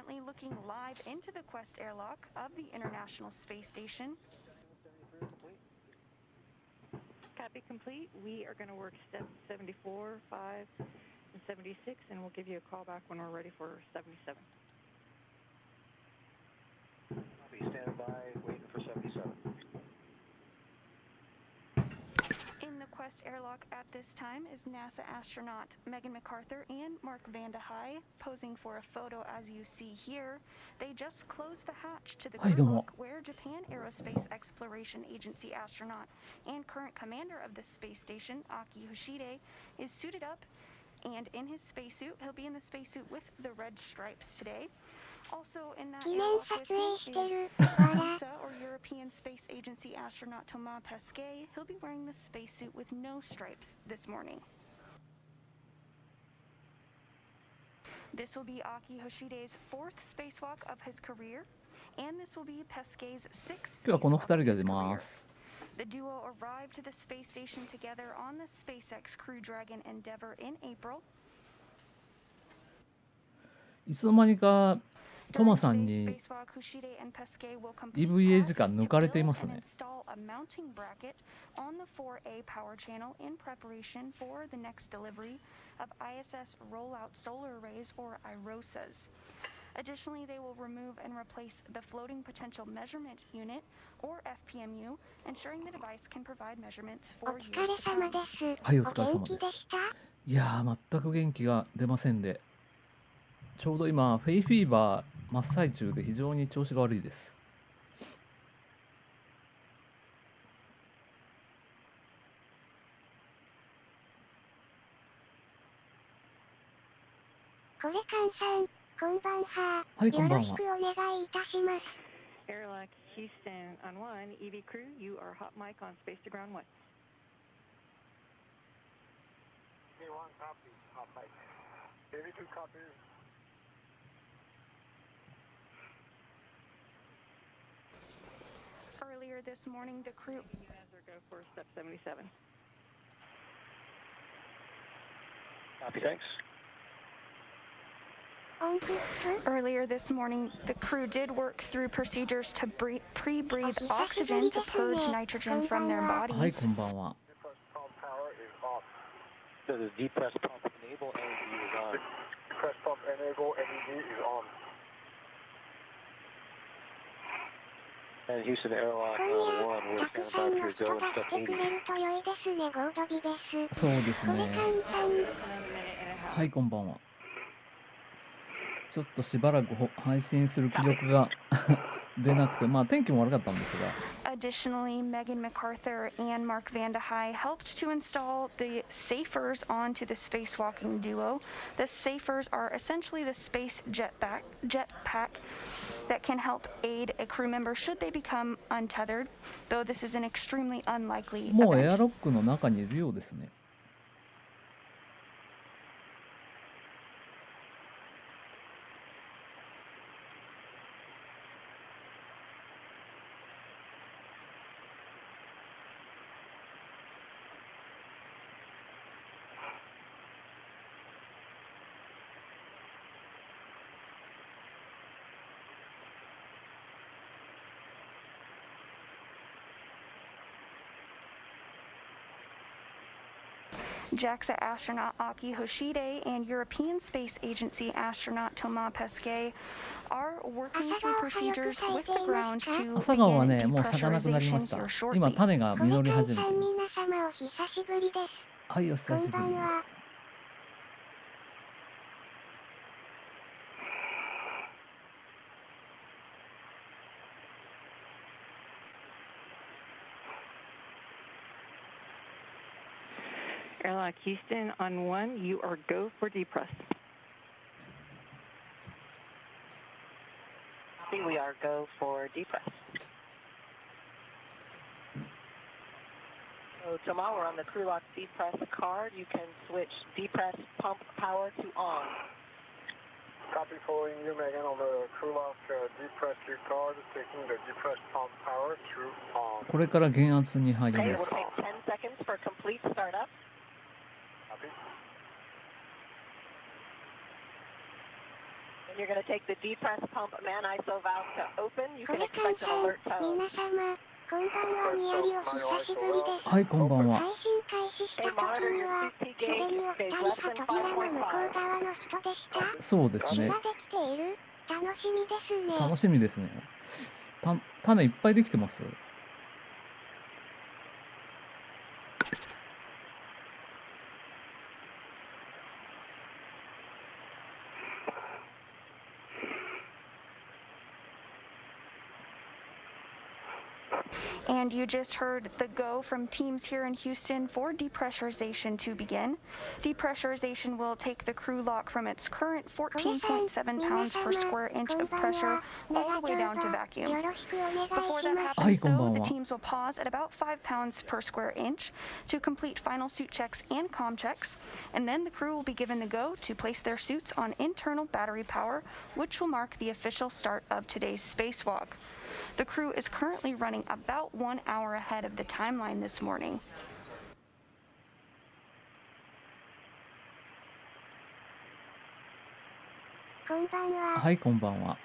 currently looking live into the Quest airlock of the International Space Station. Copy complete. We are going to work step 74, 5, and 76, and we'll give you a call back when we're ready for 77. I'll be standing by, waiting for 77. In the Quest airlock at this time is NASA astronaut Megan McArthur and Mark Vande Hei posing for a photo as you see here. They just closed the hatch to the crew lock where Japan Aerospace Exploration Agency astronaut and current commander of the space station, Aki Hoshide, is suited up, and in his spacesuit, he'll be in the spacesuit with the red stripes today. Also in that airlock with him is ESA, or European Space Agency astronaut Thomas Pesquet. He'll be wearing the spacesuit with no stripes this morning. This will be Aki Hoshide's 4th spacewalk of his career, and this will be Pesquet's 6th spacewalk of his career. The duo arrived to the space station together on the SpaceX Crew Dragon Endeavour in April. いつの間にかトマさんに EVA 時間抜かれていますね。Additionally, they will remove and replace the Floating Potential Measurement Unit, or FPMU, ensuring the device can provide measurements for years to come. はい、お疲れ様です。いやー、全く元気が出ませんで、ちょうど今、フェイフィーバー真っ最中で非常に調子が悪いです。これカンさん、こんばんは。はい、こんばんは。よろしくお願いいたします。Airlock Houston on 1, EV crew, you are hot mic on space to ground 1. EV1 copy, hot mic. EV2 copy. Earlier this morning, the crew... You answer go for step 77. Copy, thanks. Earlier this morning, the crew did work through procedures to pre-breathe oxygen to purge nitrogen from their bodies. はい、こんばんは。So the depressed pump enable energy is on. Depressed pump enable energy is on. And Houston Airlock 1, we're standing by for your go and step 80. そうですね。はい、こんばんは。ちょっとしばらく配信する気力が出なくて、まあ天気も悪かったんですが。Additionally, Megan McArthur and Mark Vande Hei helped to install the safers onto the spacewalking duo. The safers are essentially the space jetpack that can help aid a crew member should they become untethered, though this is an extremely unlikely event. もうエアロックの中にいるようですね。JAXA astronaut Aki Hoshide and European Space Agency astronaut Thomas Pesquet are working through procedures with the ground to 朝顔はね、begin もう咲かなくなりまし depressurization た。 here 今、 shortly. 種が実り始めています。皆様お久しぶりです。はい、お久しぶりです。Airlock Houston on 1, you are go for depress. We are go for depress. So tomorrow we're on the crew lock depress card. You can switch depress pump power to on. Copy following you, Megan, on the crew lock depress your card, taking the depress pump power to on. これから減圧に入り Okay, ま we'll す。 take 10 seconds for complete startup. You're going to take the depress pump man ISO valve to open. You こ can れ艦 expect an さん、 alert tone. 皆様、こんばんは、みやりお久しぶりです。はい、こんばんは。配信開始した時には、すでにお二人が扉の向こう側の人でした。そうですね。血ができている。楽しみですね。楽しみですね。種いっぱいできてます。And you just heard the go from teams here in Houston for depressurization to begin. Depressurization will take the crew lock from its current 14.7 pounds per square inch of pressure all the way down to vacuum. Before that happens, though, the teams will pause at about 5 pounds per square inch to complete final suit checks and comm checks, and then the crew will be given the go to place their suits on internal battery power, which will mark the official start of today's spacewalk. The crew is currently running about 1 hour ahead of the timeline this morning. こんばんは。はい、こんばんは。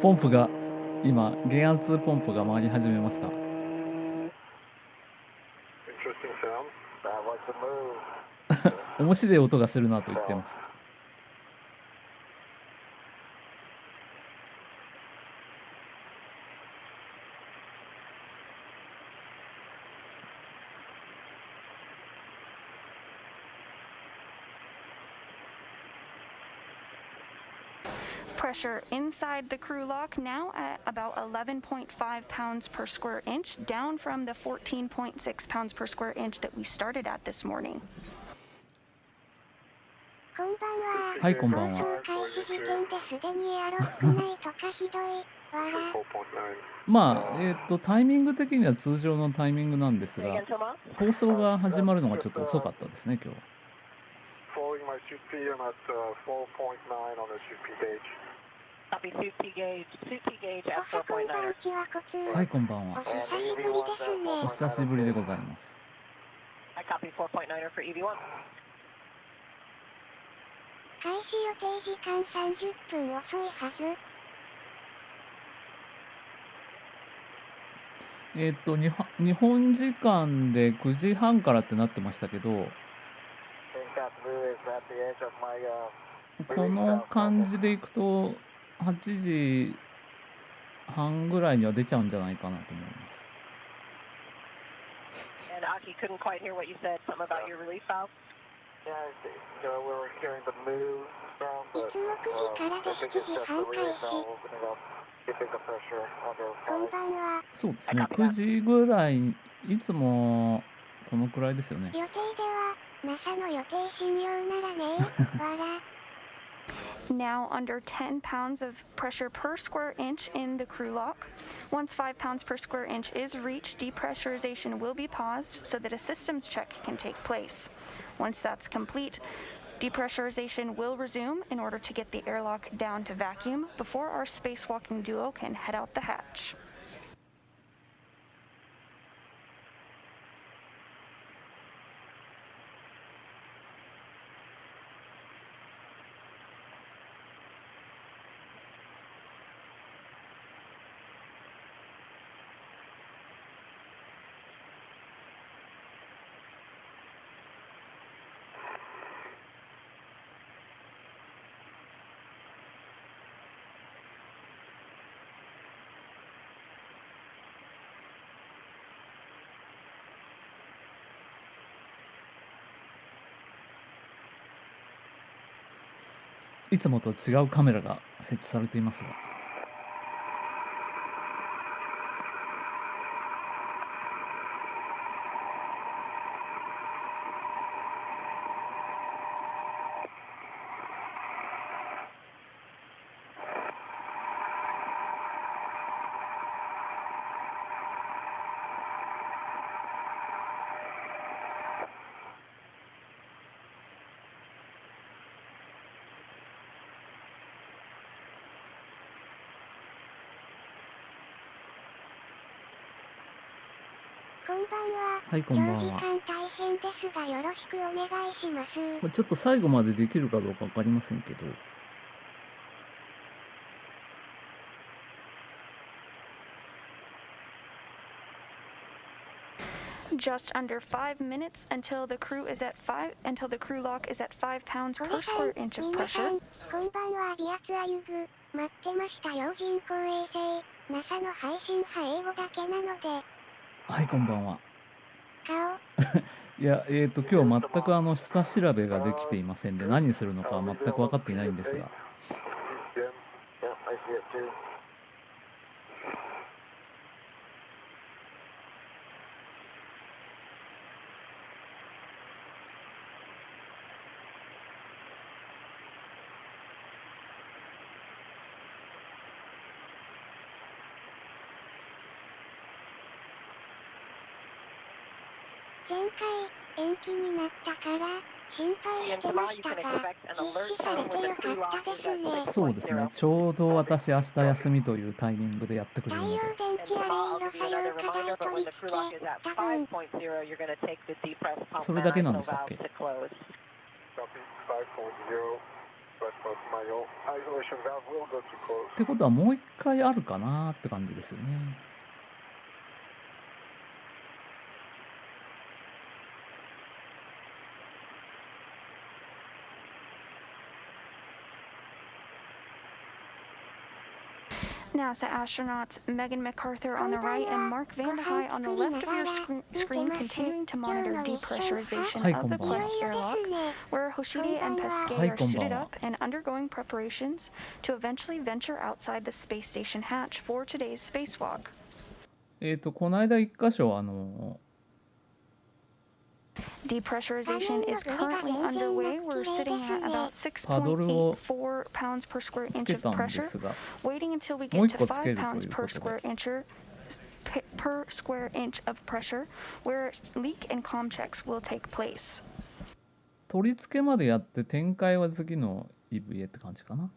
ポンプが今減圧ポンプが回り始めました。面白い音がするなと言ってます。Pressure inside the crew lock now at about 11.5 pounds per square inch, down from the 14.6 pounds per square inch that we started at this morning. こんばんは。はい、こんばんは。放送開始時点ですでにエアロ少ないとかひどい。わら。まあ、タイミング的には通常のタイミングなんですが、放送が始まるのがちょっと遅かったですね、今日は。Following my suit P, I'm at 4.9 on the suit P gauge. Copy suit P gauge. Suit P gauge お at はこんばん 4.9. ちはこつ。はい、こんばんおは。久しぶりですね。お久しぶりでございます。I copy 4.9er for EV1. 開始予定時間30分遅いはず。日本時間で9時半からってなってましたけど、この感じでいくと8時半ぐらいには出ちゃうんじゃないかなと思います。And Aki couldn't quite hear what you said. Something about your relief valve? Yeah, we were hearing the move from いつも9時からで7時半開始。 keeping the pressure under こん 5. ばんは。そうですね、9時ぐらい、いつもこのくらいですよね。予定では NASA の予定信用ならね。わら。Now under 10 pounds of pressure per square inch in the crew lock. Once 5 pounds per square inch is reached, depressurization will be paused so that a systems check can take place. Once that's complete, depressurization will resume in order to get the airlock down to vacuum before our spacewalking duo can head out the hatch. いつもと違うカメラが設置されていますが。こんばんは。はい、こんばんは。長時間大変ですがよろしくお願いします。これちょっと最後までできるかどうかわかりませんけど。Just under 5 minutes until the crew lock is at 5 pounds per square inch of 皆さ pressure. ん、こんばんは。ビアツアユグ。待ってましたよ。人工衛星。NASA の配信派英語だけなので。はい、こんばんは。顔。いや、今日は全く下調べができていませんで、何するのかは全く分かっていないんですが。前回、延期になったから、心配してましたが、実施されてよかったですね。そうですね。ちょうど私、明日休みというタイミングでやってくれるので。太陽電池アレイロ作用課題取り付け、多分。それだけなんでしたっけ？ってことはもう一回あるかなって感じですよね。NASA astronauts Megan McArthur on the right and Mark Vande Hei on the left of your screen continuing to monitor depressurization of the Quest airlock, where Hoshide and Peske are suited up and undergoing preparations to eventually venture outside the space station hatch for today's spacewalk. この間一箇所Depressurization is currently underway. We're sitting at about 6.84 pounds per square inch of pressure, waiting until we get to 5 pounds per square inch of pressure, where leak and comm checks will take place. 取り付けまでやって展開は次の EVA って感じかな。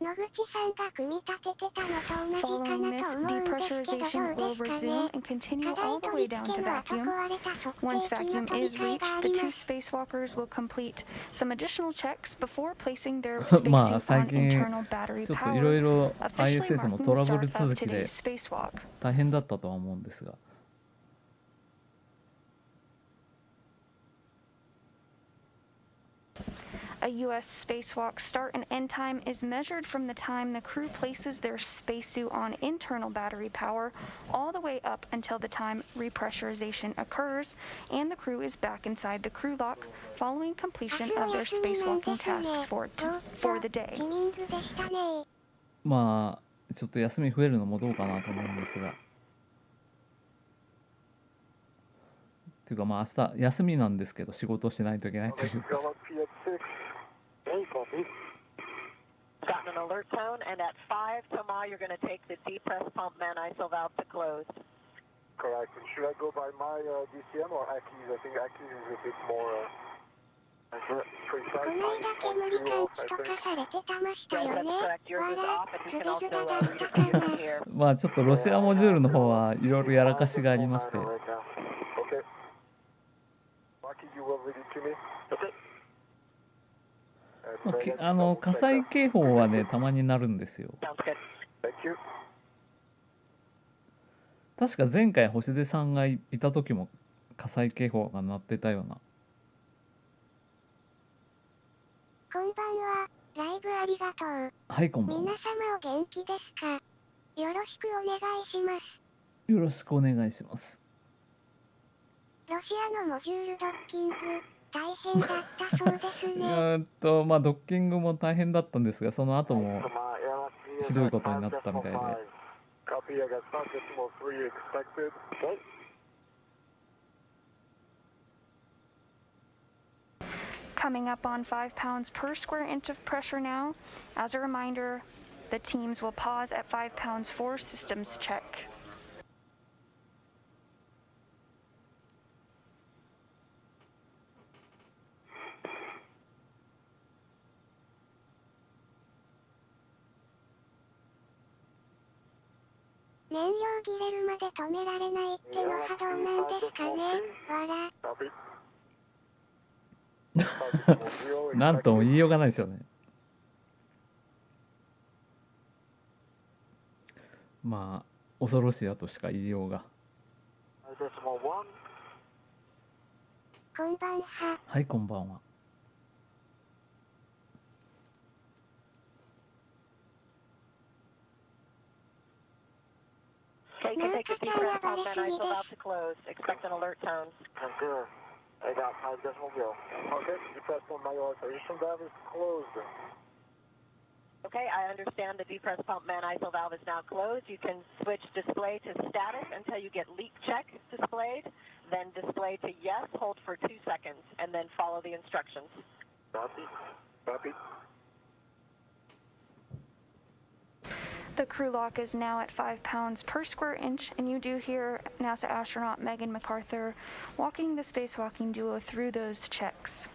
野口さんが組み立ててたのと同じか Following な this, と思うんですけど、どう depressurization で will すか resume ね。 and continue 課題 all the 取 way り down 付 to けの後 vacuum. 壊れた測 Once 定器 vacuum の取り is 替え reached, があ the り two ます。 spacewalkers will complete some additional checks before placing their まあ spacesuit 最 on 近 internal battery ちょっといろ power, いろ officially ISS の marking ト the ラブル start of 続きで today's spacewalk. 大変だったとは思うんですが。A U.S. spacewalk start and end time is measured from the time the crew places their spacesuit on internal battery power all the way up until the time repressurization occurs and the crew is back inside the crew lock following completion of their spacewalking tasks for the day. スミングでしたね。まあちょっと休み増えるのもどうかなと思うんですが。っていうかまあ明日休みなんですけど仕事をしないといけないという。Gotten an alert tone, and at 5 tomorrow you're going to take the depress pump man ISO valve to close. Correct. And should I go by my DCM or Aki's? I think Aki's is a bit more precise. この間煙感知とかされてたましたよ Yes, ね。 that's correct. Yours あ is れ、 off, and つ you り can also づらだ read った it か from な。 here. まあちょっとロシアモジュールの方はいろいろやらかしがありまして。Okay. Aki, you will read it to me? Okay. 火災警報はねたまになるんですよ。 Sounds good. Thank you. 確か前回星出さんがいた時も火災警報が鳴ってたような。こんばんは。ライブありがとう。はい、こんばんは。皆様お元気ですか。よろしくお願いします。よろしくお願いします。ロシアのモジュールドッキング、大変だったそうですね。まあドッキングも大変だったんですが、その後もひどいことになったみたいで。Copy, I got start decimal 3 expected. Okay. Coming up on 5 pounds per square inch of pressure now. As a reminder, the teams will pause at 5 pounds for systems check. 燃料切れるまで止められないってのはどうなんですかね。なんとも言いようがないですよね。まあ恐ろしいやとしか言いようが。こんばんは。はい、こんばんは。Okay, you can take the depressed pump and ISO valve to close. Expect an alert tone. I got 5.0. Okay, depressed pump manualization valve is closed. Okay, I understand the depressed pump man ISO valve is now closed. You can switch display to status until you get leak check displayed. Then display to yes, hold for 2 seconds, and then follow the instructions. Copy. Copy. The crew lock is now at 5 pounds per square inch, and you do hear NASA astronaut Megan MacArthur walking the spacewalking duo through those checks.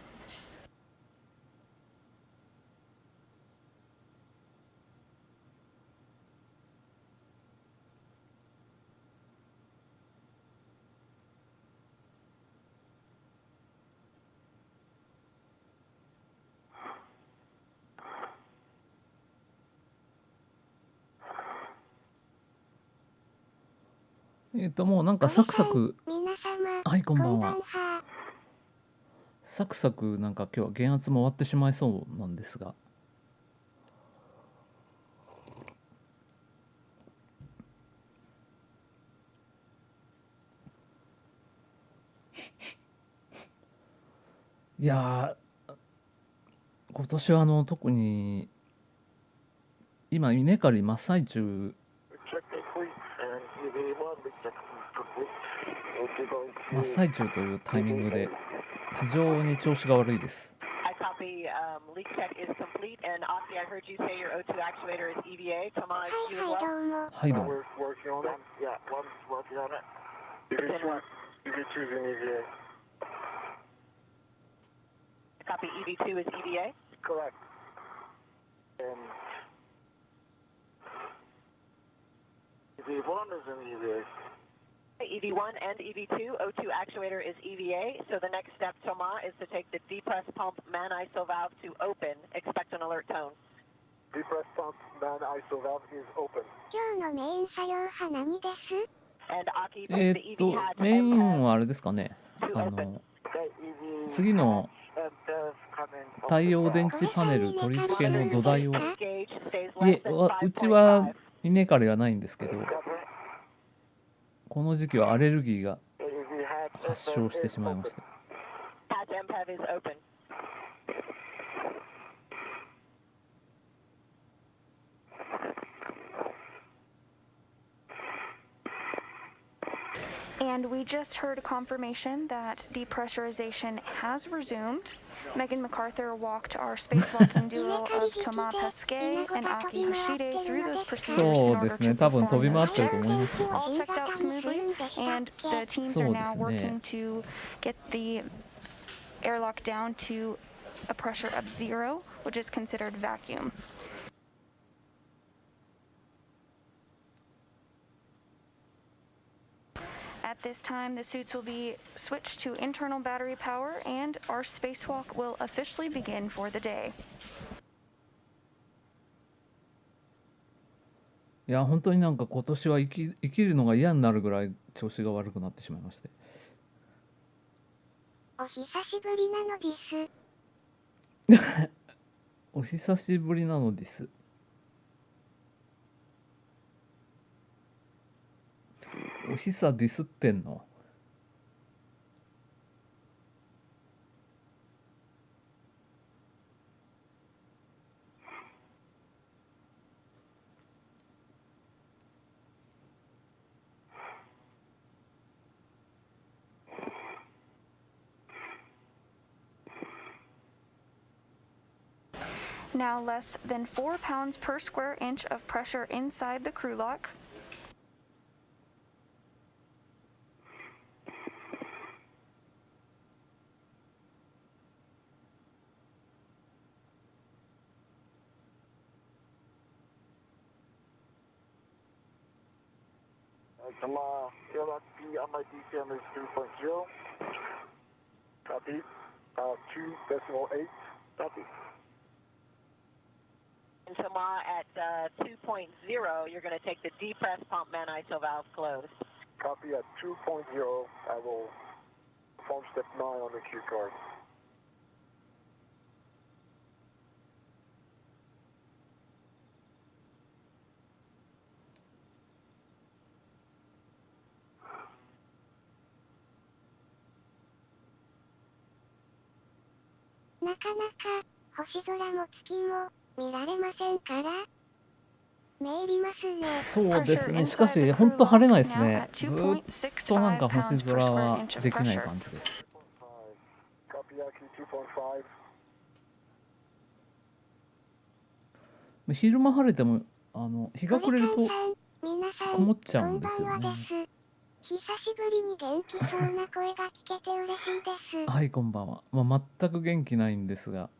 もうなんかサクサク、はい、こんばんは。サクサクなんか今日は減圧も終わってしまいそうなんですが。いやー、今年は特に今稲刈り真っ最中。真っ最中というタイミングで非常に調子が悪いです。I copy. Leak check is complete. And Aki, I heard you say your O2 actuator is EVA. Tama, is you as well? はいどうも。Working on it. Yeah, one's working on it. EV2 is in EVA. Copy. EV2 is EVA. Correct. EV1 is in EVA. EV1 and EV2, O2 actuator is EVA, so the next step, Toma, is to take the depress pump man ISO valve to open. Expect an alert tone. Depress pump man ISO valve is open. 今日のメイン作業は何です？ And Aki, take the EV hatch メイ and ンはあれですかね。次の太陽電池パネル取り付けの土台を。うちは稲刈りはないんですけど。この時期はアレルギーが発症してしまいました。And we just heard confirmation that depressurization has resumed. Megan MacArthur walked our spacewalking duo of Toma Pesquet and Aki Hoshide through those procedures in order to perform those checks. All checked out smoothly, and the teams are now working to get the airlock down to a pressure of 0, which is considered vacuum. At this time, the suits will be switched to internal battery power, and our spacewalk will officially begin for the day. いや、本当になんか今年は生きるのが嫌になるぐらい調子が悪くなってしまいまして。お久しぶりなのです。お久しぶりなのです。おひさディスってんの？Now less than 4 pounds per square inch of pressure inside the crew lock. airlock B on my DCM is 2.0. Copy. 2.8. Copy. In Shama at 2.0, you're going to take the depress pump man ISO valve closed. Copy at 2.0. I will perform step 9 on the cue card.なかなか星空も月も見られませんからめいりますね。そうですね。しかし本当晴れないですね。ずっとなんか星空はできない感じです。昼間晴れても日が暮れると曇っちゃうんですよね。久しぶりに元気そうな声が聞けて嬉しいです。はい、こんばんは。全く元気ないんですが。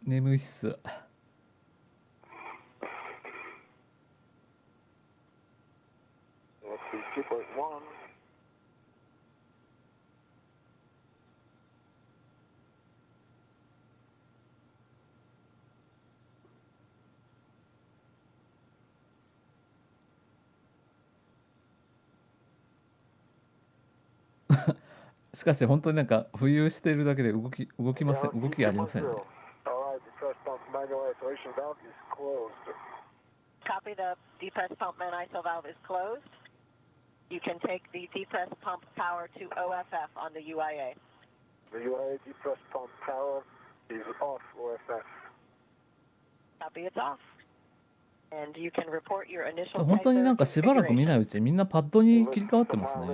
眠いっす。しかし本当になんか浮遊しているだけで動きません。動きがありませんね。Copy. The depress pump man ISO valve is closed. You can take the depress pump power to OFF on the UIA. The UIA depress pump power is off OFF. Copy. It's off. And you can report your initial 本当になんかしばらく見ないうちにみんなパッドに切り替わってますね。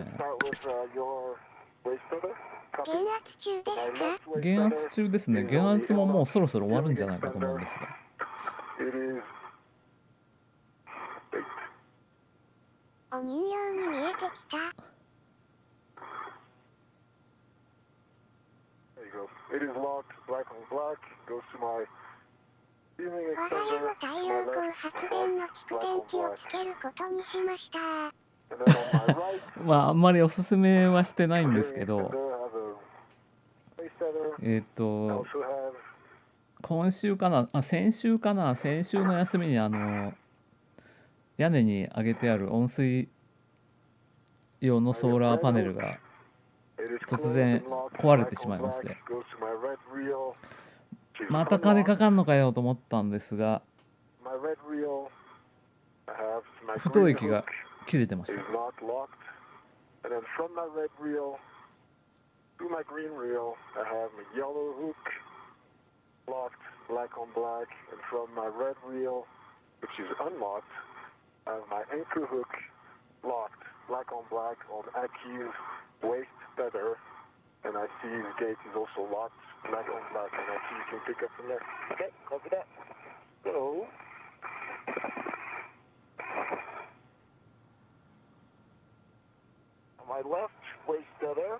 減圧中ですね。減圧ももうそろそろ終わるんじゃないかと思うんですが。お人形に見えてきた。我が家の太陽光発電の蓄電池をつけることにしました。あんまりおすすめはしてないんですけど、今週かな、先週かな、先週の休みに屋根に上げてある温水用のソーラーパネルが突然壊れてしまいまして、また金かかんのかよと思ったんですが、太い木が切れてました。And I see the gate is also locked, black on black, and I see you can pick up from there. Okay, copy that. So, on my left, waist stutter.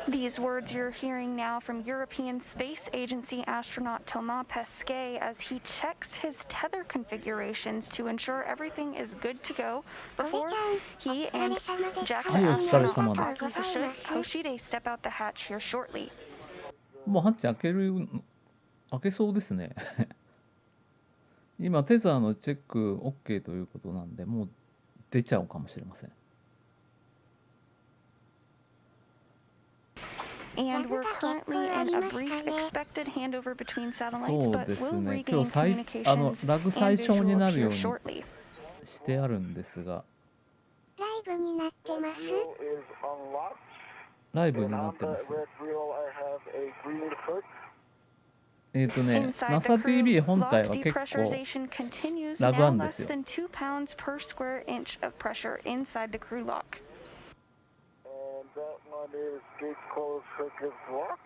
These words you're hearing now from European Space Agency astronaut Thomas Pesquet as he checks his tether configurations to ensure everything is good to go before he and JAXA astronaut Hoshide step out the hatch here shortly. もうハッチ開けそうですね。今テザーのチェック OK ということなんで、もう出ちゃうかもしれません。And we're currently in a brief expected handover between satellites, そう but です we'll ね。 regain 今日 communications ラグ and 最小にな visuals るよう here に shortly. してあるんですが、ライブになってます。ライブになってます。NASA-TV 本体は結構ラグあんですよ。is gate closed, hook is locked.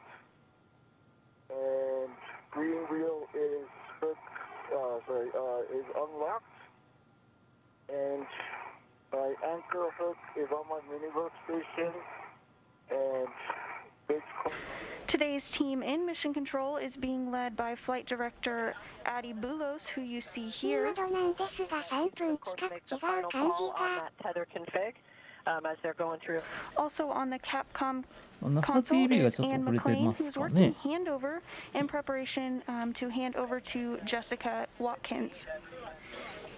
And green wheel is is unlocked. And my anchor hook is on my mini workstation. And today's team in mission control is being led by Flight Director Adi Boulos, who you see here. Also on the Capcom console is Anne McLean, who's working handover in preparation to hand over to Jessica Watkins.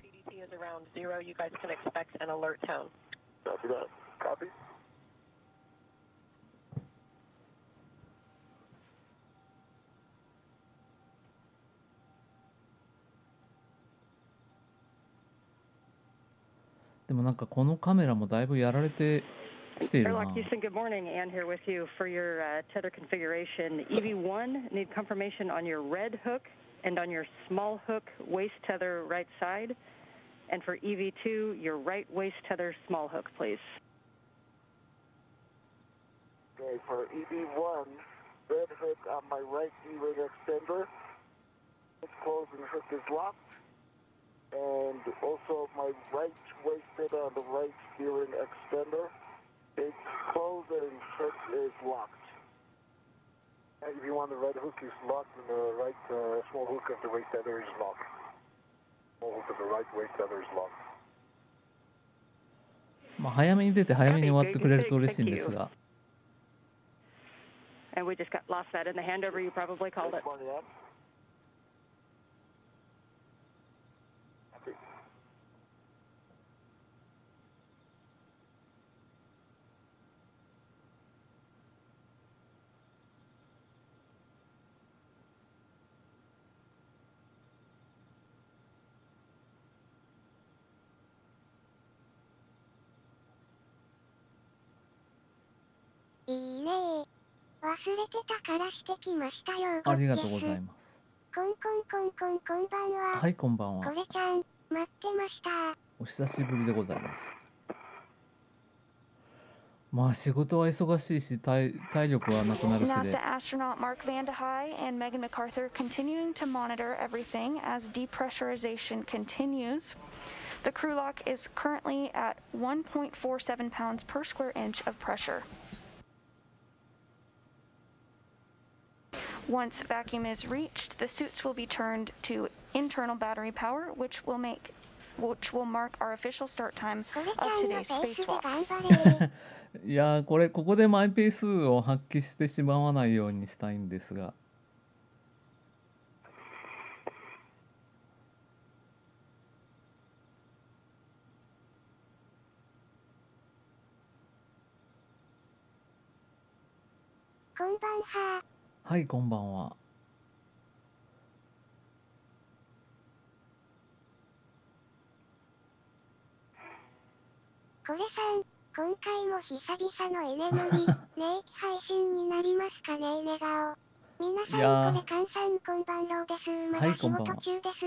CDT is around 0. You guys can expect an alert tone. Copy that. Copy.でもなんかこのカメラもだいぶやられてきているな。Airlock Houston, good morning. Ann here with you for your tether configuration. EV1, need confirmation on your red hook and on your small hook waist tether right side. And for EV2, your right waist tether small hook, please. Okay, for EV1, red hook on my right E-ring extender. It's closed and hook is locked. And also my right waist tether on the right steering extender. It's closed and hook is locked. And if you want, the red hook is locked and the right small hook of the waist tether is locked. Small hook of the right waist tether is locked. まあ早めに出て早めに終わってくれると嬉しいんですが。And we just lost that in the handover. You probably called it. EVA 忘れてたからしてきましたよ。ありがとうございます。こんばんは。はい、こんばんは。これちゃん、待ってました。お久しぶりでございます。まあ仕事は忙しいし体力はなくなるしで。NASA astronaut Mark Vande Hei and Megan MacArthur continuing to monitor everything as depressurization continues. The crew lock is currently at 1.47 pounds per square inch of pressure. Once vacuum is reached, the suits will be turned to internal battery power, which will mark our official start time of today's spacewalk. いやーここでマイペースを発揮してしまわないようにしたいんですが。こんばんは。はい、こんばんは。これさん、今回も久々の居眠り、寝息配信になりますかね、寝顔。皆さん、これカンさん、こんばんろうです。まだ仕事中です。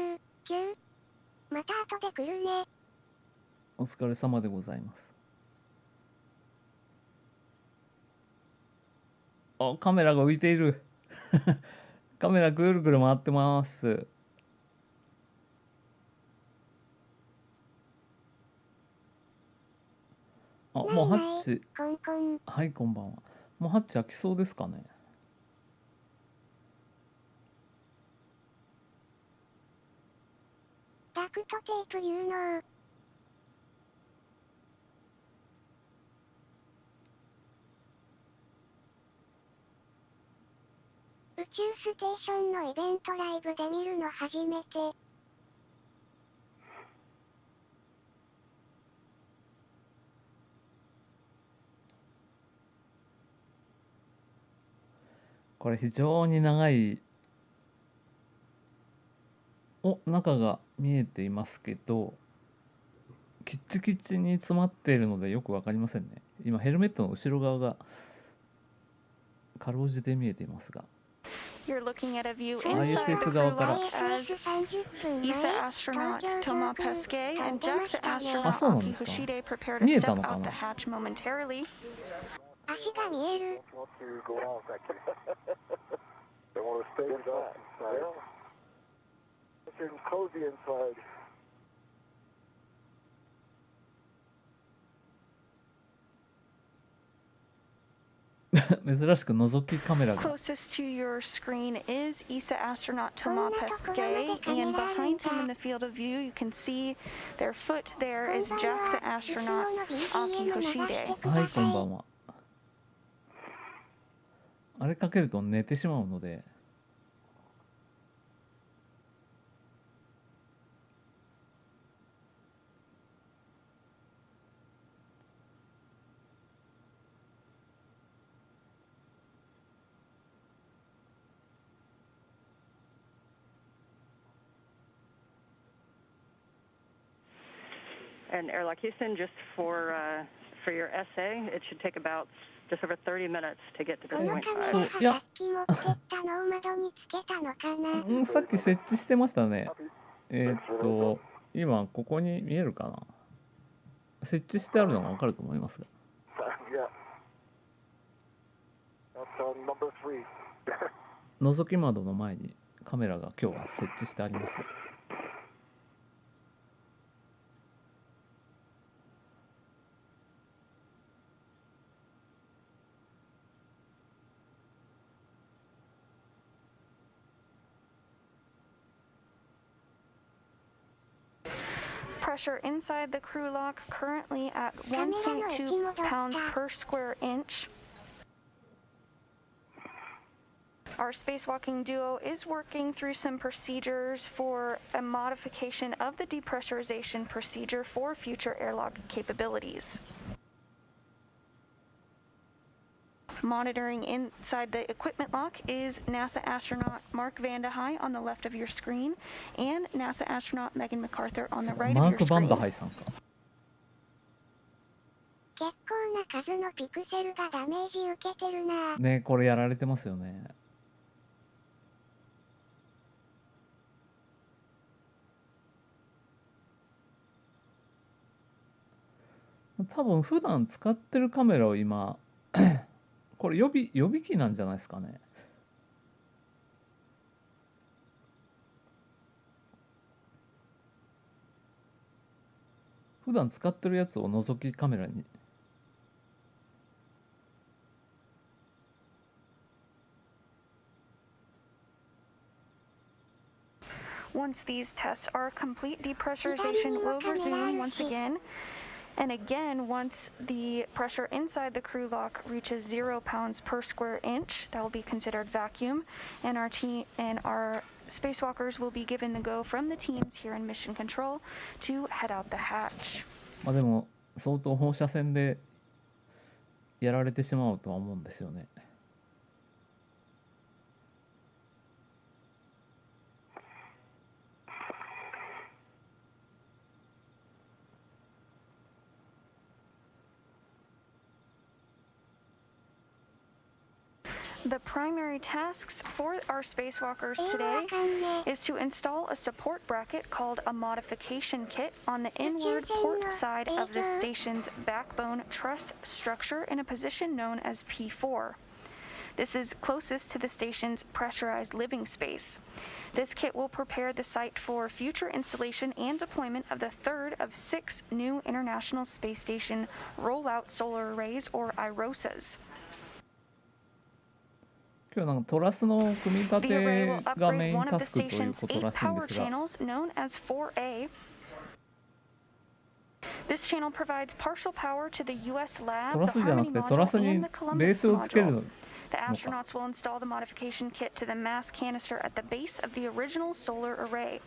また後で来るね。お疲れ様でございます。あ、カメラが浮いている。カメラぐるぐる回ってます。あ、もうハッチ。はい、こんばんは。もうハッチ開きそうですかね。ダクトテープ有能。宇宙ステーションのイベントライブで見るの初めて。これ非常に長い中が見えていますけど、キッチキチに詰まっているのでよくわかりませんね。今ヘルメットの後ろ側がかろうじて見えていますが。You're looking at a view inside the crew lock as ESA astronaut Thomas Pesquet and JAXA astronaut星出 prepare to step out the hatch momentarily. 足が見える。 Want to go out, actually. They want to stay inside. Yeah. It's in cozy inside. 珍しく覗きカメラが。 Closest to your screen is ESA astronaut Thomas Pesquet, and behind him in the field of view, you can see their foot there is JAXA astronaut Aki Hoshide. はい、こんばんは。あれかけると寝てしまうので。And Airlock Houston, just for your essay, it should take about just over 30 minutes to get to この this カメ point ラ 5. いやさっき持ってったのを窓につけたのかな。さっき設置してましたね。今ここに見えるかな。設置してあるのがわかると思いますが。Yeah. That's on number 3. 覗き窓の前にカメラが今日は設置してあります。Pressure inside the crew lock currently at 1.2 pounds per square inch. Our spacewalking duo is working through some procedures for a modification of the depressurization procedure for future airlock capabilities. Monitoring inside the equipment lock is NASA astronaut Mark Vande Hei on the left of your screen and NASA astronaut Megan MacArthur on the right マ of ー your ク・バンダ screen. ハイさんか。結構な数のピクセルがダメージ受けてるな。ね、これやられてますよね。多分普段使ってるカメラを今これ予備機なんじゃないですかね。普段使ってるやつを覗きカメラに。Once these tests are complete, depressurization will resume once again. And again, once the pressure inside the crew lock reaches 0 pounds per square inch, that will be considered vacuum, and our spacewalkers will be given the go from the teams here in Mission Control to head out the hatch. まあでも相当放射線でやられてしまうとは思うんですよね。The primary tasks for our spacewalkers today is to install a support bracket called a modification kit on the inward port side of the station's backbone truss structure in a position known as P4. This is closest to the station's pressurized living space. This kit will prepare the site for future installation and deployment of the third of 6 new International Space Station rollout solar arrays, or IROSAs. 今日なんかトラスの組み立 The て array will が upgrade メイン one タ of the スクという station's こと 8らしいんで power すが、 channels known as 4A. This channel provides partial power to the US ト lab, ラ the スじゃなく Harmony てトラス module, に and the ベー Columbus スをつける module. の The astronauts will install the modification kit to the mass canister at the base of the original solar array.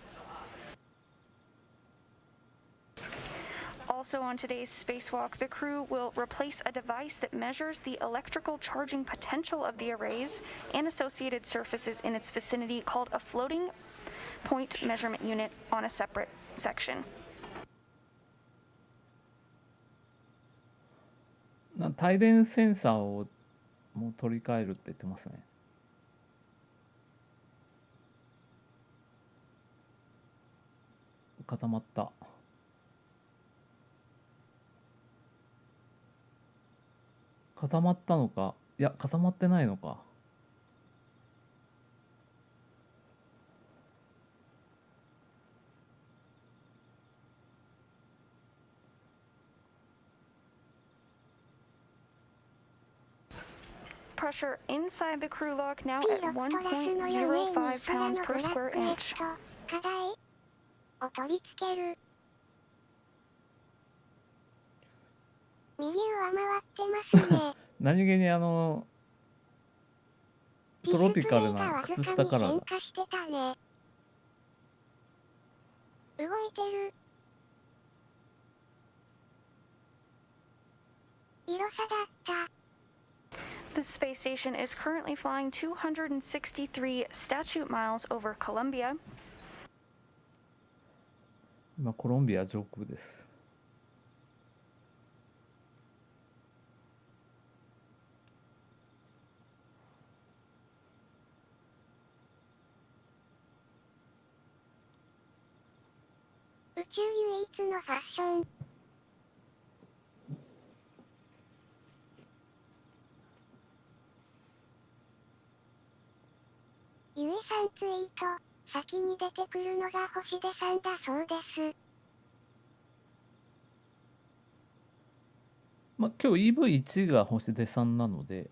Also on today's spacewalk, the crew will replace a device that measures the electrical charging potential of the arrays and associated surfaces in its vicinity, called a floating point measurement unit, on a separate section. 帯電センサーをもう取り替えるって言ってますね。固まった。固まったのか、いや固まってないのか。Pressure inside the crew lock now at 1.05 pounds per square inch. 課題を取り付ける。右上回ってますね。何気にトロピカルな靴下カラーだ。変化してたね。動いてる。色差だった。The space station is currently flying 263 statute miles over Colombia. 今コロンビア上空です。宇宙唯一のファッション。ゆえさんツイート、先に出てくるのが星出さんだそうです。まあ今日 EV1 が星出さんなので、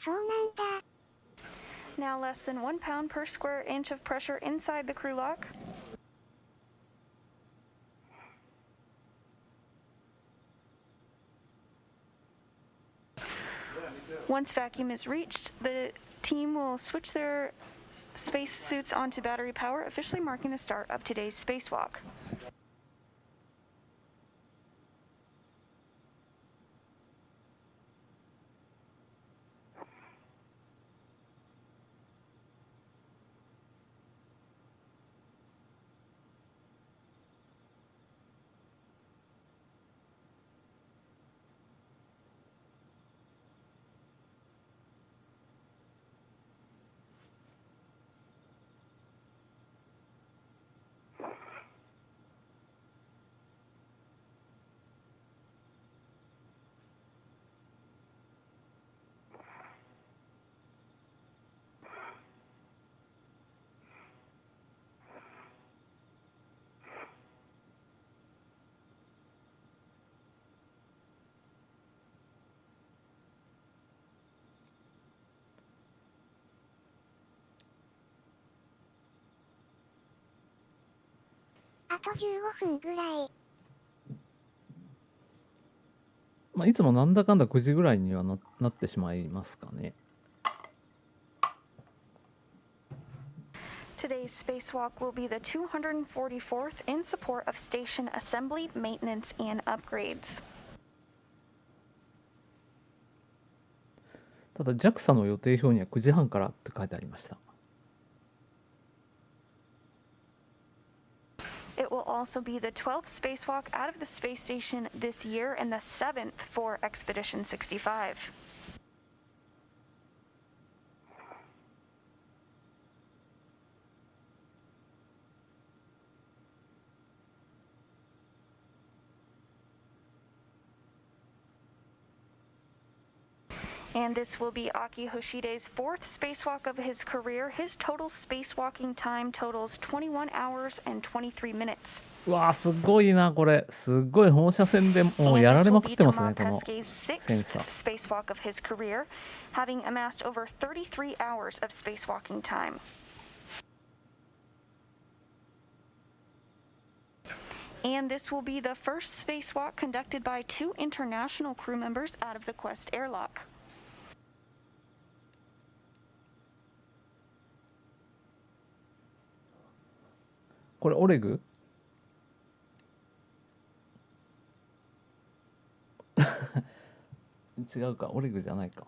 そうなんだ。Now less than 1 pound per square inch of pressure inside the crew lock. Once vacuum is reached, the team will switch their space suits onto battery power, officially marking the start of today's spacewalk.あと15分ぐらい。まあいつもなんだかんだ9時ぐらいにはなってしまいますかね。Today's spacewalk will be the 244th in support of station assembly, maintenance, and upgrades. ただ JAXA の予定表には9時半からって書いてありました。It will also be the 12th spacewalk out of the space station this year and the 7th for Expedition 65. And this will be Aki Hoshide's 4th spacewalk of his career. His total spacewalking time totals 21 hours and 23 minutes. うわーすごいなこれ。すごい放射線でもうやられまくってますねこのセンサー。 spacewalk of his career, having amassed over 33 hours of spacewalking time. And this will be the first spacewalk conducted by 2 international crew members out of the Quest airlock. これオレグ違うか、オレグじゃないか。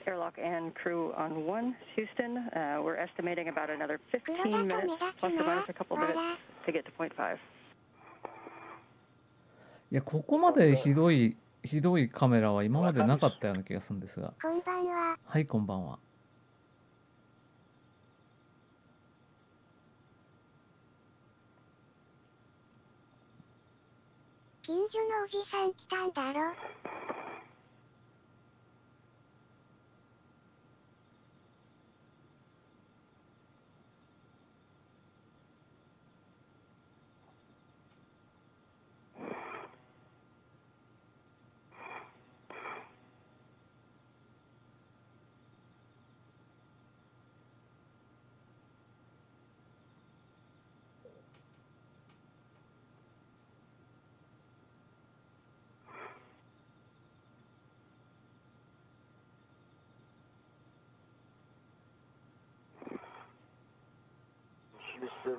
Airlock and crew on 1, Houston. We're estimating about another 15 minutes, plus or minus a couple minutes, to get to point 5. いや、ここまでひどいカメラは今までなかったような気がするんですが。こんばんは。はい、こんばんは。近所のおじさん来たんだろ。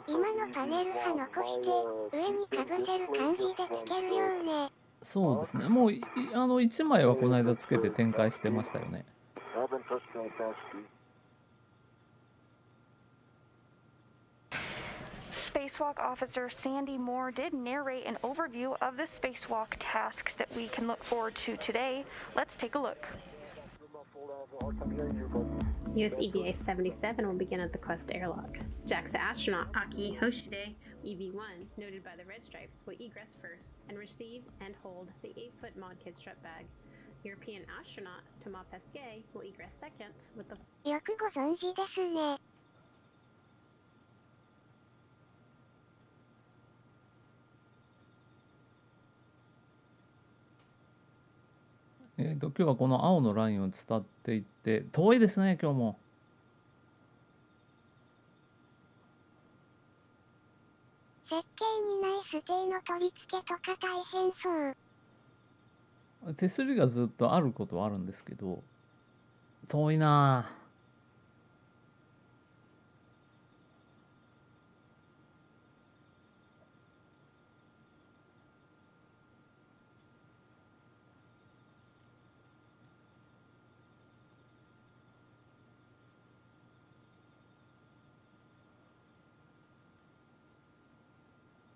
今のパネルさ残して上にかぶせる感じでつけるよね。そうですね。もう1枚はこの間つけて展開してましたよね。Spacewalk Officer Sandy Moore did narrate an overview of the spacewalk tasks that we can look forward to today. Let's take a look. US EVA 77 will begin at the Quest airlock. JAXA astronaut Aki Hoshide, EV1, noted by the red stripes, will egress first and receive and hold the 8-foot mod kit strap bag. European astronaut Thomas Pesquet will egress second with the... よくご存知ですね。今日はこの青のラインを伝っていって、遠いですね、今日も。設計にないステーの取り付けとか大変そう。手すりがずっとあることはあるんですけど、遠いなぁ。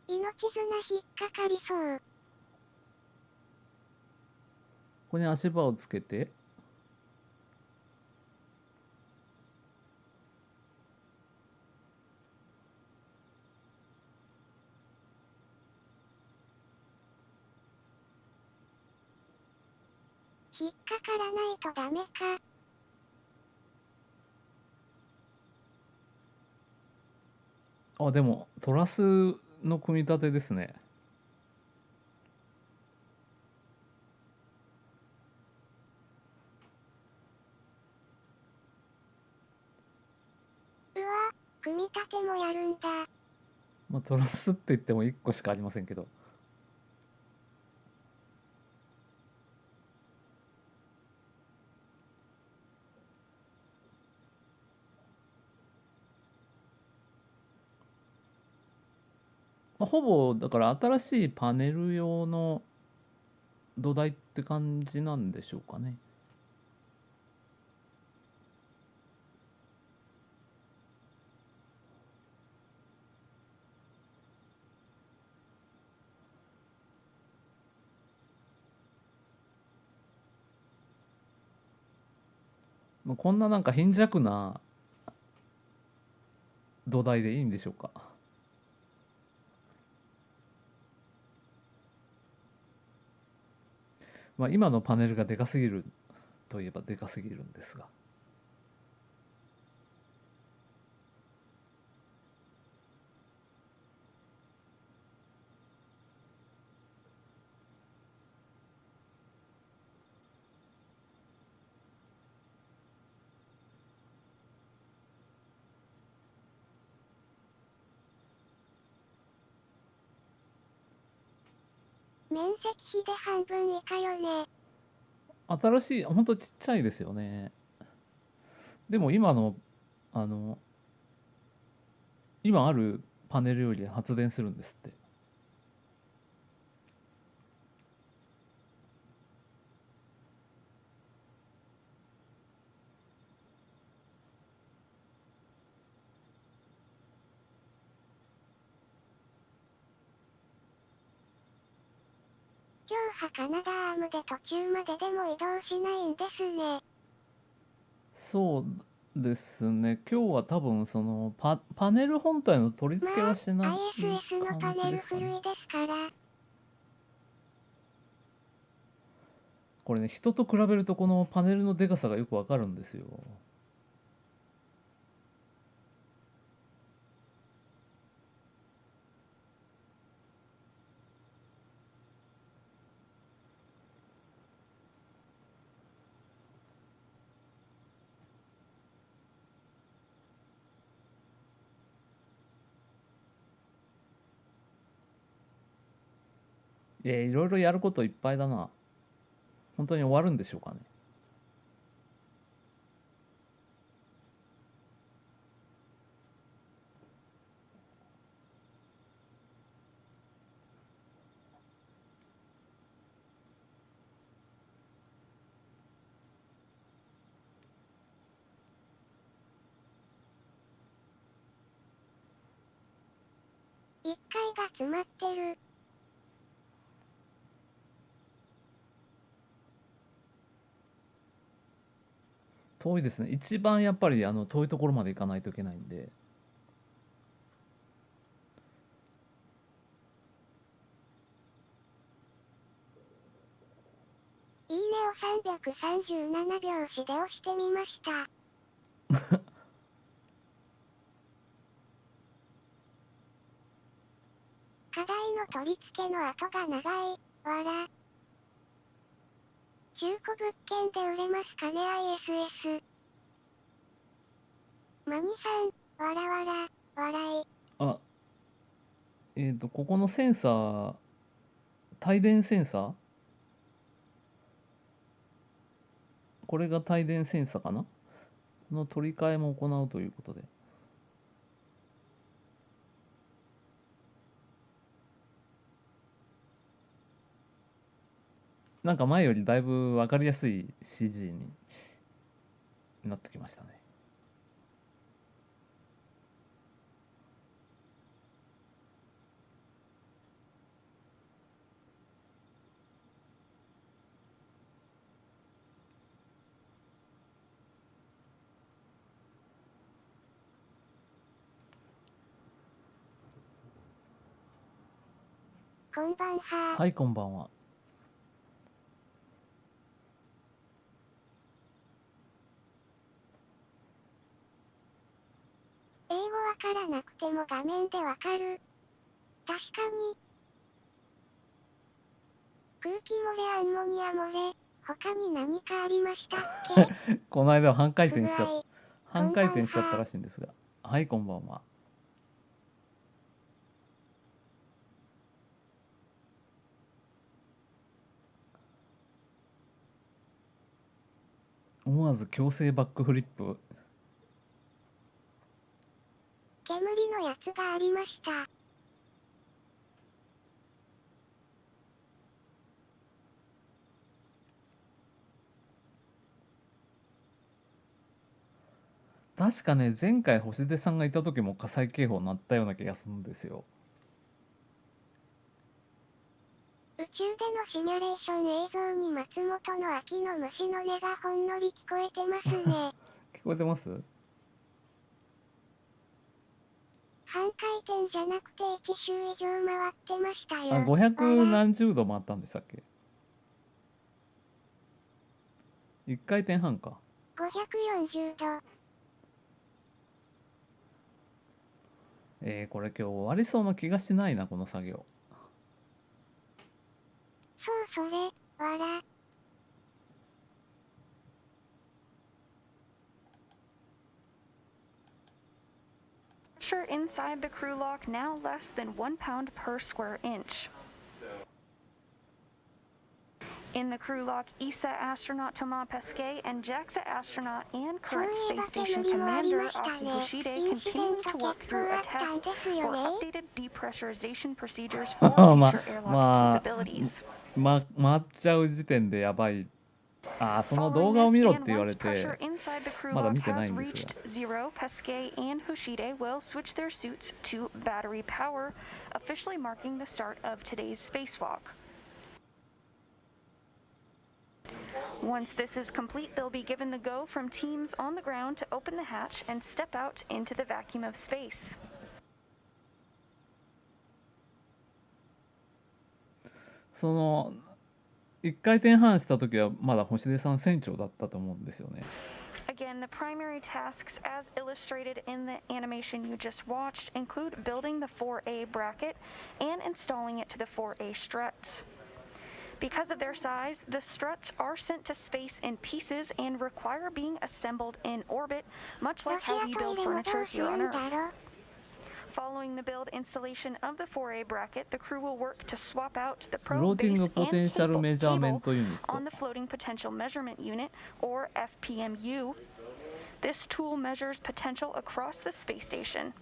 命綱引っかかりそう。ここに足場をつけて、引っかからないとダメか。あ、でもトラスの組み立てですね。うわ、組み立てもやるんだ。まあ、トラスって言っても1個しかありませんけど。まあ、ほぼだから新しいパネル用の土台って感じなんでしょうかね。まあこんななんか貧弱な土台でいいんでしょうか。まあ今のパネルがでかすぎるといえばでかすぎるんですが。面積比で半分以下よね。新しい、ほんとちっちゃいですよね。でも今あるパネルより発電するんですって。波カナダアームで途中まででも移動しないんですね。そうですね。今日は多分そのパネル本体の取り付けはしない ISS のパ感じネルですかね。古いですから。これね、人と比べるとこのパネルのでかさがよくわかるんですよ。いろいろやることいっぱいだな。本当に終わるんでしょうかね。1階が詰まってる。遠いですね。一番やっぱり遠いところまで行かないといけないんで。いいねを337拍子で押してみました。課題の取り付けの後が長い。わら。中古物件で売れますかね ISS。マニさん、わらわら、笑い。あ、ここのセンサー、帯電センサー、これが帯電センサーかなの取り替えも行うということで。なんか前よりだいぶ分かりやすい CG になってきましたね。こんばんは。はい、こんばんは。英語わからなくても画面でわかる。確かに。空気漏れアンモニア漏れ。他に何かありましたっけこの間は半回不具転しちゃ合。半回転しちゃったらしいんですが。はい、こんばんは。思わず強制バックフリップ。煙のやつがありました。確かね、前回星出さんがいた時も火災警報鳴ったような気がするんですよ。宇宙でのシミュレーション映像に松本の秋の虫の音がほんのり聞こえてますね。聞こえてます？半回転じゃなくて1周以上回ってましたよ。あ、500何十度回ったんでしたっけ？1回転半か。540度。これ今日終わりそうな気がしないな、この作業。そうそれ、わら。Pressure inside the crew lock now less than 1 pound per square inch. In the crew lock, ESA astronaut Thomas Pesquet and JAXA astronaut and current Space Station Commander Aki Hoshide continue to work through a test for updated depressurization procedures for future airlock capabilities. 回っちゃう時点でやばい。その動画を見ろって言われて、まだ見てないんですが。Zero, Pesquet and Hoshide will switch their suits to battery power, officially marking the start of today's spacewalk. Once this is complete, they'll be given the go from teams on the ground to open the hatch and step out into the vacuum of space. その1回転半した時はまだ星出さん船長だったと思うんですよね。Again, the primary tasks as illustrated in the animation you just watched include building the 4A bracket and installing it to the 4A struts. Because of their size, the struts are sent to space in pieces and require being assembled in orbit, much like how we build furniture here on Earth. Following the build installation of the 4A bracket, the crew will work to swap out the probe base and cable on the floating potential measurement unit, or FPMU. This tool measures potential across the space station.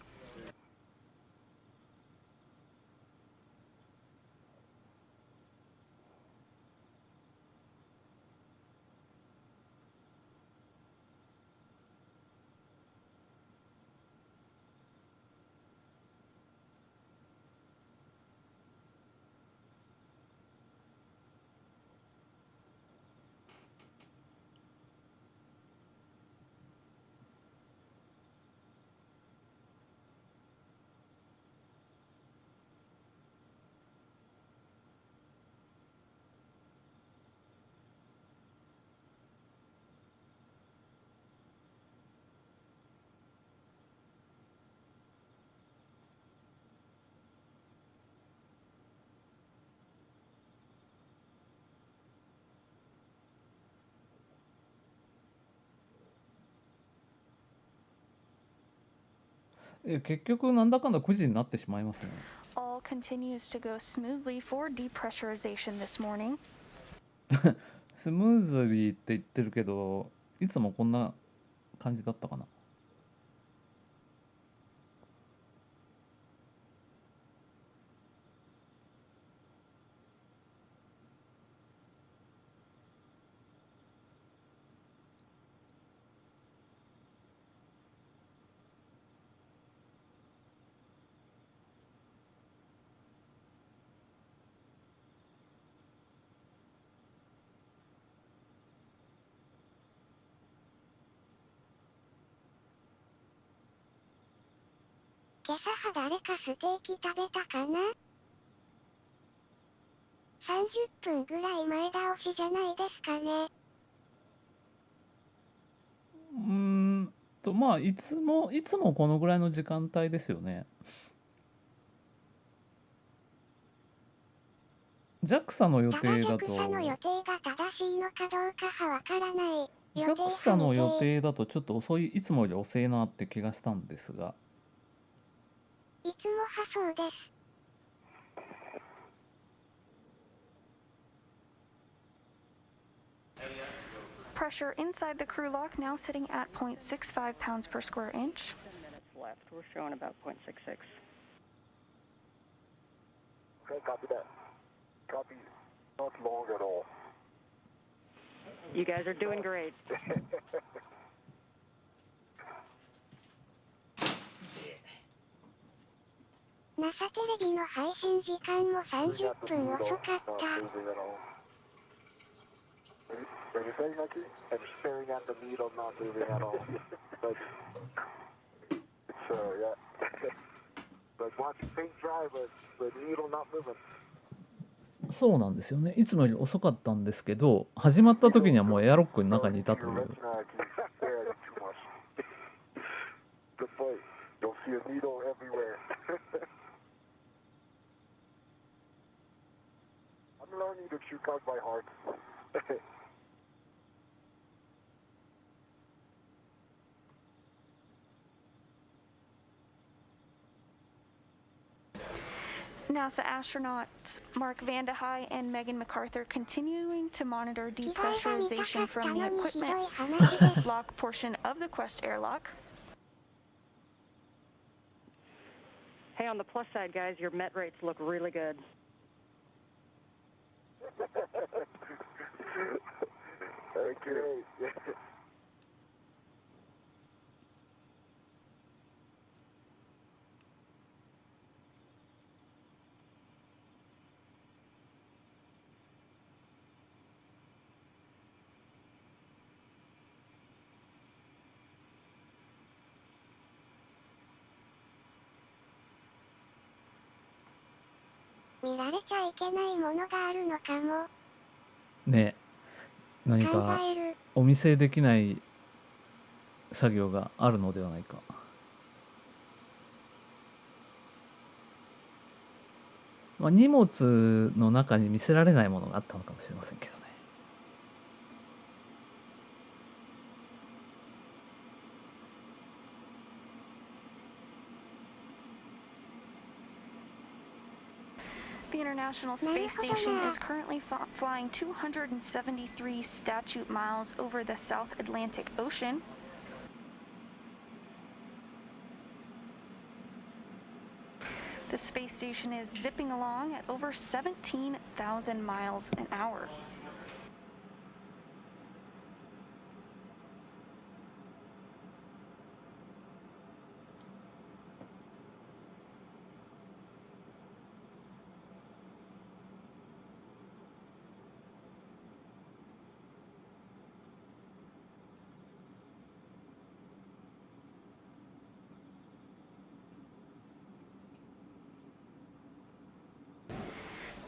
結局なんだかんだ9時になってしまいますね。All continues to go smoothly for depressurization this morning. スムーズリーって言ってるけど、いつもこんな感じだったかな。今朝誰かステーキ食べたかな ?30 分ぐらい前倒しじゃないですかね。まあいつもこのぐらいの時間帯ですよね。JAXA の予定だと JAXA の予定が正しいのかどうかはわからない。JAXA の予定だとちょっと遅い、いつもより遅いなって気がしたんですが。いつも派そうです。Pressure inside the crew lock now sitting at 0.65 pounds per square inch. 10 minutes left. We're showing about 0.66. Okay, copy that. Copy. Not long at all. You guys are doing great. NASA テレビの配信時間も30分遅かった。When you say, Nucky, I'm staring at the needle, not moving at all. Like, yeah. Like watching paint dry, but the needle not moving. そうなんですよね。いつもより遅かったんですけど、始まった時にはもうエアロックの中にいたという。Good boy. You'll see a needle everywhere. I'm learning to chew cards by heart. NASA astronauts Mark Vanda High and Megan MacArthur continuing to monitor depressurization from the equipment lock portion of the Quest airlock. Hey, on the plus side, guys, your met rates look really good. Okay. 見られちゃいけないものがあるのかも。ね、何考かえる。お見せできない作業があるのではないか。まあ、荷物の中に見せられないものがあったのかもしれませんけどね。The International Space Station is currently flying 273 statute miles over the South Atlantic Ocean. The space station is zipping along at over 17,000 miles an hour.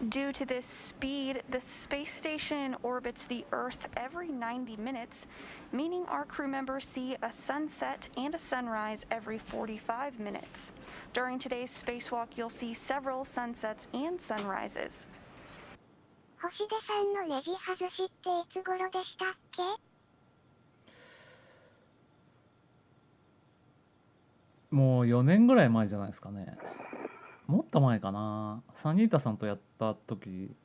Due to this speed, the space station orbits the Earth every 90 minutes, meaning our crew members see a sunset and a sunrise every 45 minutes. During today's spacewalk, you'll see several sunsets and sunrises. 星出さんのネジ外しっていつ頃でしたっけ？もう4年ぐらい前じゃないですかね。もっと前かな。サニータさんとやった時、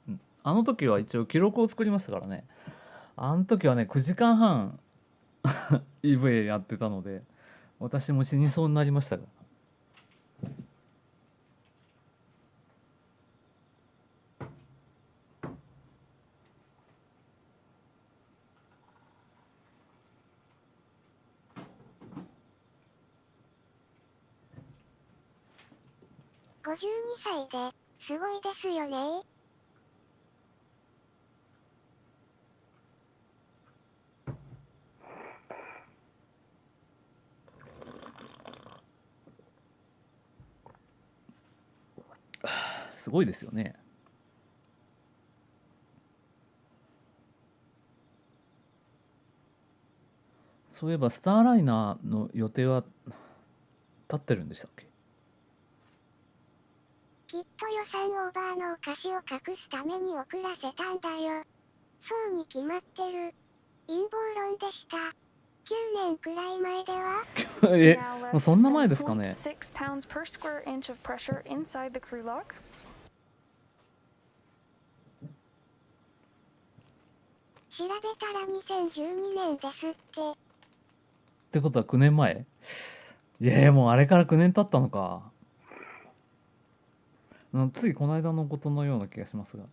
あの時は一応記録を作りましたからね。あの時はね、9時間半EVA やってたので、私も死にそうになりましたが。52歳ですごいですよね。すごいですよね。そういえばスターライナーの予定は立ってるんでしたっけ？きっと予算オーバーのお菓子を隠すために遅らせたんだよ。そうに決まってる。陰謀論でした。9年くらい前ではもうそんな前ですかね。6 pounds per square inch of pressure inside the crew lock. 調べたら2012年ですって。ってことは9年前？いやいや、もうあれから9年経ったのか。ついこの間のことのような気がしますが。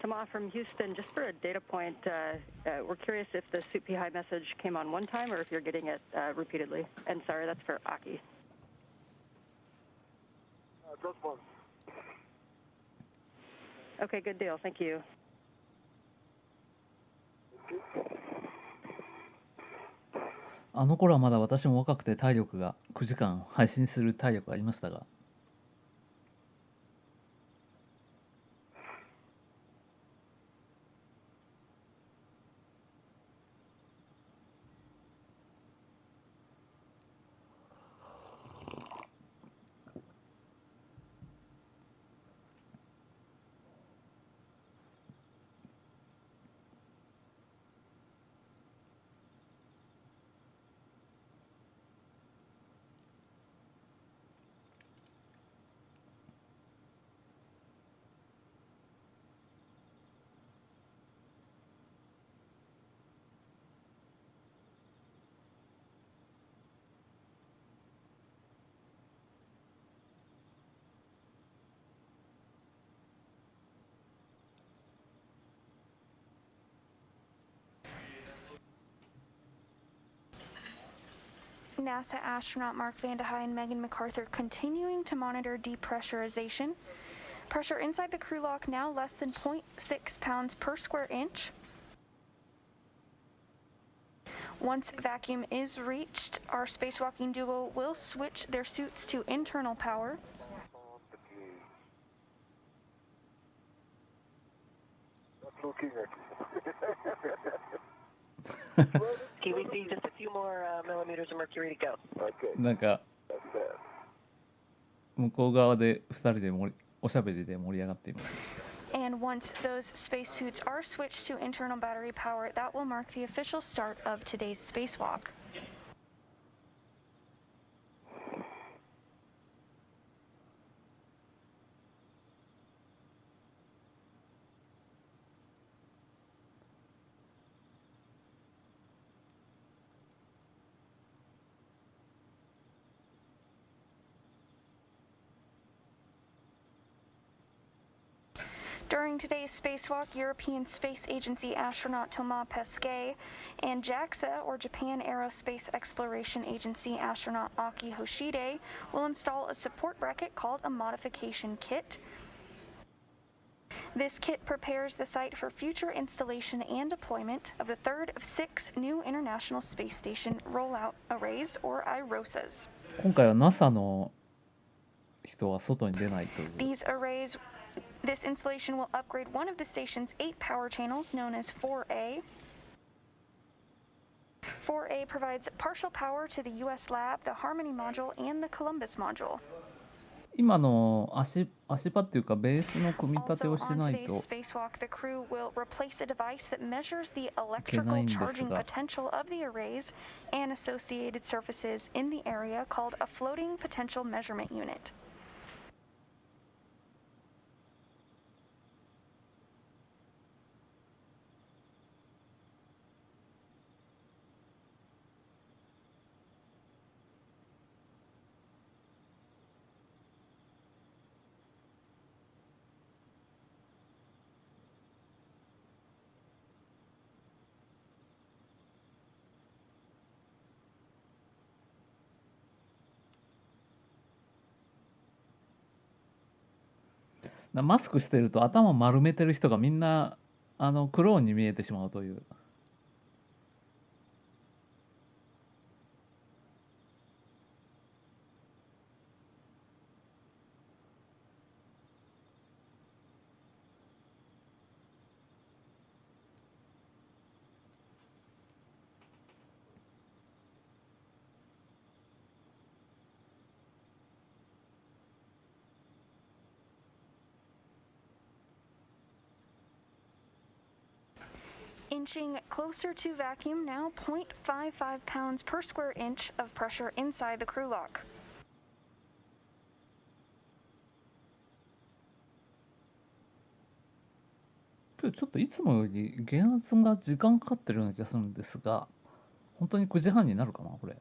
Tama from Houston, just for a data point, we're curious if the SUPI high message came on one time or if you're getting it repeatedly. And sorry, that's for Aki. Just one. Okay, good deal. Thank you. あの頃はまだ私も若くて体力が9時間配信する体力がありましたが。NASA astronaut Mark Vande Hei and Megan McArthur continuing to monitor depressurization. Pressure inside the crew lock now less than 0.6 pounds per square inch. Once vacuum is reached, our spacewalking duo will switch their suits to internal power. Looking at Can we see just a few more millimeters of mercury to go? Okay. なんか That's that. 向こう側で2人でおしゃべりで盛り上がっています。And once those spacesuits are switched to internal battery power, that will mark the official start of today's spacewalk. During today's spacewalk, European Space Agency astronaut Thomas Pesquet and JAXA, or Japan Aerospace Exploration Agency astronaut Aki Hoshide, will install a support bracket called a modification kit. This kit prepares the site for future installation and deployment of the third of 6 new International Space Station rollout arrays, or IROSAs. 今回は NASA の人は外に出ないという。 These arrays This installation will upgrade one of the station's 8 power channels, known as 4A. 4A provides partial power to the US lab, the Harmony module, and the Columbus module. 今の足場っていうかベースの組み立て Also, をし on ない today's と spacewalk, the crew will replace a device that measures the electrical charging potential of the arrays and associated surfaces in the area, called a floating potential measurement unit.マスクしてると頭丸めてる人がみんなクローンに見えてしまうという。Inching closer to vacuum now, 0.55 pounds per square inch of pressure inside the crew lock. 今日ちょっといつもより減圧が時間かかってるような気がするんですが、本当に9時半になるかなこれ。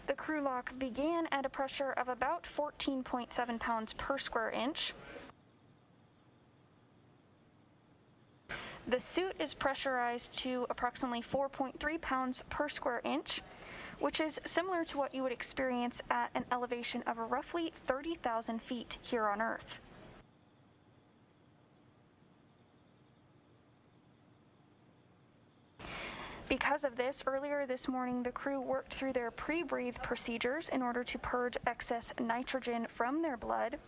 The crew lock began at a pressure of about 14.7 pounds per square inch. The suit is pressurized to approximately 4.3 pounds per square inch, which is similar to what you would experience at an elevation of roughly 30,000 feet here on Earth. Because of this, earlier this morning, the crew worked through their pre-breathe procedures in order to purge excess nitrogen from their blood.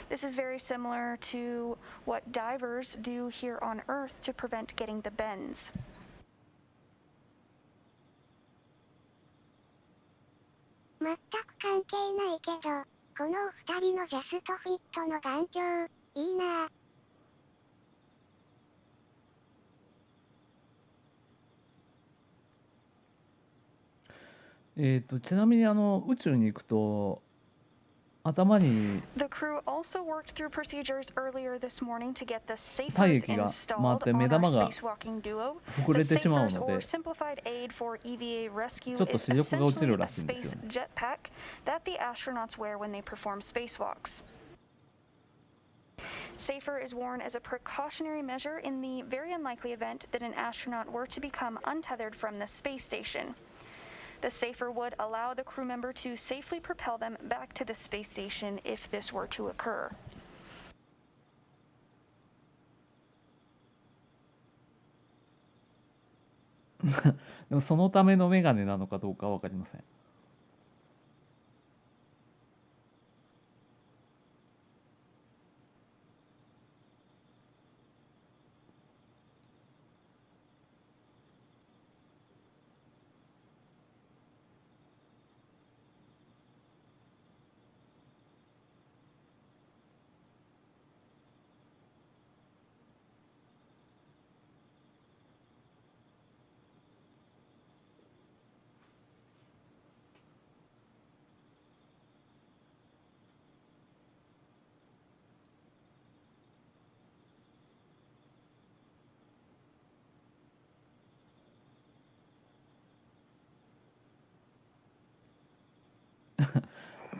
This is very similar to what divers do here on Earth to prevent getting the bends. 全く関係ないけど、このお二人のジャストフィットの眼鏡、いいなぁ。ちなみに宇宙に行くと頭に The crew also worked through procedures earlier this morning to get the 体 safers 液が回っ installed て on 目 our 玉が spacewalking duo. 膨れ The てしまう safers の or で simplified aid for EVA rescue ちょっと is 視力が落ちる essentially ら a しいんですよ space ね。 jetpack that the astronauts wear when they perform spacewalks. Safer is worn as a precautionary measure in the very unlikely event that an astronaut were to become untethered from the space station. The safer would allow the crew member to safely propel them back to the space station if this were to occur. でもそのためのメガネなのかどうかは分かりません。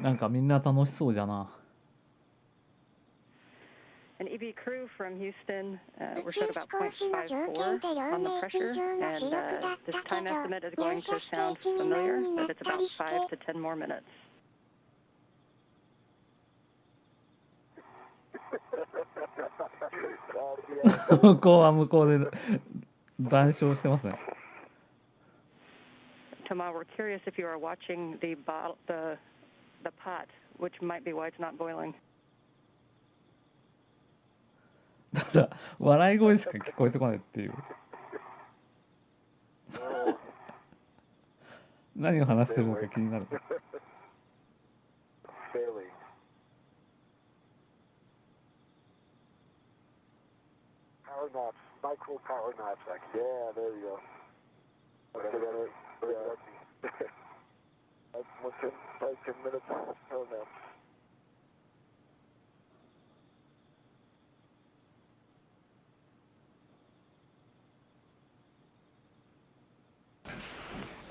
なんかみんな楽しそうじゃな。An EV crew from Houston, we're set about 0.54 on the pressure, and this time estimate is going to sound familiar, but it's about 5 to 10 more minutes. 向こうは向こうで談笑してますね。Toma, we're curious if you are watching the pot, which might be why it's not boiling. ただ笑い声しか聞こえてこないっていう。何を話してるのか気になる。Power naps, micro power naps. Like, yeah, there you go. That's 5-10 minutes power naps.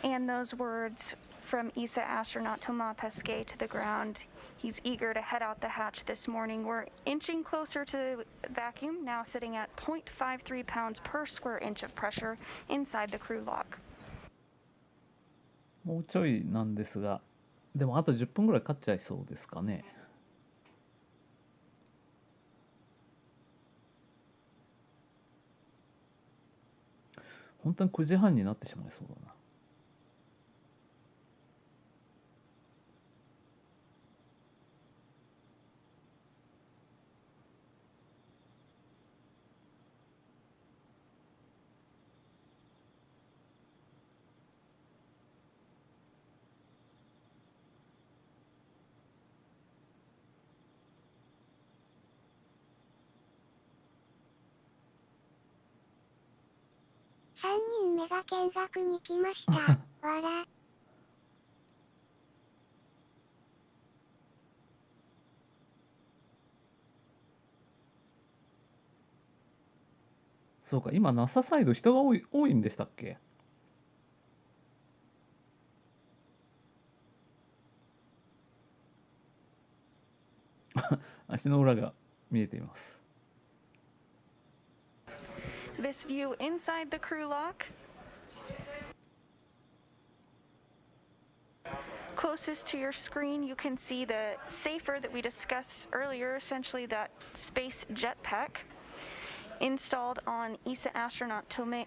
And those words from ESA astronaut Thomas Pesquet to the ground. He's eager to head out the hatch this morning. We're inching closer to vacuum, now sitting at 0.53 pounds per square inch of pressure inside the crew lock. もうちょいなんですが、でもあと10分ぐらいかかっちゃいそうですかね。本当に9時半になってしまいそうだな。3人目が見学に来ました。わら。そうか、今 NASA サイド人が多いんでしたっけ？足の裏が見えています。This view inside the crew lock. Closest to your screen, you can see the safer that we discussed earlier, essentially that space jetpack, installed on ESA astronaut Thomas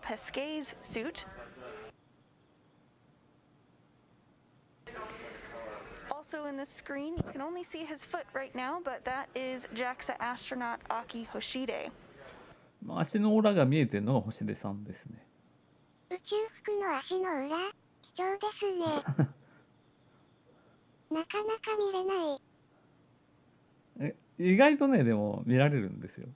Pesquet's suit. Also in the screen, you can only see his foot right now, but that is JAXA astronaut Aki Hoshide. 足の裏が見えてるのが星出さんですね。宇宙服の足の裏、貴重ですね。なかなか見れない。意外とね、でも見られるんですよ。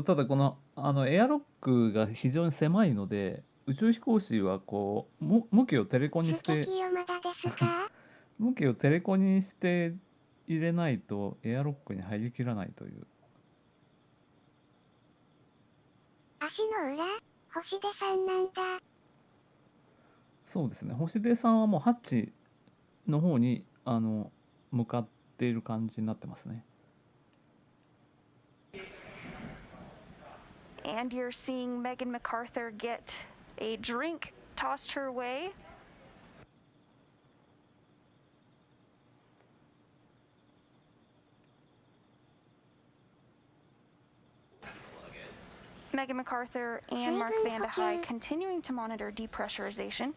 ただこの、エアロックが非常に狭いので、宇宙飛行士はこう向きをテレコにして向きをテレコにして入れないとエアロックに入りきらないという。足の裏、星出さんなんだ。そうですね。星出さんはもうハッチの方に向かっている感じになってますね。And you're seeing Megan MacArthur get a drink tossed her way. Megan MacArthur and Mark Vanda High continuing to monitor depressurization.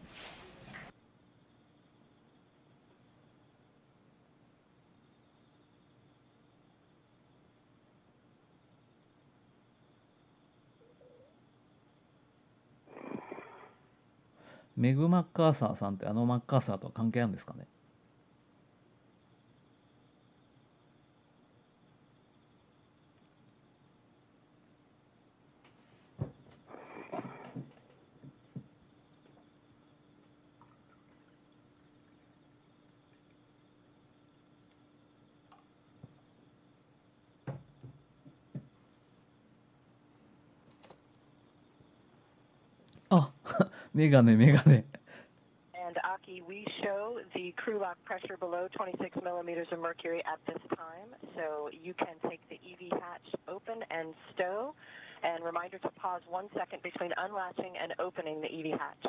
メグ・マッカーサーさんってマッカーサーとは関係あるんですかね。あ、メガネメガネ。And Aki, we show the crew lock pressure below 26 millimeters of mercury at this time, so you can take the EV hatch open and stow. And reminder to pause 1 second between unlatching and opening the EV hatch.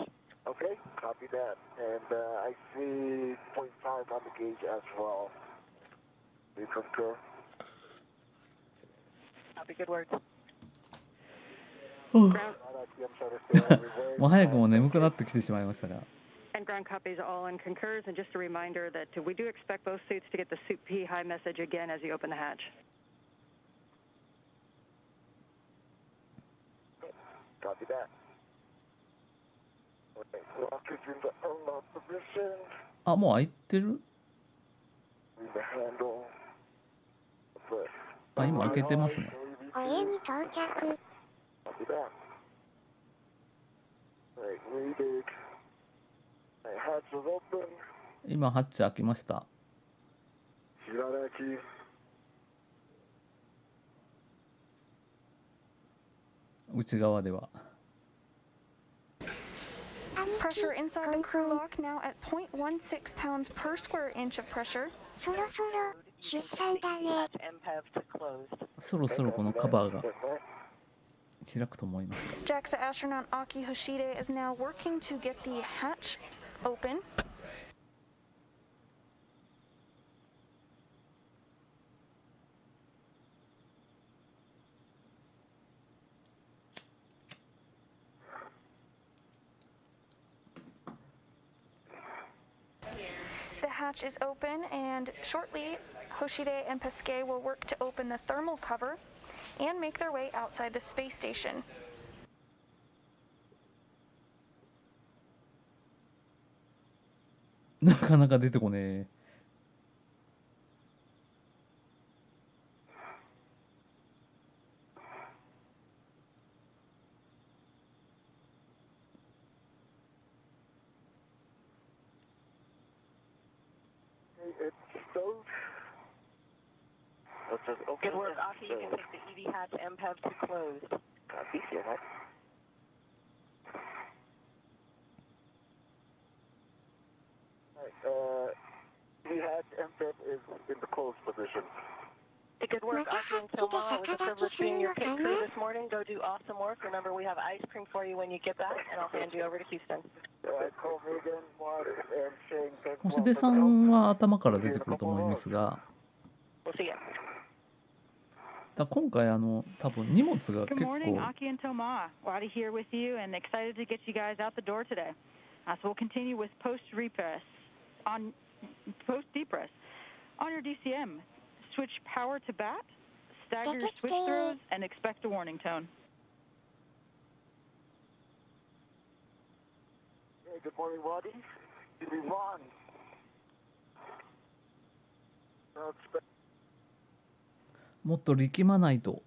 Okay, copy that. And I see 0.5 on the gauge as well. We concur. Copy, good words. もう早くも眠くなってきてしまいましたが。And ground copies all and concurs. And just a reminder that we do expect both suits to get the Suit P high message again as you open the hatch. Copy that. Okay, lock is in the unlock position. あ、もう開いてる？ Leave the handle. あ、今開けてますね。お家に到着。Copy that. Right, reading. Right, hatch is open. 今ハッチ開きました。開き。内側では。Pressure inside the crew lock now at 0.16 pounds per square inch of pressure. そろそろ出産だね。そろそろこのカバーが開くと思いますが。JAXA astronaut Aki Hoshide is now working to get the hatch open. The hatch is open, and shortly Hoshide and Pesquet will work to open the thermal cover and make their way outside the space station. なかなか出てこねえ。Good work, Aki. You can take the EV hatch MPEV to closed. Copy, see that. Alright, EV hatch MPEV is in the closed position. Hey, good work, Aki and Toma. It was a privilege being your pit crew this morning. Go do awesome work. Remember, we have ice cream for you when you get back, and I'll hand you over to Houston.星出さんは頭から出てくると思いますが、今回多分荷物が結構。 Good morning, Aki and Toma. Wadi here with you, and excited to get you guys out the door today. So we'll continue with post depress. On your DCM, switch power to bat, stagger your switch throws, and expect a warning tone. Hey, good morning, Wadi. EV1. Expect もっと力まないと。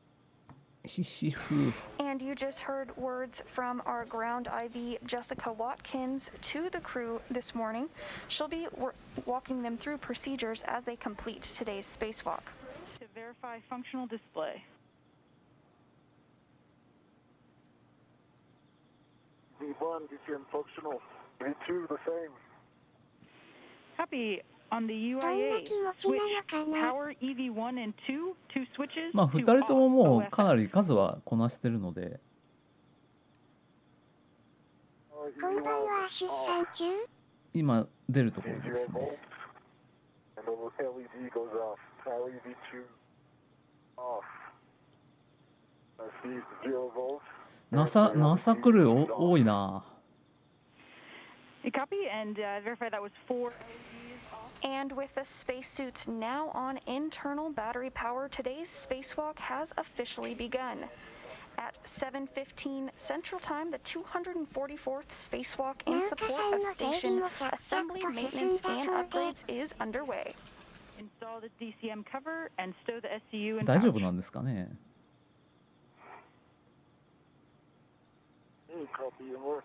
ひひふ。 And you just heard words from our ground IV Jessica Watkins to the crew this morning. She'll be walking them through procedures as they complete today's spacewalk. To verify functional display. EV1, DCM functional. EV2, the same. Copy. On the UIA, switch power EV1 and 2, two switches まあ to 2人とももう off かなり数はこなしてるので、こんばんは、出産中。今出るところですね。 And the LED goes off. Power EV2 off. See 0 volts. NASA クルー多いな。Copy and verify that was 4 LEDs off. And with the spacesuits now on internal battery power, today's spacewalk has officially begun. At 7:15 Central Time, the 244th spacewalk in support of station assembly, maintenance, and upgrades is underway. Install the DCM cover and stow the SCU in 大丈夫 pouch. なんですかね。 Hey, copy and work.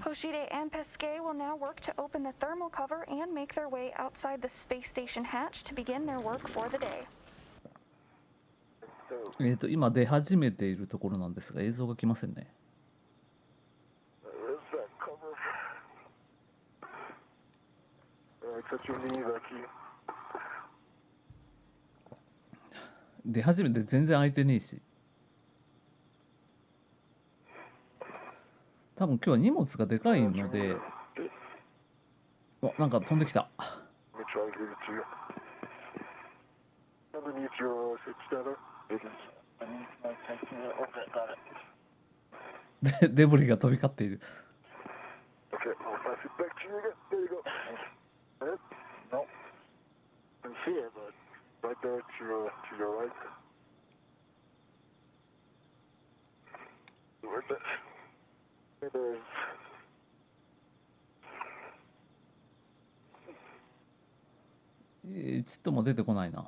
Hoshide and Pesquet will now work to open the thermal cover and make their way outside the space station hatch to begin their work for the day. 今出始めているところなんですが、映像が来ませんね。 Where's that cover? Touch your knee, Lucky. 出始めて全然開いてねえし。多分今日は荷物がでかいので、なんか飛んできた。 Let me try to give it to you. Underneath your switch tether. It is underneath my switch tether. Okay, got it. デブリが飛び交っている。 Okay, I'll pass it back to you again. There you go. Right? No. I can see it, but right there to your right. Where's that? There is. ちっとも出てこないな。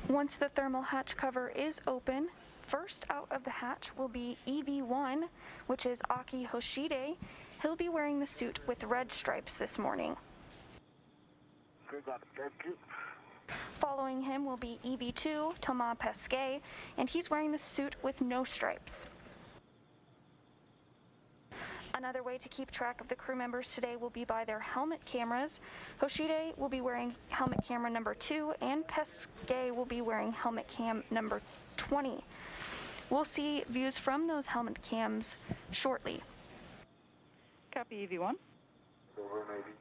Once the thermal hatch cover is open, first out of the hatch will be EV1, which is Aki Hoshide. He'll be wearing the suit with red stripes this morning. Good, got it. Thank you. Following him will be EV2, Thomas Pesquet, and he's wearing the suit with no stripes. Another way to keep track of the crew members today will be by their helmet cameras. Hoshide will be wearing helmet camera number 2, and Pesquet will be wearing helmet cam number 20. We'll see views from those helmet cams shortly. Copy EV1. Over maybe.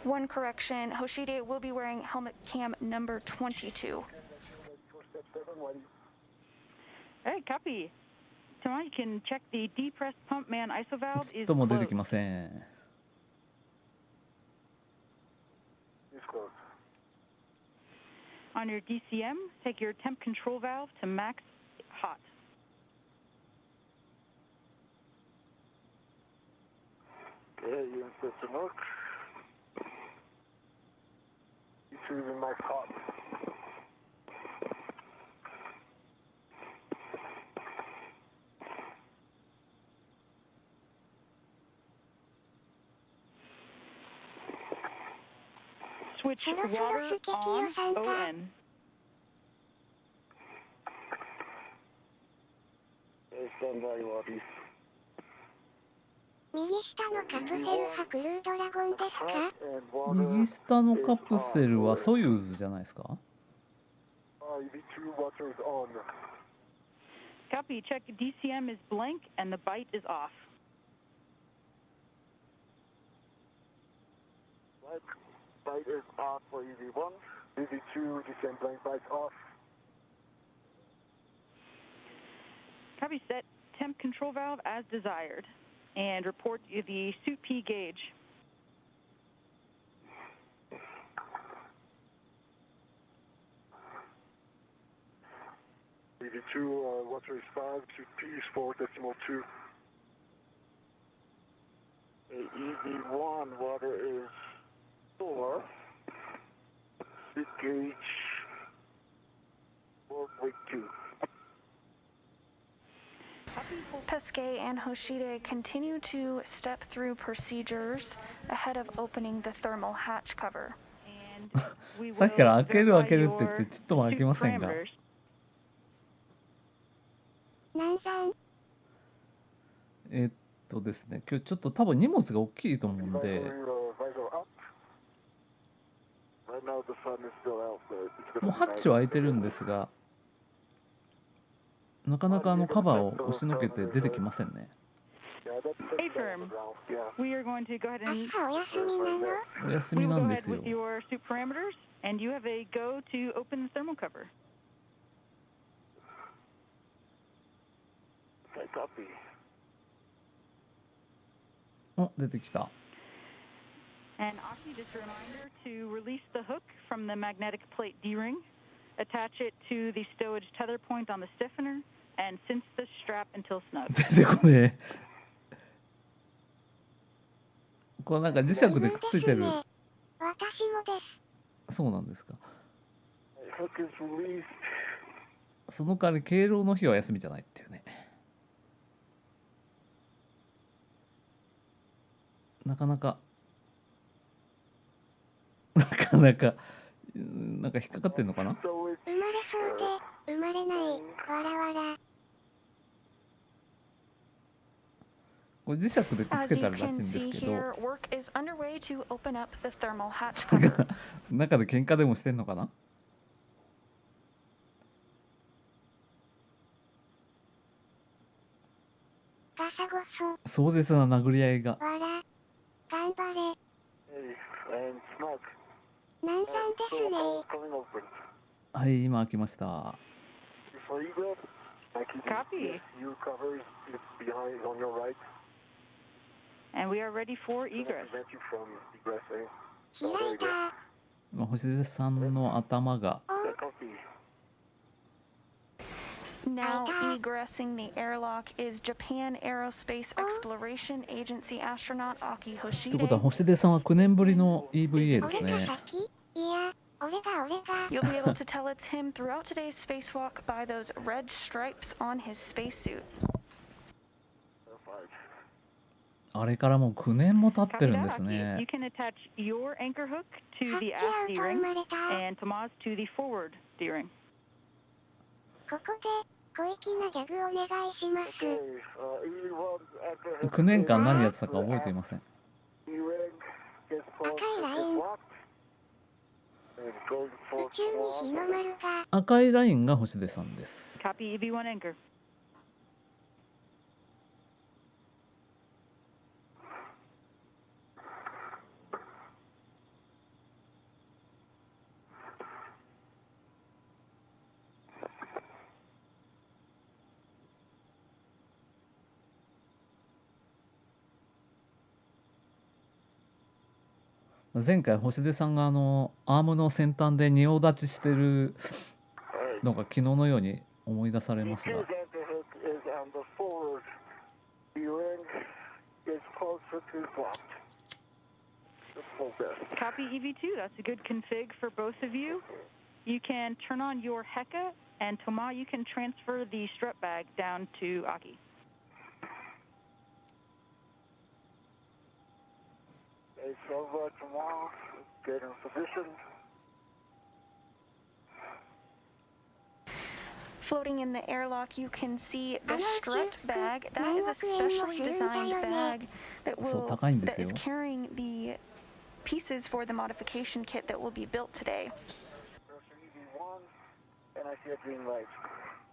One correction, Hoshide will be wearing helmet cam number 22. All right, copy. Tomorrow you can check the depressed pump man ISO valve ちっ is とも出て closed. きません。 It's closed. On your DCM, take your temp control valve to max hot. Okay, you insert some work. You choose in max hot. Switch water on ON. Stand by, Lobby. 右下のカプセルはクルードラゴンですか？ 右下のカプセルはソユーズじゃないですか？ EV2 water is on. Copy. Check DCM is blank and the bite is off. Bite is off for EV1. EV2, DCM blank bite off. Copy. Set temp control valve as desired. And report the suit P gauge. EV2 water is 5, suit P is 4.2. EV1 water is 4. Suit gauge 4.2. Copy. Pesquet and Hoshide continue to step through procedures ahead of opening the thermal hatch cover. さっきから開ける開けるって言ってちっとも開けませんが。南山。ですね、今日ちょっと多分荷物が大きいと思うんで、もうハッチは開いてるんですが、なかなかカバーを押しのけて出てきませんね。お休みなんですよ。お、出てきた。And Aki, just a reminder to release the hook from the magnetic plate D-ring, attach it to the stowage tether point on the stiffener, and cinch the strap until snug. 出てこねえ。これなんか磁石でくっついてる。私もです。そうなんですか。その代わり敬老の日は休みじゃないっていうね。なかなかなんか引っかかってんのかな。生まれそうで生まれないわらわら。これ磁石でくっつけたららしいんですけど、中で喧嘩でもしてんのかな。ガサゴソ。壮絶な殴り合いが。わら。頑張れ。南山ですね。はい、今開きました。Copy. And we are ready for egress. 開いた。星出さんの頭が。Now egressing the airlock is Japan Aerospace Exploration Agency astronaut Aki ということは Hoshide. 星出さんは9年ぶりの EVA ですね。いや、俺が。You'll be able to tell it's him throughout today's spacewalk by those red stripes on his spacesuit. あれからもう9年も経ってるんです You ね。 can attach your anchor hook to the aft D-ring and Tomas to the forward D-ring. ここで小粋なギャグお願いします。9年間何やってたか覚えていません。赤いライン。宇宙に日の丸が。赤いラインが星出さんです。 Copy EV1 anchor. 前回星出さんがアームの先端で仁王立ちしてるのが昨日のように思い出されますが、 Copy EV2. That's a good config for both of you. You can turn on your Heka, and Toma, you can transfer the strut bag down to Aki. Get in position. Floating in the airlock, you can see the strut bag. That is a specially designed bag that is carrying the pieces for the modification kit that will be built today. And I see a green light.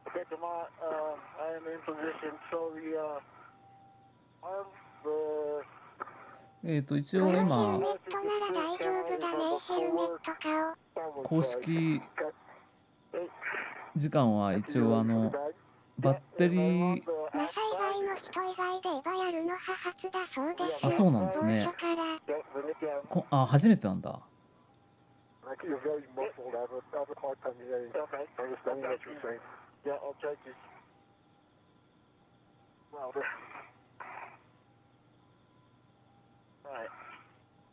Okay, Toma, I am in position. So the 一応今公式時間は一応バッテリーあ、そうなんですね。初めてなんだ。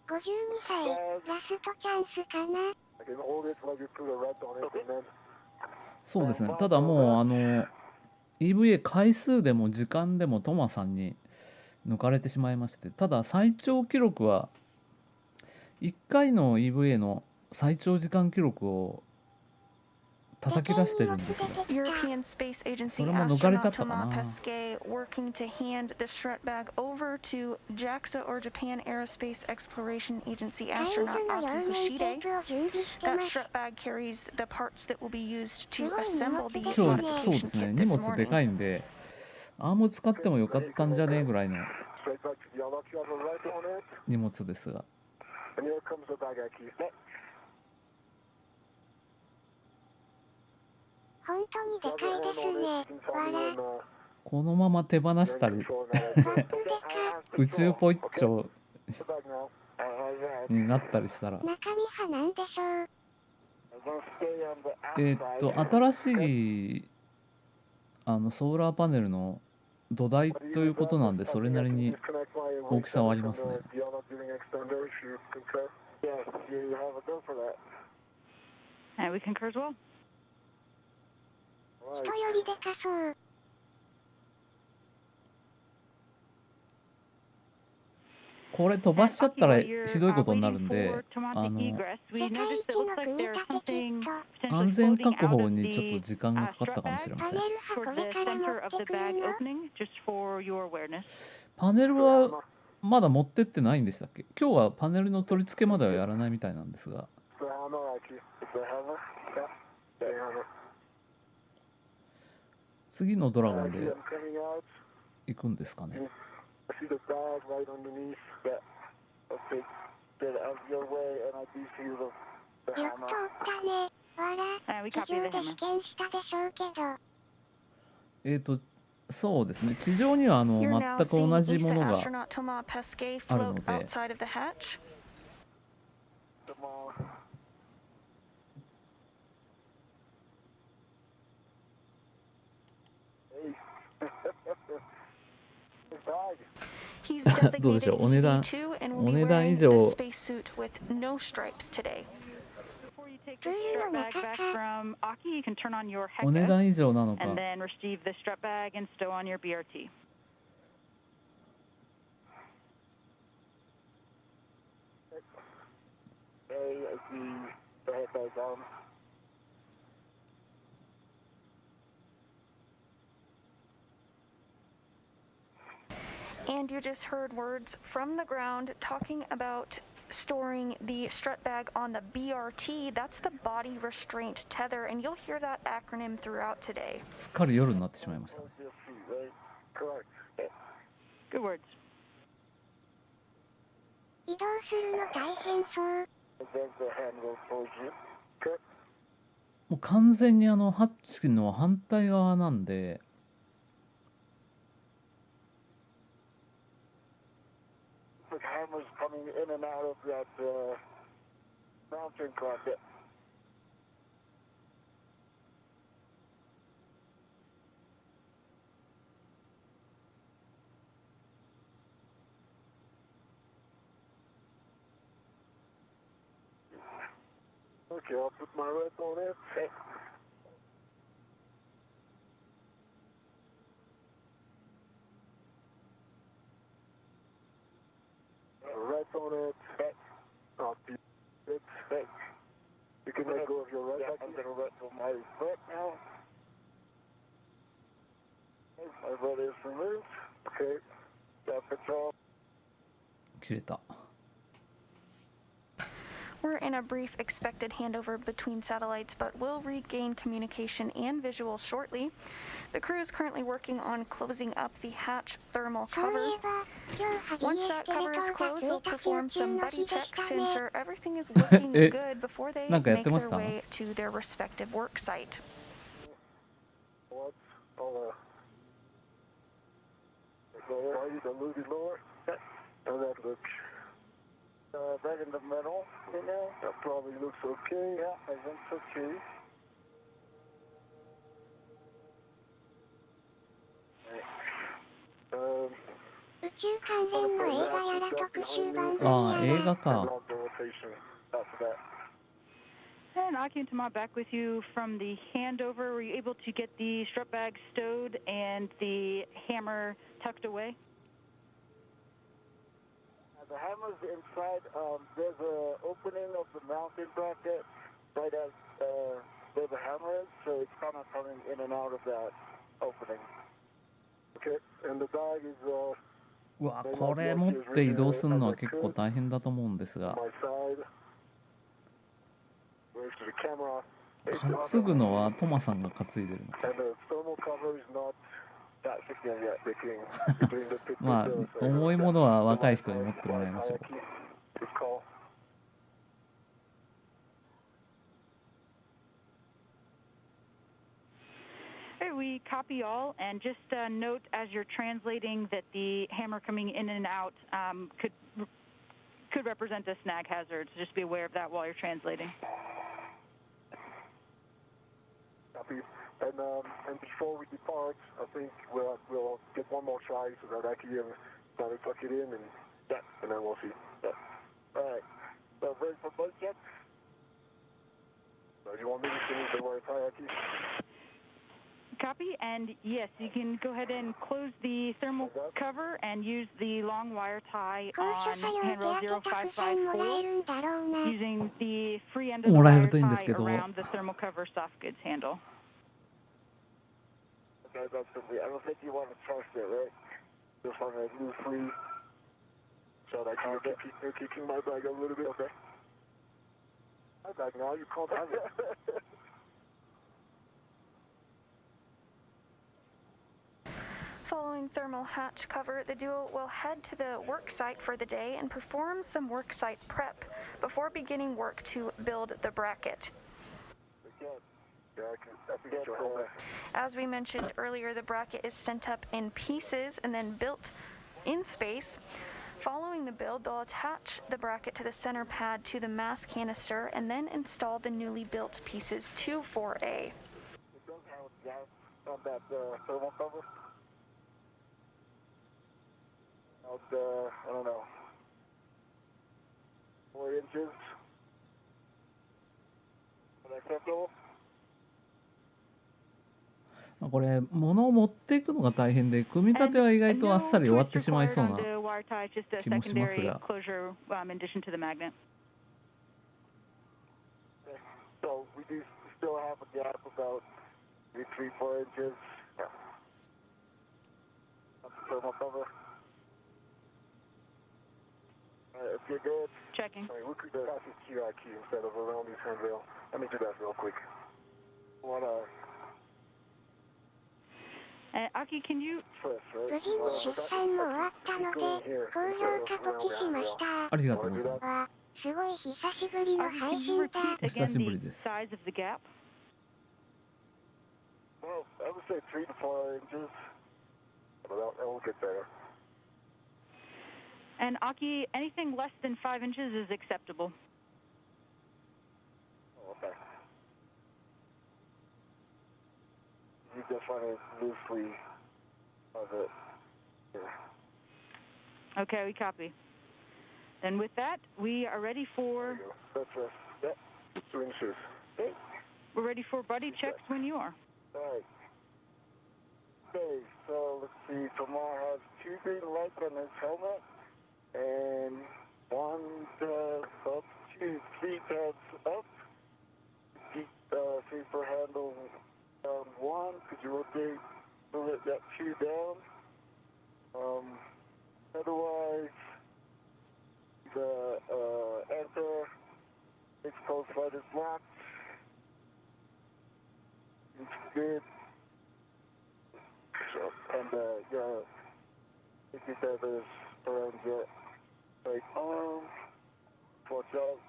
52歳、ラストチャンスかな。そうですね。ただもう EVA 回数でも時間でもトマさんに抜かれてしまいまして、ただ最長記録は1回の EVA の最長時間記録を叩き出してるんですが、 European Space そ Agency れも抜かれちゃ astronaut ったか Thomas な。 Pesquet working to hand the strut bag over to JAXA or Japan Aerospace Exploration Agency タイム astronaut ズの Aki 両面テ Hoshide. ープを準備して That ます。 strut bag carries the parts that will be used to すごい荷 assemble 物 the です今日そうで modification すね、 kit 荷 this 物で morning. かいんでアーム使ってもよかったんじゃねえぐらいの Straight back to the airlock. You have a right on it. 荷物ですが、 And here comes the bag, Aki. 本当にでかいですね。わら。このまま手放したりポップでか。宇宙ポイッチョになったりしたら、中身派なんでしょう。新しいソーラーパネルの土台ということなんで、それなりに大きさはありますね。 And we concur as well. 人よりでかそう。これ飛ばしちゃったらひどいことになるんで、世界一の組み立てキット。安全確保にちょっと時間がかかったかもしれません。パネル運べから持ってくるの。パネルはまだ持ってってないんでしたっけ？今日はパネルの取り付けまではやらないみたいなんですが、次のドラゴンで行くんですかね。I see the bag right underneath that. Okay, get out of your way, and I do see the よく通 hammer. ったね。わら。 We 地 copy 上 the で hammer. 試験したでしょうけど。そうですね。地上には You're now 全く seeing 同じも ESA のが astronaut Thomas Pesquet あるの float で、 outside of the hatch. Come on. Hey. His bag. He's どうでし designated ょう、お値段 EV2 and お will be 値段以 wearing the 上 spacesuit with no stripes today. Before you take Do the you strut know bag back Nakaka? from Aki, you can turn on your お値 Heka 段以上なのか、 and then receive the strut bag and stow on your BRT. Hey, I see the head bag on. And you just heard words from the ground talking about storing the strut bag on the BRT. That's the body restraint tether, and you'll hear that acronym throughout today. すっかり夜になってしまいましたね。 Your feet, right? Correct. Good words. 移動するの大変そう。 And then the handle towards you. Correct. もう完全にハッチの反対側なんで、 The hammer's coming in and out of that mounting closet. Okay, I'll put my red on it. Hey. Red on it. Hey. I'll be it. Hey. You can let go of your right. I'm gonna let go of my foot now. My foot is removed. Okay. Got control. 切れた。 We're in a brief expected handover between satellites, but we'll regain communication and visual shortly. The crew is currently working on closing up the hatch thermal そうい cover. えば、今日 Once ハ that リエ cover ス is ケル closed, ト they'll が1 perform 日宇宙 some の buddy 日でし checks た to ね。 ensure everything is looking え、 good before they なんかやって make ま their した？ way to their respective work site. What? Hold on. Lower. Are you the Lucy lower? And that looks back in the middle. You know, that probably looks okay. Yeah, I think so too. Um, 宇宙関連の映画やら特集番組ああ、やら。映画か。 rotation. After that. And Aki and Tama back with you from the handover. Were you able to get the strap bag stowed and the hammer tucked away? The hammer's inside. There's an opening of the mounting bracket right as where the hammer is, so it's kind of coming in and out of that opening. Okay, and the bag is. うわ、これ持って移動するのは結構大変だと思うんですが。担ぐのはトマさんが担いでるのか。まあ重いものは若い人に持ってもらいましょう。We copy all, and just note as you're translating that the hammer coming in and out could represent a snag hazard. So just be aware of that while you're translating. Copy. And before we depart, I think we'll get one more try so that I can try to tuck it in, and and then we'll see. Yeah. All right. So ready for buzz check? So you want me to finish the wire tie, Aki? Copy, and yes, you can go ahead and close the thermal cover and use the long wire tie on handrail 0554 using the free end of the wire tie around the thermal cover soft goods handle. Okay, that's complete. I don't think you want to trust it, right? Just want to move free. So that you're kicking my bag a little bit, okay? My bag now, you called it. Following thermal hatch cover, the duo will head to the work site for the day and perform some work site prep before beginning work to build the bracket. As we mentioned earlier, the bracket is sent up in pieces and then built in space. Following the build, they'll attach the bracket to the center pad to the mass canister and then install the newly built pieces to 4A. It does have gas on that thermal cover. I don't know, 4 inches. Unacceptable. これ物を持っていくのが大変で、組み立ては意外とあっさり終わってしまいそうな気もしますが。So we do still have a gap about 3-4 inches. That's the thermal cover. If you're good. Checking. All right, we could pass this QIQ instead of around these handrail. Let me do that real quick. Aki, can you? 無事に出産も終わったので、高評価ときしました。ありがとうございます。すごい久しぶりの配信だ。お久しぶりです。Size of the gap? Well, I would say 3 to 4 inches. But that will get better. And Aki, anything less than 5 inches is acceptable. Oh, okay. You just want to loosely of it. Yeah. Okay, we copy. Then with that, we are ready for. That's us. Yep. 2 inches. Okay. We're ready for buddy checks when you are. All right. Okay, so let's see. Tamar has 2 green lights on his helmet. And 1 tab up, 2, 3 tabs up. Keep safer handle down 1. Could you rotate so let that 2 down? Otherwise, the enter exposed light is locked. It's good. So, and yeah, if you said there's around your right arm, watch out.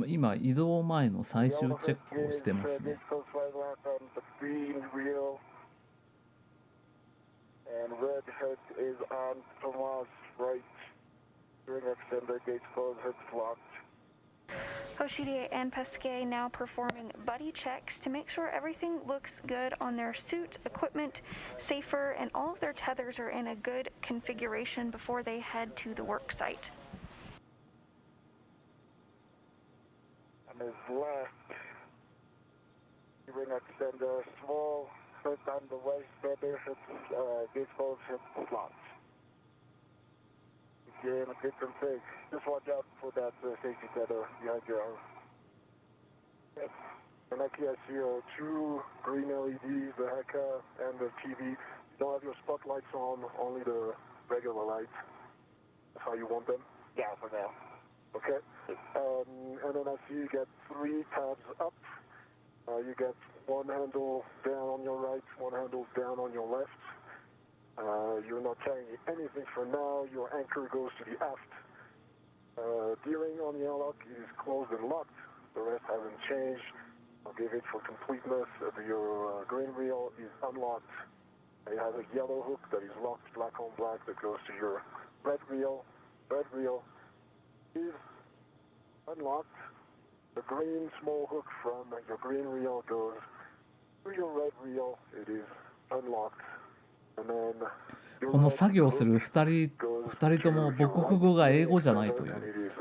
今移動前の最終チェックをしてますね。And red hood is on Tomas right. During extender gates closed, hoods locked. Hoshide and Pesquet now performing buddy checks to make sure everything looks good on their suit, equipment, safer, and all of their tethers are in a good configuration before they head to the work site. is left. E-wing extender, small, fit on the waist tether, vehicles, hit slots. If you're in a good config, just watch out for that safety tether behind your arm. Okay. And aquí I see two green LEDs, the HECA and the TV. You don't have your spotlights on, only the regular lights. That's how you want them? Yeah, for now. Okay. And then I see you get 3 tabs up. You get one handle down on your right, one handle down on your left. You're not carrying anything for now. Your anchor goes to the aft. Gearing on the airlock is closed and locked. The rest hasn't changed. I'll give it for completeness. Your green wheel is unlocked. It has a yellow hook that is locked black on black that goes to your red wheel. Red wheel is unlocked. The green small hook from your green wheel goes to your red wheel. It is unlocked. And then この作業する2人とも母国語が英語じゃないという。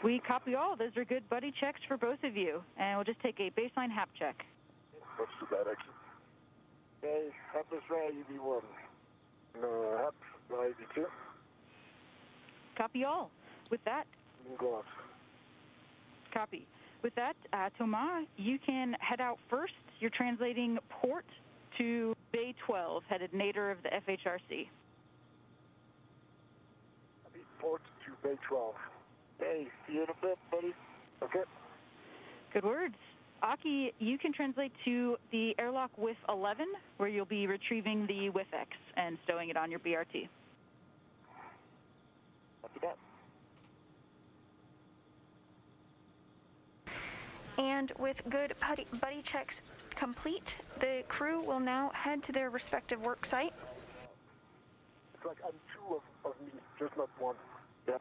We copy all. Those are good buddy checks for both of you. And we'll just take a baseline HAP check. Let's do that, actually. Okay, HAP is right, EV1. HAP, EV2. Copy all. With that, Go off. copy. With that, Thomas, you can head out first. You're translating port to Bay 12, headed nadir of the FHRC. Port to Bay 12. Hey, see you in a bit, buddy. Okay. Good words. Aki, you can translate to the airlock with 11, where you'll be retrieving the WIF-X and stowing it on your BRT. Copy that. And with good buddy checks complete, the crew will now head to their respective work site. It's like I'm two of me, just not one. Yeah.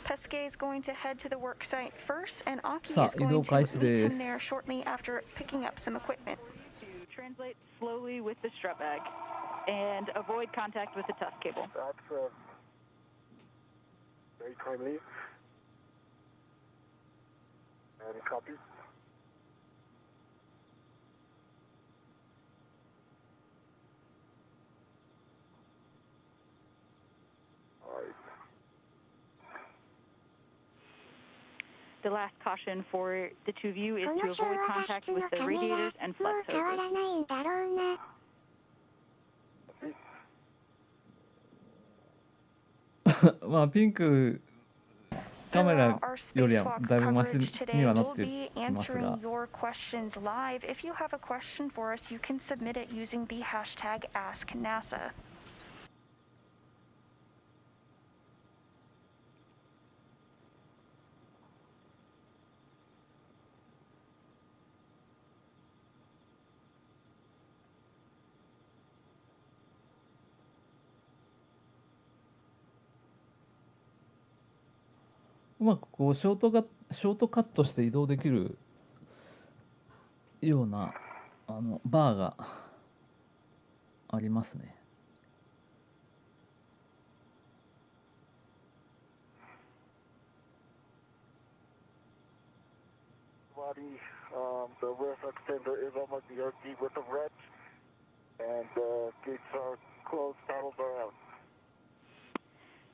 Pesquet is going to head to the work site first, and Aki さあ is 移 going 動 to 開始 meet で him す。 there shortly after picking up some equipment. To translate slowly with the strut bag and avoid contact with the tusk cable. That's very timely. And copy. All right. The last caution for the two of you is こ to の昭 avoid 和 contact 画質 with の the カメラ、 radiators and も flex う変わ hoses. らないんだろうな。まあピンクカメラ Our よりは spacewalk だいぶマシ coverage に today はな will って be いますが answering your questions live. If you have a question for us, you can submit it using the hashtag AskNASA. うまくこうショートカットして移動できるようなバーがありますね。Body, the roof extender is on my BRT with the red, and gates are closed, paddles are out.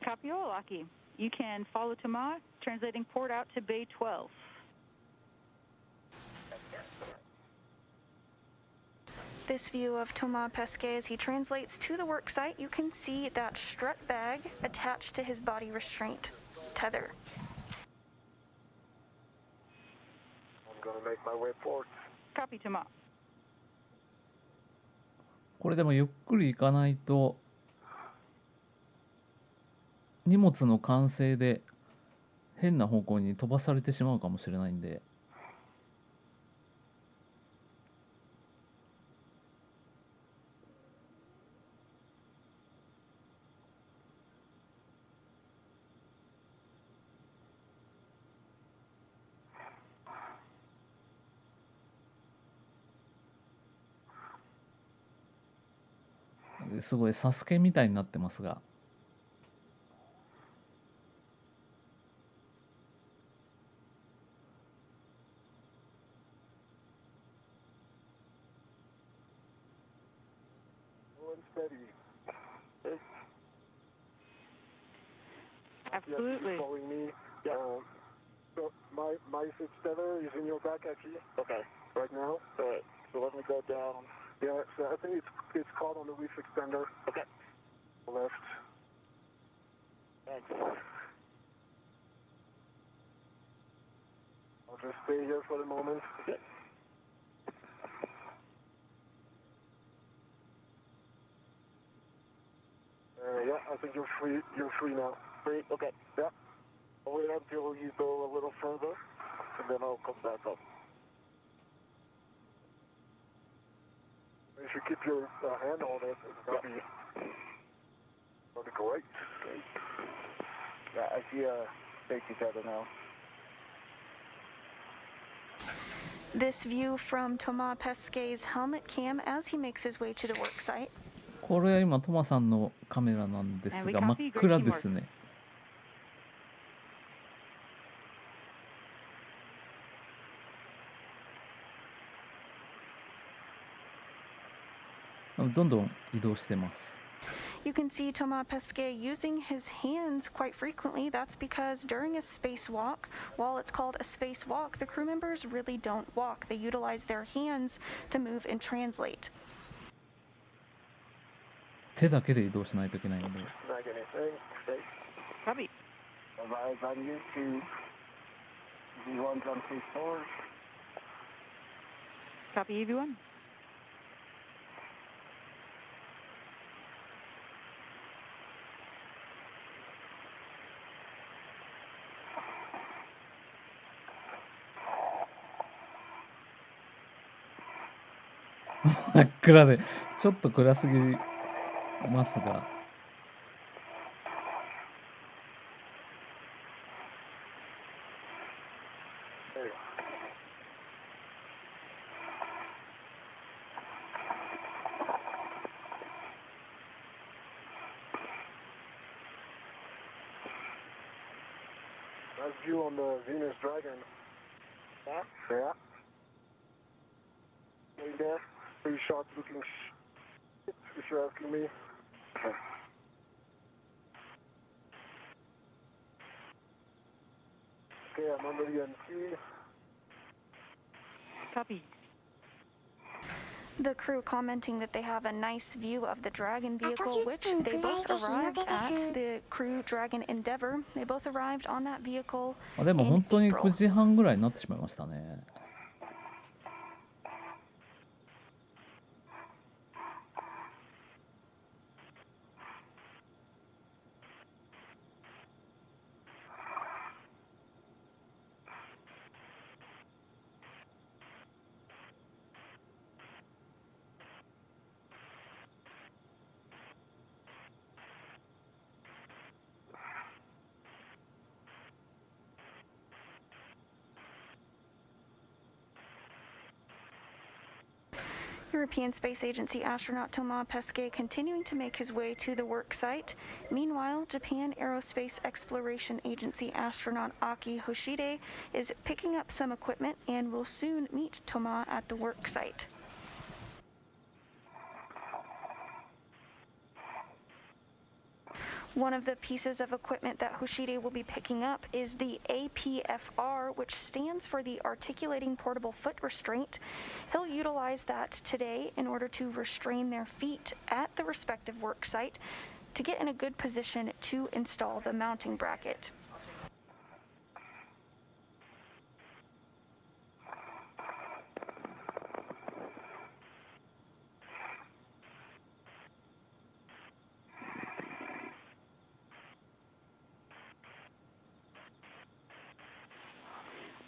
Copy all, Aki. You can follow Thomas, translating port out to Bay 12. This view of Thomas Pesquet as he translates to the work site, you can see that strut bag attached to his body restraint tether. I'm gonna make my way forward. Copy, Thomas. これでもゆっくり行かないと荷物の完成で変な方向に飛ばされてしまうかもしれないんで。すごいサスケみたいになってますが。Absolutely. Following me. Yeah. So my fifth tether is in your back, actually. Okay. Right now. Alright. So let me go down. Yeah. So I think it's caught on the reef extender. Okay. Left. Thanks. I'll just stay here for the moment. Okay. Yeah, I think you're free. You're free now. Free? Okay. Yeah. I'll wait until you go a little further, and then I'll come back up. If you keep your hand on it, that'll be great. Yeah, I see a safety tether now. This view from Thomas Pesquet's helmet cam as he makes his way to the work site. これは今トマさんのカメラなんですが、真っ暗ですね。どんどん移動してます。You can see Thomas Pesquet using his hands quite frequently. That's because during a spacewalk, while it's called a spacewalk, the crew members really don't walk. They utilize their hands to move and translate. 手だけで移動しないといけないんで。Copy. Arrive on you to EV1's on phase 4. Copy, EV1.「真っ暗でちょっと暗すぎますが。Nice view on the Venus Dragon. Yeah? Yeah. Right there. Pretty sharp looking shit, if you're asking me. Okay, I'm under the NT. Copy. The crew commenting that they have a nice view of the Dragon vehicle, which they both arrived at, the crew Dragon Endeavour. They both arrived on that vehicle. でも本当に9時半ぐらいになってしまいましたね。European Space Agency astronaut Thomas Pesquet continuing to make his way to the work site. Meanwhile, Japan Aerospace Exploration Agency astronaut Aki Hoshide is picking up some equipment and will soon meet Thomas at the work site. One of the pieces of equipment that Hoshide will be picking up is the APFR, which stands for the Articulating Portable Foot Restraint. He'll utilize that today in order to restrain their feet at the respective work site to get in a good position to install the mounting bracket.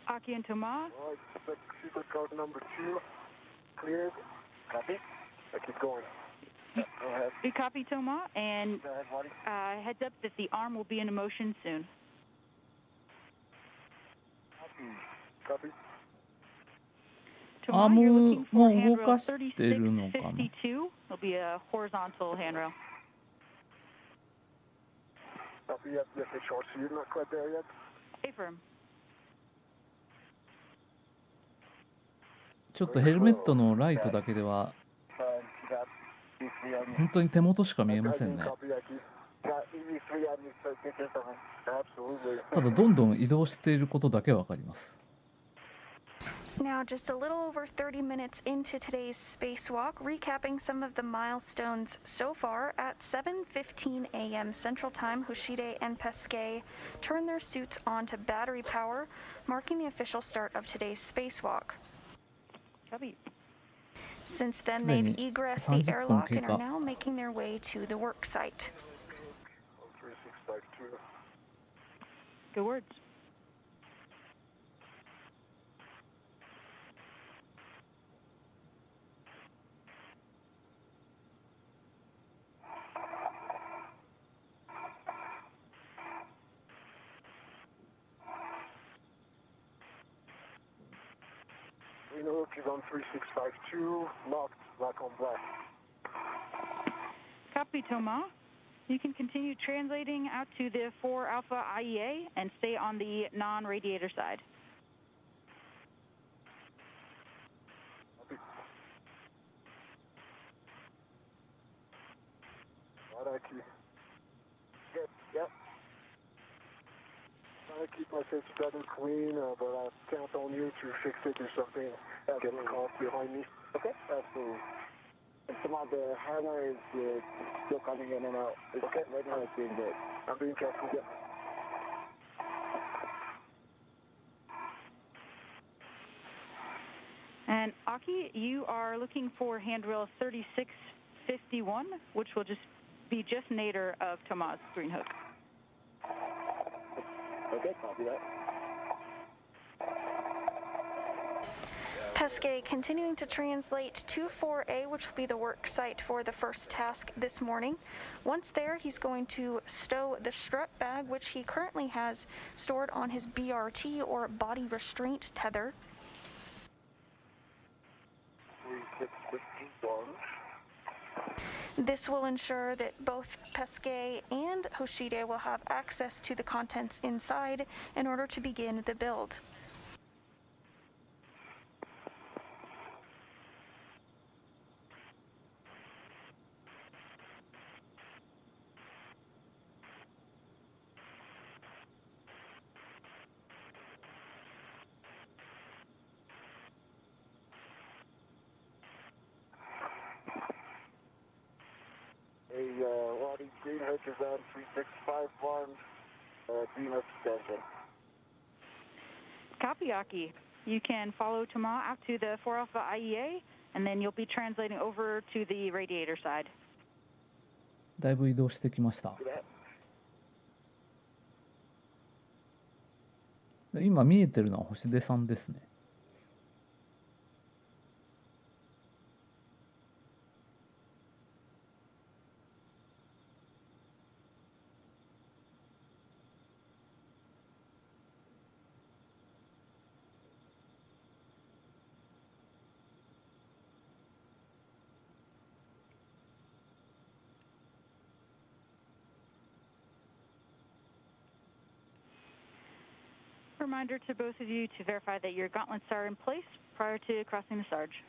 Aki and Thomas. All right, secret card number 2 cleared. Copy. I keep going. Go ahead. We copy, Thomas, and Go ahead, Marty. heads up that the arm will be in motion soon. Copy. アー Tomorrow, you're ム looking for も動 handrail かしてるのかな。 3652. It'll be a horizontal handrail. Copy, yes, yes, sure. So you're not quite there yet? Affirm. ちょっとヘルメットのライトだけでは本当に手元しか見えませんね。ただどんどん移動していることだけわかります。Now, just a little over 30 minutes into today's spacewalk, recapping some of the milestones so far. At 7:15 a.m. Central Time, Hoshide and Pesquet turn their suits on to battery power, marking the official start of today's spacewalk. Copy. Since then, they've egressed the airlock and are now making their way to the work site. Good words. Hook is on 3652, marked black on black. Copy, Thomas. You can continue translating out to the 4 Alpha IEA and stay on the non-radiator side. Yep, yep. Trying to keep my face rather clean, but I count on you to fix it or something. Get the call behind me. Okay, absolutely. Some of the hammer is still coming in and out. Okay, right now it's being good. I'm being careful. Yep. And Aki, you are looking for handrail 3651, which will just be just nadir of Thomas' green hook. Okay, copy that. Pesquet continuing to translate to 4A, which will be the work site for the first task this morning. Once there, he's going to stow the strut bag, which he currently has stored on his BRT, or body restraint tether. This will ensure that both Pesquet and Hoshide will have access to the contents inside in order to begin the build. Waddy green hook is on 3651, green hook extension. Copy, Aki. You can follow Thomas out to the 4 Alpha IEA, and then you'll be translating over to the radiator side. だいぶ移動してきました。今見えてるのは星出さんですね。Reminder to both of you to verify that your gauntlets are in place prior to crossing the Sarge.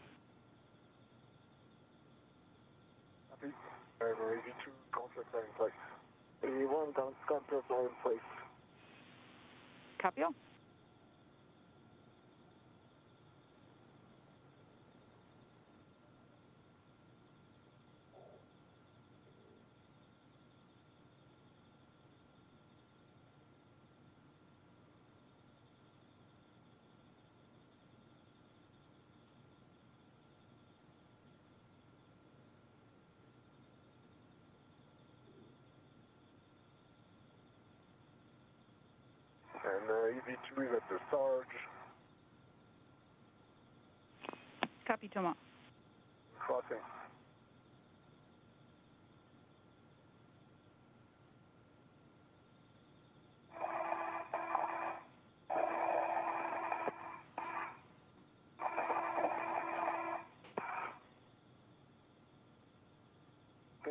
Copy. Driver 82, gauntlets are in place. 81, gauntlets are in place. Copy all. And EV2 is at the Sarge. Copy, Thomas. Crossing.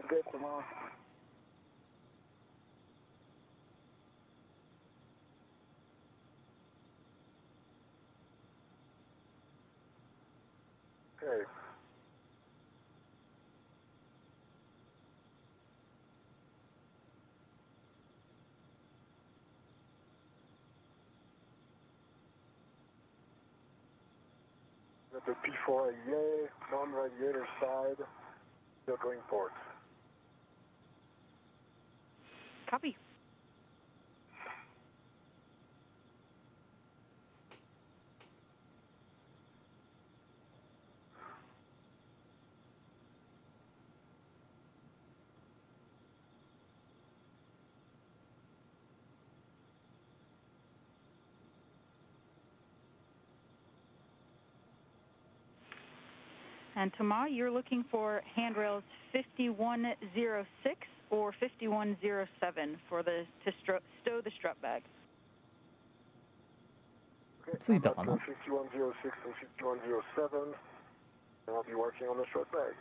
Sounds good, tomorrow. Okay. Got the P4 yay, non-radiator side, still going forward. Copy. And Tama, you're looking for handrails 5106 or 5107 for the to stow the strut bag. Okay, ついたかな 5106 and 5107, and I'll be working on the strut bag.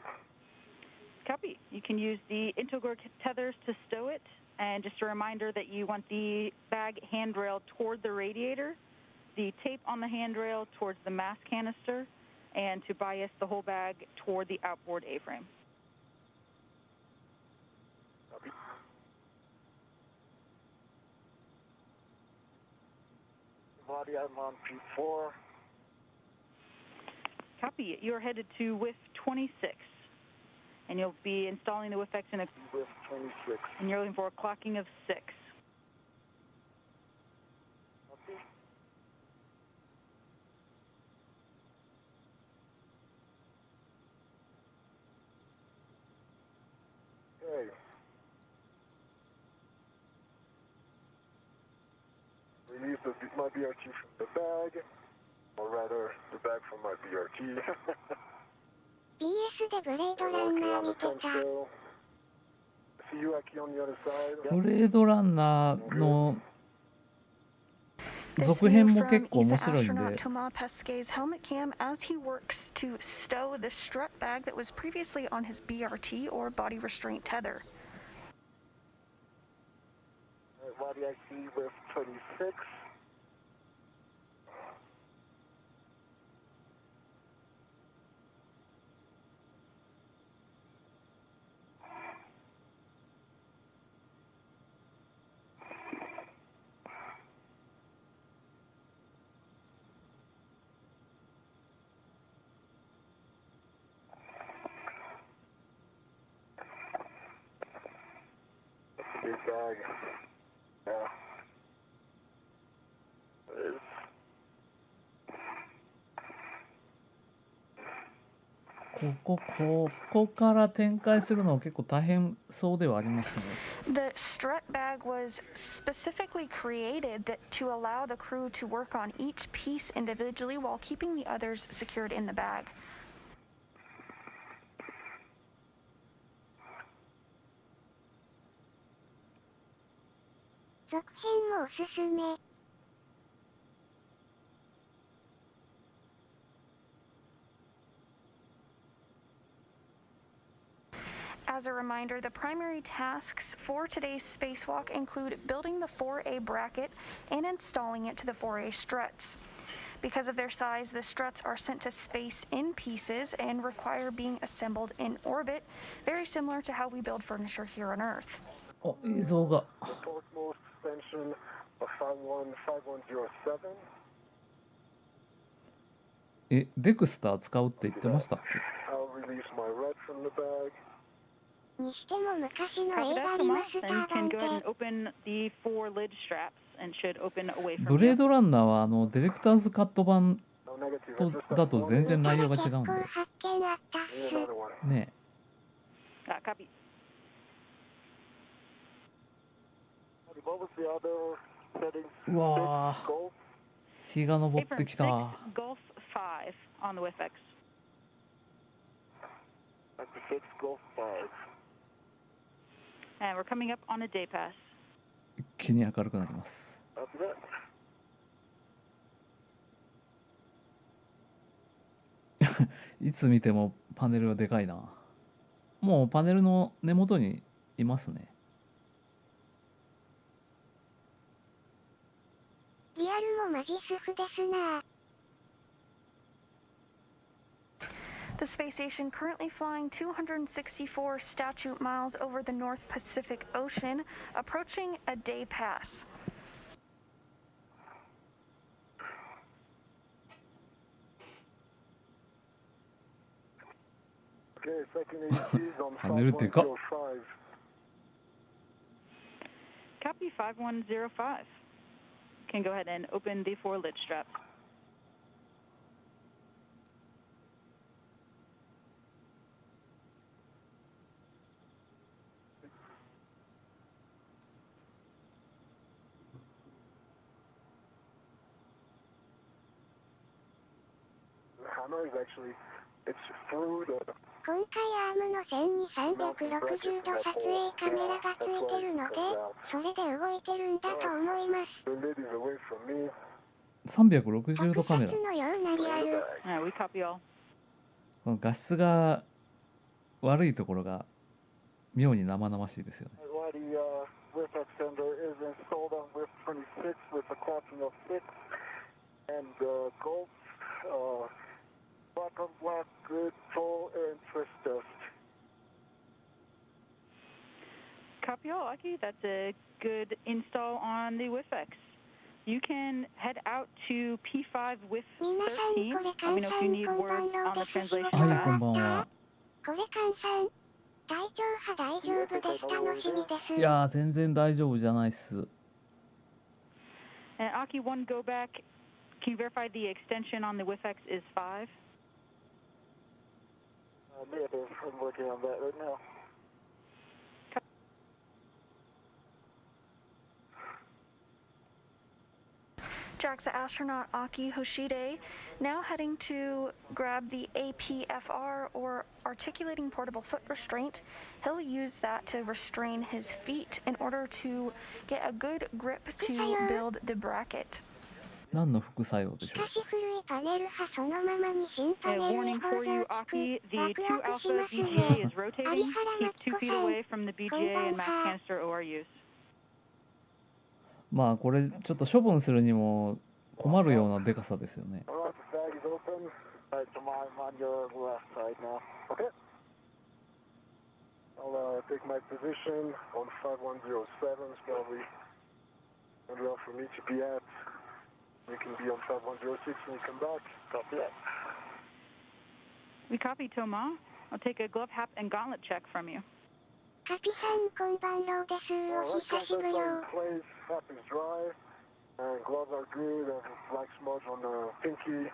Copy. You can use the integral tethers to stow it. And just a reminder that you want the bag handrail toward the radiator, the tape on the handrail towards the mass canister, and to bias the whole bag toward the outboard A-frame. Copy. Body, I'm on P4. Copy. You're headed to WIF 26, and you'll be installing the WIF-X in a... WIF 26. And you're looking for a clocking of 6. Copy. Okay. Release my BRT from the bag, or rather, the bag from my BRT. BS でブレードラ Working ンナー on 見 the て punch た。 drill. See you, Aki, on the other side. ブレードランナーの This 続 view 編も from 結構面 ESA 白いん astronaut で Thomas Pesquet's helmet cam as he works to stow the strut bag that was previously on his BRT or body restraint tether. Body I see with 26. Big bag. Yeah. It is. ここから展開するのは結構大変そうではありますね。 The strut bag was specifically created to allow the crew to work on each piece individually while keeping the others secured in the bag. 続編もおすすめ。As a reminder, the primary tasks for today's spacewalk include building the 4A bracket and installing it to the 4A struts. Because of their size, the struts are sent to space in pieces and require being assembled in orbit, very similar to how we build furniture here on Earth. あ、映像が Support mode suspension of 5107. え、デクスター使うって言ってましたっけ？ I'll release my red from the bag. にしても昔の Copy 映 that, 画リマ Tama. スタ And you ー can 版 go ahead で and open the 4 lid straps and should open away ブ from レー you. ドランナーはディレクターズカット版 No negative. と I just だと全然内容が違うん結構で発見あったっ Need す。 another one. ね Copy. What was the other settings? うわ Six, Golf. ー日が昇っ Apron てきた 6, Gulf 5 on the WIF-X. That's the 6, Golf 5. And we're coming up on a day pass. 一気に明るくなります After that. いつ見てもパネルがでかいなもうパネルの根元にいますね。リアルもマジスフですな。The space station currently flying 264 statute miles over the North Pacific Ocean, approaching a day pass. Okay, second ATs on パネルっていうか。 5105. Copy 5105. Can go ahead and open the four lid strap. The hammer is actually, it's through the 今回アームの線に360度撮影カメラがついてるので、それで動いてるんだと思います。 the lid is away from me. 360度カメラ。特撮のようなリアル。We copy all. この画質が悪いところが妙に生々しいですよね。While the whiff extender is installed on whiff 26 with a clocking of 6 and gold, black on black, good toll and twist dust. Copy all, Aki. That's a good install on the WIFX. You can head out to P5 with 13. Let me know if you need words on the translation. はい、こんばんは。これ換算。大丈夫大丈夫です。楽しみです。いやー、全然大丈夫じゃないっす。And Aki, one go back. Can you verify the extension on the WIFX is 5? Negative. I'm working on that right now. JAXA astronaut Aki Hoshide now heading to grab the APFR, or articulating portable foot restraint. He'll use that to restrain his feet in order to get a good grip to build the bracket. 何の副作用でしょう。しかし古いパネルはそのままに新パネル warning に for 構 you, 造つく Aki. The ワ 2 クワクし alpha ます BGA ね is rotating. 有原 Keep 2 マツ feet コさん away from the こんば BGA ん and mass は canister ORUs. まあこれちょっと処分するにも困るようなでかさですよね。 Alright, the bag is open. Alright, so I'm on your left side now. Okay. I'll take my position on 5107. It's probably good enough for me to be at. You can be on 5106 when you come back. Copy that. We copy, Toma. I'll take a glove, hat, and gauntlet check from you. カピさんこんばんろうです。お Right 久し guns ぶ are よ in place. Hat is dry. And gloves are good. There's a black smudge on the pinky.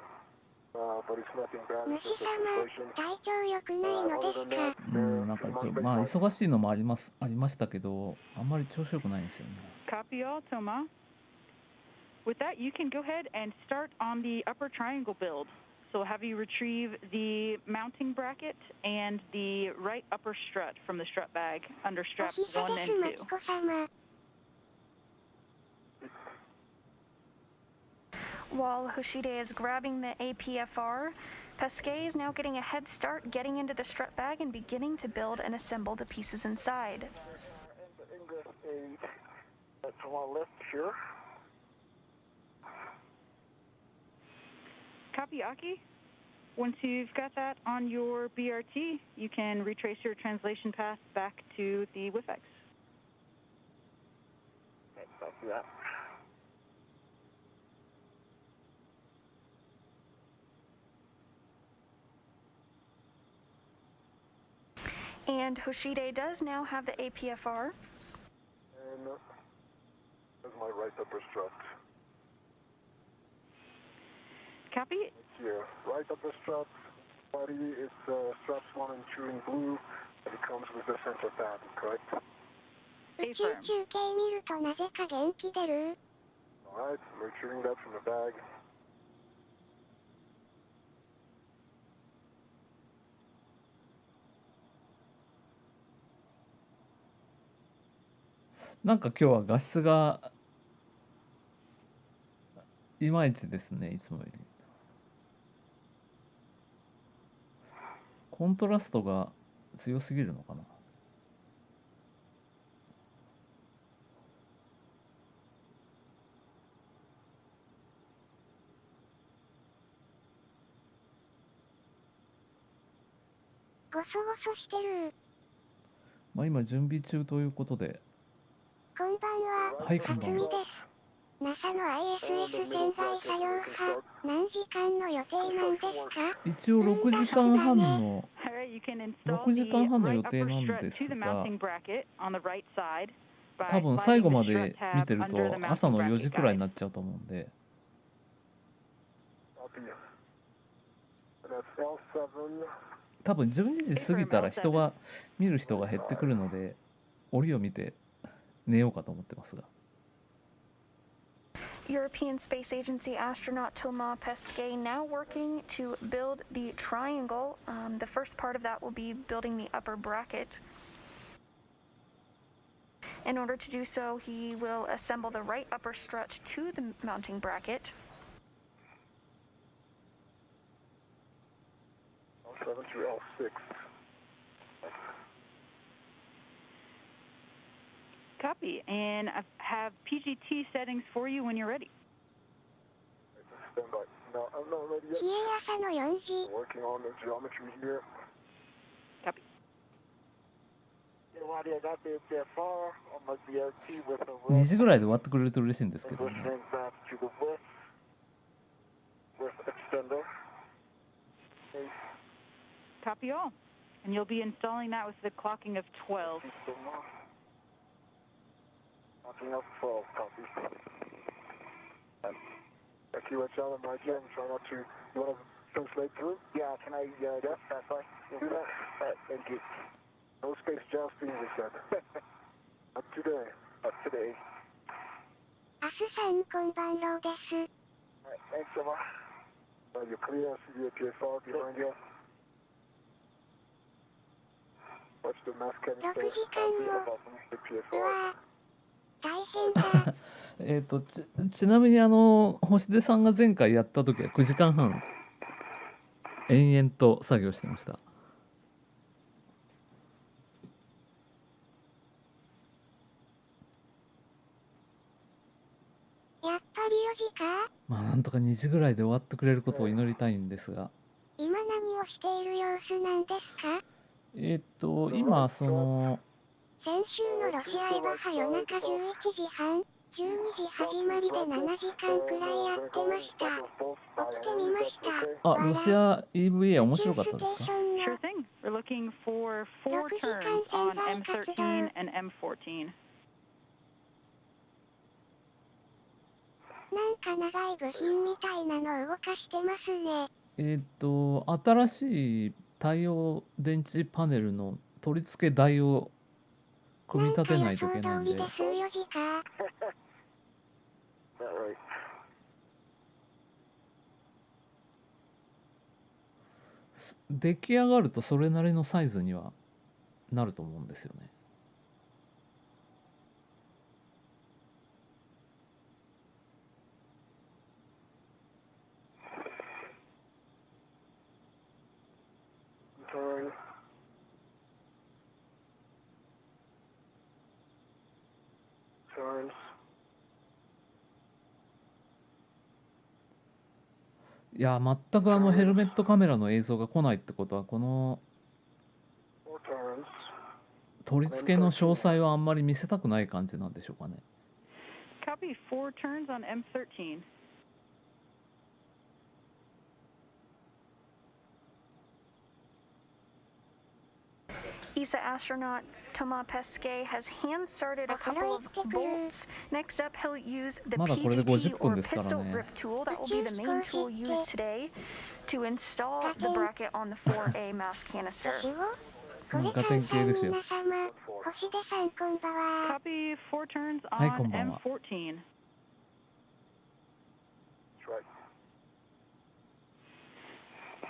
But it's nothing bad. 虫 It's just 様 a sensation. 体調良くないの Other です than か that, なんか I'm on まあ baseline. 忙しいのもありましたけど、あんまり調子よくないんですよね。 Copy all, Toma. With that, you can go ahead and start on the upper triangle build. So we'll have you retrieve the mounting bracket and the right upper strut from the strut bag under お straps 久 1 です and マツコ様 While Hoshide is grabbing the APFR, Pesquet is now getting a head start, getting into the strut bag and beginning to build and assemble the pieces inside. And the ingress aid to my left here. 2. Copy, Aki. Once you've got that on your BRT, you can retrace your translation path back to the WIFX. Okay, copy that. And Hoshide does now have the APFR. And that's my right upper strut. Copy. Here, right upper strut. Body is straps 1 and 2 in blue. And it comes with the center pad, correct? 宇宙中継見るとなぜか元気出る Alright, I'm retrieving that from the bag. なんか今日は画質がいまいちですね、いつもより。コントラストが強すぎるのかな。ごそごそしてる。まあ今準備中ということで。こんばんは。はい、こんばんは。です。NASA の ISS 潜在作業派、何時間の予定なんですか？一応6時間半の予定なんですが、多分最後まで見てると朝の4時くらいになっちゃうと思うんで。多分12時過ぎたら見る人が減ってくるので、折を見て寝ようかと思ってますが。European Space Agency astronaut Thomas Pesquet now working to build the triangle. The first part of that will be building the upper bracket. In order to do so, he will assemble the right upper strut to the mounting bracket. L7 through L6. Copy, and I have PGT settings for you when you're ready. Stand by. No, I'm not ready yet. 冷え朝の4時。 Working on the geometry here. Copy. I got there far on my BRT with a 2時ぐらいで終わってくれると嬉しいんですけどね。back to the with extender. Copy all. And you'll be installing that with the clocking of 12. Clocking of 12, copy. QHL and my gym, try not to, you want to translate through? Yeah, can I, yes, that's fine. Do that? Alright, thank you. No space jousting, we said. Not today. Not today. アスさんこんばんろです。Alright, thanks, Emma. You're clear, CVAPA fog behind you. Watch the mass cannon stay above the PA う fog. わー、大変だ。ちなみに星出さんが前回やった時は9時間半延々と作業してました。やっぱり4時か？まあなんとか2時ぐらいで終わってくれることを祈りたいんですが。今何をしている様子なんですか？今先週のロシアエバハ夜中11時半、12時始まりで7時間くらいやってました。起きてみました。ロシア EVA 面白かったですか？ Sure thing. We're looking for 4 turns on M13 and M14. なんか長い部品みたいなの動かしてますね。新しい太陽電池パネルの取り付け台を組み立てないといけないんで。出来上がるとそれなりのサイズにはなると思うんですよね。いや全くヘルメットカメラの映像が来ないってことはこの取り付けの詳細はあんまり見せたくない感じなんでしょうかね。Copy 4 turns on M13. ESA astronaut Thomas Pesquet has hand-started a couple of bolts. Next up, he'll use the PGT or pistol grip tool. That will be the main tool used today to install the bracket on the 4A mass canister. なんか典型ですよ。Copy 4 turns はい、 on こんばんは。 M14.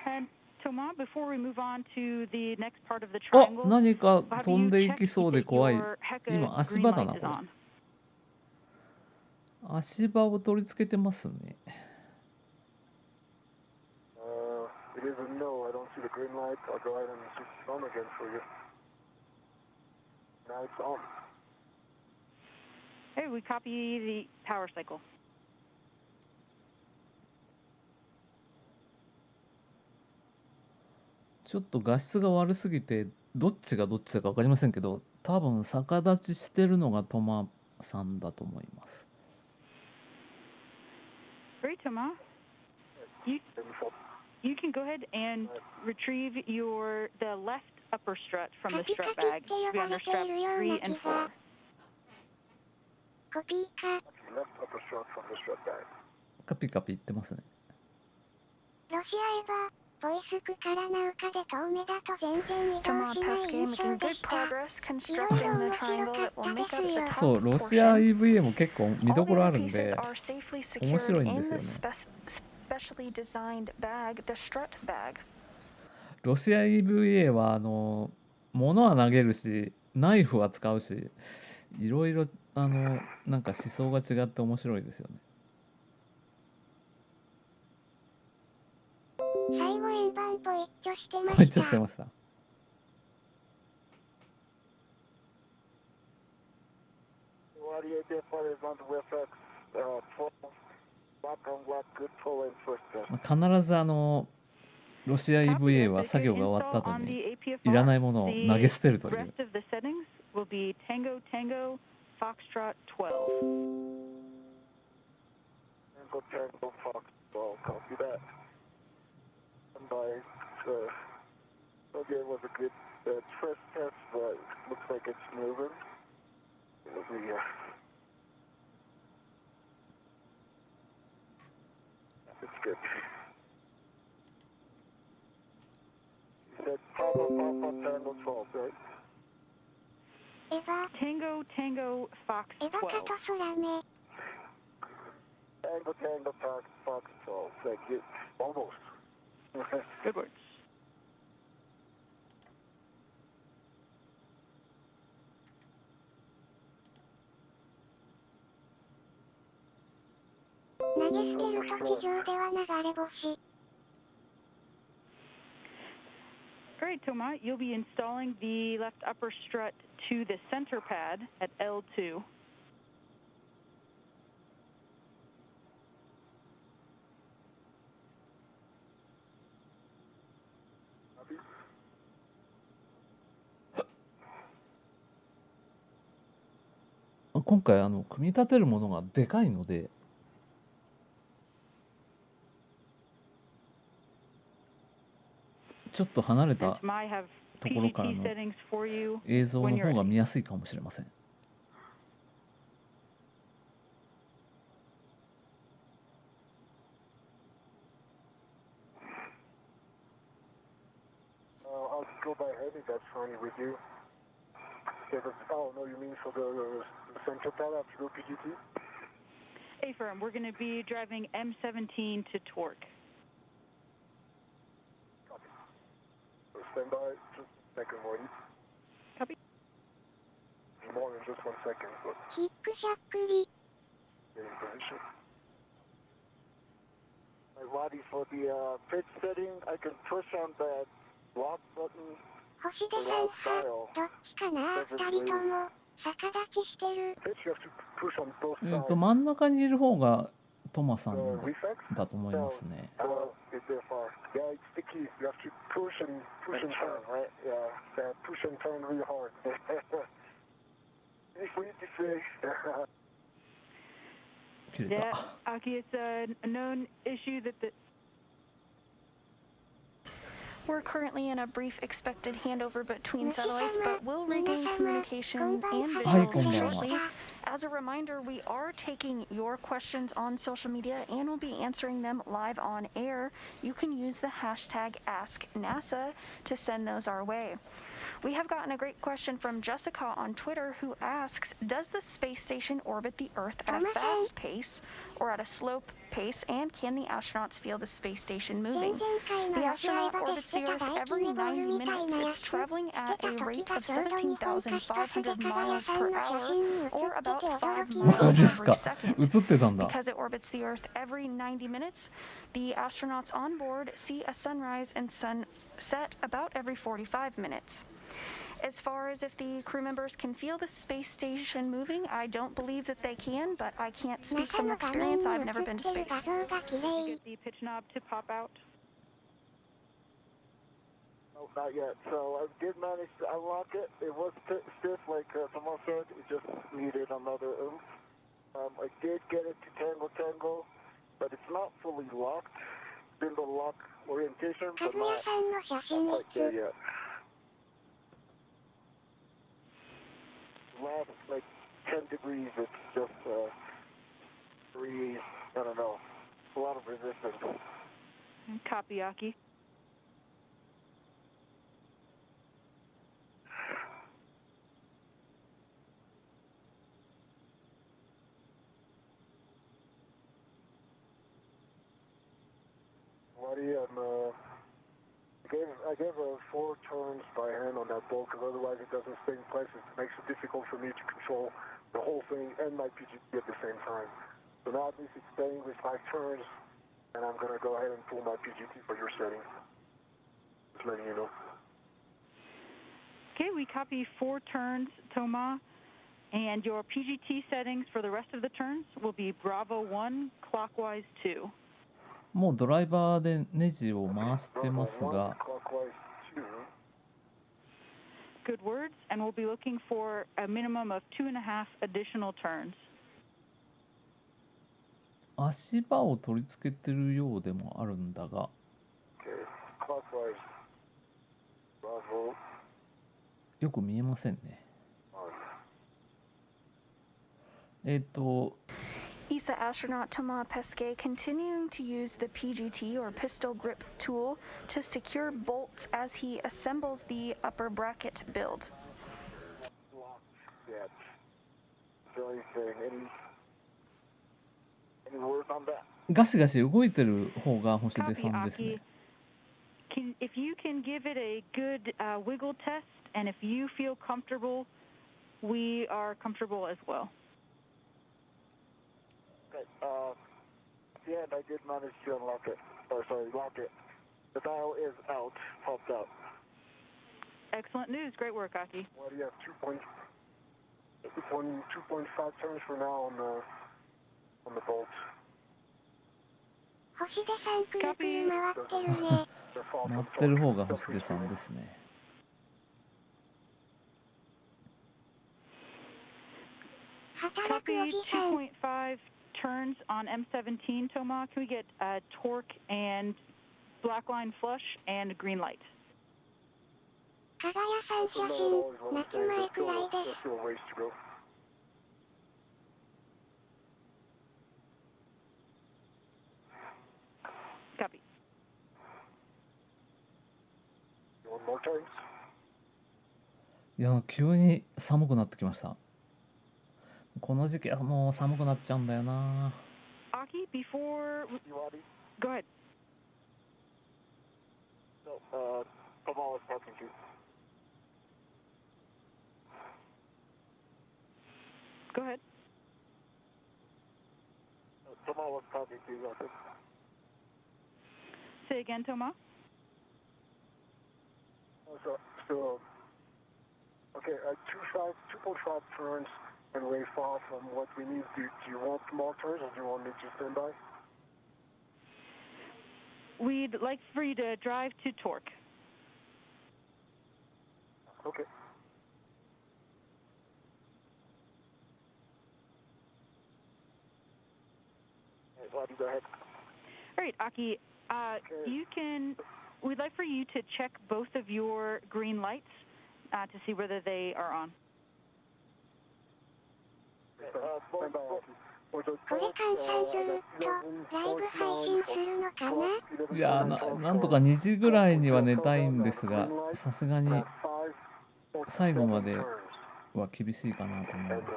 And Thomas, before we move on to the next part of the あ、 triangle, 何か have 飛ん you でい checked きそうで if 怖い。 your HECA 今足 green 場だ light な is これ。 on? 足場を取り付けてますね。It is a no. I don't see the green light. I'll go ahead and switch it on again for you. Now it's on. Okay, we copy the power cycle. ちょっと画質が悪すぎてどっちがどっちだか分かりませんけど、多分逆立ちしてるのがトマさんだと思います。Great, Thomas. You can go ahead and retrieve the left upper strut from the strut bag to be under strap 3 and 4. コピーか。Left upper strut from the strut bag. カピカピ言ってますね。ロシアエヴァ、ボイスクからナウカで遠目だと全然移動 Tama しない Pesquet 印 making 象で good した。 progress constructing the triangle that will make up the そう、 top ロシア portion. EVA も結構見 All ど the ころあ other るん pieces で are safely 面 secured 白いんで in すよ the ね。 specially designed bag, the strut bag. ロシア EVA は物は投げるしナイフは使うし、いろいろなんか思想が違って面白いですよね。最後円盤ポイッチョしてまポイッチョした。してました。What do you get for is on the WFX 12 black on black good pull in first test. 必ずロシア EVA は作業が終わった後にいらないものを投げ捨てるという。 Rest of the settings will be Tango Tango Foxtrot 12. Tango Tango Fox 12. Copy that. And okay, it was a good first test, but looks like it's moving. It's good. You said Papa Tango 12, right? エヴァ、 Tango Tango Fox エヴァカ 12. と空目。 Tango Tango Fox 12. Thank you. Almost. Good words. 投げ捨てると地上では流れ星。 Alright, Toma, you'll be installing the left upper strut to the center pad at L2. .今回組み立てるものがでかいのでちょっと離れたところからの映像の方が見やすいかもしれません。I'll go by head if that's fine with you. Oh, no, you mean for the center pad after go PGT? A-firm, we're going to be driving M17 to torque. Copy. So stand by, just a second, Morty. Copy. More than just 1 second, but キックしゃっくり。 getting position. My body for the pitch setting, I can push on that lock button. 星出さんは、どっちかな二人とも、逆立ちしてる。 Pitch, you have to push on both sides. 真ん中にいる方がトマさんだと思いますね。 It's there far. Yeah, it's the key. You have to push and turn, right? Yeah, push and turn really hard. Easy for you to say. 切れ Yeah, た。 Aki, it's a known issue that the We're currently in a brief expected handover between satellites, but we'll regain communication and visuals shortly. As a reminder, we are taking your questions on social media and we'll be answering them live on air. You can use the hashtag AskNASA to send those our way. We have gotten a great question from Jessica on Twitter who asks, does the space station orbit the Earth at a fast pace or at a slow pace, and can the astronauts feel the space station moving? The astronaut orbits the Earth every 90 minutes. It's traveling at a rate of 17,500 miles per hour, or about 5 マジです miles か every second. 映ってたんだ Because it orbits the Earth every 90 minutes, the astronauts on board see a sunrise and sunset about every 45 minutes. As far as if the crew members can feel the space station moving, I don't believe that they can, but I can't speak from experience. I've never been to space. Did you get the pitch knob to pop out? No, not yet. So I did manage to unlock it. It was stiff, like someone said. It just needed another oomph. I did get it to tango, but it's not fully locked. It's in the lock orientation, but not quite there yet. Last like 10 degrees, it's just breeze. I don't know. A lot of resistance. Copy, Aki. I gave 4 turns by hand on that bolt because otherwise it doesn't stay in place. It makes it difficult for me to control the whole thing and my PGT at the same time. So now at least it's staying with 5 turns, and I'm going to go ahead and pull my PGT for your setting. Just letting you know. Okay, we copy 4 turns, Toma, and your PGT settings for the rest of the turns will be Bravo 1, clockwise 2. もうドライバーでネジを回してますが Good words, and we'll be looking for a minimum of 2.5 additional turns. 足場を取り付けてるようでもあるんだがよく見えませんね。ESA astronaut Thomas Pesquet continuing to use the PGT or pistol grip tool to secure bolts as he assembles the upper bracket build. Any words on that? ガシガシ動いてる方が星出さんですね。If you can give it a good wiggle test, and if you feel comfortable, we are comfortable as well. Okay, at the end I did manage to unlock it. Lock it. The dial is out, popped out. Excellent news. Great work, Aki. Well, you have 2.5 turns for now on the bolts. 星出さんくるくる回ってるね。回ってる方が星出さんですね。働くおじさん。 2.5 turns on M17, Toma. Can we get torque and black line flush and green light? 加賀屋さん写真、夏前くらいです。Copy. More turns? いや、急に寒くなってきました。この時期はもう寒くなっちゃうんだよな。Aki, before... Go ahead. No, Kamal was talking to you. Go ahead. Kamal was talking to you. Say again, Toma. So, okay, 2.5 turns and way far from what we need. Do you want more turns or do you want me to stand by? We'd like for you to drive to torque. Okay. Go ahead. All right, Aki, we'd like for you to check both of your green lights to see whether they are on. これ換算するとライブ配信するのかな。いやなんとか2時ぐらいには寝たいんですが、さすがに最後までは厳しいかなと思います。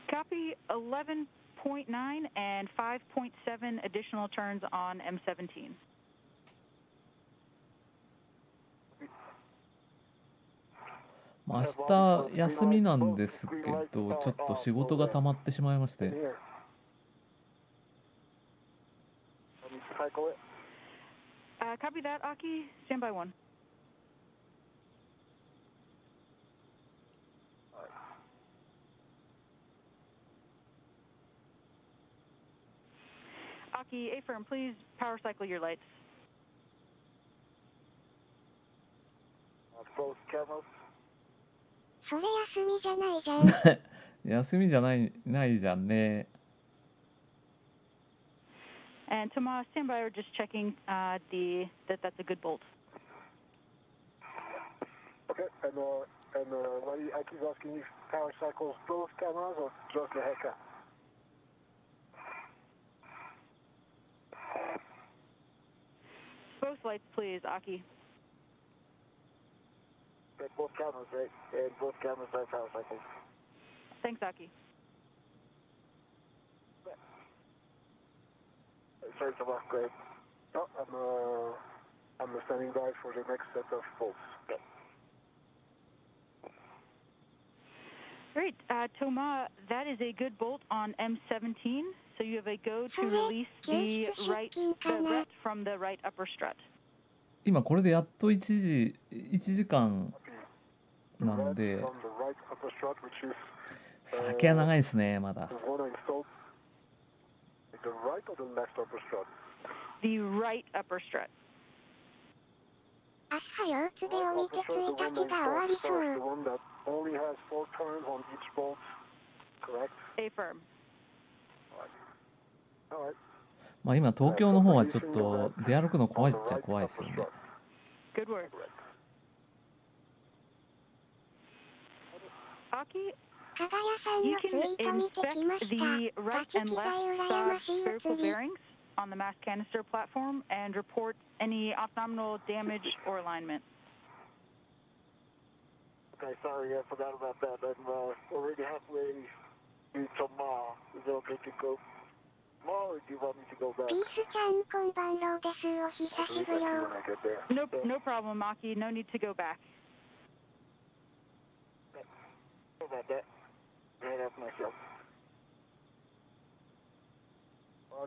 Copy 11.9 and 5.7 additional turns on M17. まあ明日休みなんですけど、ちょっと仕事が溜まってしまいまして。Copy that, Aki. Stand by one. Aki, A-firm, please power cycle your lights. Both cameras. それ休みじゃないじゃん。休みじゃないじゃんね。And Tomas, stand by. We're just checking that's a good bolt. Okay, and I keep asking if power cycles both cameras or just the head cam? Both lights, please, Aki. Okay, both cameras, right? And both cameras have power cycles. Thanks, Aki. Sorry, Tomas, go ahead. No, I'm standing by for the next set of bolts. Okay. Great. Thomas, that is a good bolt on M17, so you have a go to release the ret from the right upper strut. 今これでやっと1時間なんで、先は長いですね、まだ。The right or the left upper strut? The right upper strut. あっはよ、つべを見て1日が終わりそう。 The one that only has 4 turns on each bolt, correct? A-firm. All right. まあ今東京の方はちょっと出歩くの怖いっちゃ怖いですよね。Good work. Aki, 加賀屋さんのツイート見てきました。 the right and left side spherical bearings on the mass canister platform and report any off-nominal damage or alignment. Okay, sorry, I forgot about that. I'm already halfway to Ma. Is it okay to go Ma, or do you want me to go back? ピースちゃん、こんばんろうです。お久しぶりよ。No problem, Aki. No need to go back. How about that? Right off myself.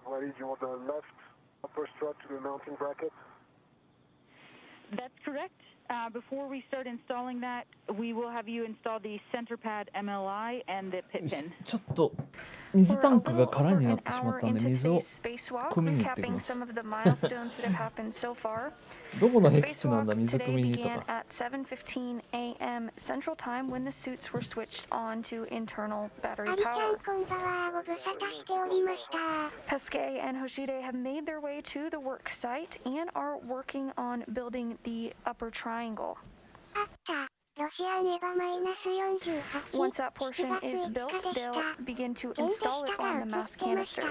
Why did you want the left upper strut to the mounting bracket? That's correct. Before we start installing that, we will have you install the center pad MLI and the pit pin. ちょっと水タンクが空になってしまったんで水を汲みに行ってきます。どこの僻地なんだ、水汲みにとか。at 7:15 a.m. Central Time when the suits were switched on to internal battery power. Pesquet and Hoshide have made their way to the work site and are working on building the upper triangle. Once that portion is built, they'll begin to install it on the mass canister.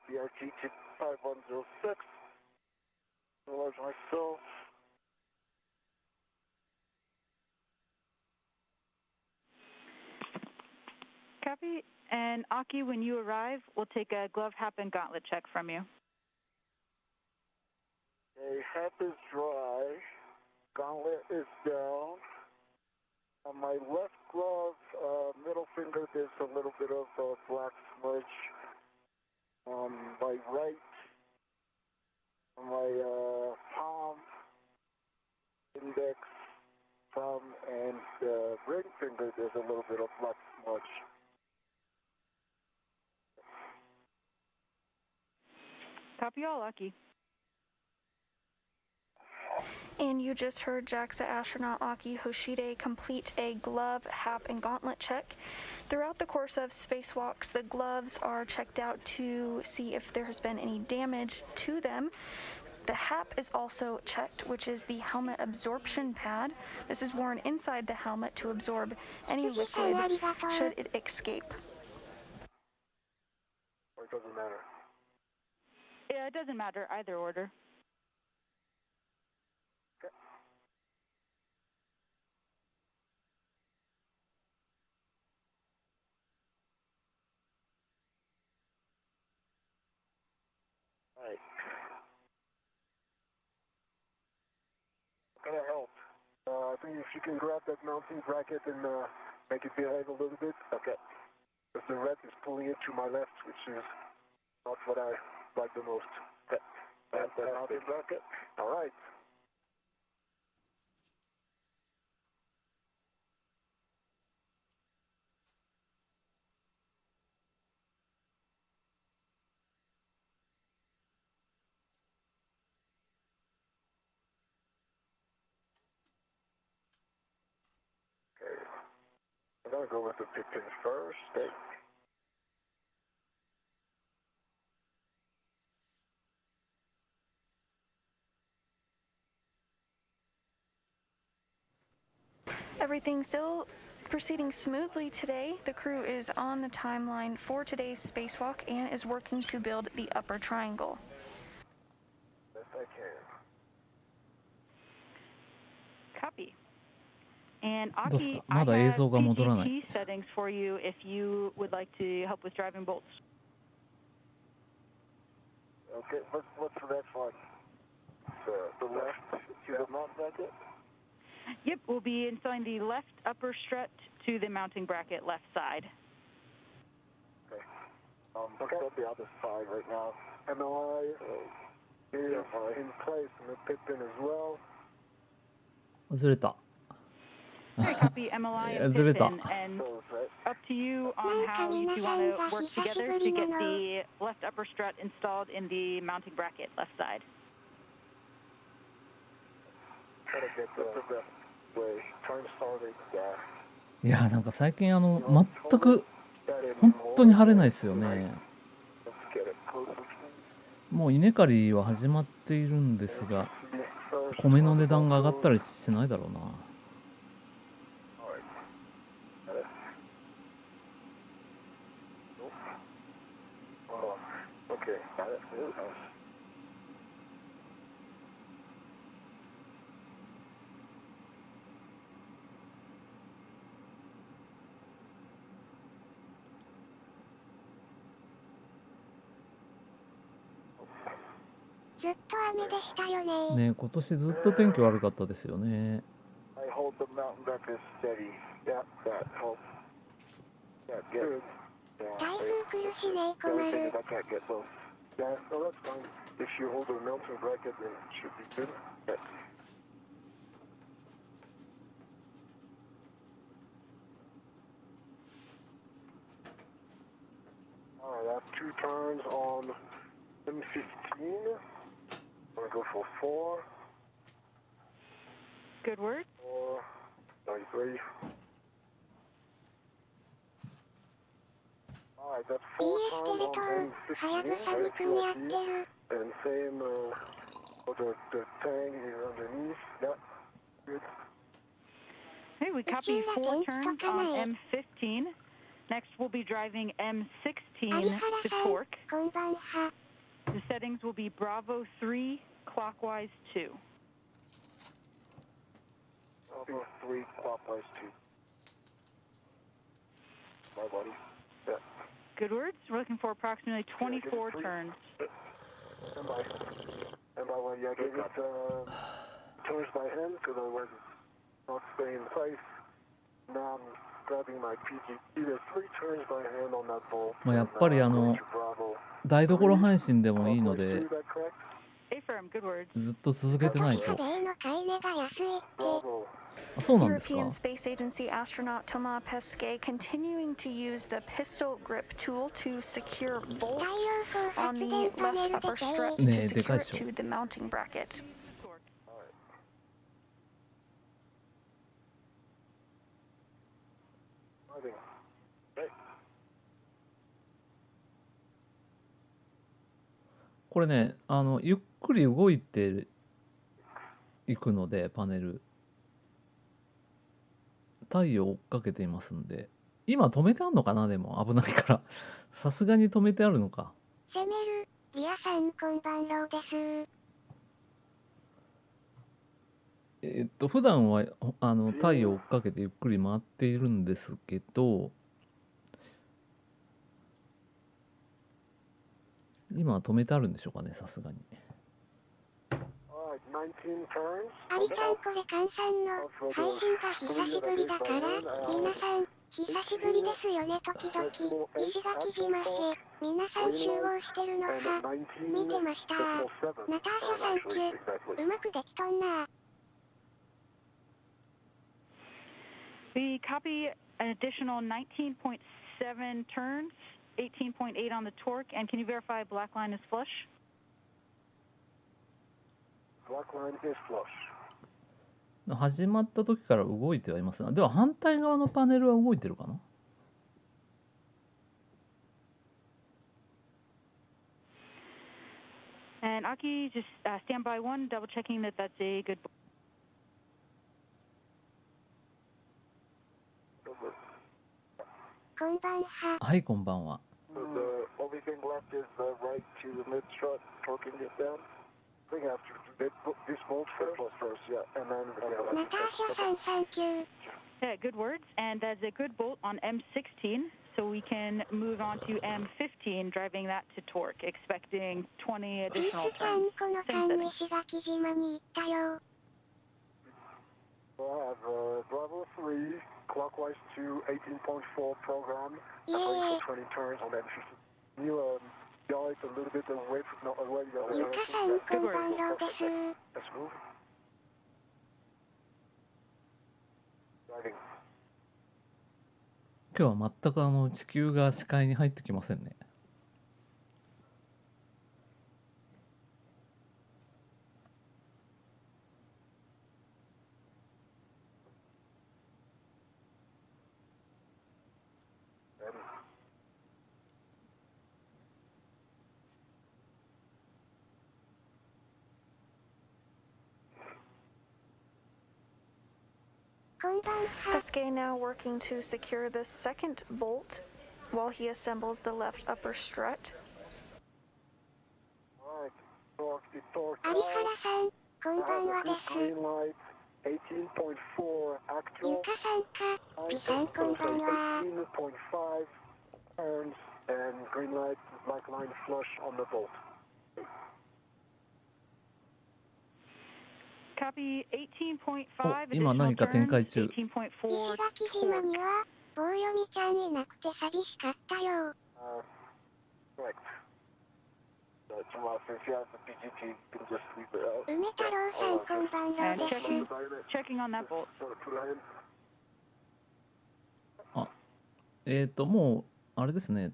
BRG 5106. Large myself. Copy. And Aki, when you arrive, we'll take a glove, hat, and gauntlet check from you. Okay, hat is dry. Gauntlet is down. On my left glove, middle finger, there's a little bit of black smudge. On my right, on my palm, index, thumb, and ring finger, there's a little bit of black smudge. Copy all, Aki. And you just heard JAXA astronaut Aki Hoshide complete a glove, hat, and gauntlet check. Throughout the course of spacewalks, the gloves are checked out to see if there has been any damage to them. The HAP is also checked, which is the helmet absorption pad. This is worn inside the helmet to absorb any liquid should it escape. Or it doesn't matter? Yeah, it doesn't matter, either order. Okay. All right. gonna help. I think if you can grab that mounting bracket and make it behave a little bit. Okay. Because the red is pulling it to my left, which is not what I like the most. Okay. That's the mounting bracket. All right. I'm going to go with the pit pin first. Okay. Everything's still proceeding smoothly today. The crew is on the timeline for today's spacewalk and is working to build the upper triangle. Yes, I can. Copy. And どうです Aki, か I まだ映 have 像が戻らない。 PGT settings for you if you would like to help with driving bolts. Okay, what's the next one? The left to the mount bracket? Yep, we'll be installing the left upper strut to the mounting bracket left side. Okay. Okay. Got the other side right now. MLI is in place in the pit pin as well. ずれた。 Okay, copy MLI and ずれ pit た。 pin, and up to you on how you two want to work together to get the left upper strut installed in the mounting bracket left side. Try to get the best way. Turn starting. Yeah. いやなんか最近全く本当に晴れないですよね。 Let's get it closer. もう稲刈りは始まっているんですが、米の値段が上がったりしないだろうな。 Okay.ね、今年ずっと天気悪かったですよね。 I hold the mountain bracket steady. Yeah, that helps. Yeah, good. Yeah, I can't get those. Yeah, no, that's fine. If you hold the mountain bracket, then it should be good. Yeah. All right, I have 2 turns on M15. I'm going to go for 4. Good work. 4, 93. Alright, that's 4 turns on M15, and same for the tank is underneath. Yeah, good. Okay, we copy 4 turns on M15. Next, we'll be driving M16 to torque. The settings will be Bravo 3, clockwise 2. Bravo 3, clockwise 2. My buddy. Yeah. Good words. We're looking for approximately 24 turns. And by when I get it turns by hand, because otherwise it's not staying in place. Now I'm grabbing my PGT. There's 3 turns by hand on that bolt. まあやっぱり台所配信でもいいので、 Affirm, good words. ずっと続けてないと。あ、そうなんですか。 European Space Agency astronaut Thomas Pesquet continuing to use the pistol grip tool to secure bolts on the left upper strut to secure it to the mounting bracket. Okay. これね、ゆっくり動いていくので、パネル太陽を追っかけていますんで、今止めてあるのかな。でも危ないからさすがに止めてあるのか。攻めるリアさんこんばんろうです。普段は太陽を追っかけてゆっくり回っているんですけど、今は止めてあるんでしょうかね、さすがに。 Alright, like 19 turns. アリちゃんこれカンさんの配信が久しぶりだから皆さん久しぶりですよね時々石垣島へ皆さん集合してるのさ見てましたナターシャサンキューうまくできとんな We copy an additional 19.7 turns, 18.8 on the torque, and can you verify black line is flush? Black line is flush. 始まった時から動いてはいますが、では反対側のパネルは動いてるかな。And Aki, just stand by one, double checking that that's a good. こんばんは。はい、こんばんは。The only thing left is the right to the mid strut, torquing it down. I think I have to do this bolt first, yeah, and then. ナターシャさん、サンキュー。Yeah, good words, and that's a good bolt on M16, so we can move on to M15, driving that to torque, expecting 20 additional ちゃん turns. この間石垣島に行ったよ。So I have Bravo 3, clockwise to 18.4 program, Yeah. for 20 turns on M15. You yaw it a little bit away from, no, away the ゆかさん、こんばんろです。 Let's move. Driving. 今日は全く地球が視界に入ってきませんね。こんばんは。 Pesquet now working to secure the second bolt while he assembles the left upper strut. Alright, torque. 有原さん、こんばんはです。 Green light, 18.4 actual. ゆかさんか、ピさんこんばんは。 18.5 turns and green light, black line flush on the bolt. Copy 18.5. お、今何か展開中。 18.4 石垣島には棒読みちゃんいなくて寂しかったよ。 Correct. Tomorrow, since you have the PGT, you can just leave it out. 梅太郎さんこんばんろ And です。 checking on that bolt. あ、もうあれですね。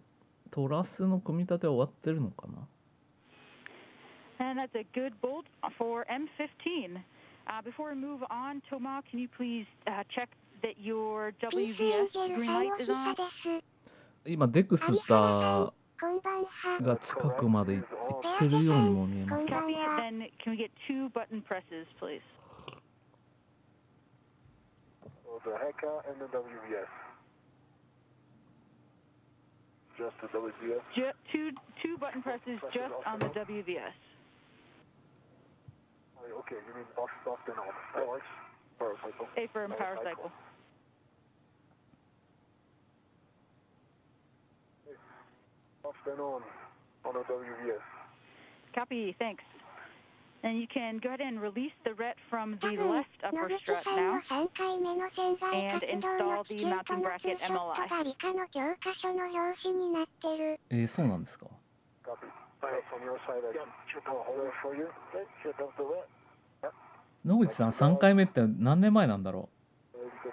トラスの組み立ては終わってるのかな。 And that's a good bolt for M15. Before we move on, Toma, can you please check that your ピースエン WVS ジェル green さん light お is 久 on? です。今デクスターこんばんは。が近くまで行ってるようにも見えますが。 Copy. Then can we get 2 button presses, please? So the HECA and the WVS. Just the WVS? Two button presses just on the WVS. Okay, you mean off and on. That works. Power cycle. A firm power cycle. Off and on a WVS. Copy, thanks. And you can go ahead and release the ret from 多 the 分、 left 野 upper 口 strut さん now. の3回目の潜在 And 活動 install の the 地球 mounting とのツー bracket ショット MLI. が理科の教科書の表紙になってる。そうなんですか。 Copy. From your side, I can shoot a hole for you. Okay, shoot off the red. 野口さん3回目って何年前なんだろ Very good.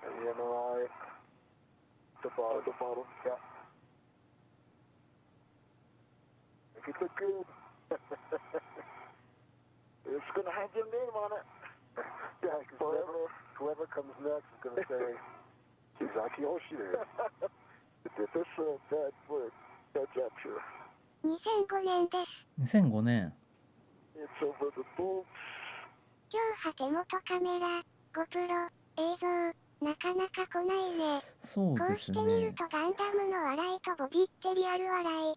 And the MRI. The bottom. Yeah. Make it look good. It's gonna have your name on it. Yeah, because whoever comes next is gonna say, Izaki Hoshide. This is bad work. Bad capture. 2005年です。 2005年。 It's over the bolts. 今日は手元カメラ、GoPro、映像、なかなか来ないね。そうこうですしてみるね。とガンダムの笑いとボディってリアル笑い。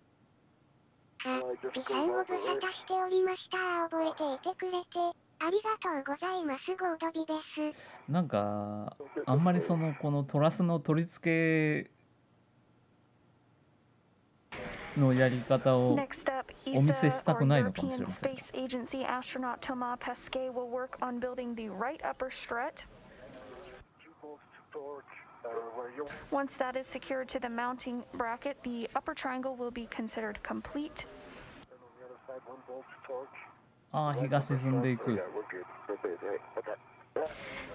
か、ピさんご無沙汰しておりました。覚えていてくれて、ありがとうございます。ゴードビです。なんかあんまりこのトラスの取り付けのやり方を Next up, お見せし ESA たく or ないのかもしれ European ません。 Space Agency astronaut Thomas Pesquet will work on building the right upper strut. Once that is secured to the mounting bracket, the upper triangle will be considered complete. ああ、日が沈んでいく。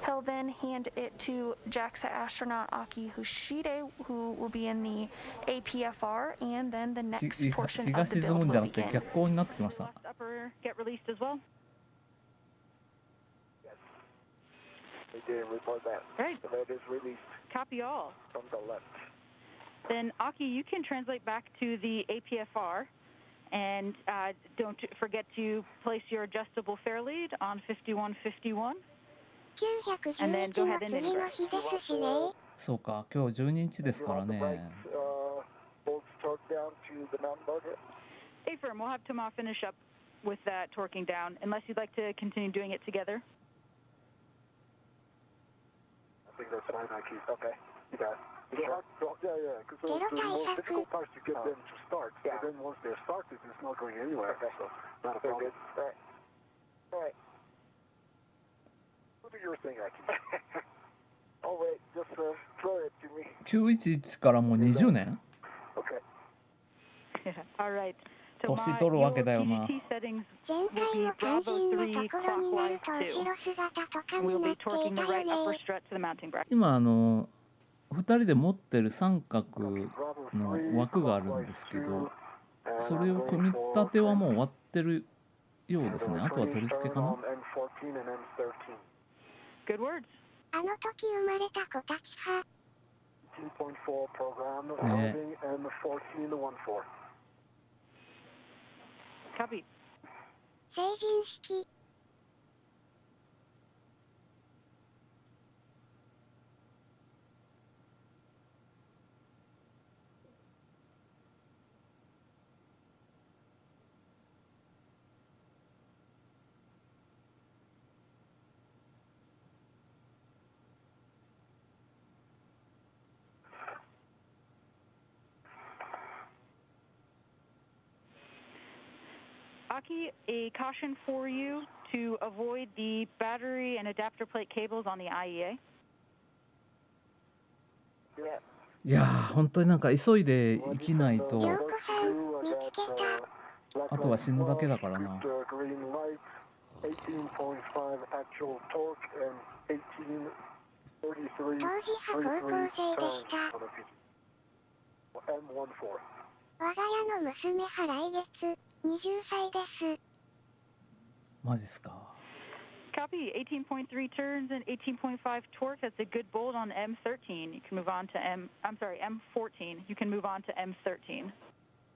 He'll then hand it to JAXA astronaut Aki Hoshide, who will be in the APFR, and then the 日 next portion が of the 沈む build んじゃ will なくて begin. 逆光になってきました。 Left upper get released as well. They did report that. Right. The lead is released Copy all. from the left. Then, Aki, you can translate back to the APFR. And don't forget to place your adjustable fair lead on 5151. And then go ahead and ingress. そうか、今日12日ですからね。Bolts torque down to the mountain budget. Hey, firm, we'll have Tomas finish up with that torquing down, unless you'd like to continue doing it together. I think that's fine, Aki. Okay. You got it. Yeah, because the most difficult part is to get them to start. Yeah. But then once they're started, it's not going anywhere. Okay. So not a problem. All right. All right. Do your thing, Aki. Oh wait, just throw it to me. 911からもう20年 Okay. All right. 年取るわけだよな。 PVT settings will be Bravo 3 clockwise 2. We'll be torquing the right upper strut to the mounting bracket. 今2人で持ってる三角の枠があるんですけど、それを組み立てはもう終わってるようですね。あとは取り付けかな。 Good words. あの時生まれた子たち派。 18.4 program loading and 1414. Copy. 成人式。Aki, a caution for you to avoid the battery and adapter plate cables on the IEA. いやー、本当になんか急いで生きないと、涼子さん、見つけた。あとは死ぬだけだからな。 18.5 actual torque and 1833. 当時派高校生でした。 M14. 我が家の娘は来月20歳です。マジっすか。 Copy. 18.3 turns and 18.5 torque. That's a good bolt on M13. You can move on to M14. You can move on to M13.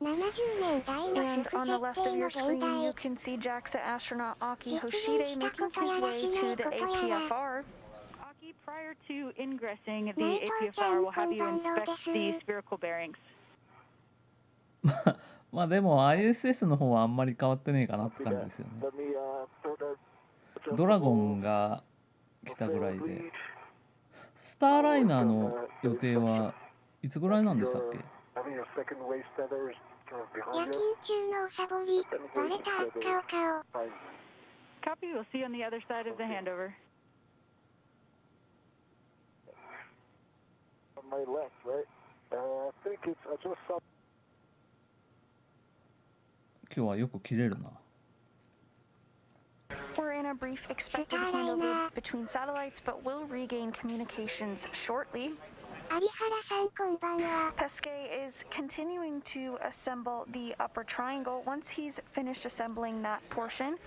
70年代の And 主婦 on the 設 left 定 of の your 現 screen, 代 you。can see JAXA astronaut Aki Hoshide making his way to the APFR. Aki, prior to ingressing the APFR, we'll have you inspect the spherical bearings. まあでも ISS の方はあんまり変わってねえかなって感じですよね。 Let me throw that. ドラゴンが来たぐらいで。スターライナーの予定はいつぐらいなんでしたっけ？ Having your second waist tether is kind of 夜 behind 勤 you. 中のおさぼり、割れた顔顔。 Fine. Copy. We'll see you on the other side of the handover. On my left, right? I think it's. I just saw. 今日はよく切れるな。 We're in a brief expected handover between satellites, but will regain communications shortly. 有原さんこんばんは。 Pesquet is continuing to assemble the upper triangle. Once he's finished assembling that portion,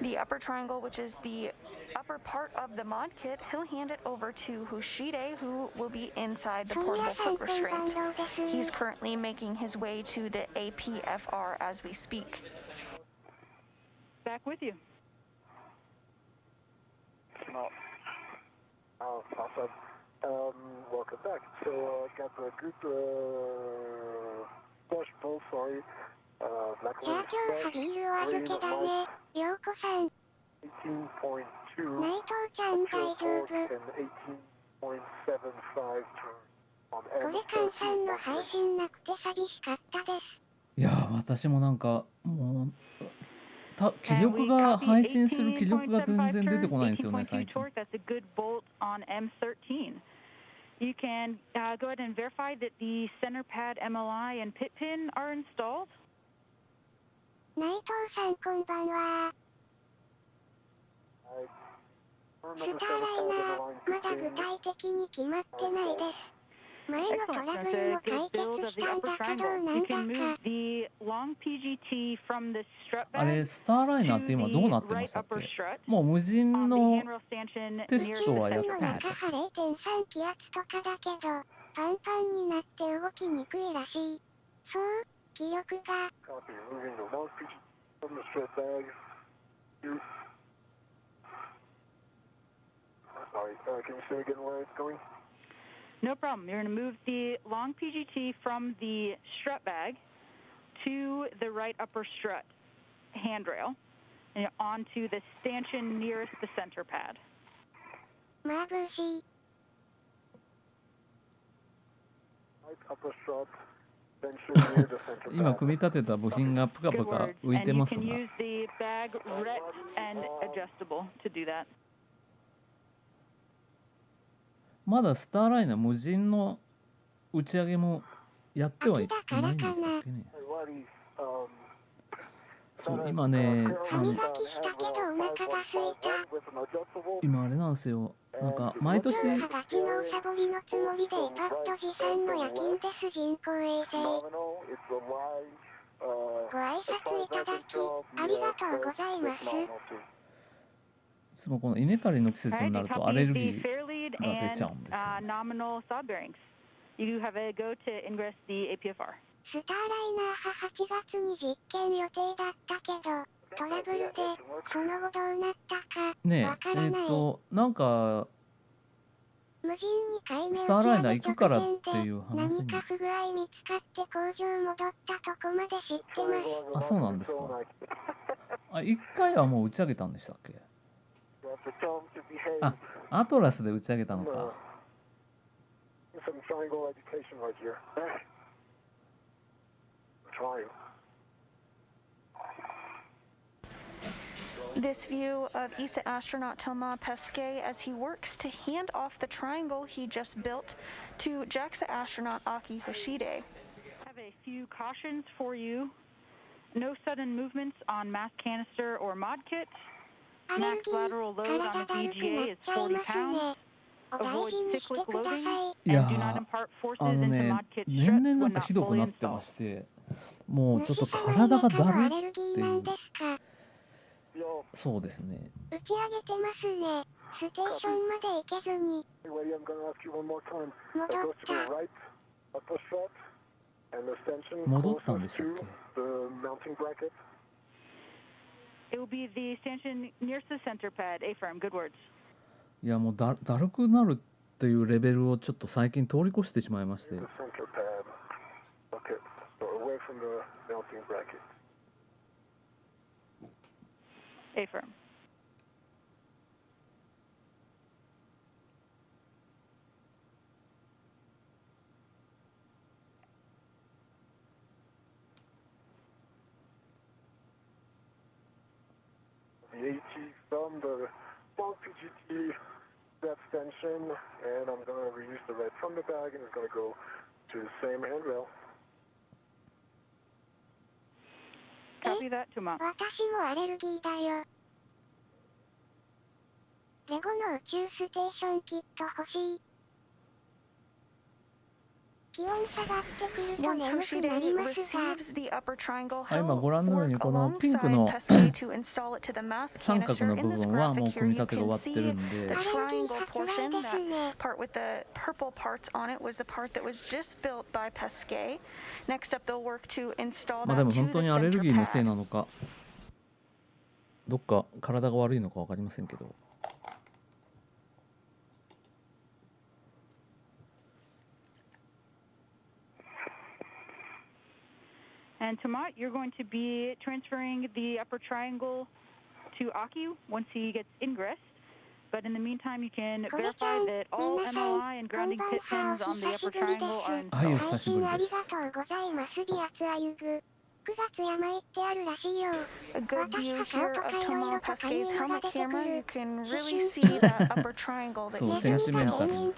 the upper triangle, which is the upper part of the mod kit, he'll hand it over to Hoshide, who will be inside the 富 portable 谷さん foot こんばん restraint. ろうです。 He's currently making his way to the APFR as we speak. Back with you. No. Oh, awesome. Welcome back. So got a good push pull, sorry. じゃあ今日はビールお預けだね。涼子さん。 18.2. 内藤ちゃん大丈 torque 夫。 and 18.75 turn on これ換算の配信なくて寂しかったです。いやー、私もなんかもう気力が配信する気力が全然出てこないんですよね、最近。You can go ahead and verify that the center pad MLI and pit pin are installed. 内藤さんこんばんは。スターライナー、まだ具体的に決まってないです。前のトラブルも解決したんだけど、なんだか。あれ、スターライナーって今どうなってましたっけ？もう無人のテストはやってるんでしたっけ？宇宙のマッハ 0.3 気圧とかだけど、パンパンになって動きにくいらしい。そう、気力が。No problem. You're going to move the long PGT from the strut bag to the right upper strut handrail and onto the stanchion nearest the center pad. 眩しい。今組み立てた部品がプカプカ浮いてますが。まだスターライナー無人の打ち上げもやってはいないんでしたっけね。そう今ね、今あれなんですよ。なんか毎年ご挨拶いただきありがとうございます。いつもこの稲刈りの季節になるとアレルギーが出ちゃうんですよ。スターライナーは8月に実験予定だったけど、トラブルでその後どうなったかわからない。なんかスターライナー行くからっていう話に。何か不具合見つかって工場戻ったとこまで知ってます。あ、そうなんですか。あ、1回はもう打ち上げたんでしたっけ？あ、アトラスで打ち上げたのか。This view of ESA astronaut Thomas Pesquet as he works to hand off the triangle he just built to JAXA astronaut Aki Hoshide. I have a few cautions for you. No sudden movements on mass canister or mod kit. Max lateral load on the BGA is 40 pounds. Avoid cyclic loading and do not impart forces into mod kit strut when not fully installed. もうちょっと体がだるいっていう。そうですね。打ち上げてますね。ステーションまで行けずに。戻ったんでしたっけ？It will be the stanchion nearest the center pad. A-firm, good words. いやもうだるくなるっていうレベルをちょっと最近通り越してしまいまして。A-firm. The AT from the long PGT that extension, and I'm going to reuse the red from the bag, and it's going to go to the same handrail. Copy that, Tuma. 私もアレルギーだよ。レゴの宇宙ステーションキット欲しい。気温下がってくると眠くなりますが。今ご覧のようにこのピンクの三角の部分はもう組み立てが終わってるんで。まあでも本当にアレルギーのせいなのか、どっか体が悪いのか分かりませんけど。And Tomat, you're going to be transferring the upper triangle to Aki once he gets ingress. But in the meantime, you can verify that all MLI and grounding pit pins on the upper triangle are installed. はい、お久しぶりです。月山行ってあるらしいよ。 A good view here of Thomas Pesquet's helmet camera. You can really see that upper triangle that そう、 he セン just チメン built. タルに。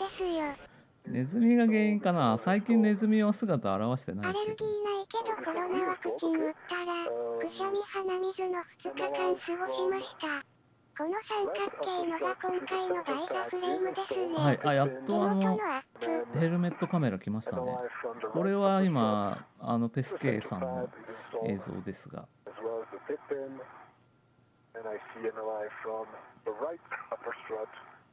ネズミが原因かな。最近ネズミは姿を現してないアレルですけど。ギーないけどコロナワクチン打ったら、くしゃみ鼻水の2日間過ごしました。この三角形のが今回の大座フレームですね。はい、あ、やっとヘルメットカメラ来ましたね。これは今、ペスケーさんの映像ですが。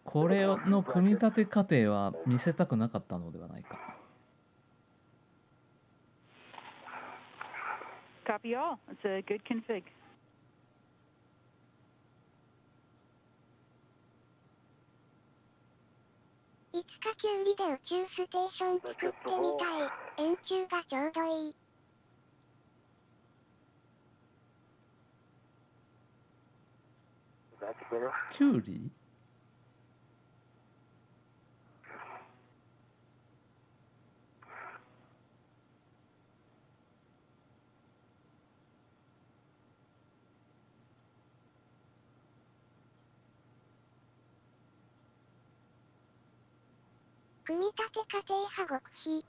これの組み立て過程は見せたくなかったのではないか。Copy all. It's a good config. いつかキュウリで宇宙ステーション作ってみたい。円柱がちょうどいい。キュウリ？組み立て過程破極秘。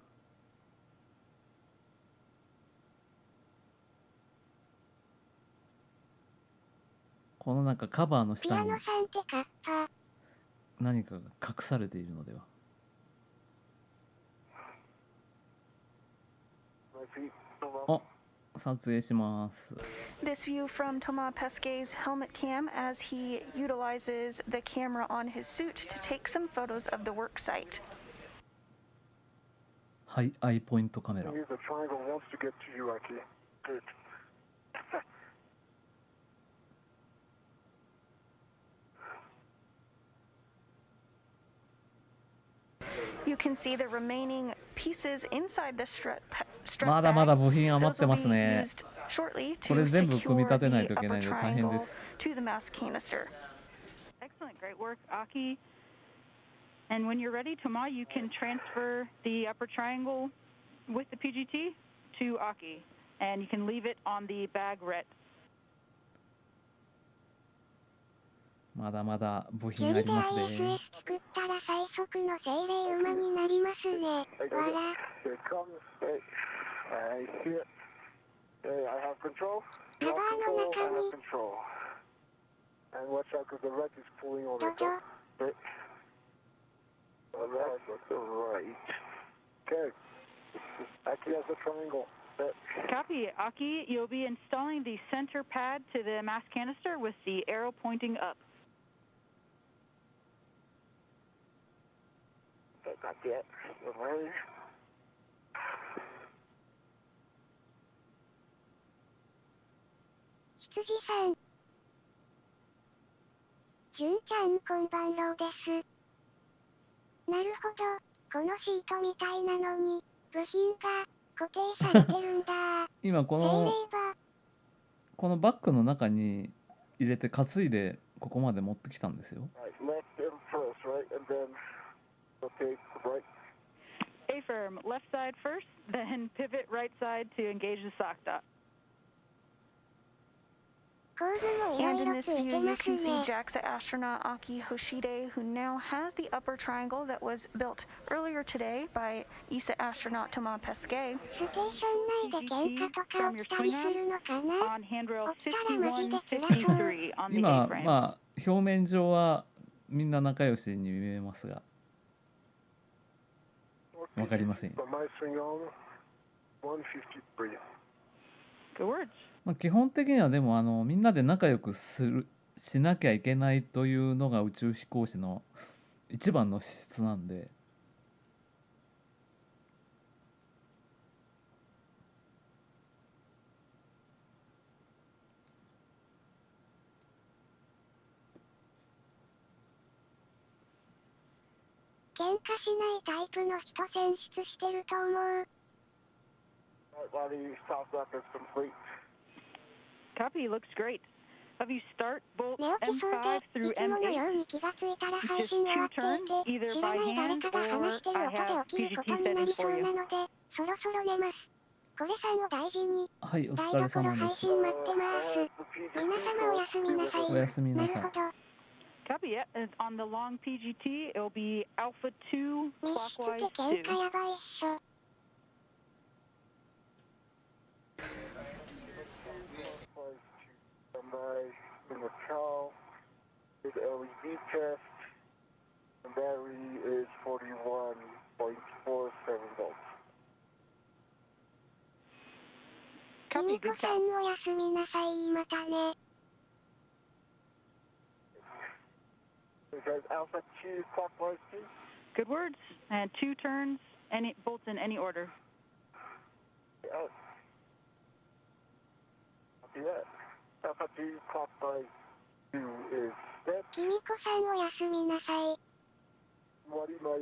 このなんかカバーのピ下にアノさんってカッパ。何かが隠されているのでは。あ、撮影します。 This view from Thomas Pesquet's helmet cam as he utilizes the camera on his suit to take some photos of the work site. はい、アイポイントカメラ。You can see the remaining pieces inside the strap まだまだ部品余ってますね。 shortly これ to 全部組み secure 立てない the といけない upper ので大変で triangle す。 to the mass canister. Excellent, great work, Aki. And when you're ready, Thomas, you can transfer the upper triangle with the PGT to Aki, and you can leave it on the bag ret. まだまだ部キュウリで品あります ISS ね。作ったら最速の精霊馬になりますね。わら。カバーの中に。どど。Copy, Aki. You'll be installing the center pad to the mass canister with the arrow pointing up. Not yet. 羊さん。純ちゃんこんばんろうです。なるほど、このシートみたいなのに、部品が固定されてるんだ。今このバッグの中に入れて担いでここまで持ってきたんですよ。A-firm, left side first, then pivot right side to engage the sock dot. And in this view, you can see JAXA astronaut Aki Hoshide, who now has the upper triangle that was built earlier today by ESA astronaut Thomas Pesquet. ステーション内で喧嘩とか起きたりするのかな？ On handrail 起きたらマジで辛そう。 5153 on the 今 A-frame. まあ表面上はみんな仲良しに見えますが、わかりません。Good words. まあ、基本的にはでもみんなで仲良くしなきゃいけないというのが宇宙飛行士の一番の資質なんで。喧嘩しないタイプの人選出してると思う。Copy, looks great. Have you start bolt 寝起きそう M5 through で、いつものよう M8? に気がついたら配信終わっていて、知らない誰かが話してる音で起きることになりそうなので、そろそろ寝ます。これさんを大事に。はい、お疲台れ様です。所配信待ってます。皆様おやすみなさい。おやすみなさい。なるほど。Copy. Yeah. And on the long PGT, it'll be Alpha 2 密室 clockwise で喧嘩 2. やばいっしょ。In the cow, with LED test, the battery is 41.47 volts. きみこさんおやすみなさい。またね。It says Alpha 2 clockwise 2. Good words. And 2 turns, any bolts in any order. Copy that. Alpha 2 clockwise 2 is set. きみこさんおやすみなさい。What is my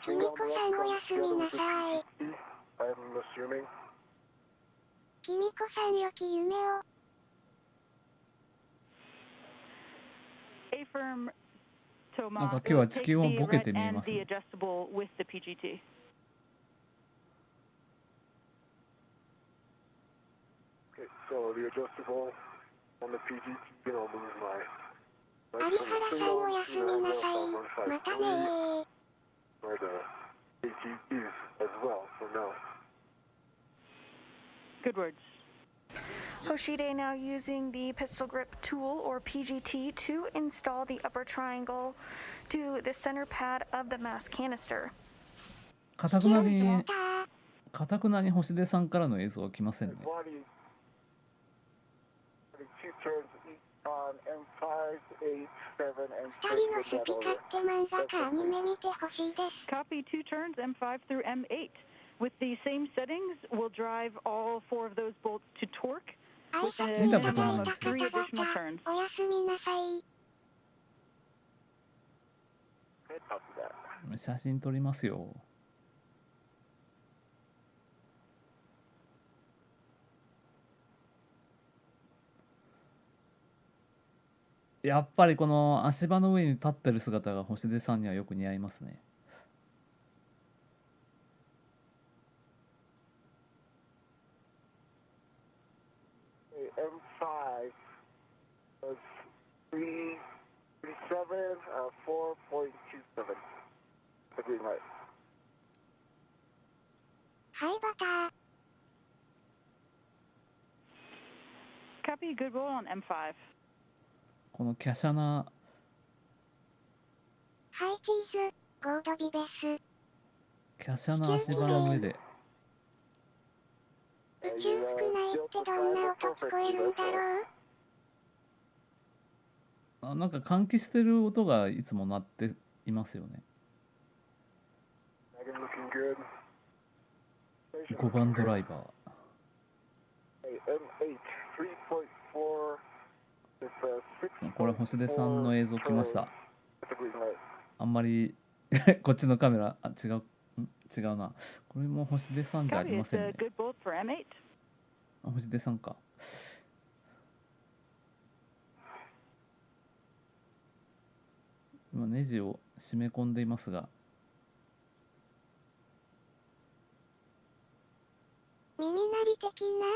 きみこさんおやすみなさい。 I'm assuming. きみこさんよき夢を。Affirm なんか Tomas. 今日は地球をボケて見え And ます the ね。 adjustable with the PGT. Okay, so the adjustable on the PGT, I'll move my. 有原さんおやすみなさい。またねー。Or the AGUs as well for now. Good words. Hoshide now using the pistol grip tool or PGT to install the upper triangle to the center pad of the mass canister. かたくなに星出さんからの映像は来ませんね。 Body, 2 turns each on M5, 8, 7, and 二人のスピカって漫画かアニメ見てほしいです。 Copy 2 turns, M5 through M8. With the same settings, we'll drive all 4 of those bolts to torque. 挨 With 拶 a に来 minimum た of 方 3 additional 々、 turns. おやすみなさい。 copy that. 写真撮りますよ。やっぱりこの足場の上に立ってる姿が星出さんにはよく似合いますね。M5 was 337, 4.27. The green light. はいバター。 Copy good roll on M5. この華奢なはいチーズ、ゴードビベス。華奢な足場の上で宇宙服ないってどんな音聞こえるんだろう。なんか換気してる音がいつも鳴っていますよね。 Dragon looking good. 5番ドライバー。 M8, 3.4. It's a これ星出さんの映像来ました。 It's a green light. あんまりこっちのカメラ違うな。これも星出さんじゃあり Copy. ま It's せん a ね。 good bolt for M8. 星出さんか。今ネジを締め込んでいますが、耳鳴り的な。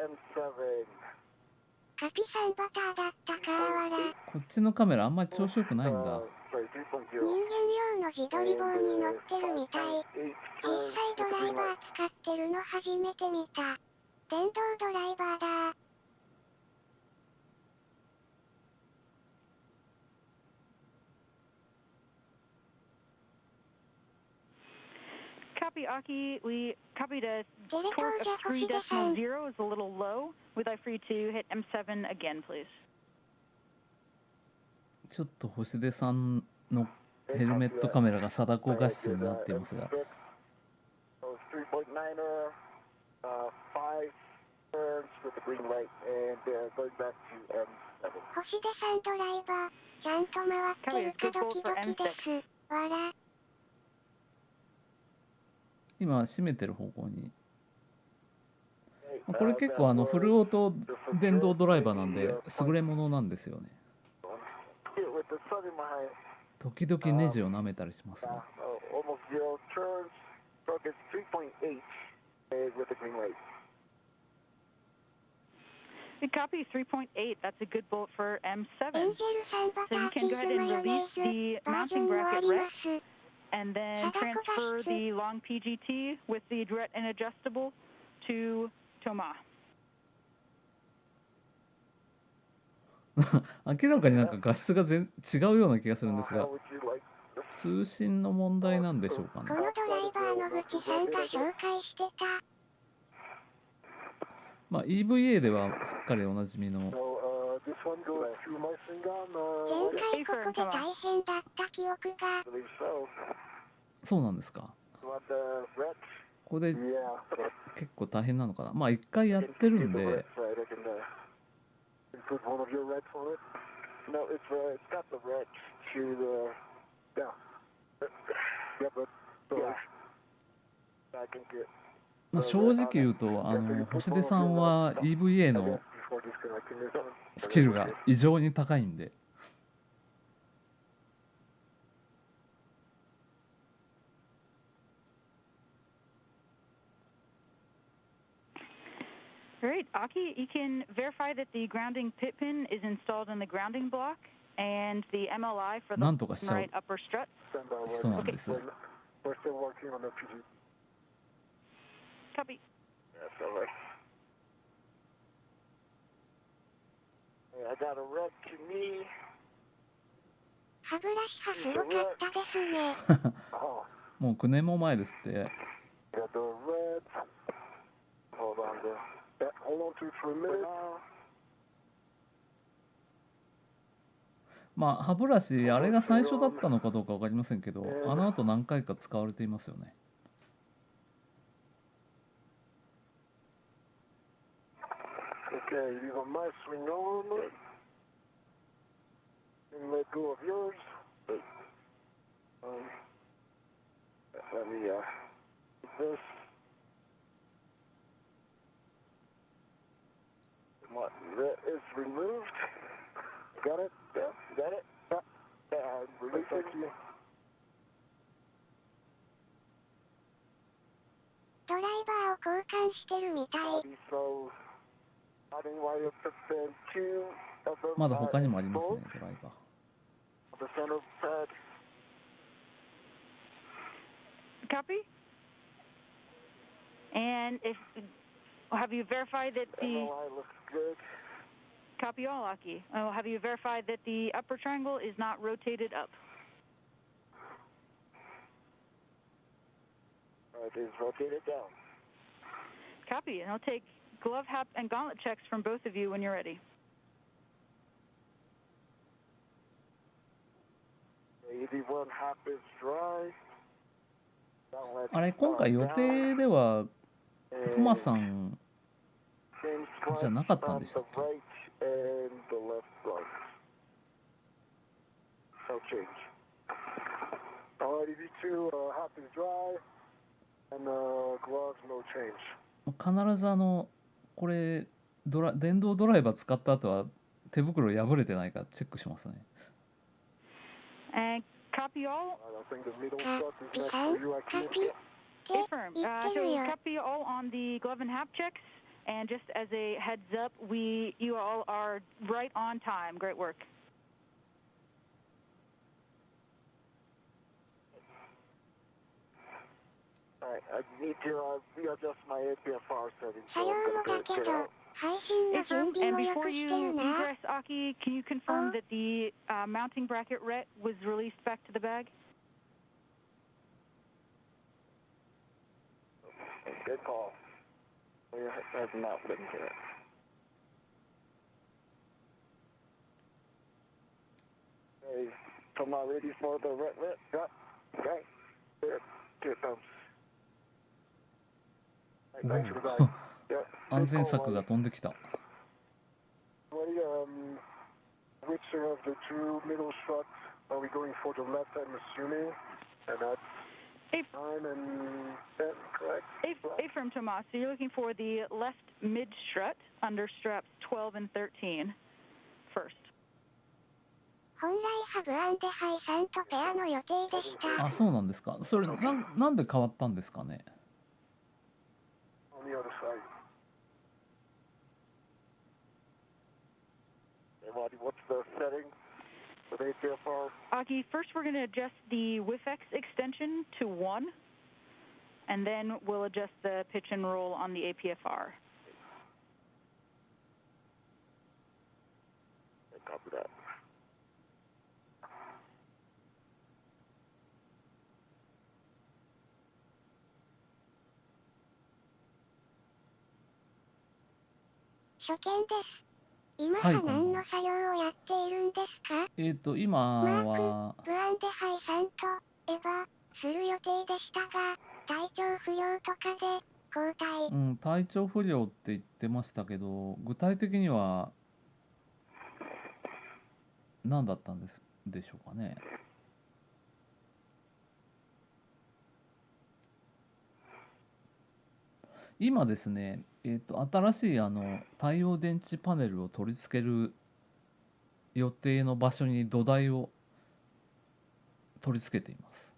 M7. カピさんバターだったから笑。こっちのカメラあんまり調子よくないんだ。 Sorry, 3.0. 人間用の自撮り棒に乗ってるみたい。実際ドライバー使ってるの初めて見た。電動ドライバーだ。 Copy Aki. We copied a テレ東 torque じゃ of 星 3 出さん。 decimal 0 is a little low. We'd like for you to hit M7 again, please. ちょっと星出さんのヘルメットカメラが貞子画質になっていますが、 3.9er, 5 turns with the green light, and going back to M7. 星出さんドライバー、ちゃんと回ってるかドキドキです。笑。今閉めてる方向に。これ結構フルオート電動ドライバーなんで優れものなんですよね。 With the sun in my 時々ネジを舐めたりしますが、 almost 0 turns, focus 3.8 with a green light. Good copy, 3.8. That's a good bolt for M7. エンジェルさんバタ So you ーチ can ー go ズ ahead マ and ヨネ release ーズ the バージョ mounting ンもあ bracket りま rect す。 and then 貞子画 transfer 質 the long PGT with the direct and adjustable to Toma. 明らかになんか画質が違うような気がするんです How が、 would you like this? 通信の問題なんでしょうかねこ。のドライバーの口さんが紹介してた。まあ EVA ではすっかりおなじみの So this one goes to my Singan. 前回ここで大変だった記憶が。 I believe so. そうなんですか。 You want the red? ここで Yeah. 結構大変なのかな。まあ一回やってるん The で red side. I can include one of your reds on it. No, it's got the red to the yeah. Yeah, but yeah. I can get. まあ正直言うと星出さんは EVA の Before disconnecting this. スキルが異常に高いんで、 All right, Aki, you can verify that the grounding pit pin is installed in the grounding block and the MLI for the なんとかしちゃう right upper strut. Stand by. 人なんです。 We're still working on the PG. Copy. That's all right. I got a red to me. 歯ブラシ派すごかったですね。Oh, もう9年も前ですって。 got the red. Hold on there. Yeah, hold on to it for a minute. まあ歯ブラシあれが最初だったのかどうか分かりませんけど、あの後何回か使われていますよね。 Okay, these are my swing on. And let go of yours. Let me this. What? That is removed. Got it? Yeah, got it? Release it. ドライバーを交換してるみたい。 So, adding wire pin 2 of the まだ他にもありますね、ドライバー。 the center pad. Copy. And if have you verified that the MLI looks good. copy all, Aki? Have you verified that the upper triangle is not rotated up? It is rotated down. Copy. And I'll take glove hap and gauntlet checks from both of you when you're ready. The EV1 hap is dry. あれ今回予定ではトマさんじゃなかったんでしたっけ？ right and the left glove. No change. EV2 hap is dry and gloves no change. 必ずこれ電動ドライバー使った後は手袋破れてないかチェックしますね。 And copy all. I think the middle strut is next to you. I can't get. Affirm. So copy all on the glove and hap checks. And just as a heads up, you all are right on time. Great work. All right, I need to readjust my APFR settings. さようもだけど、配信の準 Affirm. 備 And もよ before くして you るな。 egress, Aki, can you confirm that the mounting bracket ret was released back to the bag? Good call. We have not been to it. Okay, come on, ready for the red. Got. Okay. Here it comes. All right, thanks for that. Yeah. 安全策が飛んできた。 Which of the two middle struts are we going for the left, I'm assuming? And that's 9 and 10, correct? Affirm, Tomas. So you're looking for the left mid strut under straps 12 and 13 first. 本来ハブアンデハイさんとペアの予定でした。あ、そうなんですか。それなんで変わったんですかね。On the other side. Hey, Marty, what's the setting for the APFR? Aki, first we're going to adjust the WIFX extension to 1, and then we'll adjust the pitch and roll on the APFR. Okay, copy that.今は何の作業をやっているんですか？今はブアンデハイさんとエヴァする予定でしたが、体調不良とかで交代。体調不良って言ってましたけど、具体的には何だったんでしょうかね。今ですね、新しい太陽電池パネルを取り付ける予定の場所に土台を取り付けています。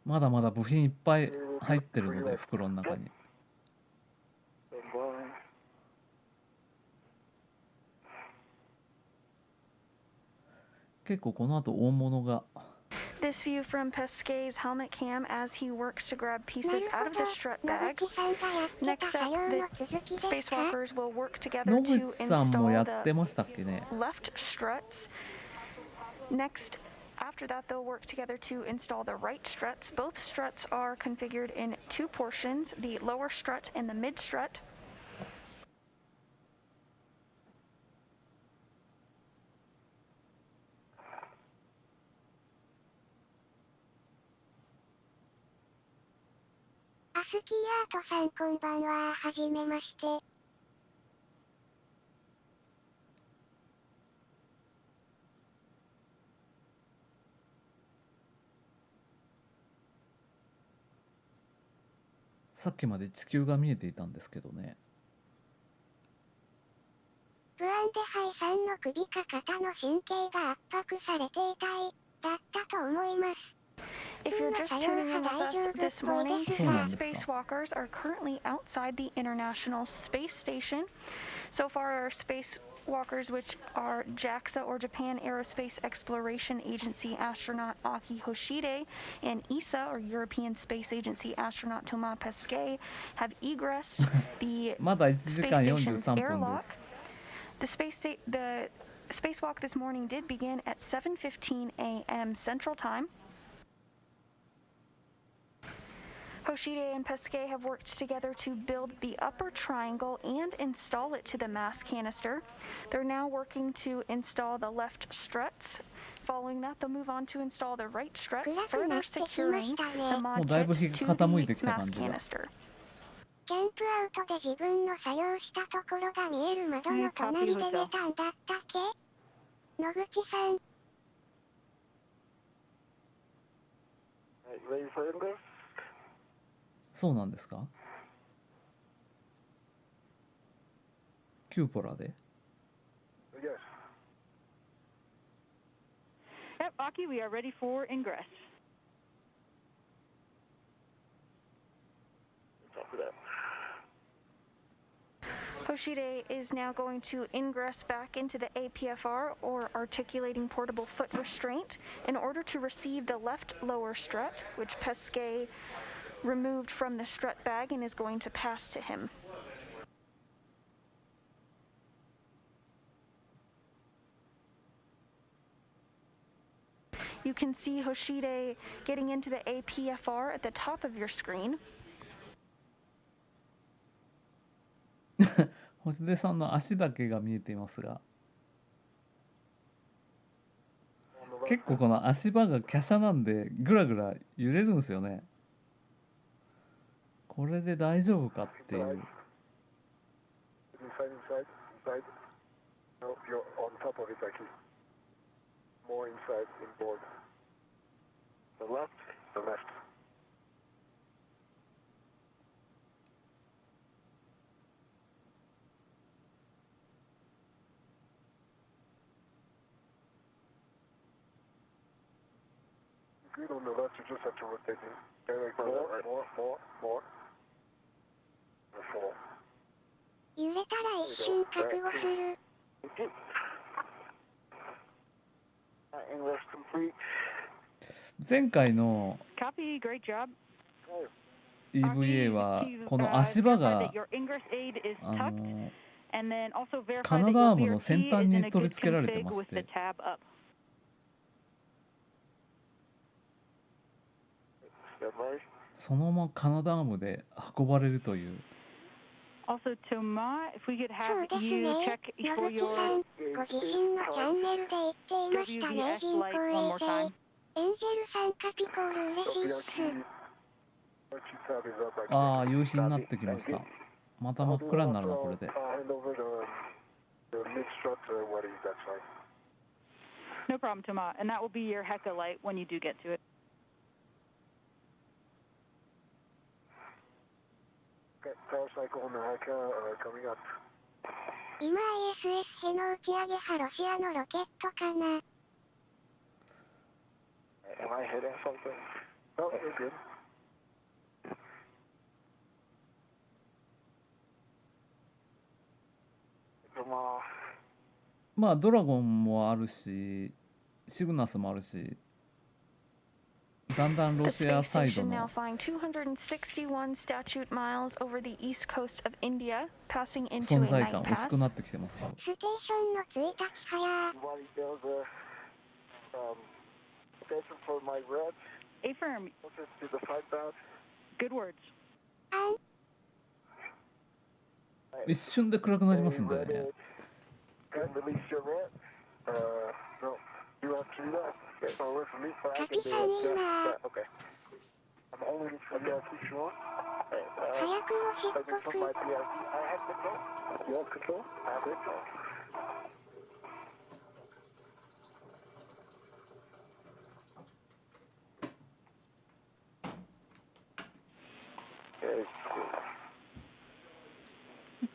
まだまだ部品いっぱい入ってるので、袋の中に。結構この後大物が。This view from Pesquet's helmet cam as he works to grab pieces out of the strut bag. Next up, the spacewalkers will work together 野 to 口さんもや install ってましたっけね。 the left struts. Next, after that, they'll work together to install the right struts. Both struts are configured in 2 portions, the lower strut and the mid strut. ASCII アートさんこんばんは。はじめまして。さっきまで地球が見えていたんですけどね。ブアンデハイさんの首か肩の神経が圧迫されていたいだったと思います。If you're just tuning in with us this morning, 2 spacewalkers are currently outside the International Space Station. So far, our spacewalkers, which are JAXA or Japan Aerospace Exploration Agency astronaut Aki Hoshide and ESA or European Space Agency astronaut Thomas Pesquet, have egressed the まだ1時 space 間 station's 43分で airlock. す。 The spacewalk this morning did begin at 7:15 a.m. Central Time. Hoshide and Pesquet have worked together to build the upper triangle and install it to the mass canister. They're now working to install the left struts. Following that, they'll move on to install the right struts, further securing the mod kit to the mass canister. キャンプアウトで自分の作業したところが見える窓の隣で寝たんだったっけ？野口さん。Ready for ingress? そうなんですか。キューポラで。Yes. Yep, Aki, we are ready for ingress. Copy that. Hoshide is now going to ingress back into the APFR, or articulating portable foot restraint, in order to receive the left lower strut, which Pesquet removed from the strut bag and is going to pass to him. You can see Hoshide getting into the APFR at the top of your screen. 星出さんの足だけが見えていますが、結構この足場が華奢なんでぐらぐら揺れるんですよね。これで大丈夫かっていう。Inside. No, you're on top of it, Aki. More inside, inboard. The left, the left. Good on the left, you just have to rotate it. Okay, like more. Four. 揺れたら一瞬覚悟する。English complete. 前回の Copy, great job. EVA はこの足場がカナダアームの先端に取り付けられてまして、そのままカナダアームで運ばれるという。そうですね。野口さん、ご自身のチャンネルで言っていましたね、人工衛星。エンジェルさんカピコール嬉しいっす。ああ、夕日になってきました。また真っ暗になるな、これで。No problem, Toma. And that will be your Heka light when you do get to it. Power cycle on the Heka coming up. 今 ISS への打ち上げはロシアのロケットかな。Am I hitting something? No, you're good. まあドラゴンもあるし、シグナスもあるし、だんだんロシアサイドの存在感薄くなってきてますから。ステーションのついたち早。Affirm. Good words. 一瞬で暗くなりますんでね。カピさん今早くも漆黒。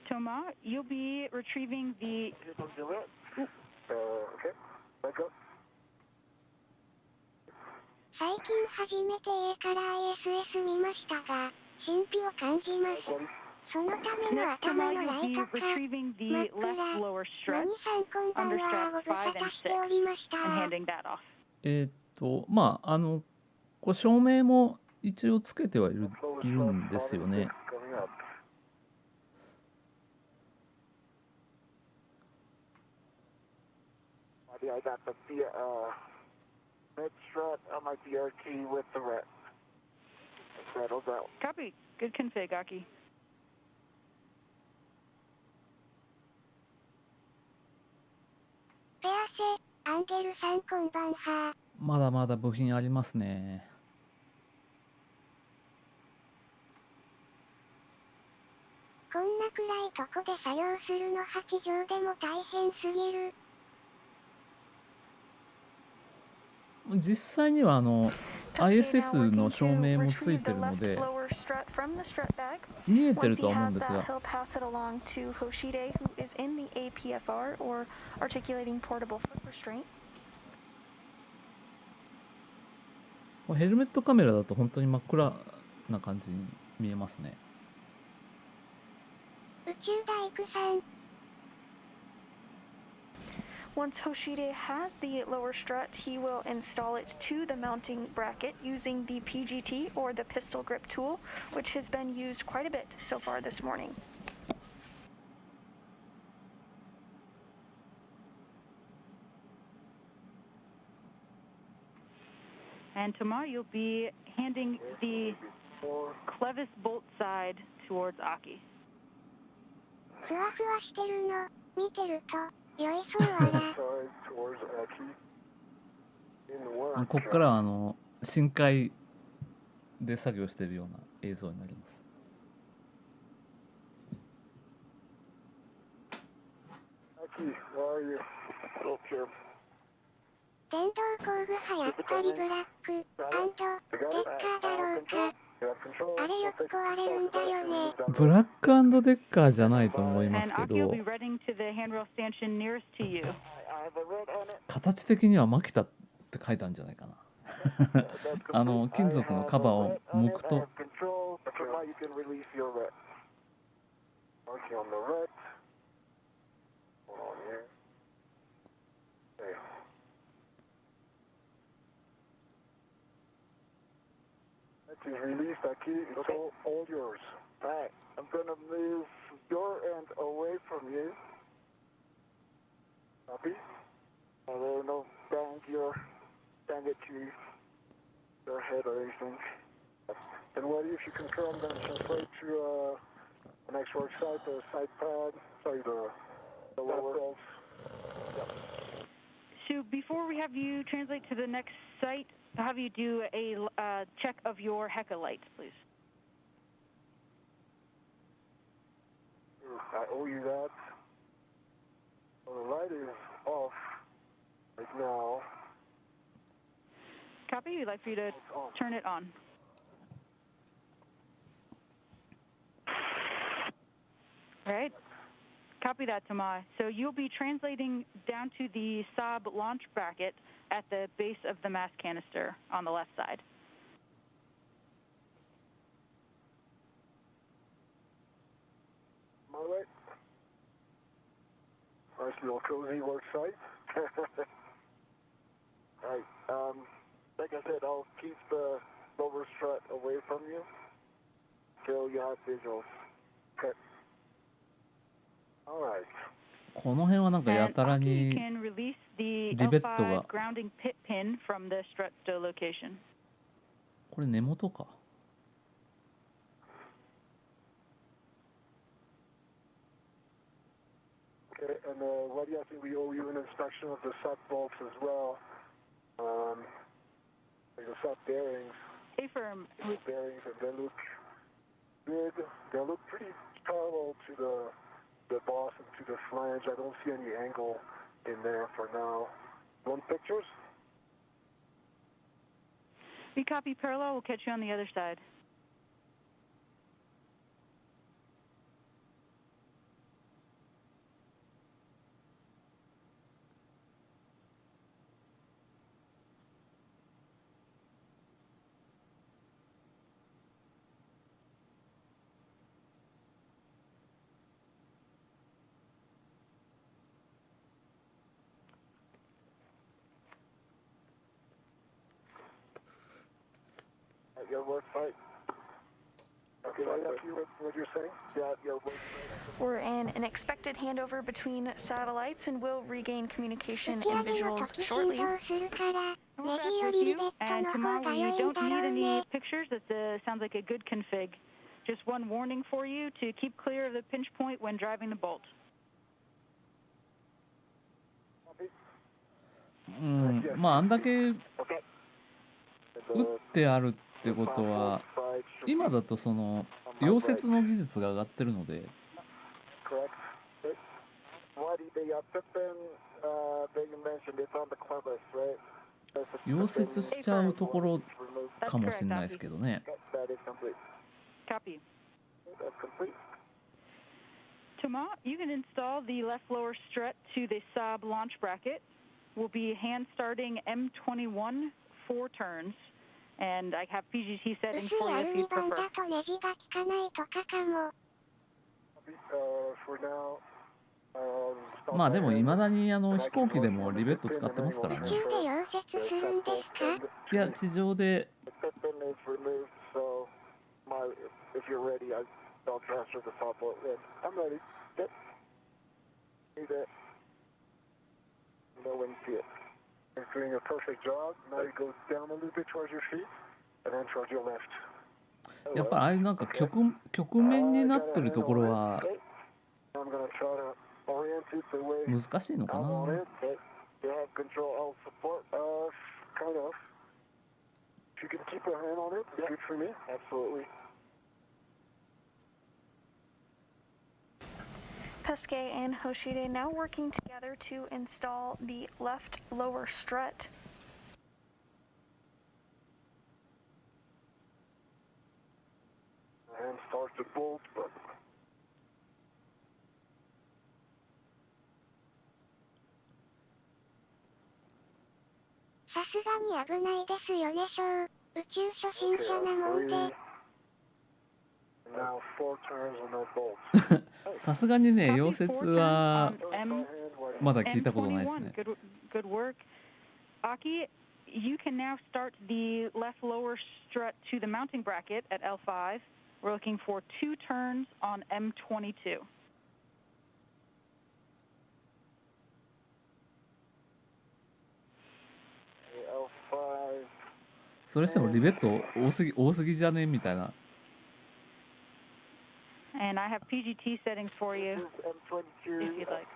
Toma, you'll be retrieving the... Okay, back up. 最近初めて A から ISS 見ましたが、神秘を感じます。そのための頭のライトか、真っ暗。マミさんこんばんは、ご無沙汰しておりました。まあこう照明も一応つけてはいるんですよね。I got the red strut on my BRT with the red. Settles out. Copy. Good config, Aki. ペアセ、アンゲルさんこんばんは。まだまだ部品ありますね。こんな暗いとこで作業するの8畳でも大変すぎる。実際にはISS の照明もついてるので見えてるとは思うんですが、ヘルメットカメラだと本当に真っ暗な感じに見えますね。宇宙大工さん。Once Hoshide has the lower strut, he will install it to the mounting bracket using the PGT or the pistol grip tool, which has been used quite a bit so far this morning. And tomorrow you'll be handing the clevis bolt side towards Aki. ふわふわしてるの見てると酔いそうわら。ここからは深海で作業しているような映像になります。電動工具派やっぱりブラック&デッカーだろうか。あれよく壊れるんだよね。ブラック&デッカーじゃないと思いますけど、形的にはマキタって書いたんじゃないかな。金属のカバーを剥くと Is released, Aki. It's all yours. All right. I'm going to move your end away from you. Copy. There are no bang it to your head or anything. And what if you concur, I'm going to translate to the next work site, the site pad, sorry, the lower rolls. Yep. So before we have you translate to the next site, I'll have you do a check of your HECA lights, please. I owe you that. Well, the light is off right now. Copy. We'd like for you to turn it on. All right. Copy that, Tamai. So you'll be translating down to the Saab launch bracket at the base of the mass canister on the left side. My right. Nice little cozy work site. Alright, like I said, I'll keep the lower strut away from you till you have visuals. Okay. Alright. この辺はなんかやたらにリベットがこれ根元か Okay, and what do you think we owe you an inspection of the sub bolts as well? Like the sub bearings. A-firm. Bearings, and they look good. They look pretty parallel to the boss and to the flange. I don't see any angle in there for now. Want pictures? We copy parallel. We'll catch you on the other side. Your work site. Okay, what you're saying? Yeah, your work site. We're in an expected handover between satellites and will regain communication and visuals shortly. And tomorrow we don't need any pictures. That sounds like a good config. Just one warning for you to keep clear of the pinch point when driving the bolt. まああんだけ打ってあるってことは今だとその溶接の技術が上がってるので溶接しちゃうところかもしれないですけどね。Toma, you can install the left lower strut to the Saab launch bracket. We'll be hand starting M21 4 turns, and I have PGT settings for you if you prefer. For now, まあでもいまだに飛行機でもリベット使ってますからね。いや地上で。If you're ready, I'll transfer the top boat in. I'm ready. Yep. See that? No when you see it. You're doing a perfect job. Now you go down a little bit towards your feet, and then towards your left. やっぱああいうなんか曲面になってるところは難しいのかな。You have control of support. Kind of. If you can keep a hand on it, it's good for me. Absolutely. Peske and Hoshide now working together to install the left lower strut. And start to bolt, but さすがに危ないですよね、宇宙初心者なもんで。さすがにね、溶接はまだ聞いたことないですね。Good work. Aki, you can now start the left lower strut to the mounting bracket at L5. We're looking for 2 turns on M22. L5. それしてもリベット多すぎじゃねみたいな。And I have PGT settings for you, M22. if you'd like.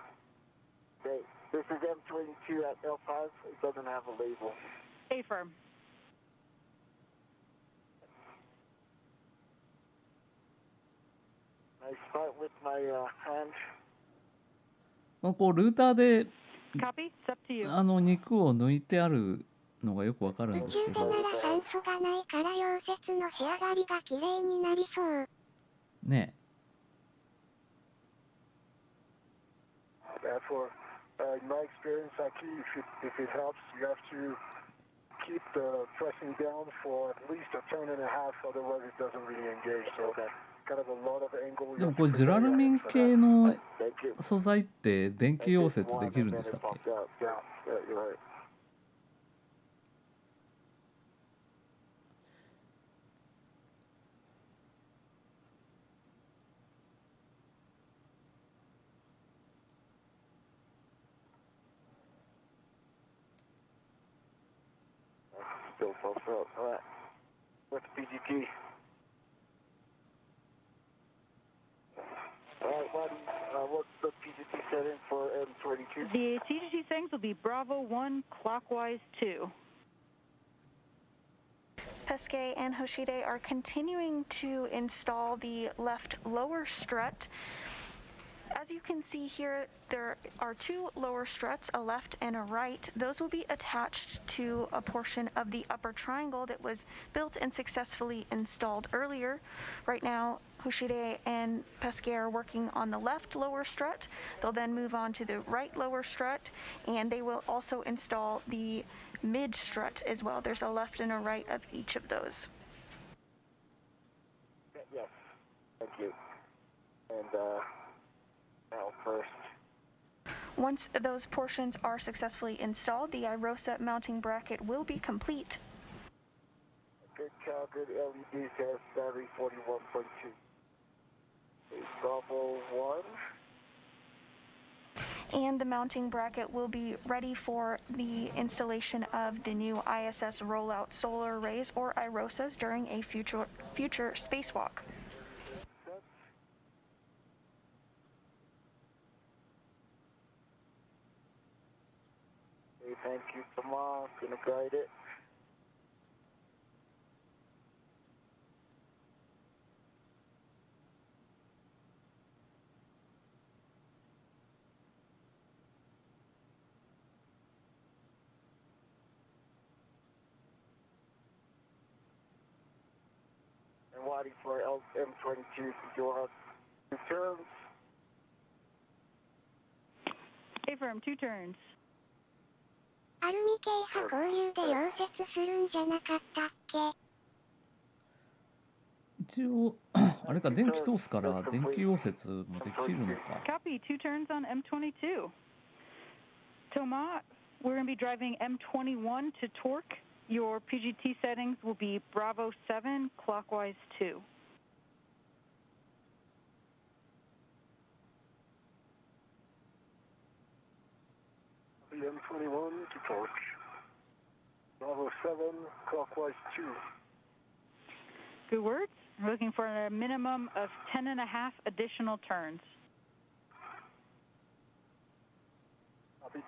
Okay, this is M22 at L5. It doesn't have a label. Affirm. I start with my hand. こうルーターで Copy? It's up to you. 肉を抜いてあるのがよくわかるん宇ですけど。宙でなら酸素がないから溶接の仕上がりが綺麗になりそう。ね。Therefore, in my experience, Aki, if it helps, you have to keep the pressing down for at least a turn and a half, otherwise it doesn't really engage. So kind of a lot of angle. でもこれジュラルミン系の素材って電気溶接できるんでしたっけ？Still pops up. All right. What's PGT? All right, buddy. What's the PGT setting for M22? The PGT settings will be Bravo 1, clockwise 2. Pesquet and Hoshide are continuing to install the left lower strut. As you can see here, there are 2 lower struts, a left and a right. Those will be attached to a portion of the upper triangle that was built and successfully installed earlier. Right now, Hoshide and Pesquet are working on the left lower strut. They'll then move on to the right lower strut, and they will also install the mid strut as well. There's a left and a right of each of those. Yes, thank you. And now first. Once those portions are successfully installed, the IROSA mounting bracket will be complete. Good cow, good LED test, battery 41.2. Bravo 1. And the mounting bracket will be ready for the installation of the new ISS rollout solar arrays, or IROSAs, during a future spacewalk. Okay, thank you, Tomas. Gonna guide it. And waiting for M22 to go out 2 turns. Affirm, 2 turns. アルミ系波合流で溶接するんじゃなかったっけ？一応あれか、電気通すから電気溶接もできるのか。Copy, 2 turns on M22. Thomas, we're going to be driving M21 to torque. Your PGT settings will be Bravo 7, clockwise 2. M21 to torque. Bravo 7, clockwise 2. Good words. We're looking for a minimum of 10.5 additional turns. Copy.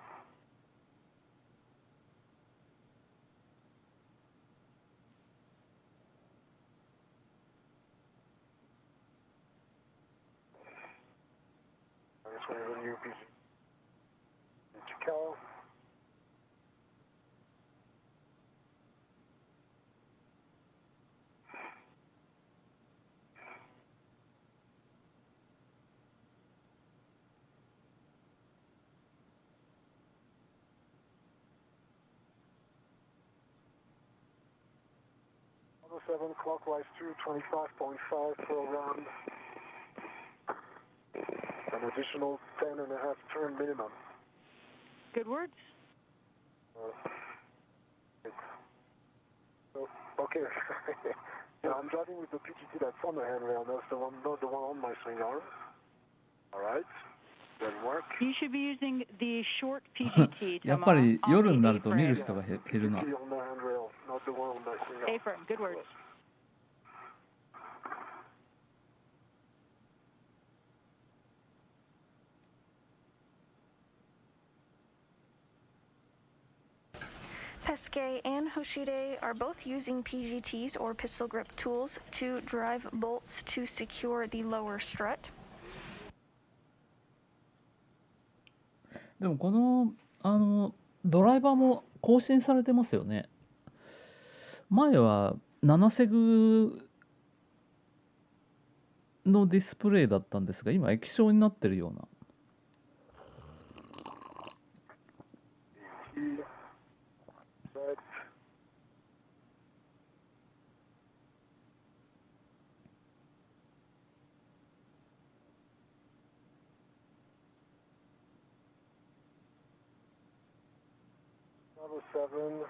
I just want to run UPG. Cal. 7 clockwise 225.5 for a round. An additional 10.5 turn minimum. Good words. So, okay. Yeah, I'm driving with the PGT that's on the handrail. That's the one, not the one on my swing arm. All right. Doesn't work. You should be using the short PGT. やっぱり夜になると見る人が減るな。PGT on the handrail, not the one on my swing arm. A-frame. Good words. Pesquet and Hoshide are both using PGTs or pistol grip tools to drive bolts to secure the lower strut. でもこのドライバーも更新されてますよね。前は7セグのディスプレイだったんですが、今液晶になってるような。7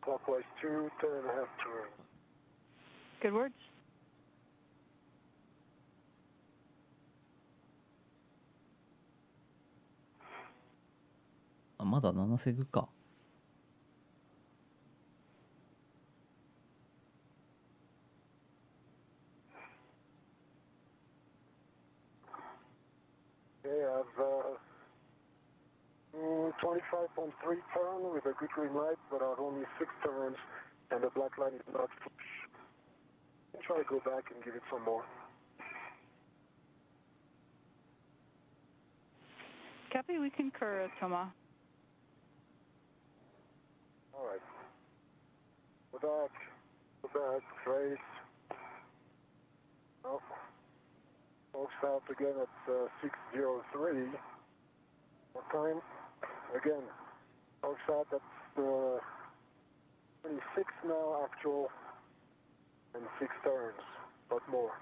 clockwise 2 10.5 turn. Good words. あ、まだ7セグか。Okay, I've 25.3 turn with a good green light, but I've only 6 turns and the black line is not flush. I'll try to go back and give it some more. Copy, we concur, Thomas. All right. Go back, trace. Oh. Folks out again at 603. What time? Again, folks out, that's 26 now actual and 6 turns, but more.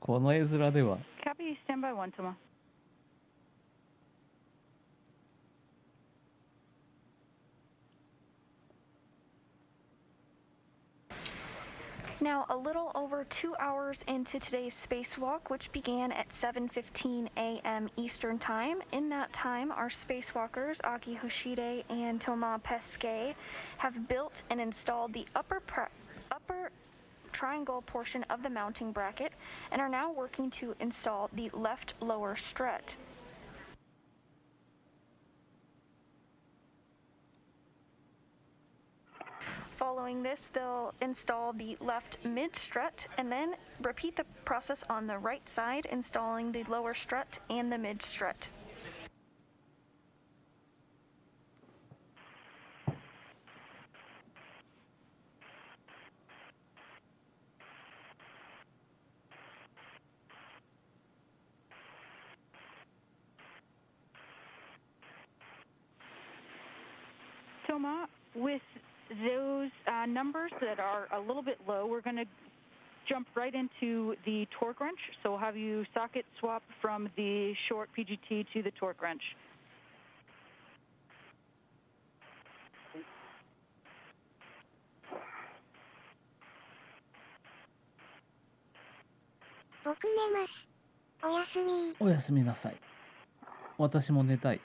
この絵面では Copy, stand by 1, Thomas. Now, a little over 2 hours into today's spacewalk, which began at 7:15 a.m. Eastern Time. In that time, our spacewalkers, Aki Hoshide and Thomas Pesquet, have built and installed the upper triangle portion of the mounting bracket and are now working to install the left lower strut. Following this, they'll install the left mid strut and then repeat the process on the right side, installing the lower strut and the mid strut. Thomas, with those numbers that are a little bit low, we're going to jump right into the torque wrench. So we'll have you socket swap from the short PGT to the torque wrench.おやすみなさい。私も寝たい。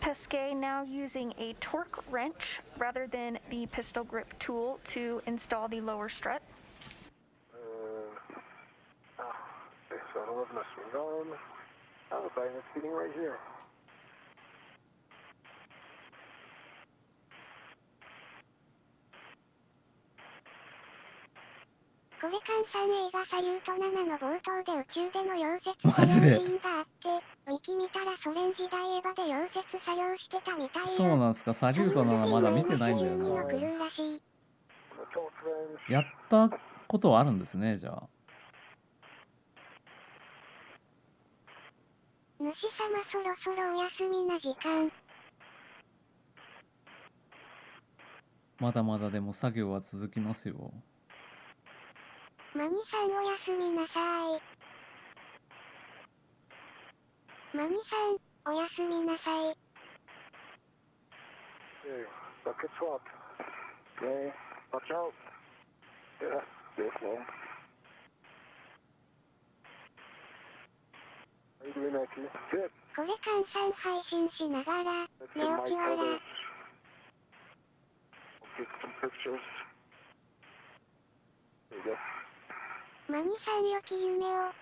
Pesquet now using a torque wrench rather than the pistol grip tool to install the lower strut. Okay, so I don't have my swing arm. Oh, the bayonet feeding right here. Maziそうなんですか。サリュート7まだ見てないんだよな。やったことはあるんですね、じゃあ。主様そろそろお休みな時間。まだまだでも作業は続きますよ。マニさんおやすみなさい。マニさん、おやすみなさい。Okay, bucket swap. Okay, watch out. Yeah, careful. How you doing, Aki? Good. これ換算配信しながら、 Let's 寝 get 起き my 笑 colors. We'll get some pictures. There you go. マニさん良き夢を。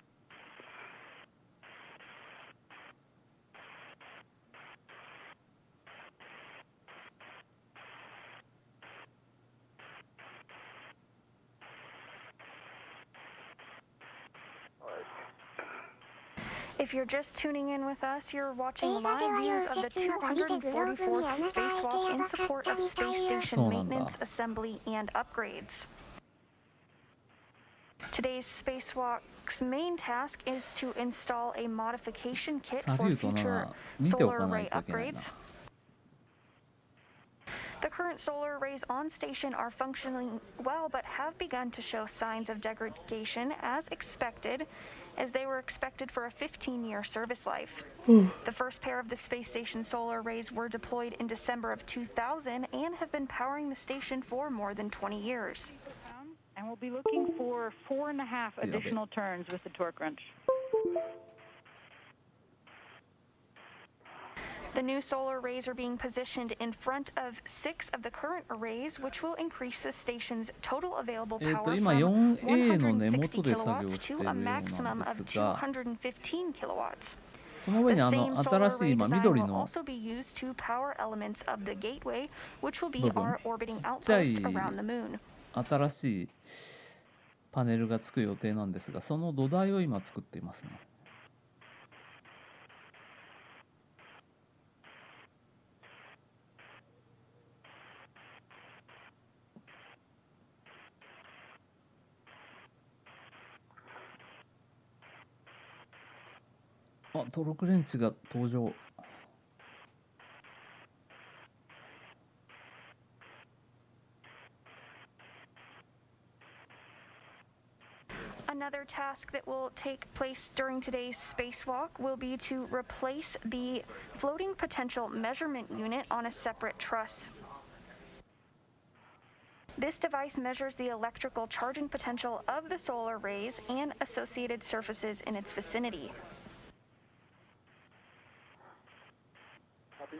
If you're just tuning in with us, you're watching live views of the 244th spacewalk in support of space station maintenance, assembly, and upgrades. Today's spacewalk's main task is to install a modification kit for future solar array upgrades. The current solar arrays on station are functioning well, but have begun to show signs of degradation as expected, as they were expected for a 15-year service life. The first pair of the space station solar arrays were deployed in December of 2000 and have been powering the station for more than 20 years. And we'll be looking for 4.5 additional turns with the torque wrench. The new solar arrays are being positioned in front of 6 of the current arrays, which will increase the station's total available power from 160 kilowatts to a maximum of 215 kilowatts. その上に The same solar 新しい array design 緑 will の also be used to power elements of the gateway, which will be 部分 our orbiting ちっちゃ outpost い around the moon. 新しいパネルがつく予定なんですが、その土台を今作っていますね。あ、トロクレンチが登場。Another task that will take place during today's spacewalk will be to replace the floating potential measurement unit on a separate truss. This device measures the electrical charging potential of the solar arrays and associated surfaces in its vicinity. Copy.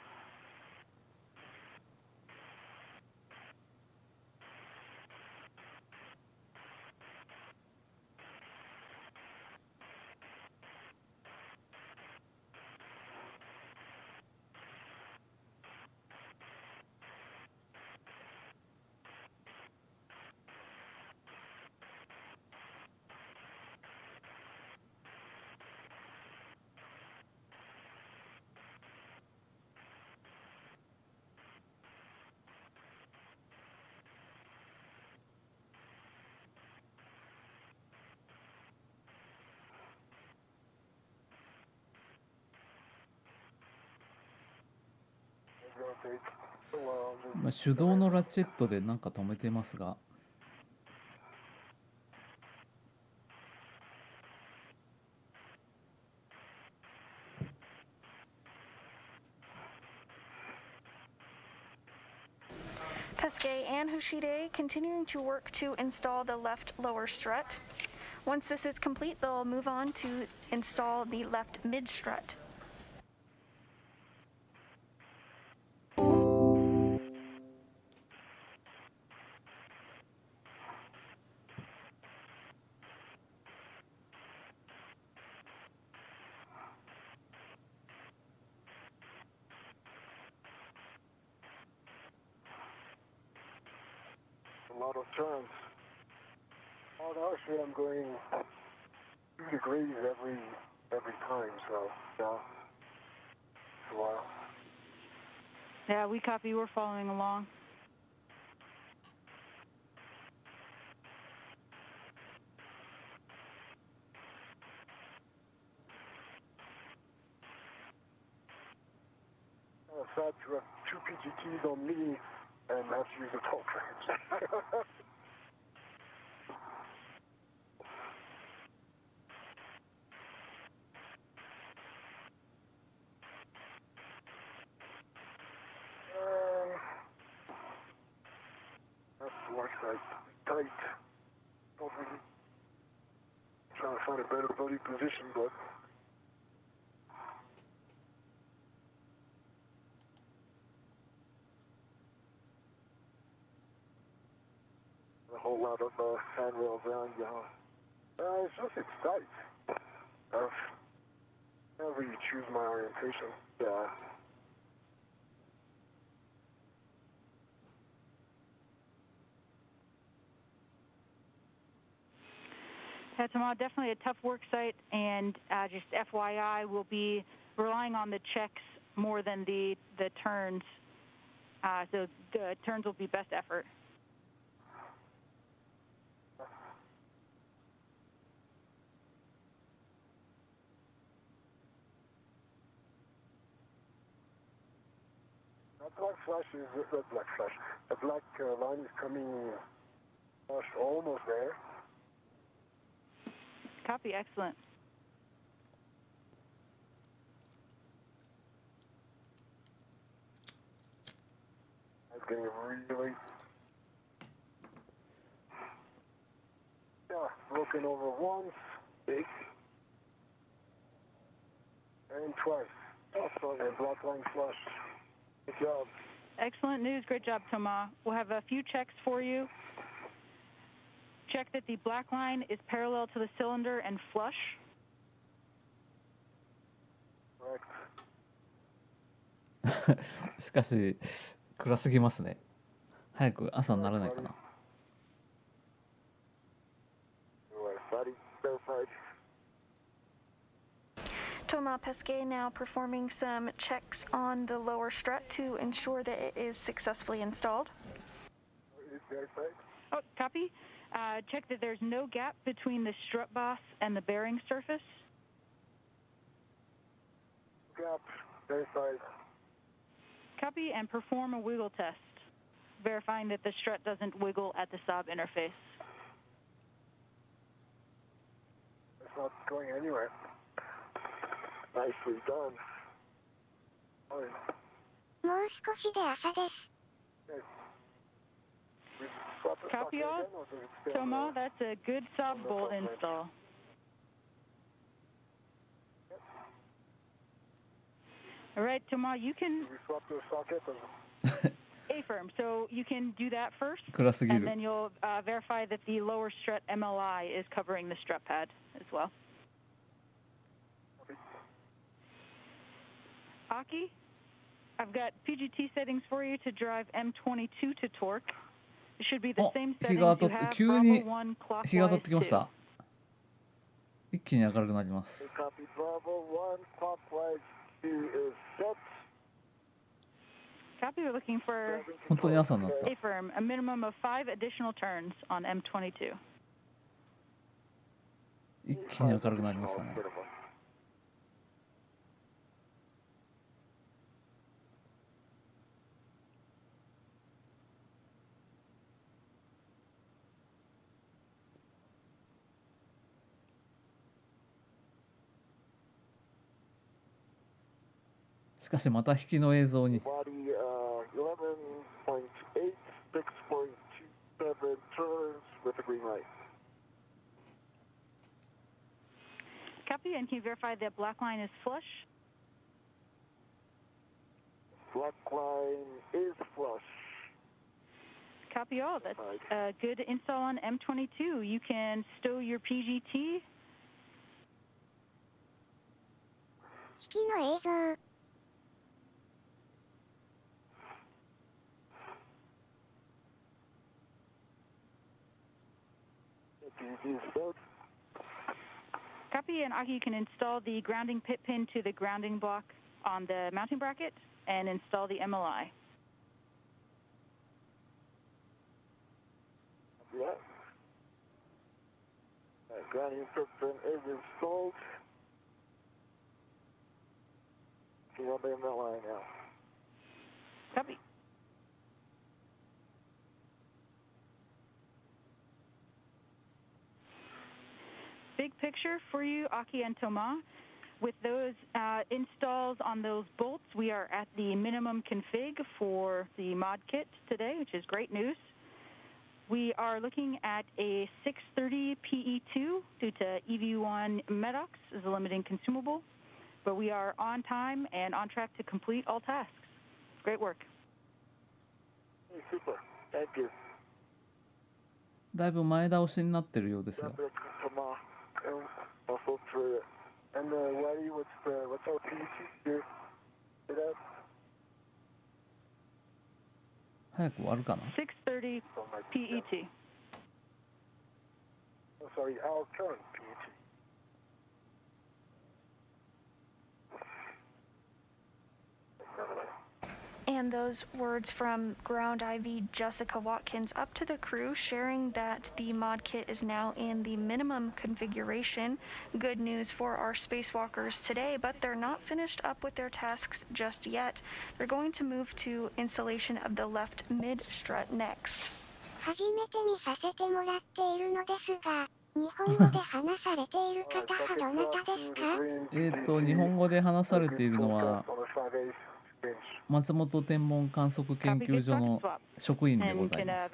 It's gonna take a while. 手動のラチェットでなんか止めてますが、Peske and Hoshide continuing to work to install the left lower strut. Once this is complete, they'll move on to install the left mid strut. A lot of turns. Oh, actually, I'm going 2 degrees every time, so yeah, it's a while. Yeah, we copy. We're following along. sad to have two PGTs on me and have to use the talk range. That's the worst side. Tight. Don't really trying to find a better buddy position, but a whole lot of handrails around you. It's tight. I really choose my orientation. Yeah. Tomorrow, definitely a tough work site, and just FYI, we'll be relying on the checks more than the turns. So the turns will be best effort. That black flash is that black flash. The black line is coming almost there. Copy, excellent. It's getting really, broken over once, big, and twice. Also, the black line flush. Good job. Excellent news. Great job, Thomas. We'll have a few checks for you. Check that the black line is parallel to the cylinder and flush. Correct. しかし暗すぎますね。早く朝にならないかな。Thomas Pesquet now performing some checks on the lower strut to ensure that it is successfully installed. Oh, copy. Check that there's no gap between the strut boss and the bearing surface. Gap, verified. Copy, and perform a wiggle test, verifying that the strut doesn't wiggle at the Saab interface. It's not going anywhere. Nicely done. もう少しで朝です。Copy all. Toma, that's a good Saab bolt install. All right, Toma, you can... A-firm, so you can do that first, and then you'll verify that the lower strut MLI is covering the strut pad as well. Aki, I've got PGT settings for you to drive M22 to torque. It should be the same settings you have Bravo 1 clockwise 2. 一気に明るくなります。Copy Bravo 1 clockwise 2 is set. Copy, we're looking for 本当に朝になった。 A-firm, a minimum of 5 additional turns on M22. 一気に明るくなりましたね。しかしまた引きの映像に。Copy, and can you verify that black line is flush? Black line is flush. Copy all. That's a good install on M22. You can stow your PGT. 引きの映像。Copy, and Aki, you can install the grounding pit pin to the grounding block on the mounting bracket and install the MLI. Yeah. Grounding pit pin is installed. See on the MLI now. Copy. Big picture for you, Aki and Thomas. With those installs on those bolts, we are at the minimum config for the mod kit today, which is great news. We are looking at a 630 PE2 due to EV1 MEDOX as a limiting consumable, but we are on time and on track to complete all tasks. Great work. Hey, super. Thank you. だいぶ前倒しになってるようですが。Also for and Waddy, what's our PET here? It up? 早く終わるかな。630 PET. Oh, sorry, our current PET. And those words from Ground IV Jessica Watkins up to the crew, sharing that the mod kit is now in the minimum configuration. Good news for our spacewalkers today, but they're not finished up with their tasks just yet. They're going to move to installation of the left mid strut next. 初めて見させてもらっているのですが、日本語で話されている方はどなたですか？日本語で話されているのは松本天文観測研究所の職員でございます。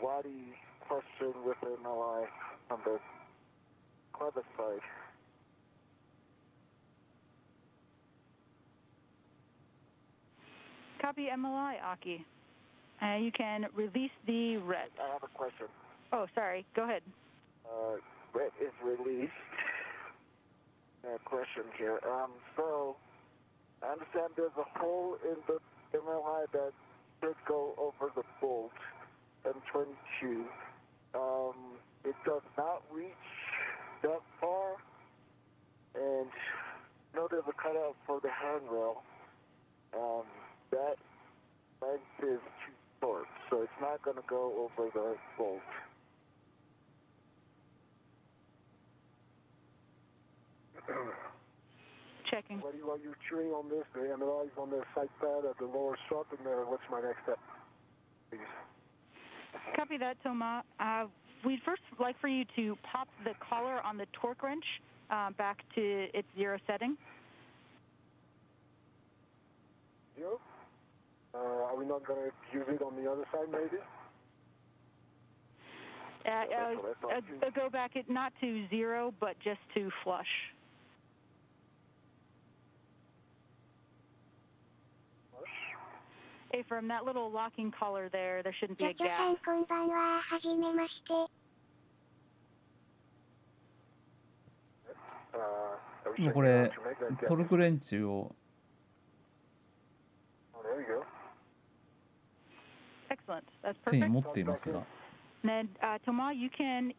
Waddy question with MLI on the clever side. Copy MLI, Aki. You can release the red. I have a question. Oh, sorry. Go ahead. Red is released. Question here. So, I understand there's a hole in the MLI that should go over the bolt. M22. It does not reach that far, and there's a cutout for the handrail. That length is too short, so it's not going to go over the bolt. Checking. What are you chewing on this? The MLI's on the side pad at the lower strut, and what's my next step, please? Copy that, Thomas. We'd first like for you to pop the collar on the torque wrench back to its zero setting. Zero? Are we not going to use it on the other side, maybe? Go back, not to zero, but just to flush. Hey, from that little locking collar there shouldn't be a gap. さんこんばんは。はじめまして。今これトルクレンチを Excellent. That's 手に perfect. 持っていますが。Then, Thomas, you can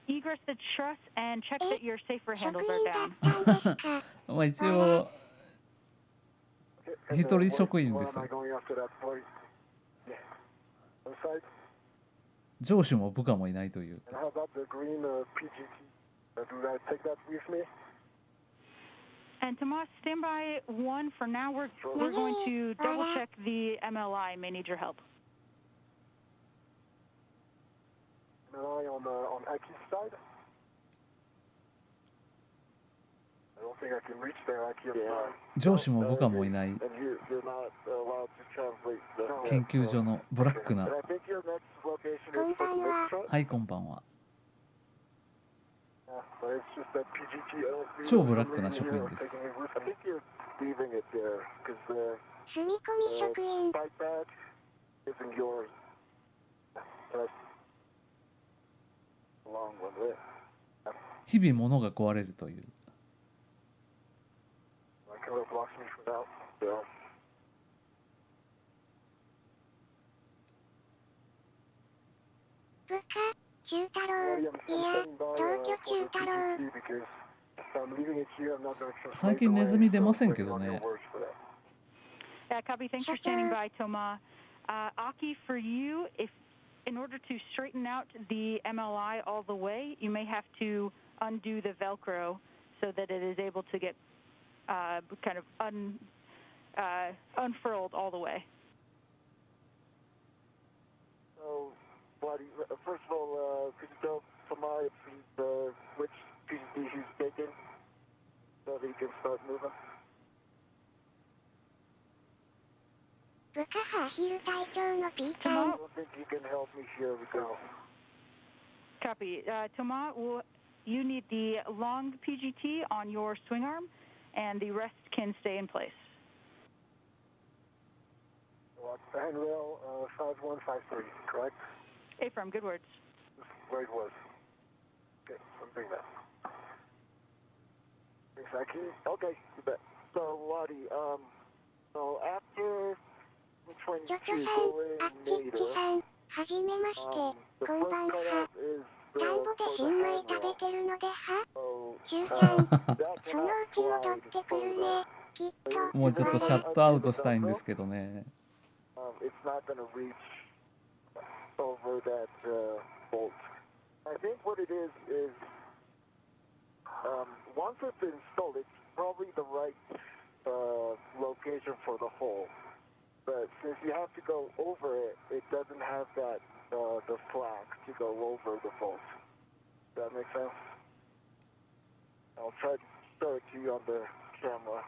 egress the truss and check that your safer handles are down. まあ一応一人職員です。上司も部下もいないという。And Tomas, stand by one for now. We're going to double check the MLI. May need your help. MLI on Aki's side. I don't think I can reach there. Aki. 上司も部下もいない研究所のブラックな。はい、こんばんは。超ブラックな職員です。住み込み職員。日々物が壊れるという。部下、中太郎。いや、同居中太郎。最近ネズミ出ませんけどね。Yeah, copy. Thanks for standing by, Toma. Aki, for you, in order to straighten out the MLI all the way, you may have to undo the Velcro so that it is able to get kind of unfurled all the way. So, buddy, first of all, could you tell Toma which PGD he's taking so that he can start moving? 部下派アヒル隊長の P ちゃん。 I don't think you can help me here. We go. Copy. Toma, you need the long PGT on your swing arm, and the rest can stay in place. Handrail 5153, correct? Affirm, good words. This is where it was. Okay, I'm doing that. Exactly. Okay, you bet. So, Lottie, so after which one ちょ you ちょ choose, さん、 go あ in っちっち later. さん、はじめまして、 The こん first ばんは。 cutoff is 田んぼで for 新 the 米食べ handrail. てるのでは So, しゅうちゃん、 that そのう cannot ち戻 slide ってくる further. ね。きっと。もうちょっとシャットアウトしたいんですけどね。It's not going to reach over that bolt. I think what it is once it's installed, it's probably the right location for the hole. But since you have to go over it, it doesn't have that the flag to go over the bolt. Does that make sense? I'll try to show it to you on the camera.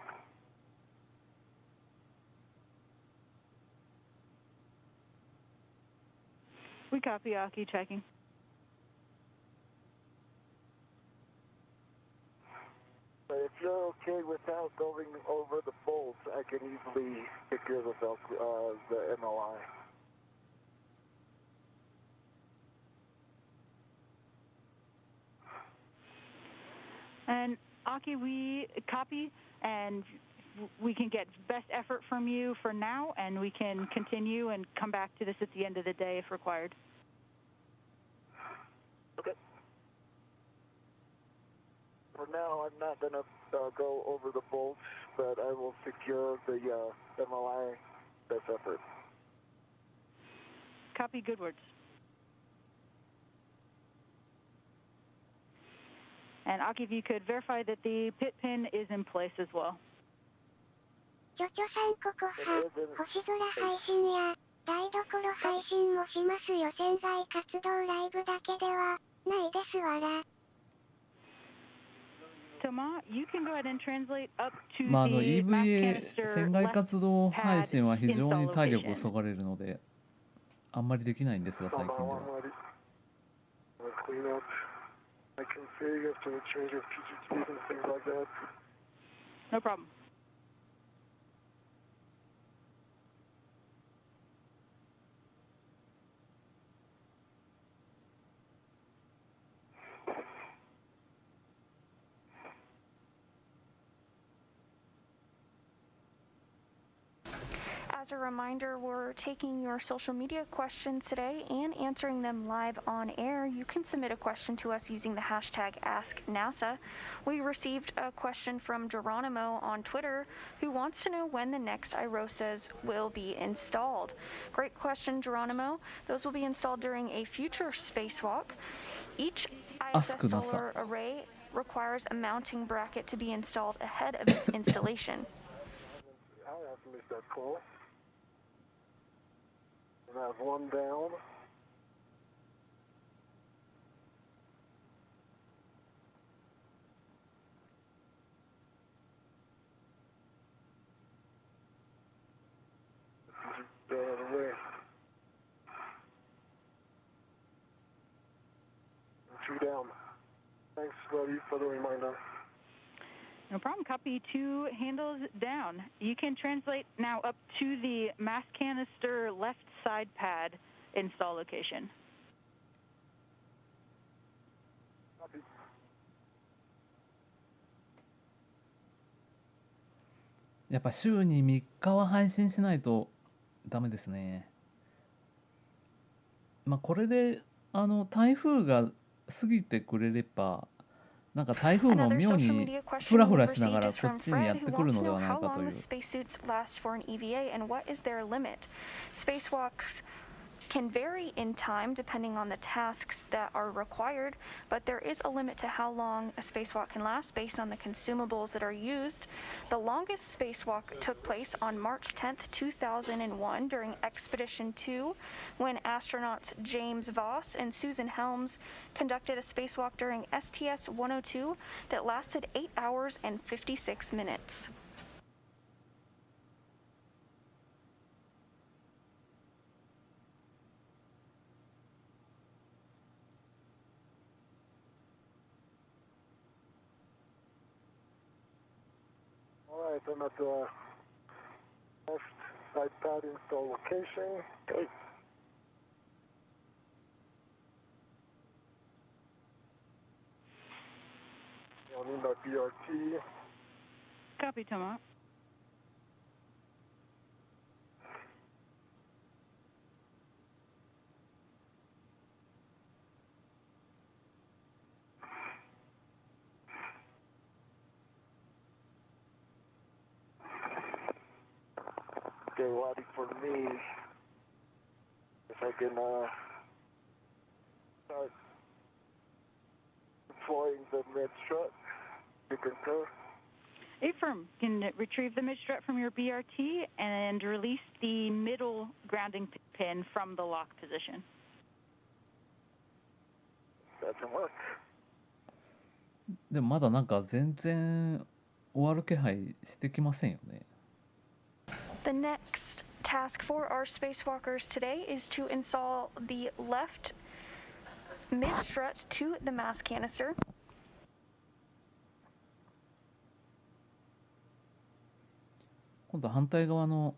We copy, Aki, checking. But if you're okay without going over the bolts, I can easily secure the MLI. And Aki, we copy, and we can get best effort from you for now, and we can continue and come back to this at the end of the day if required. Okay. For now, I'm not going to go over the bolts, but I will secure the MLI best effort. Copy, good words. And Aki, if you could verify that the pit pin is in place as well. ちょちょさんここは、星空配信や、台所配信もしますよ。船外活動ライブだけでは、ないですわら。Toma, you can go ahead and translate up to まあ、 the mass EVA canister 船外 left 活動配信は非常に install 体力を location. そがれるので、あんまりできないんですが、最近では。 Clean up. I can see you have to change your PGTs and things like that. No problem. As a reminder, we're taking your social media questions today and answering them live on air. You can submit a question to us using the hashtag AskNASA. We received a question from Geronimo on Twitter who wants to know when the next IROSAs will be installed. Great question, Geronimo. Those will be installed during a future spacewalk. Each ISS solar array requires a mounting bracket to be installed ahead of its installation. I have to miss that call. And I have one down. Get out of the way. And 2 down. Thanks, Buddy, for the reminder. No problem. Copy 2 handles down. You can translate now up to the mass canister left side pad install location. Copy. やっぱ週に3日は配信しないとダメですね。まあこれで台風が過ぎてくれればなんか台風も Another 妙 social に media フ question ラ we フラしな received がら is こっ from ちにや Fred, って who くる wants の to で know はない how かと long い the う。 spacesuits last for an EVA and what is their limit. Spacewalks can vary in time depending on the tasks that are required, but there is a limit to how long a spacewalk can last based on the consumables that are used. The longest spacewalk took place on March 10th, 2001 during Expedition 2, when astronauts James Voss and Susan Helms conducted a spacewalk during STS-102 that lasted 8 hours and 56 minutes. All right, I'm at the left side pad install location. Okay. You'll need my BRT. Copy, Toma. Okay, waiting for me. If I can start deploying the mid strut. You concur? Affirm. You can retrieve the mid-strut from your BRT and release the middle grounding pin from the lock position. That can work. でもまだなんか全然終わる気配してきませんよね。The next task for our spacewalkers today is to install the left mid strut to the mass canister. 今度は反対側の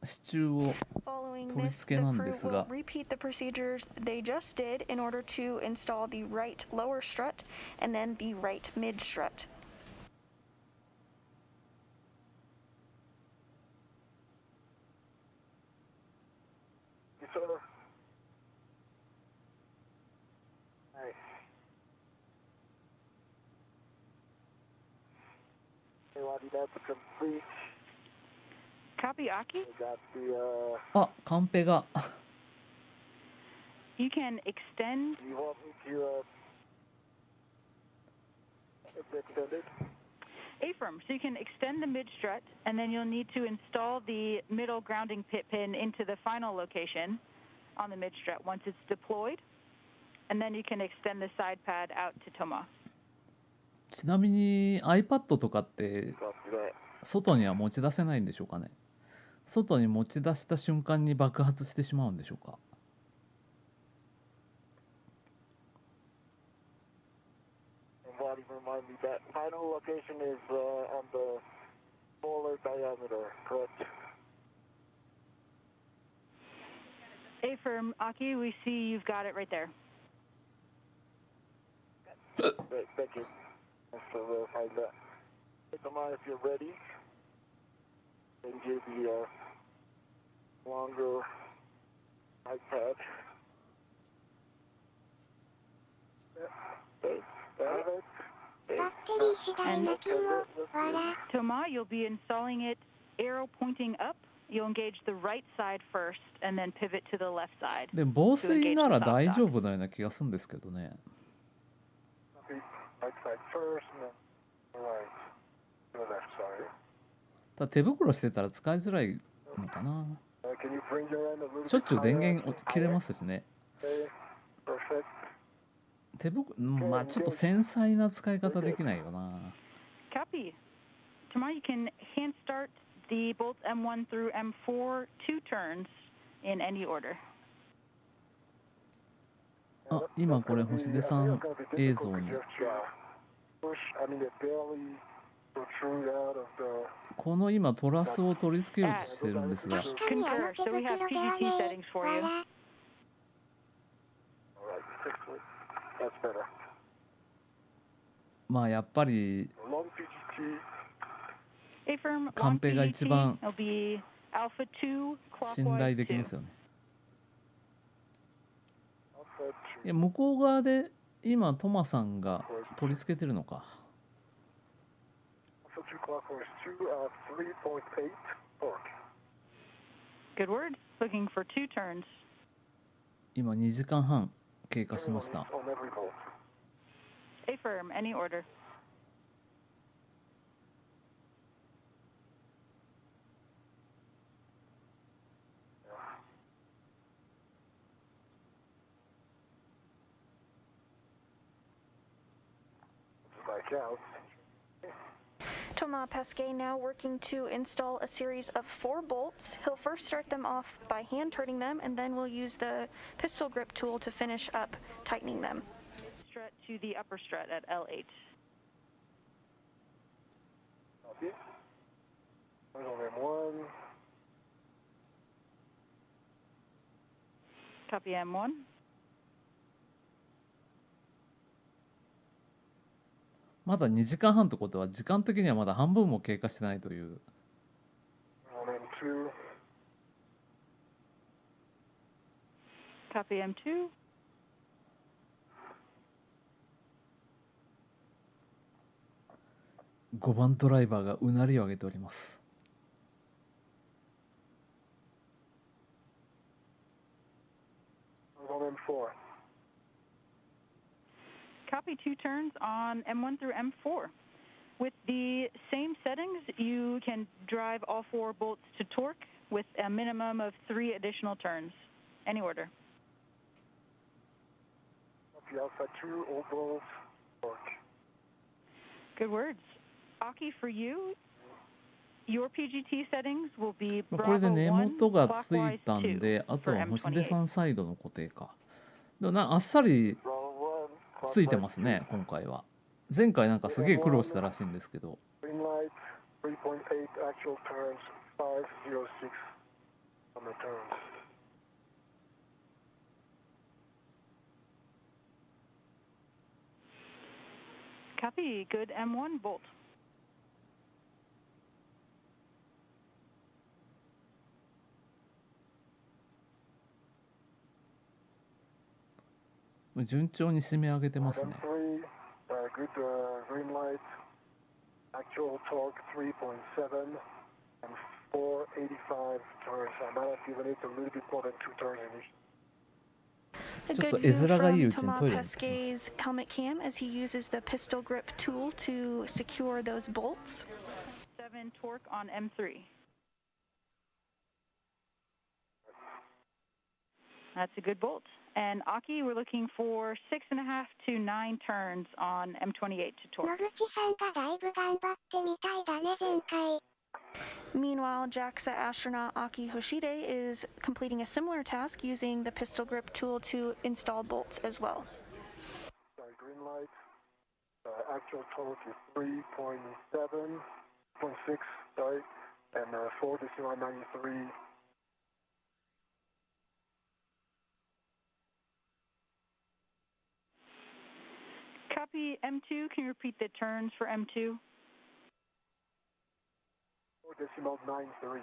支柱を Following 取り this, 付 the けなん crew です will が、 repeat the procedures they just did in order to install the right lower strut and then the right mid strut. Yes, sir. Nice. Okay, Waddy, that's complete. Copy, Aki. We got the, あ、カンペが You can extend. you want me to, extend it? Affirm. So you can extend the mid-strut, and then you'll need to install the middle grounding pin into the final location on the mid-strut once it's deployed, and then you can extend the side pad out to Toma. ちなみに iPad とかって Copy that. 外には持ち出せないんでしょうかね。外に持ち出した瞬間に爆発してしまうんでしょうか。Waddy, remind me that final location is on the smaller diameter, correct? Affirm, Aki. We see you've got it right there. Great, thank you. Thanks for verifying that. Hey, come on, if you're ready. And give the longer iPad. Okay, got it. バッテリー次第な気も、わら。 Toma, you'll be installing it arrow pointing up. You'll engage the right side first, and then pivot to the left side. でも防水なら大丈夫なような気がするんですけどね。 Right side first, and then right to the left side. ただ手袋してたら使いづらいのかな。 Can you bring your end a little しょっ bit ちゅう電 higher? 源切れますしね。 Okay, perfect. 手袋、まあちょっと繊細な使い方できないよな。 Copy. Toma, you can hand start the bolts M1 through M4 2 turns in any order. あ、今これ星出さん映像に Push, I mean, it barely protrude out of the この今トラスを取り付けようとしてるんですが、 確かにあの手袋ではね、わら。 All right, 6 foot. That's better. まあやっぱり Long PGT. Affirm, カンペが一番 will be Alpha 2信頼 clockwise できます 2. よね。 Alpha いや向こう側で今トマさんが取り付けてるのか。 So 2 clock course 2, 3.8 torque. Good word. Looking for 2 turns. 今2時間半経過しました。 On every bolt. Affirm. Any order. Back out. Thomas Pesquet now working to install a series of 4 bolts. He'll first start them off by hand turning them, and then we'll use the pistol grip tool to finish up tightening them. Strut to the upper strut at L8. Copy. There's only M1. Copy M1. まだ2時間半ってことは時間的にはまだ半分も経過してないという。M2. Copy M2. 5番ドライバーがうなりを上げております。M4. Copy 2 turns on M1 through M4. With the same settings, you can drive all 4 bolts to torque with a minimum of 3 additional turns. Any order. Copy Alpha 2, all bolts, torque. Good words. Aki, for you, your PGT settings will be これで Bravo 根 1, 元がつい clockwise たん 2で、あと for は星出 M28. さんサイドの固定か。でもあっさり Bravo 1, ついてますね、今回は。前回なんかすげえ苦労したらしいんですけど。 green light, 3.8 actual turns, 506 on the turns. Copy. Good M1 bolt.順調に締め上げてますね。 M3, good green light, actual torque 3.7 and 485 turns. I might have given it a little bit more than 2 turns in each. A ちょっと good 絵 view 面がいい from うちに Thomas トイレに行ってきます。 Pesquet's helmet cam as he uses the pistol grip tool to secure those bolts. 7 torque on M3. That's a good bolt. And Aki, we're looking for 6.5 to 9 turns on M28 to torque. 野口さんがだいぶ頑張ってみたいだね前回。 Meanwhile, JAXA astronaut Aki Hoshide is completing a similar task using the pistol grip tool to install bolts as well. Green light, actual torque is 3.7.6, sorry, and 4.93. Copy M2. Can you repeat the turns for M2? 4.93.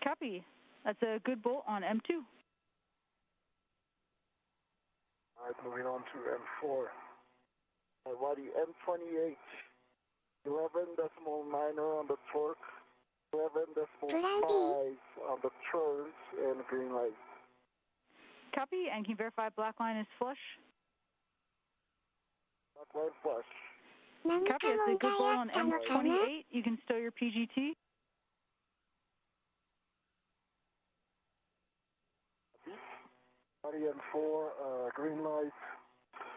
Copy. That's a good bolt on M2. All right, moving on to M4. Alrighty, M28. 11.9 on the torque, 11.5 on the turns, and green light. Copy. And can you verify black line is flush? Black line flush. 何か Copy. That's a 問 good 題 bolt あ on ったのかな？ M28. You can stow your PGT. Body M4, green light,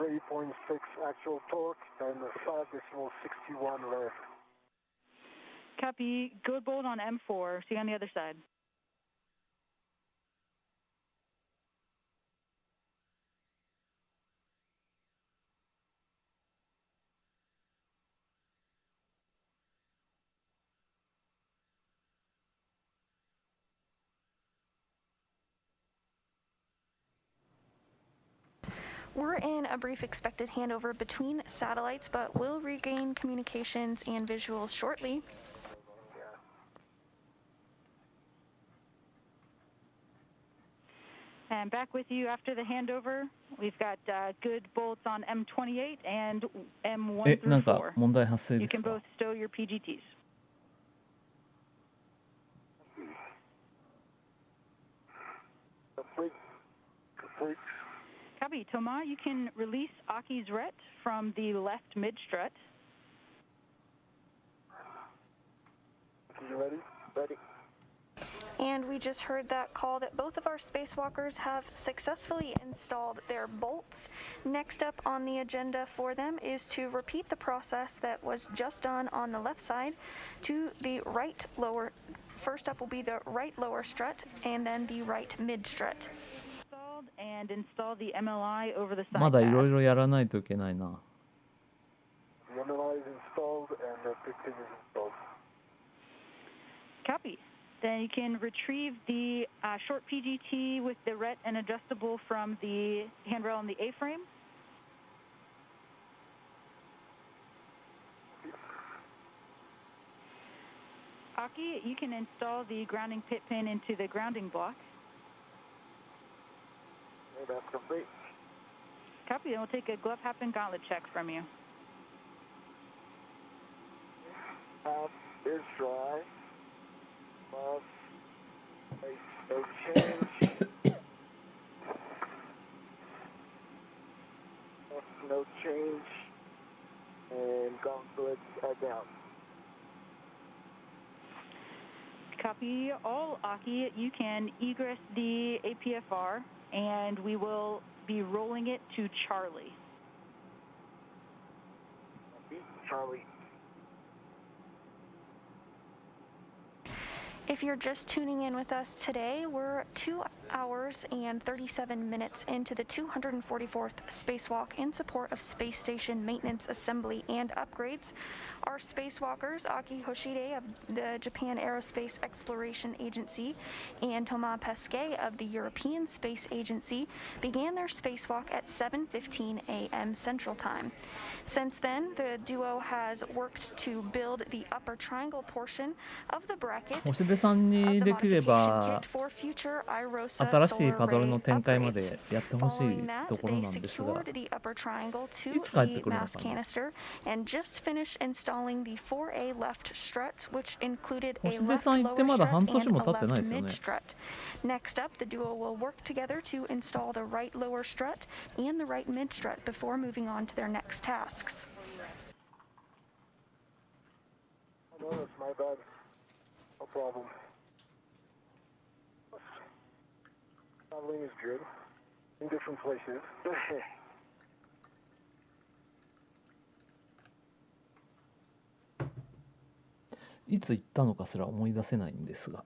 3.6 actual torque, and 5.61 left. Copy. Good bolt on M4. See you on the other side. We're in a brief expected handover between satellites, but we'll regain communications and visuals shortly. And back with you after the handover. We've got good bolts on M28 and M1 なん through か 4. 問題発生 You です can か？ both stow your PGTs. Complete. Copy. Toma, you can release Aki's ret from the left mid strut. You ready? Ready. And we just heard that call that both of our spacewalkers have successfully installed their bolts. Next up on the agenda for them is to repeat the process that was just done on the left side to the right lower. First up will be the right lower strut and then the right mid strut. And install the MLI over the side. まだいろいろやらないといけないな。The MLI is installed and the 15 is installed. Copy. Then you can retrieve the short PGT with the ret and adjustable from the handrail on the A-frame. Aki, you can install the grounding pit pin into the grounding block. Okay, that's complete. Copy. Then we'll take a glove hap and gauntlet check from you. Half is dry. Glove. No change. No change. And gauntlets are down. Copy. All Aki, you can egress the APFR, and we will be rolling it to Charlie. Charlie. If you're just tuning in with us today, we're 2 hours and 37 minutes into the 244th spacewalk in support of space station maintenance, assembly, and upgrades. Our spacewalkers, Aki Hoshide of the Japan Aerospace Exploration Agency and Thomas Pesquet of the European Space Agency, began their spacewalk at 7:15 a.m. Central Time. Since then, the duo has worked to build the upper triangle portion of the bracket 星出さんにできれば for future IROSA 新しい solar パドルの array 展開ま upgrades. でやってほしい Following that, ところ they なんですが secured the upper triangle to いつ帰って the くるの mass かな。 canister and just finished installing the 4A left struts, which included a 星出 left さん行って lower まだ strut 半 and 年 a も経ってないで left すよね。 mid strut. Next up, the duo will work together to install the right lower strut and the right mid strut before moving on to their next tasks. Oh, no, that's my bad. No problem. Traveling is good. In different places. いつ行ったのかすら思い出せないんですが。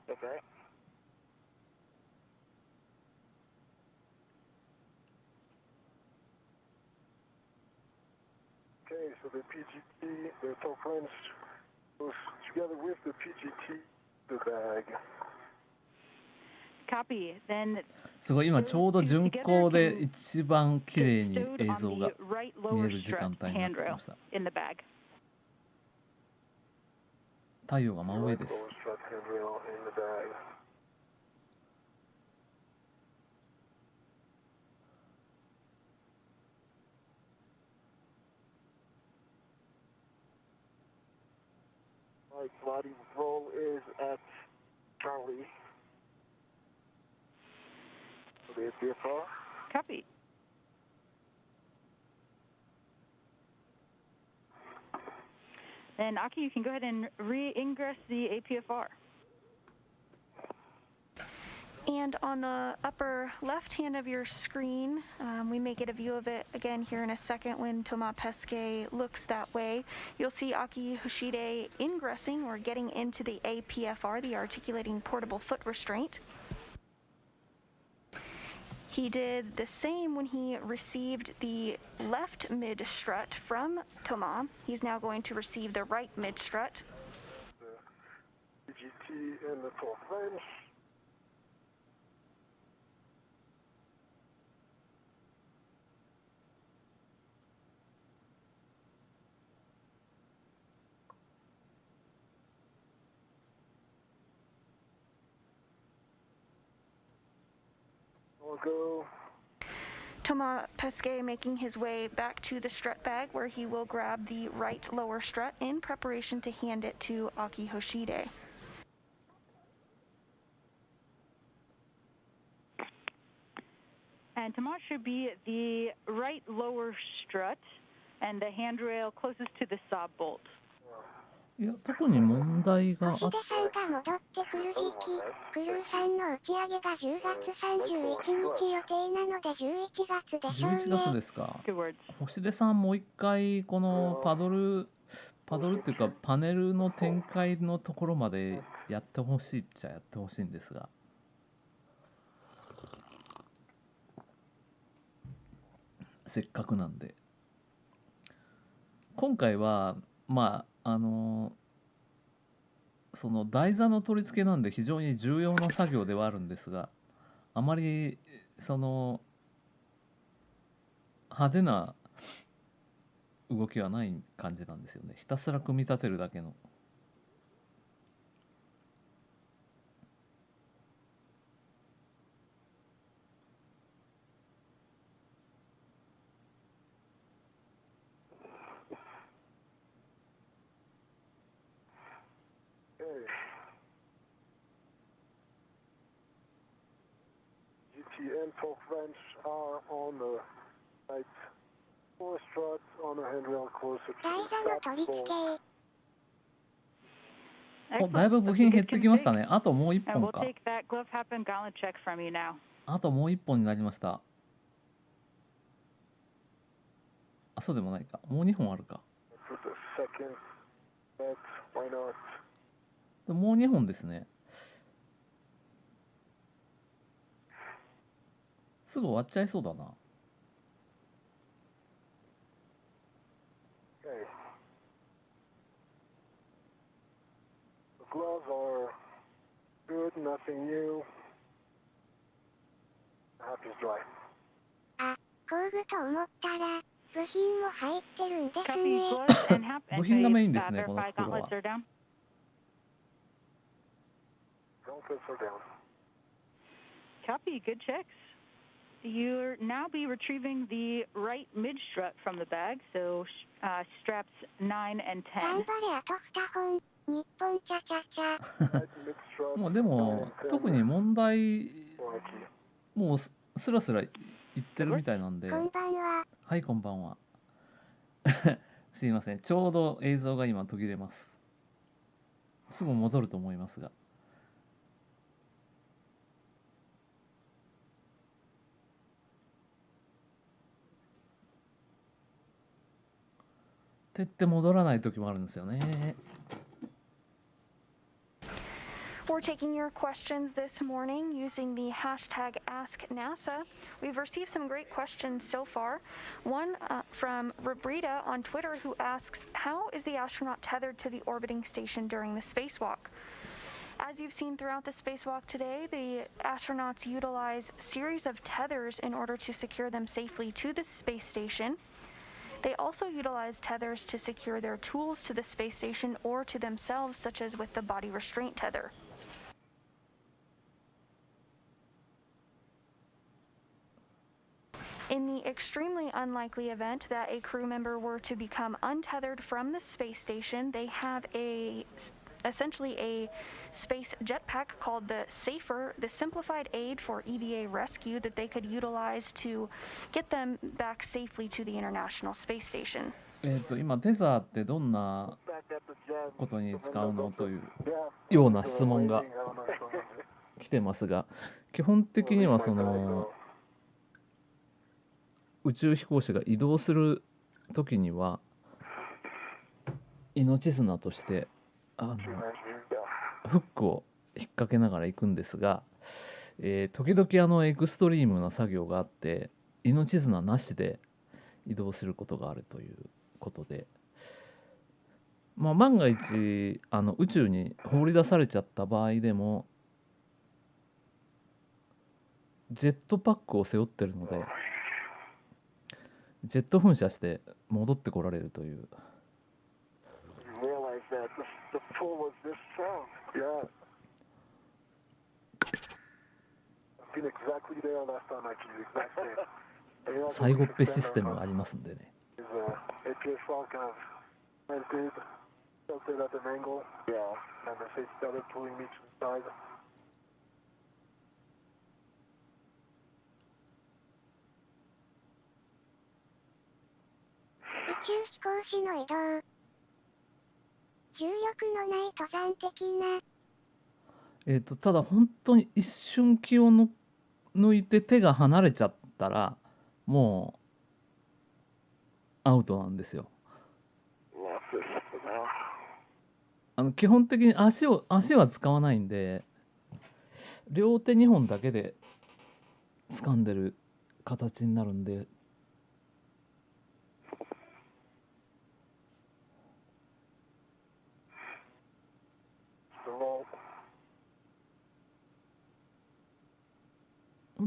That's right. Okay, so the PGT, the toe flange goes together with the PGT, the bag. Copy. Then すごい今ちょうど巡航で一番綺麗に映像が見える時間帯になってきました。 in the bag. 太陽が真上です。 Right, body roll is at Charlie. So the APFR. Copy. Then Aki, you can go ahead and re-ingress the APFR. And on the upper left hand of your screen, we may get a view of it again here in a second when Toma Peske looks that way. You'll see Aki Hoshide ingressing or getting into the APFR, the articulating portable foot restraint. He did the same when he received the left mid strut from Toma. He's now going to receive the right mid strut. The GT in the torque wrench. Go. Toma Peske making his way back to the strut bag where he will grab the right lower strut in preparation to hand it to Aki Hoshide. And Toma should be the right lower strut and the handrail closest to the sob bolt. いや、特に問題があっ星出さんが戻ってくる時期、クルーさんの打ち上げが10月31日予定なので11月でしょうね。11月ですか。星出さんもう一回このパドルっていうかパネルの展開のところまでやってほしいっちゃやってほしいんですが。せっかくなんで。今回はまあその台座の取り付けなんで非常に重要な作業ではあるんですが、あまりその派手な動きはない感じなんですよね。ひたすら組み立てるだけの。GT and torque wrench are on the right four struts on the handrail closer to 台座の取り付け。お、だいぶ部品減ってきましたね。あともう一 And 本 we'll か。 take that glove cap and gauntlet check from you now. あともう一本になりました。あ、そうでもないか。もう2本あるか。もう2本ですね。すぐ終わっちゃいそうだな。Gloves are good, nothing new. Happy dry. あ、工具と思ったら部品も入ってるんです Copy ね。 gloves and hap 部 and 品が say メインですね、この verify 袋は。 gauntlets are down. Gauntlets are down. Copy, good checks. You'll now be retrieving the right mid strut from the bag, so straps 9 and 頑 10. 張れあと2本。日本チャチャチャ。Right mid strut. もうでも特に問題もうスラスラいってるみたいなんで。こんばんは。はい、こんばんは。すいません、ちょうど映像が今途切れます。すぐ戻ると思いますが。ってって戻らない時もあるんですよね。We're taking your questions this morning using the hashtag AskNASA. We've received some great questions so far. One from Robrita on Twitter who asks, how is the astronaut tethered to the orbiting station during the spacewalk? As you've seen throughout the spacewalk today, the astronauts utilize a series of tethers in order to secure them safely to the space station. They also utilize tethers to secure their tools to the space station or to themselves, such as with the body restraint tether. In the extremely unlikely event that a crew member were to become untethered from the space station, they have essentially a space jetpack called the SAFER, the Simplified Aid for EVA Rescue, that they could utilize to get them back safely to the International Space Station. 今テザーってどんなことに使うのというような質問が来てますが、基本的にはその宇宙飛行士が移動する時には命綱としてフックを引っ掛けながら行くんですが、時々エクストリームな作業があって命綱なしで移動することがあるということで、まあ、万が一宇宙に放り出されちゃった場合でもジェットパックを背負ってるのでジェット噴射して戻ってこられるという。最後っぺシステムがありますんでね。宇宙飛行士の移動。重力のない登山的な。ただ本当に一瞬気を抜いて手が離れちゃったらもうアウトなんですよ。基本的に足は使わないんで両手2本だけで掴んでる形になるんで。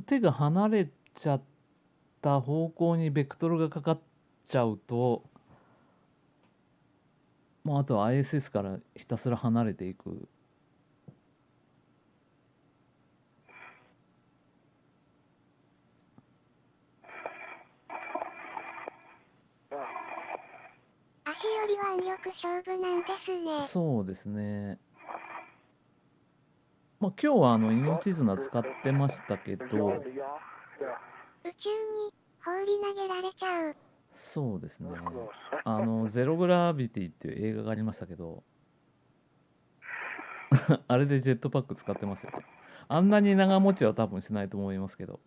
手が離れちゃった方向にベクトルがかかっちゃうと、もうあとは ISS からひたすら離れていく。足よりは腕力勝負なんですね。そうですね。まあ、今日は命綱使ってましたけど、宇宙に放り投げられちゃう。そうですね。ゼログラビティっていう映画がありましたけどあれでジェットパック使ってますよね。あんなに長持ちは多分しないと思いますけど。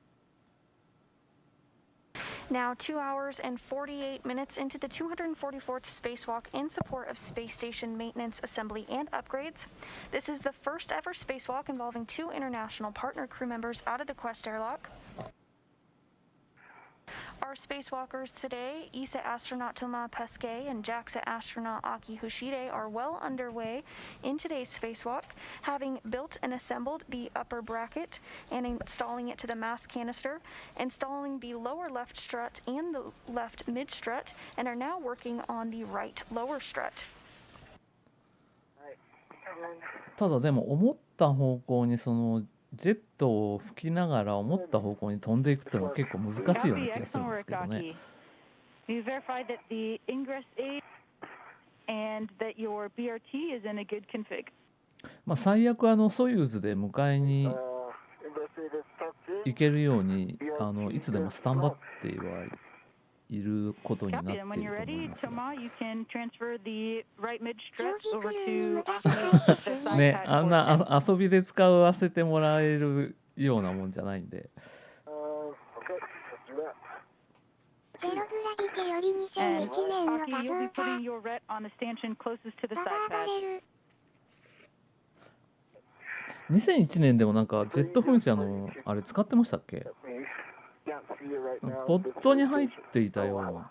Now 2 hours and 48 minutes into the 244th spacewalk in support of space station maintenance, assembly, and upgrades. This is the first ever spacewalk involving 2 international partner crew members out of the Quest airlock. Our spacewalkers today, ESA astronaut Thomas Pesquet and JAXA astronaut Aki Hoshide, are well underway in today's spacewalk, having built and assembled the upper bracket and installing it to the mast canister, installing the lower left strut and the left mid strut, and are now working on the right lower strut. ただでも思った方向にそのジェットを吹きながら思った方向に飛んでいくっていうのは結構難しいような気がするんですけどね。You verified that the ingress aid and that your BRT is in a good config. まあ最悪ソユーズで迎えに行けるようにいつでもスタンバってはいることになっていると思いますがね、あんな遊びで使わせてもらえるようなもんじゃないんで。ゼログラビティより2001年の画像がバレる。2001年でもなんかジェット噴射のあれ使ってましたっけ？ポットに入っていたような。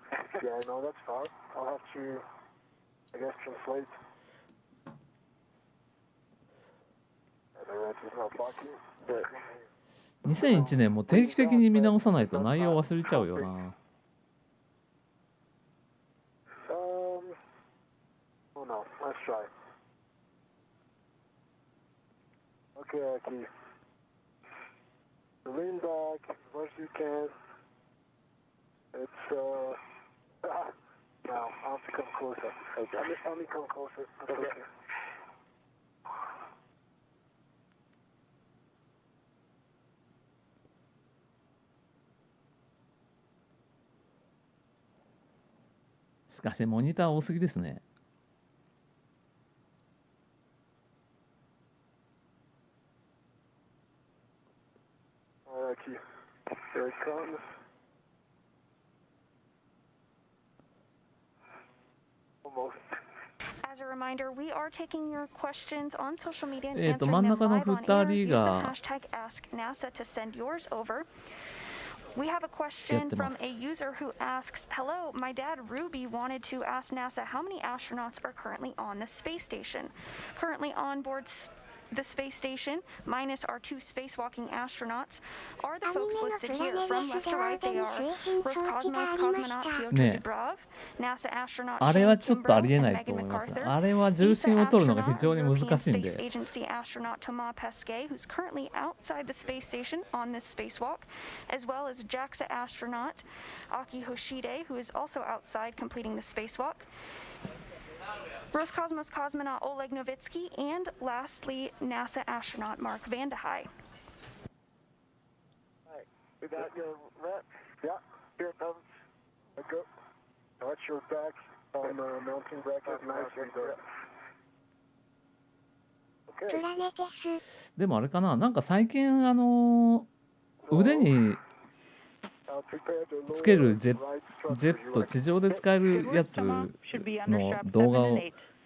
2001年も定期的に見直さないと内容忘れちゃうよな。Okay, Aki. Lean back as much as you can. It's, now, I'll have to come closer. Okay. Let me come closer. Okay. しかしモニター多すぎですね。As a reminder, we are taking your questions on social media and 真 answering ん them 中の live on 2 air. 人 Use the が hashtag AskNASA to send yours over. We have a question from a user who asks, "Hello, my dad Ruby wanted to ask NASA how many astronauts are currently on the space station. Currently on board the space station, minus our 2 spacewalking astronauts, are the folks listed here. From left to right, they are Roscosmos cosmonaut Piotr Dubrov, NASA astronaut あれは Shane ちょっとあ Kimbrough りえ and ないと Megan 思いますね。 MacArthur, あれは重 ESA 心を取るのが非 astronaut, 常に European 難しいん Space で、 Agency astronaut Thomas Pesquet, who's currently outside the space station on this spacewalk, as well as JAXA astronaut Aki Hoshide, who is also outside completing the spacewalk, Roscosmos cosmonaut Oleg Novitsky, and lastly, NASA astronaut Mark Vande Hei. We got your rep. Yeah, here it comes. Go. Watch your back on the mounting bracket. Nicely done. プラネテス。でもあれかな、なんか最近腕につけるジェット、地上で使えるやつの動画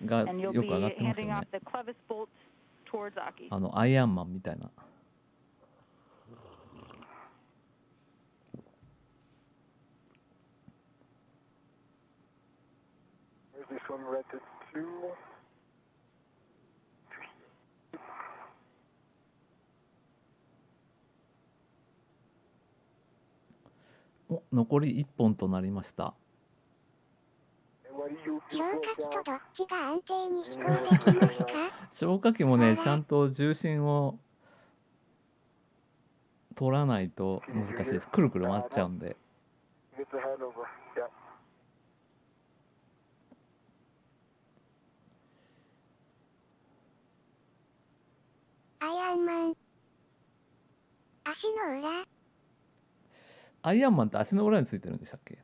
がよく上がってますよね。アイアンマンみたいな。お、残り1本となりました。消火器とどっちが安定に飛行できますか？消火器もね、ちゃんと重心を取らないと難しいです。くるくる回っちゃうんで。アイアンマン。足の裏。アイアンマンって足の裏についてるんでしたっけ？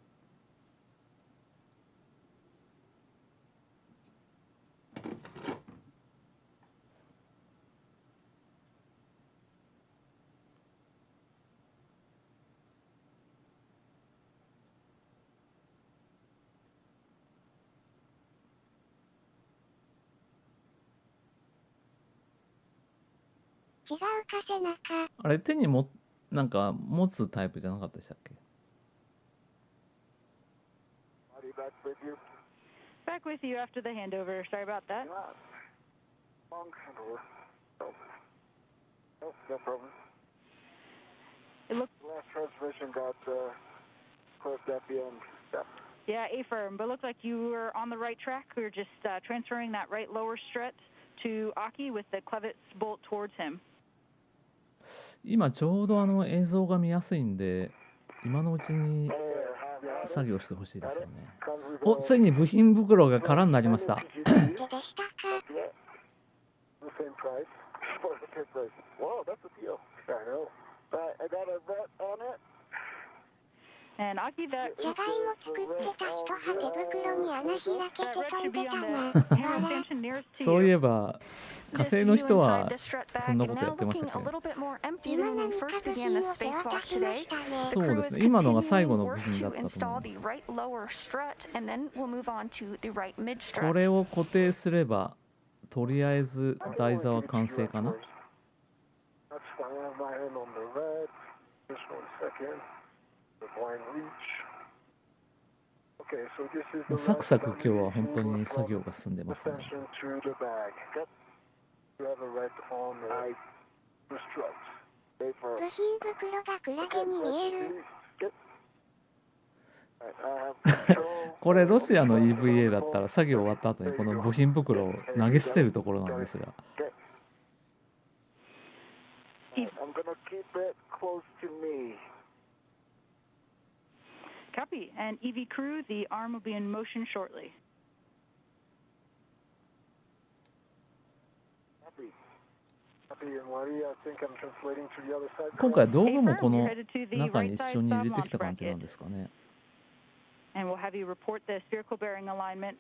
違うか背中。あれ手にもなんか持つタイプじゃなかったでしたっけ？ Back with you after the handover. Sorry about that. Long handover. No problem. It looks. Last transmission got closed at the end. Yeah, affirm. But it looks like you were on the right track. We were just transferring that right lower strut to Aki with the clevis bolt towards him. 今ちょうど映像が見やすいんで、今のうちに作業してほしいですよね。お、ついに部品袋が空になりました。And Aki, that じゃがいも作ってた人は手袋に穴開けて飛んでたね。そういえば火星の人はそんなことやってましたけど。そうですね。今のが最後の部品だったと思います。これを固定すればとりあえず台座は完成かな。サクサク今日は本当に作業が進んでますね。部品袋がクラゲに見える。これロシアの EVA だったら作業終わった後にこの部品袋を投げ捨てるところなんですが。Copy. And EV crew, the arm will be in motion shortly. 今回道具もこの中に一緒に入れてきた感じなんですかね。And we'll have you report the spherical bearing alignment.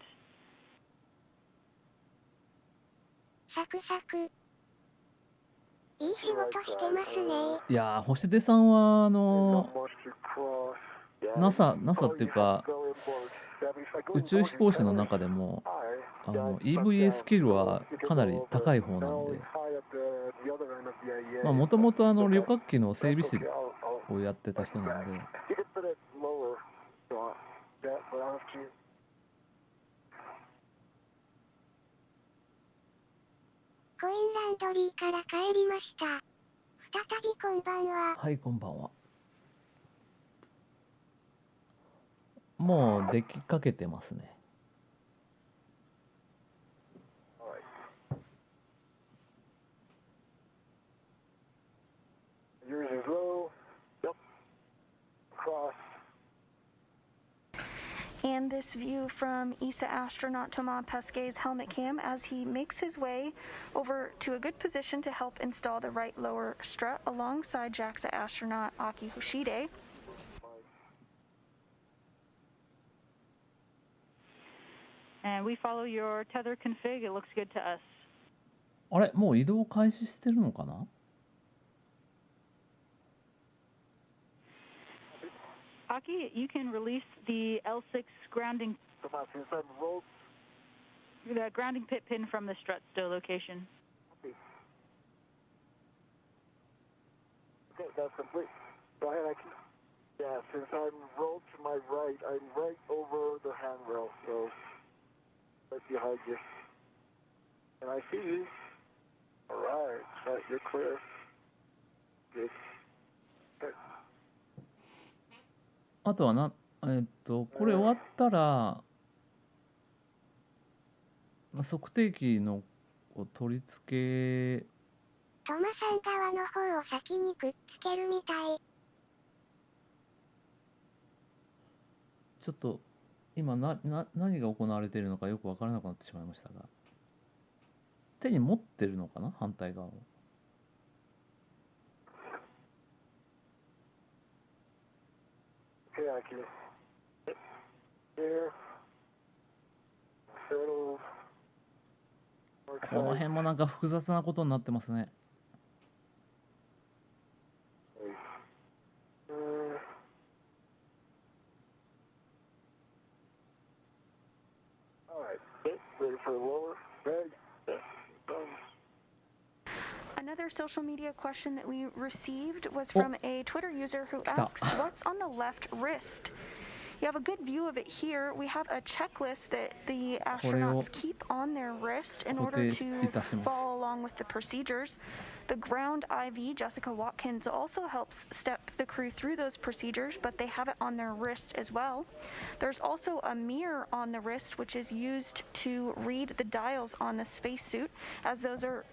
サクサク。いい仕事してますね。いやー、星出さんはNASA っていうか宇宙飛行士の中でもEVA スキルはかなり高い方なんで、もともと旅客機の整備士をやってた人なんで。コインランドリーから帰りました。再びこんばんは。はい、こんばんは。もうできかけてますね。And this view from ESA astronaut Thomas Pesquet's helmet cam as he makes his way over to a good position to help install the right lower strut alongside JAXA astronaut Aki Hoshide. And we follow your tether config. It looks good to us. あれ、もう移動開始してるのかなAki, you can release the L6 grounding, the grounding pit pin from the strut stow location. Okay, that's complete. Go ahead, Aki. Yeah, since I'm rolled to my right, I'm right over the handrail, so right behind you. And I see you. All right, you're clear. Good. Okay. あとはこれ終わったら測定器の取り付け。トマさん側の方を先にくっつけるみたい。ちょっと今何が行われているのかよく分からなくなってしまいましたが、手に持ってるのかな、反対側を。この辺もなんか複雑なことになってますね。Another social media question that we received was from a Twitter user who asks, what's on the left wrist? You have a good view of it here. We have a checklist that the astronauts keep on their wrist in order to follow along with the procedures. The ground IV, Jessica Watkins, also helps step the crew through those procedures, but they have it on their wrist as well. There's also a mirror on the wrist, which is used to read the dials on the spacesuit, as those are...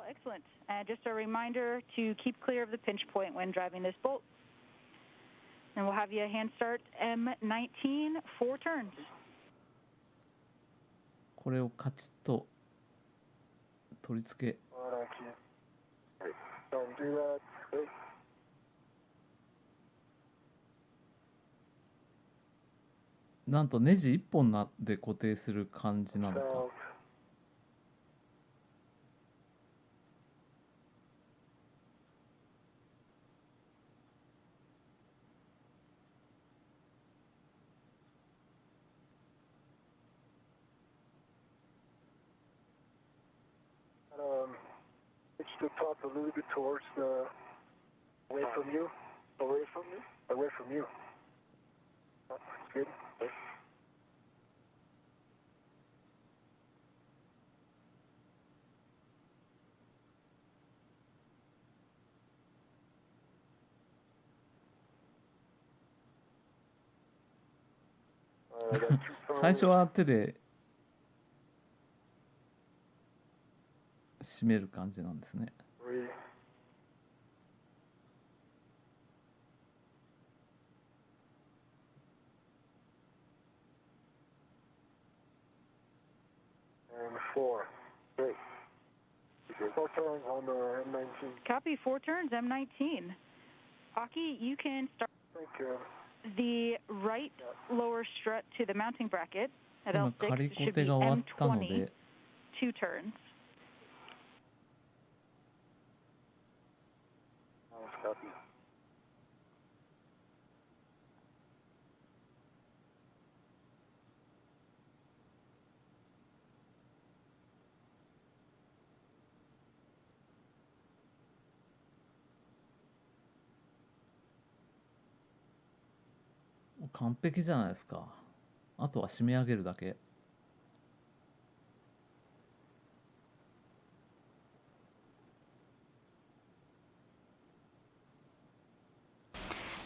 Excellent. Just a reminder to keep clear of the pinch point when driving this bolt. And we'll have you hand start M19, 4 turns. これをカチッと取り付け。なんとネジ1本で固定する感じなのか。Pitch the top a little bit towards the away from you. That's good. Okay. I got 2 turns. 最初は手で締める感じなんですね。Copy, 4 turns, M19. Aki, you can start the right lower strut to the mounting bracket at L6. It should be M20, 2 turns. copy. 完璧じゃないですか。あとは締め上げるだけ。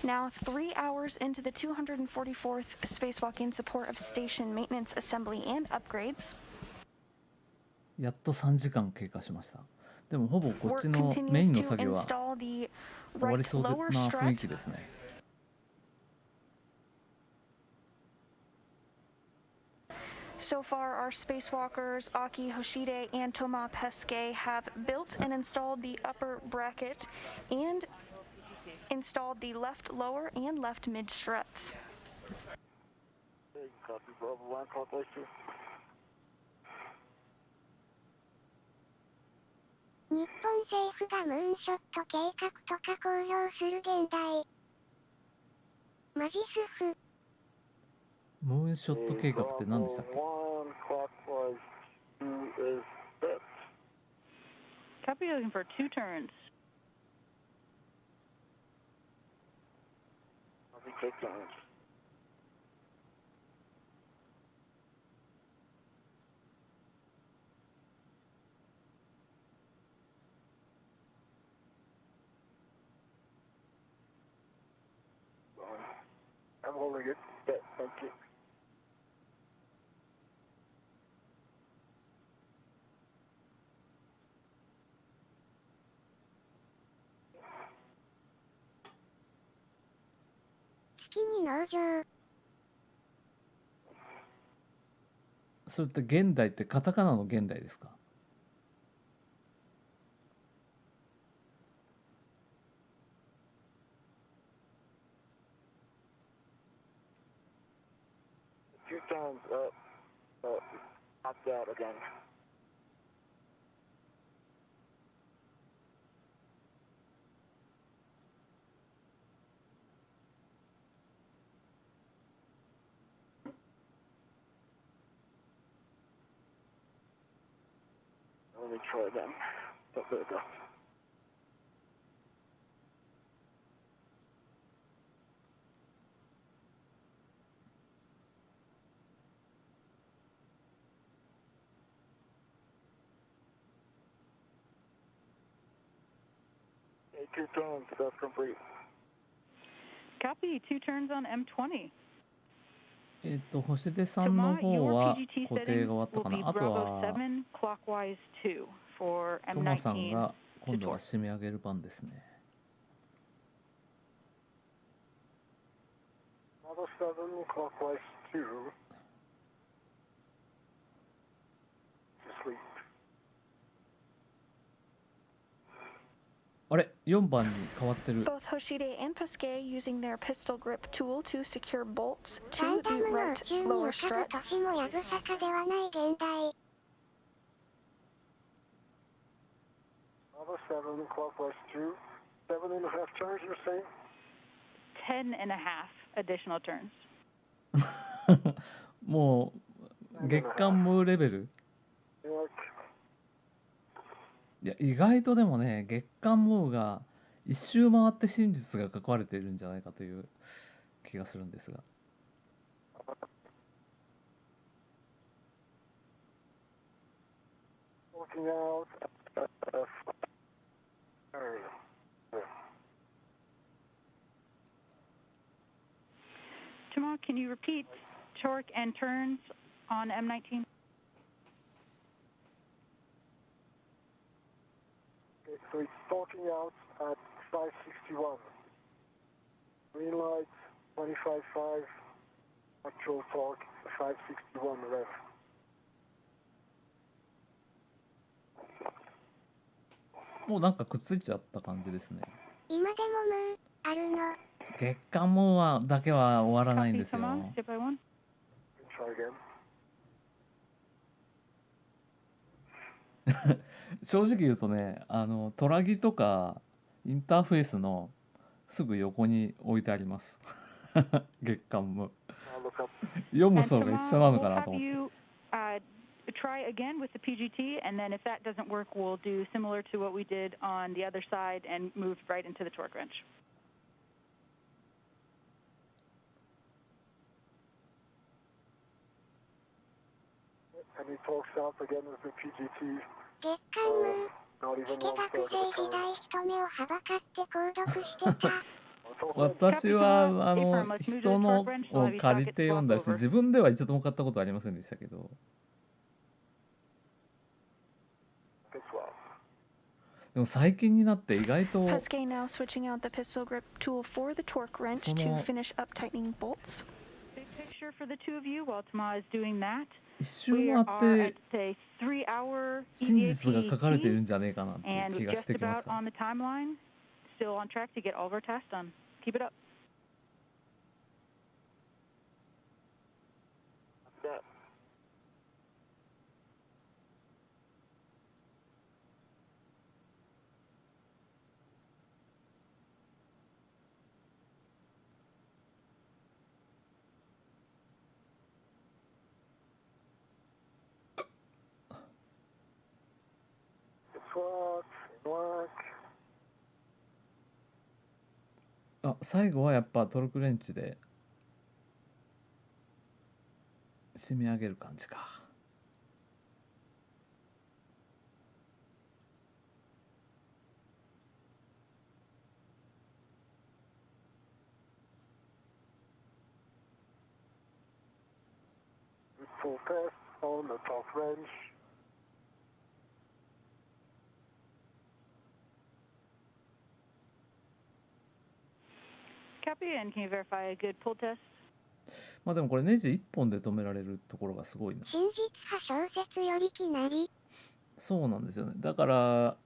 Now, 3 hours into the 244th spacewalk in support of station maintenance, assembly, and upgrades, やっと3時間経過しました。でもほぼこっ work ちのメイ continues ンの to 作業は install the 終わり right そうな lower 雰囲 strut, 気ですね。So far, our spacewalkers, Aki Hoshide and Toma Pesquet, have built and installed the upper bracket and installed the left lower and left mid struts. Okay, copy. Bravo 1, clockwise 2. 日本政府がムーンショット計画とか公表する現代。マジスフ。ムーンショット計画って何でしたっけ？ Bravo 1, clockwise 2 is set. Copy, looking for 2 turns. Copy, take turns. I'm holding it. Yeah, thank you.月に納場。それって現代ってカタカナの現代ですか？ 2 times up. Opt out again. Let me try again. Oh, there we go. Okay, 2 turns, that's complete. Copy, 2 turns on M20. 星出さんの Toma, 方 your は PGT 固定 setting が終わった will か be な。あと Bravo は7, clockwise 2 for トマさん M19 が今 to 度は torque. 締め上げる番ですね。Bravo 7, clockwise 2. To sleep. あれ4番に変わってる。 Both Hoshide and Pesquet using their pistol grip tool to secure bolts ガン to ダ the ムの right 宇宙に lower 浮かぶ strut. 都市もやぶさかではない現代。Bravo 7, clockwise 2. 7.5 turns, you're saying? 10 and a half additional turns. もう月間ムーレベル。 Like, いや意外とでもね、月間ムーが一周回って真実が書かれているんじゃないかという気がするんですが。 looking out. Toma, can you repeat torque and turns on M19? Okay, so it's talking out at 561. Green light, 25.5. Actual torque, 561 rev. もうなんかくっついちゃった感じですね。今でもムーあるの。月間ムーはだけは終わらないん Copy, ですよ。 Toma, step by one. Try again. 正直言うとね、トラギとかインターフェースのすぐ横に置いてあります。月間無。読む層が一緒なのかなと思って。Try again with the PGT, and then if that doesn't work, we'll do similar to what we did on the other side and move right into the torque wrench. Any torque south again with the PGT? 月刊無。助学生時代人目をはばかって購読してた。私は人のを借りて読んだし、自分では一度も買ったことありませんでしたけど。でも最近になって意外と Pesquet now switching out the pistol grip tool for the torque wrench to finish up tightening bolts. Big picture for the two of you while Tama is doing that. 一周回って真実が書かれているんじゃねえかなっていう気がしてきました。Still on track to get all of our tasks done. Keep it up. Work. あ、最後はやっぱトルクレンチで締め上げる感じか。Full test on the torque wrench. Copy, and can you verify a good pull test? まあでもこれネジ1本で止められるところがすごいな。真実派小説よりきなり。そうなんですよね。だから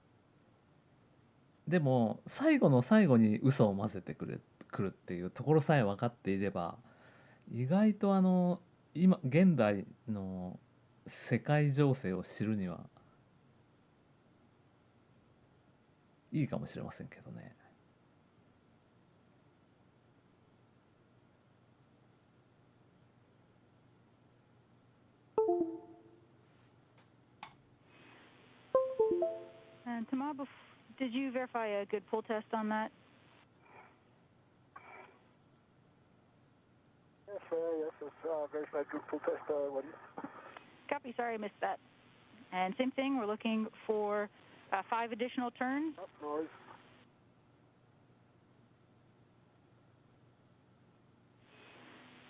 でも最後の最後に嘘を混ぜてくるっていうところさえ分かっていれば、意外と今現代の世界情勢を知るにはいいかもしれませんけどね。And Tama, did you verify a good pull test on that? Yes, it's verified good pull test. What do you... Copy, sorry I missed that. And same thing, we're looking for 5 additional turns. Oh, noise.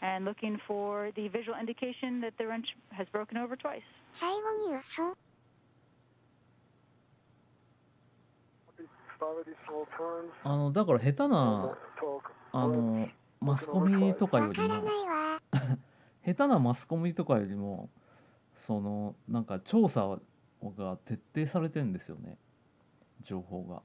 And looking for the visual indication that the wrench has broken over twice. 最後に嘘。だから下手なマスコミとかよりも下手なマスコミとかよりもなんか調査が徹底されてるんですよね、情報が。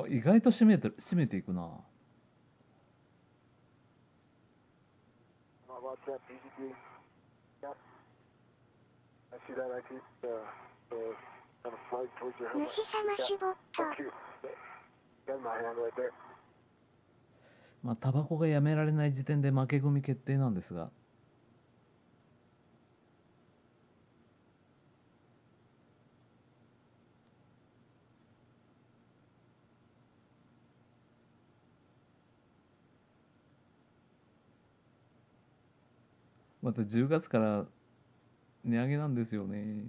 意外と締めていくな。主様シュボット。まあタバコがやめられない時点で負け組決定なんですが。また10月から値上げなんですよね。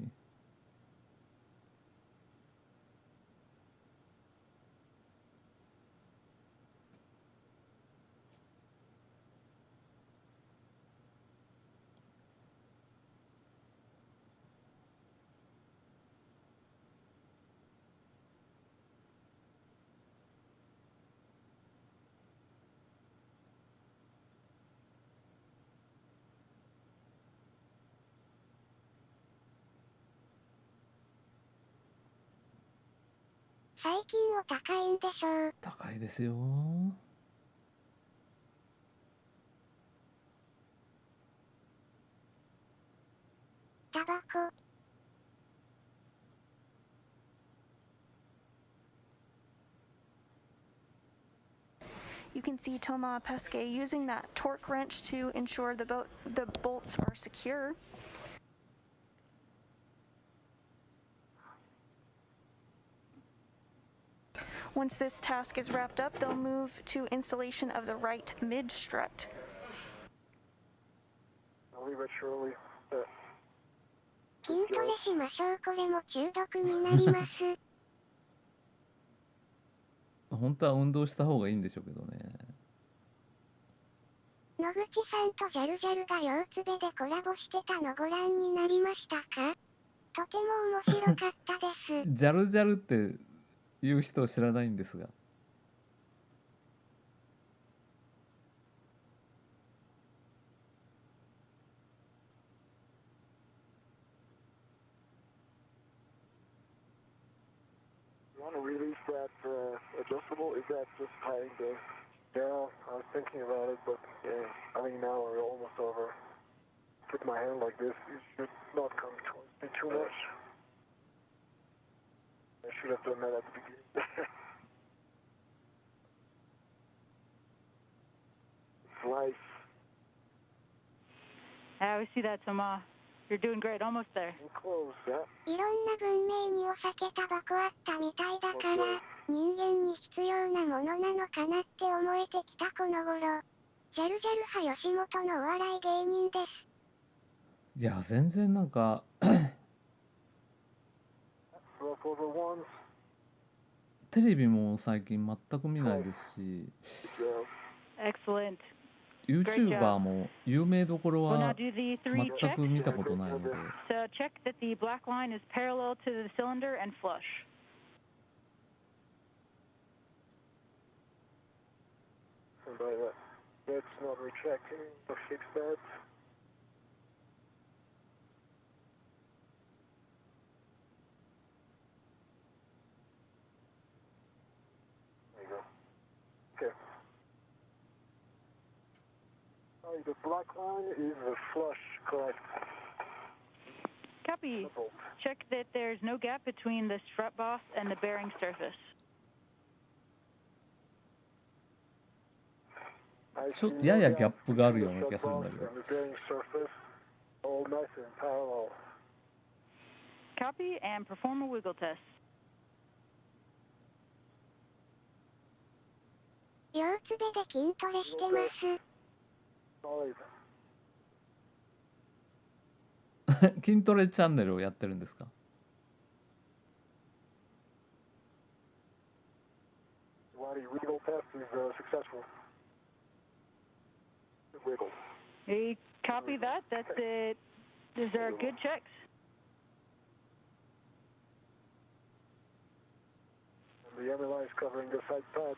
最近お高いんでしょう。高いですよ。タバコ。You can see Thomas Pesquet using that torque wrench to ensure the bolts are secure. Once this task is wrapped up, they'll move to installation of the right mid strut. I'll leave it shortly. 筋トレしましょう。これも中毒になります。本当は運動した方がいいんでしょうけどね。野口さんとジャルジャルが両つべでコラボしてたのご覧になりましたか？とても面白かったです。ジャルジャルって言う人を知らないんですが。You want to release that adjustable? Is that just tying the down? I was thinking about it, but I mean now we're almost over. Put my hand like this. It should not come towards me too much. I should have done that at the beginning. It's life. I always see that, Thomas. You're doing great. Almost there. Close that. いろんな文明にお酒タバコあったみたいだから、人間に必要なものなのかなって思えてきたこの頃。ジャルジャル派吉本のお笑い芸人です。いや全然なんかテレビも最近全く見ないですし、Excellent. YouTuber も有名どころは全く見たことないので。So check that the black line is parallel to the cylinder and flush. That's not retracting. I'll fix that. There you go. Okay. The black line is the flush, correct? Copy. Check that there's no gap between the strut boss and the bearing surface. ややギャップがあるような気がするんだけど。Copy and perform a wiggle test. 両つべで筋トレしてます。筋トレチャンネルをやってるんですか？Hey, copy that. That's it. These are good checks. And the MLI is covering the side pad.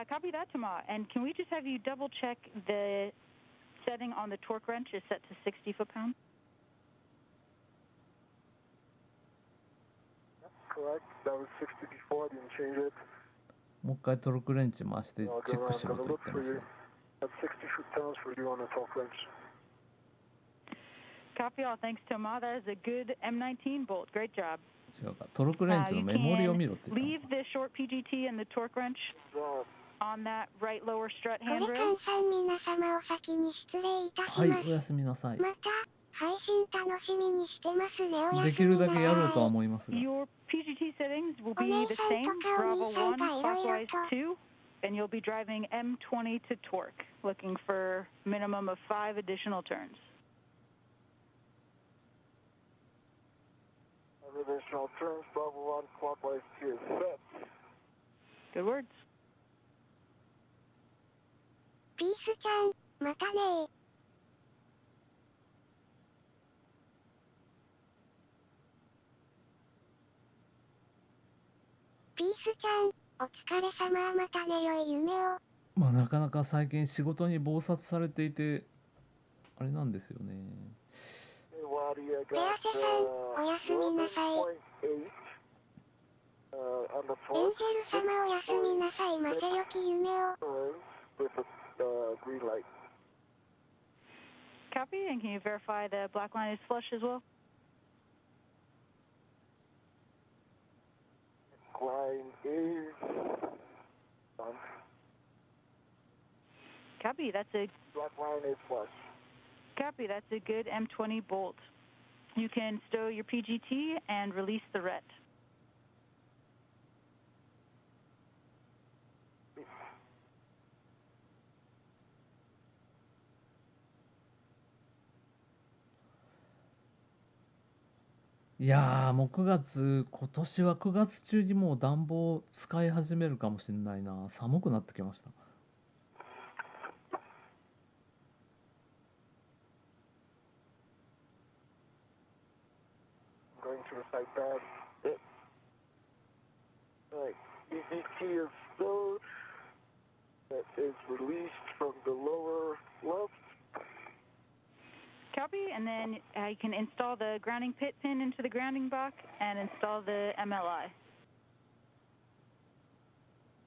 Copy that, Thomas. And can we just have you double check the setting on the torque wrench is set to 60 foot-pounds? Correct. That was 60 before. I didn't change it. もう一回トルクレンチ回してチェックしろと言ってますね。That's 60 foot-pounds for you on the torque wrench. Copy all. Thanks, Thomas. That is a good M19 bolt. Great job. 違うか。トルクレンチのメモリを見ろって言ったの。 Leave the short PGT and the torque wrench on that right lower strut これ handrail. 菅さん皆様お先に失礼いたします。はい、おやすみなさい。また配信楽しみにしてますね。おやすみなさい。できるだけやろうとは思いますが。 Your PGT settings will be the same. Bravo 1, clockwise 2, and you'll be driving M20 to torque, looking for minimum of 5 additional turns. Additional turns, Bravo 1, clockwise 2, set. Good words. ピースちゃん、またねー。ピースちゃん、お疲れ様。またね、良い夢を。まあなかなか最近仕事に忙殺されていてあれなんですよね。ペアセさん、おやすみなさい。on the エン fourth. ジェル様おやすみなさいませよき夢を。 With a green light. Copy, and can you verify the black line is flush as well? Line is on. Copy, that's a Black line is flush. copy. That's a good M20 bolt. You can stow your PGT and release the ret.いやーもう9月、今年は9月中にもう暖房使い始めるかもしれないな。寒くなってきました。Going to the side pad. It. Alright. EVT is stowed. That is released from the lower left. Copy, and then you can install the grounding pit pin into the grounding box and install the MLI.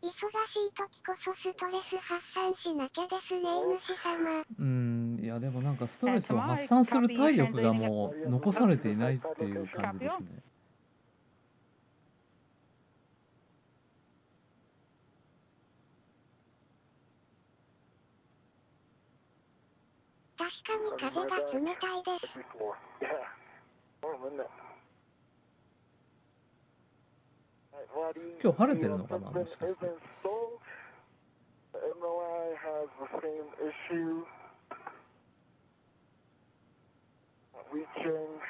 忙しい時こそストレス発散しなきゃですね、主様。いやでもなんかストレスを発散する体力がもう残されていないっていう感じですね。確かに風が冷たいです。今日晴れてるのかな、もしかして。MLI has the same issue. Reaching.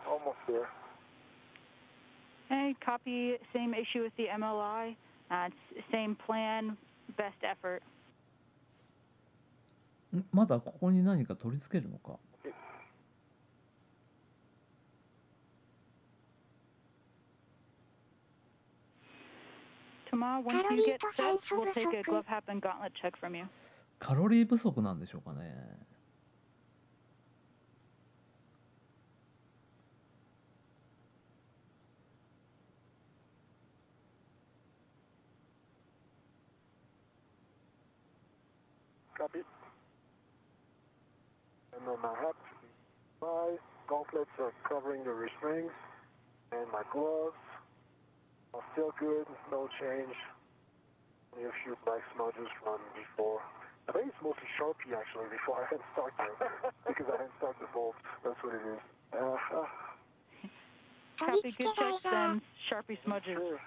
Almost there. Okay, copy, same issue with the MLI. Same plan, best effort. まだここに何か取り付けるのか。Tama, once you get set, we'll take a glove hap and gauntlet check from you. カロリー不足なんでしょうかね。Copy. And then my hat, my gauntlets are covering the wrist rings, and my gloves are still good, no change. Only a few black smudges from before. I think it's mostly Sharpie actually before I had started because I didn't start the bolt. That's what it is. Copy, good checks and Sharpie smudges. Sure.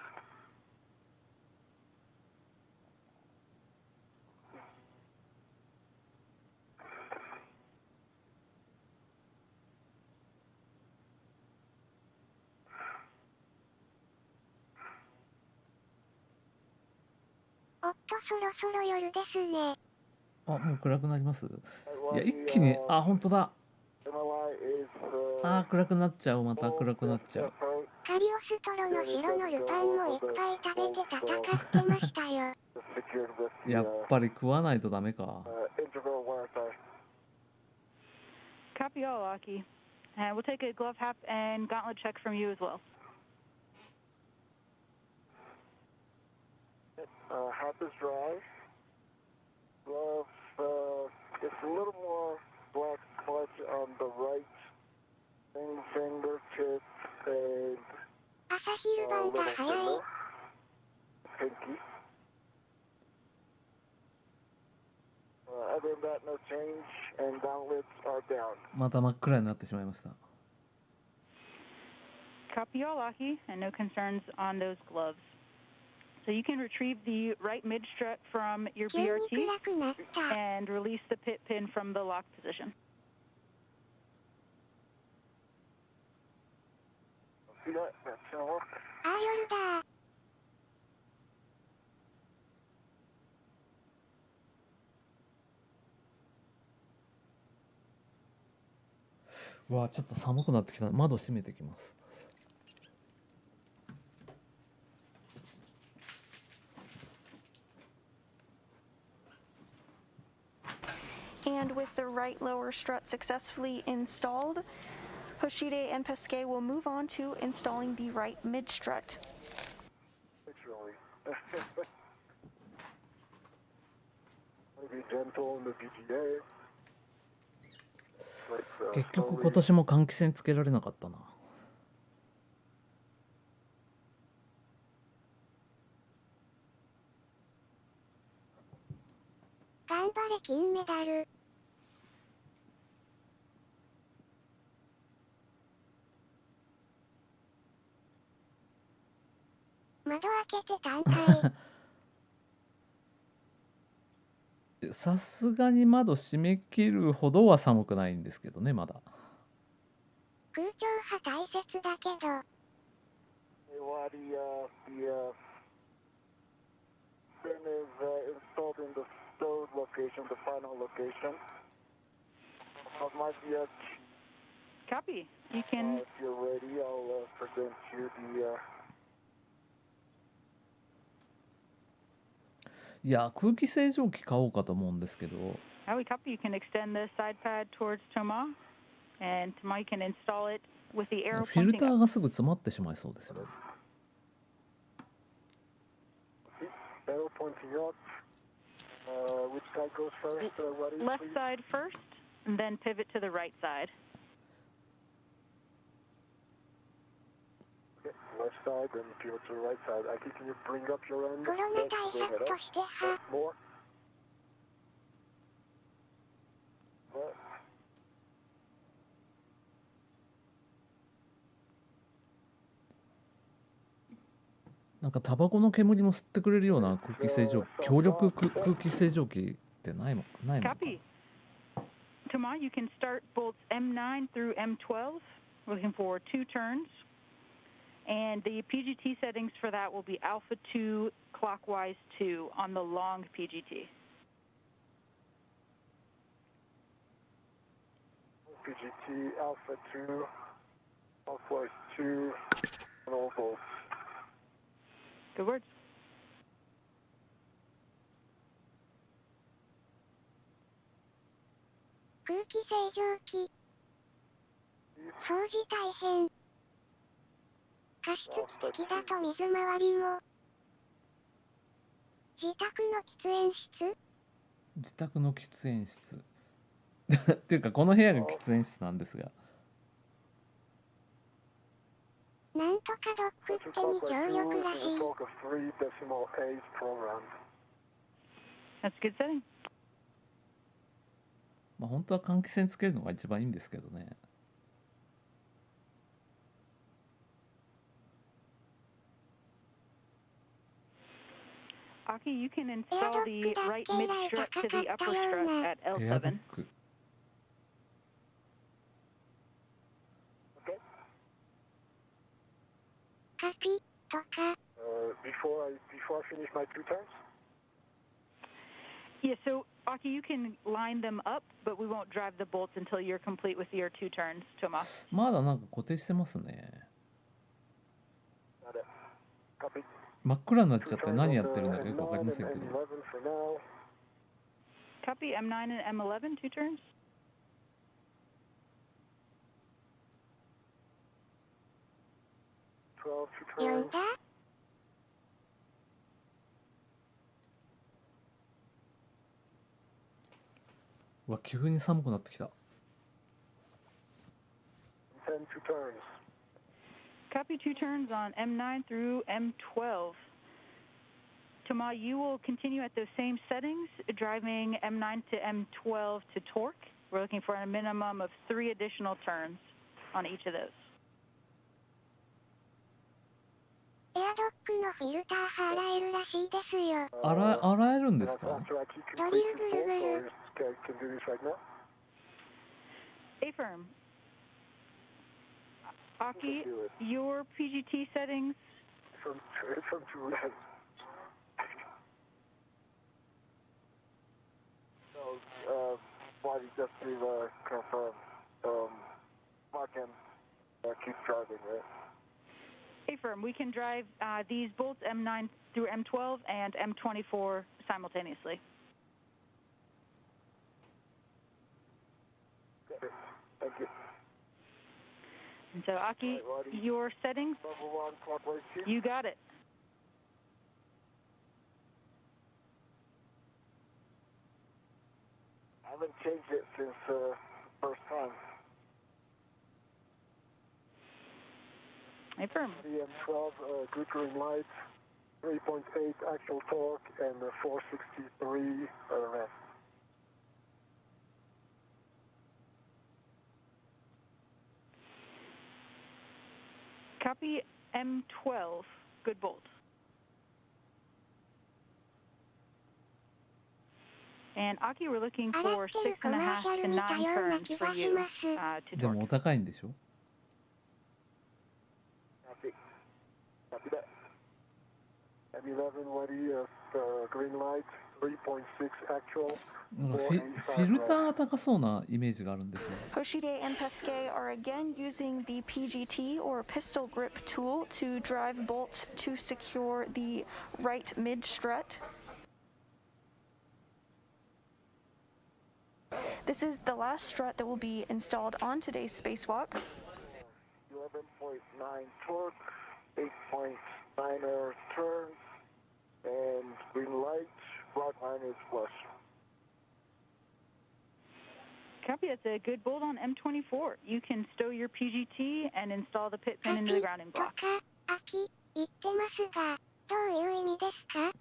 あ、もう暗くなります？いや、一気に、あ、本当だ。あ、暗くなっちゃう、また暗くなっちゃう。カリオストロの白のルパンもいっぱい食べて戦ってましたよ。やっぱり食わないとダメか。Copy all, Aki. We'll take a glove hap and gauntlet check from you as well. Hat is dry. Glove, it's a little more black smudge on the right fingertip and 朝昼晩が早い。 pinky. Other than that, no change, and gauntlets are down. また真っ暗になってしまいました。Copy all, Aki, and no concerns on those gloves. So you can retrieve the right mid strut from your BRT and release the pit pin from the lock position. See that? That's gonna work. あ、夜だ。うわ、ちょっと寒くなってきた。窓閉めてきます。And with the right lower strut successfully installed, Hoshide and Pesquet will move on to installing the right mid-strut. Literally. Be gentle in the VGA. 結局今年も換気扇つけられなかったな。頑張れ金メダル。窓開けて単体。さすがに窓閉め切るほどは寒くないんですけどね、まだ。空調派大切だけど。Fan is installed in the stowed location, the final location. Might be a Copy. You can. if you're ready, I'll present you the. いや、空気清浄機買おうかと思うんですけど。Howie, copy. You can extend the side pad towards Toma, and Toma you can install it with the arrow フィル pointing ター up. がすぐ詰まってしまいそうですよね。Arrow pointing up. Which side goes first? What is Left please? side first, and then pivot to the right side. Okay, left side, then pivot to the right side. I think can you bring up your end? コロナ対策としては、 More. What? なんかタバコの煙も吸ってくれるような空気清浄機、強力空気清浄機ってないもんか。 Copy. Toma, you can start bolts M9 through M12. We're looking for 2 turns. And the PGT settings for that will be alpha 2, clockwise 2 on the long PGT. PGT Alpha 2, Alpha 2, and all bolts. Good words. 空気清浄機。掃除大変。加湿器的だと水回りも。自宅の喫煙室？自宅の喫煙室っていうかこの部屋が喫煙室なんですが、なんとかドックってに協力らしい。 That's a good setting. まあ本当は換気扇つけるのが一番いいんですけどね。Aki, you can install the right mid strut to the upper strut at エアドッ L7. ク。カピとか。 Before I finish my 2 turns? Yeah, so Aki, you can line them up, but we won't drive the bolts until you're complete with your 2 turns, Toma. まだなんか固定してますね。 Got it. Copy. 真っ暗になっちゃって何やってるんだかよくわかりませんけど。 11 for now. Copy M9 and M11, 2 turns. 12, 2読 turns. んだ？うわ、急に寒くなってきた。 10, 2 turns. Copy 2 turns on M9 through M12. Toma, you will continue at those same settings, driving M9 to M12 to torque. We're looking for a minimum of 3 additional turns on each of those. エアドックのフィルター派洗えるらしいですよ。洗えるんですか？ After I keep ドリルぐるぐる。 can do this right now. A-firm. Aki, your PGT settings. From 2 red. So, why just to confirm, Mark and keep driving, right? A-firm, we can drive these bolts M9 through M12 and M24 simultaneously. Okay. Thank you. And so, Aki, your settings, Level 1, clockwise T. you got it. I haven't changed it since first time. Affirm. DM12, good green light, 3.8 actual torque, and 463 RMS. Copy M12, good volt. And Aki, we're looking for 6.5 to 9 turns for you to でも torque. お高いんでしょ？ Copy. Copy that. M11, ready, green light, 3.6 actual. なんかフィルターが高そうなイメージがあるんですよ。Hoshide and Pesquet are again using the PGT or pistol grip tool to drive bolts to secure the right mid strut. This is the last strut that will be installed on today's spacewalk. 11.9 torque, 8.9 air turns, and green light, rod line is flush. Copy, that's a good bolt on M24. You can stow your PGT and install the pit pin into the grounding block. 秋、言ってますが、どういう意味ですか？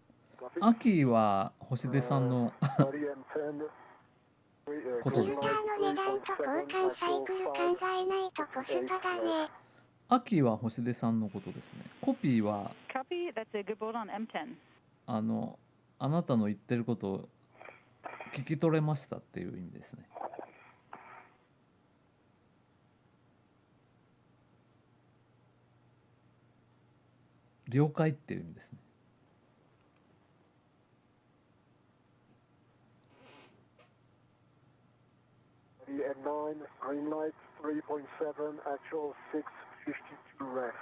秋は星出さんのことですね。フィルターの値段と交換サイクル考えないとコストがね。秋は星出さんのことですね。コピーは Copy, that's a good bolt on M10. あなたの言ってることを聞き取れましたっていう意味ですね。了解っていう意味ですね。M9, green light, 3.7, actual 652 ref.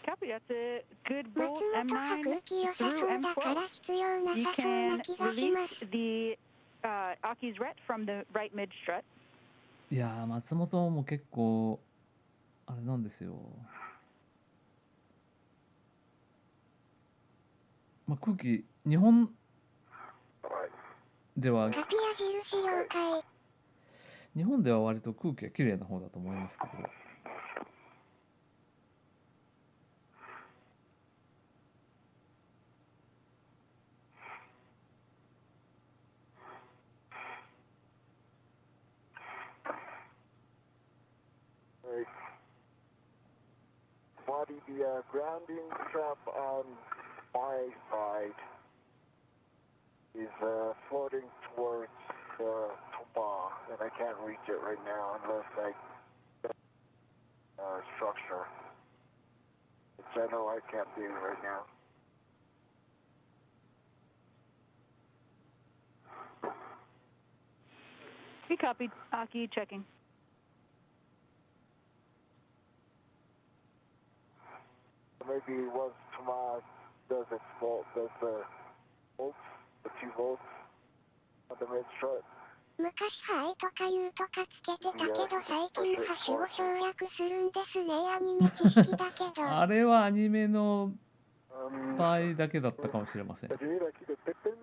Copy, that's a good bolt 松本 M9 空気良さ through そうだから M12. 必要な You さそうな can 気がし release ます。 the Aki's ret from the right mid strut. いやー、松本も結構あれなんですよ。まあ、空気日本ではカピ矢印了解。日本では割と空気がきれいな方だと思いますけど。Body, the grounding strap on my side is floating towards Toba, and I can't reach it right now unless I structure, which I know I can't do right now. Be copied. Aki checking. Maybe once Tomas does its bolt, does the bolts, the 2 volts on the mid strut. 昔ハイとか U とかつけてたけど最近ハシを省略するんですね。アニメ知識だけど。あれはアニメの場合だけだったかもしれません。 But you need to keep the pit pins.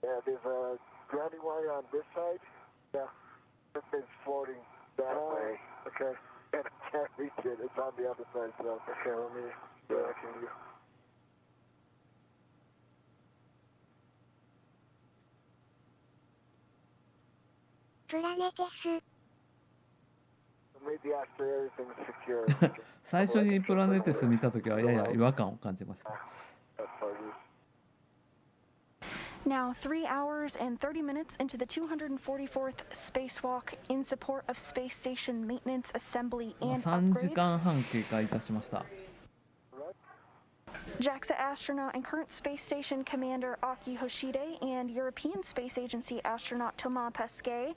Yeah, there's a grounding wire on this side. Yeah, pit pin's floating that way. Okay. And I can't reach it. It's on the other side, so. Okay, let me. Yeah, I can do. Maybe after everything's secure. 最初にプラネテス見たときはやや違和感を感じました。 That's what it is. Now, 3 hours and 30 minutes into the 244th spacewalk in support of space station maintenance, assembly, and 3時 upgrades, 間半経過いたしました。 JAXA astronaut and current space station commander Aki Hoshide and European Space Agency astronaut Thomas Pesquet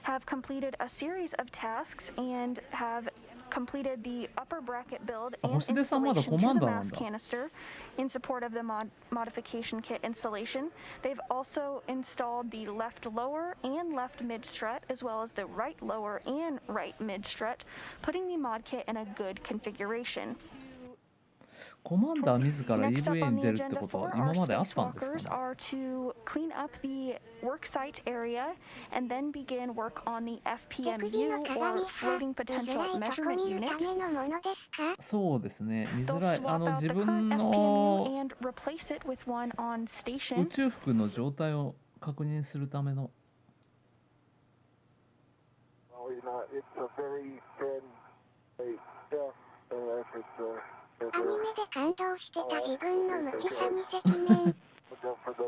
have completed a series of tasks and have completed the upper bracket build あ、 and 星出さんまだ installation コ to マン the ダーなん mass だ。 canister in support of the modification kit installation. They've also installed the left lower and left mid strut, as well as the right lower and right mid strut, putting the mod kit in a good configuration. コマンダー自ら Next up EVA on に the 出るってこ agenda とは for 今 our まであったんですか spacewalkers ね。 are to clean up the worksite area and then begin work on the 手首 FPMU の or 鏡さ、 floating 見づ potential らいとこ measurement 見るた unit. めのものですか？そうですね。見 They'll づらい。swap out 自 the current 分 FPMU の and replace it with one on 宇 station. 宙服の状態を確認するための。Well, you know, it's a very thin plate. Yeah, if it's アニメで感動してた自分の無知さに赤面。for the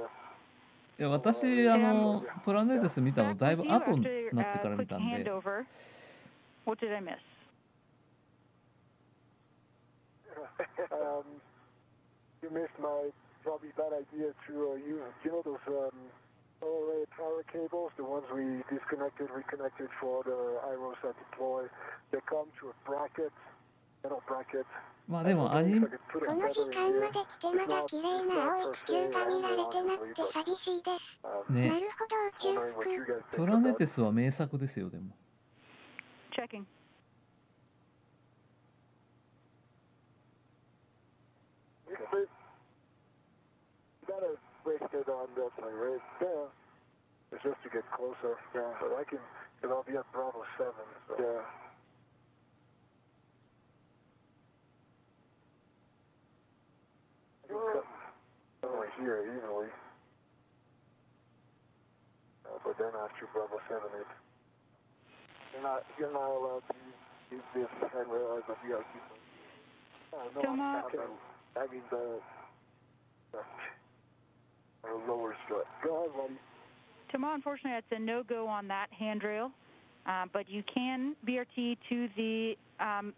いや、私、プラネテス見たのだいぶ後になってから見たんで。 What did I miss? You missed my probably bad idea to use, you know, those solar power cables, the ones we disconnected, reconnected for the IROS that deploy. They come to a bracket, metal bracket. まあでもアニメ、この時間まで来てまだ綺麗な青い地球が見られてなくて寂しいです。ね、なるほど、宇宙服。プラネテスは名作ですよ、でも。Checking. You gotta waste it on that side, right? Yeah. It's just to get closer. Yeah. But I can, because I'll be at Bravo 7. So. Yeah. Over here easily. But then after Bravo 7, you're not allowed to use this handrail as a VRT. No, Thomas? I mean the lower strut. Go ahead, buddy. Tama, unfortunately, that's a no-go on that handrail, but you can BRT to the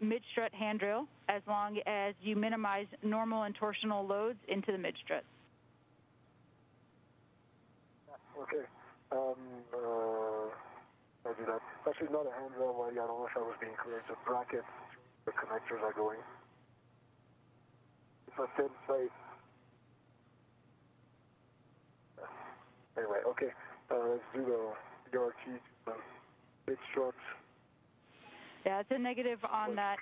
mid-strut handrail as long as you minimize normal and torsional loads into the mid-strut. Okay. I do that. Actually, not a handrail, buddy. I don't know if I was being clear. It's a bracket. The connectors are going. It's a thin plate. Anyway, okay. Let's do the RT, big struts. Yeah, it's a negative on that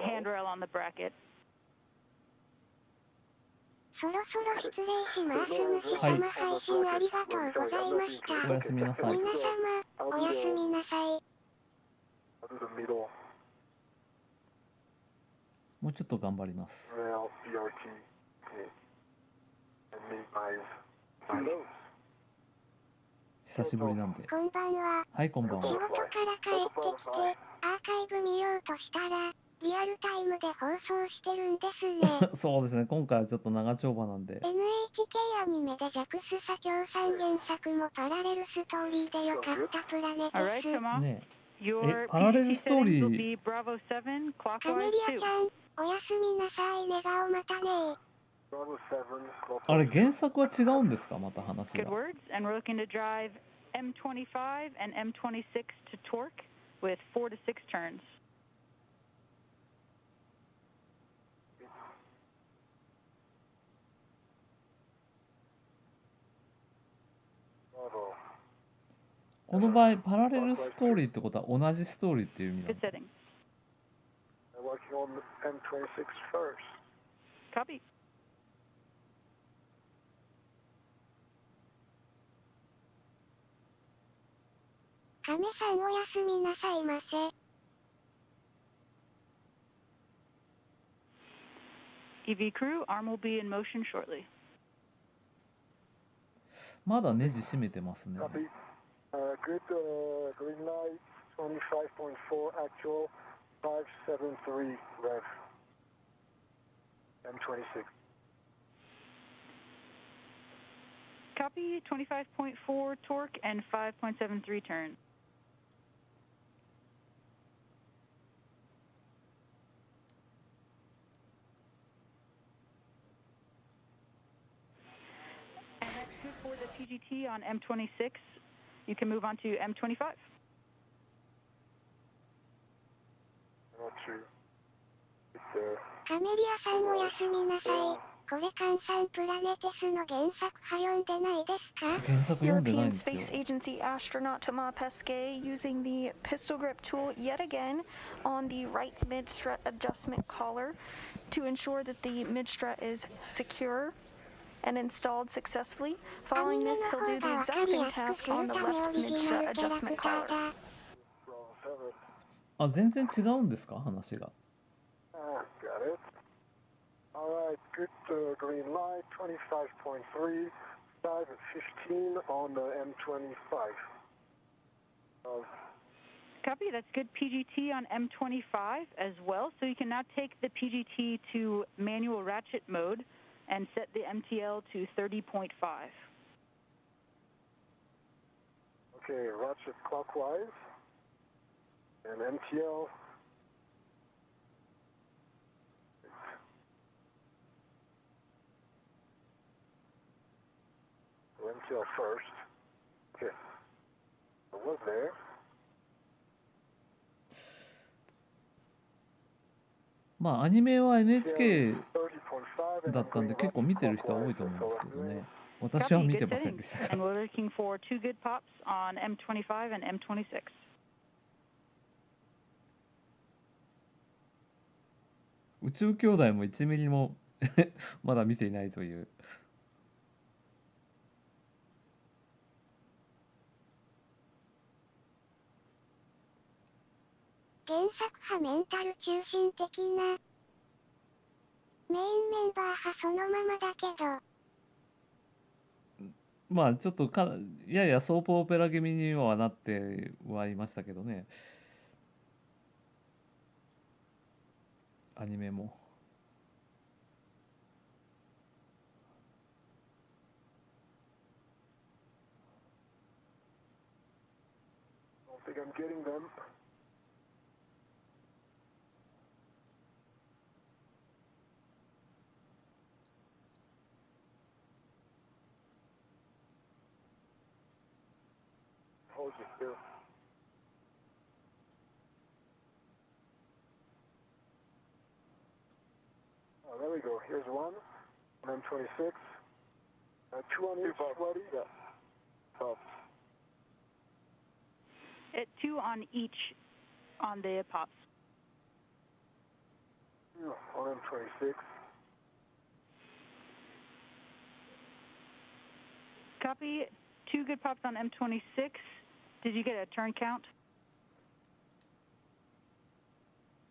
handrail on the bracket. そろそろ失礼します。主様配信ありがとうございました。おやすみなさい。皆様、おやすみなさい。I'll do the middle もうちょっと頑張ります。 rail BRT. Okay. And minimize my loads. 久しぶりなんで。こんばんは。はい、こんばん仕事は。から帰ってきて、アーカイブ見ようとしたら、リアルタイムで放送してるんですね。そうですね、今回はちょっと長丁場なんで。NHK アニメで JAXA 左京さん原作もパラレルストーリーでよかったプラネ All right, テス。 Tama. ね Your パラレル PDC ストーリ settings will ー、 be Bravo 7, カ clockwise メリア 2. ちゃん、おやすみなさい。寝顔またね。 Bravo 7. あれ原作は違うんですか、また話 Good が。 words. And we're looking to drive M25 and M26 to torque with 4 to 6 turns. Bravo. この場合、パラレルストーリーってことは同じストーリーっていう意味な Good の。 setting. I'm working on M26 first. Copy. 亀さんおやすみなさいませ。EV crew, arm will be in motion shortly. まだネジ締めてますね。 Copy. Good green light, 25.4 actual, 573 rev. M26. Copy, 25.4 torque and 5.73 turn. And that's good for the PGT on M26. You can move on to M25. カメリアさんおやすみなさい。これ換算プラネテスの原作派読んでないですか？原作読んでないん European ですよ。 Space Agency astronaut Thomas Pesquet using the pistol grip tool yet again on the right mid-strut adjustment collar to ensure that the mid-strut is secure and installed successfully. Following this, he'll do the exact same task on the left mid-strut adjustment collar. あ、全然違うんですか、話が。Got it. All right, good green light, 25.3, 5 at 15 on the M25. Copy, that's good PGT on M25 as well. So you can now take the PGT to manual ratchet mode and set the MTL to 30.5. Okay, ratchet clockwise. And MTL. MTL first. Okay. I was there. まあアニメは NHK だったんで結構見てる人は多いと思うんですけどね。私は Copy, 見 good てません settings. でしたか And ら。 we're looking for 2 good pops on M25 and M26. 宇宙兄弟も1ミリもまだ見ていないという。原作派メンタル中心的なメインメンバー派そのままだけど、まあちょっとややソープオペラ気味にはなってはいましたけどね、アニメも。I think I'm getting them. Hold it still. Oh, there we go. Here's one. M26. 2 on each, buddy. Yeah. Tops. 2 on each on the pops. On M26. Copy, 2 good pops on M26. Did you get a turn count?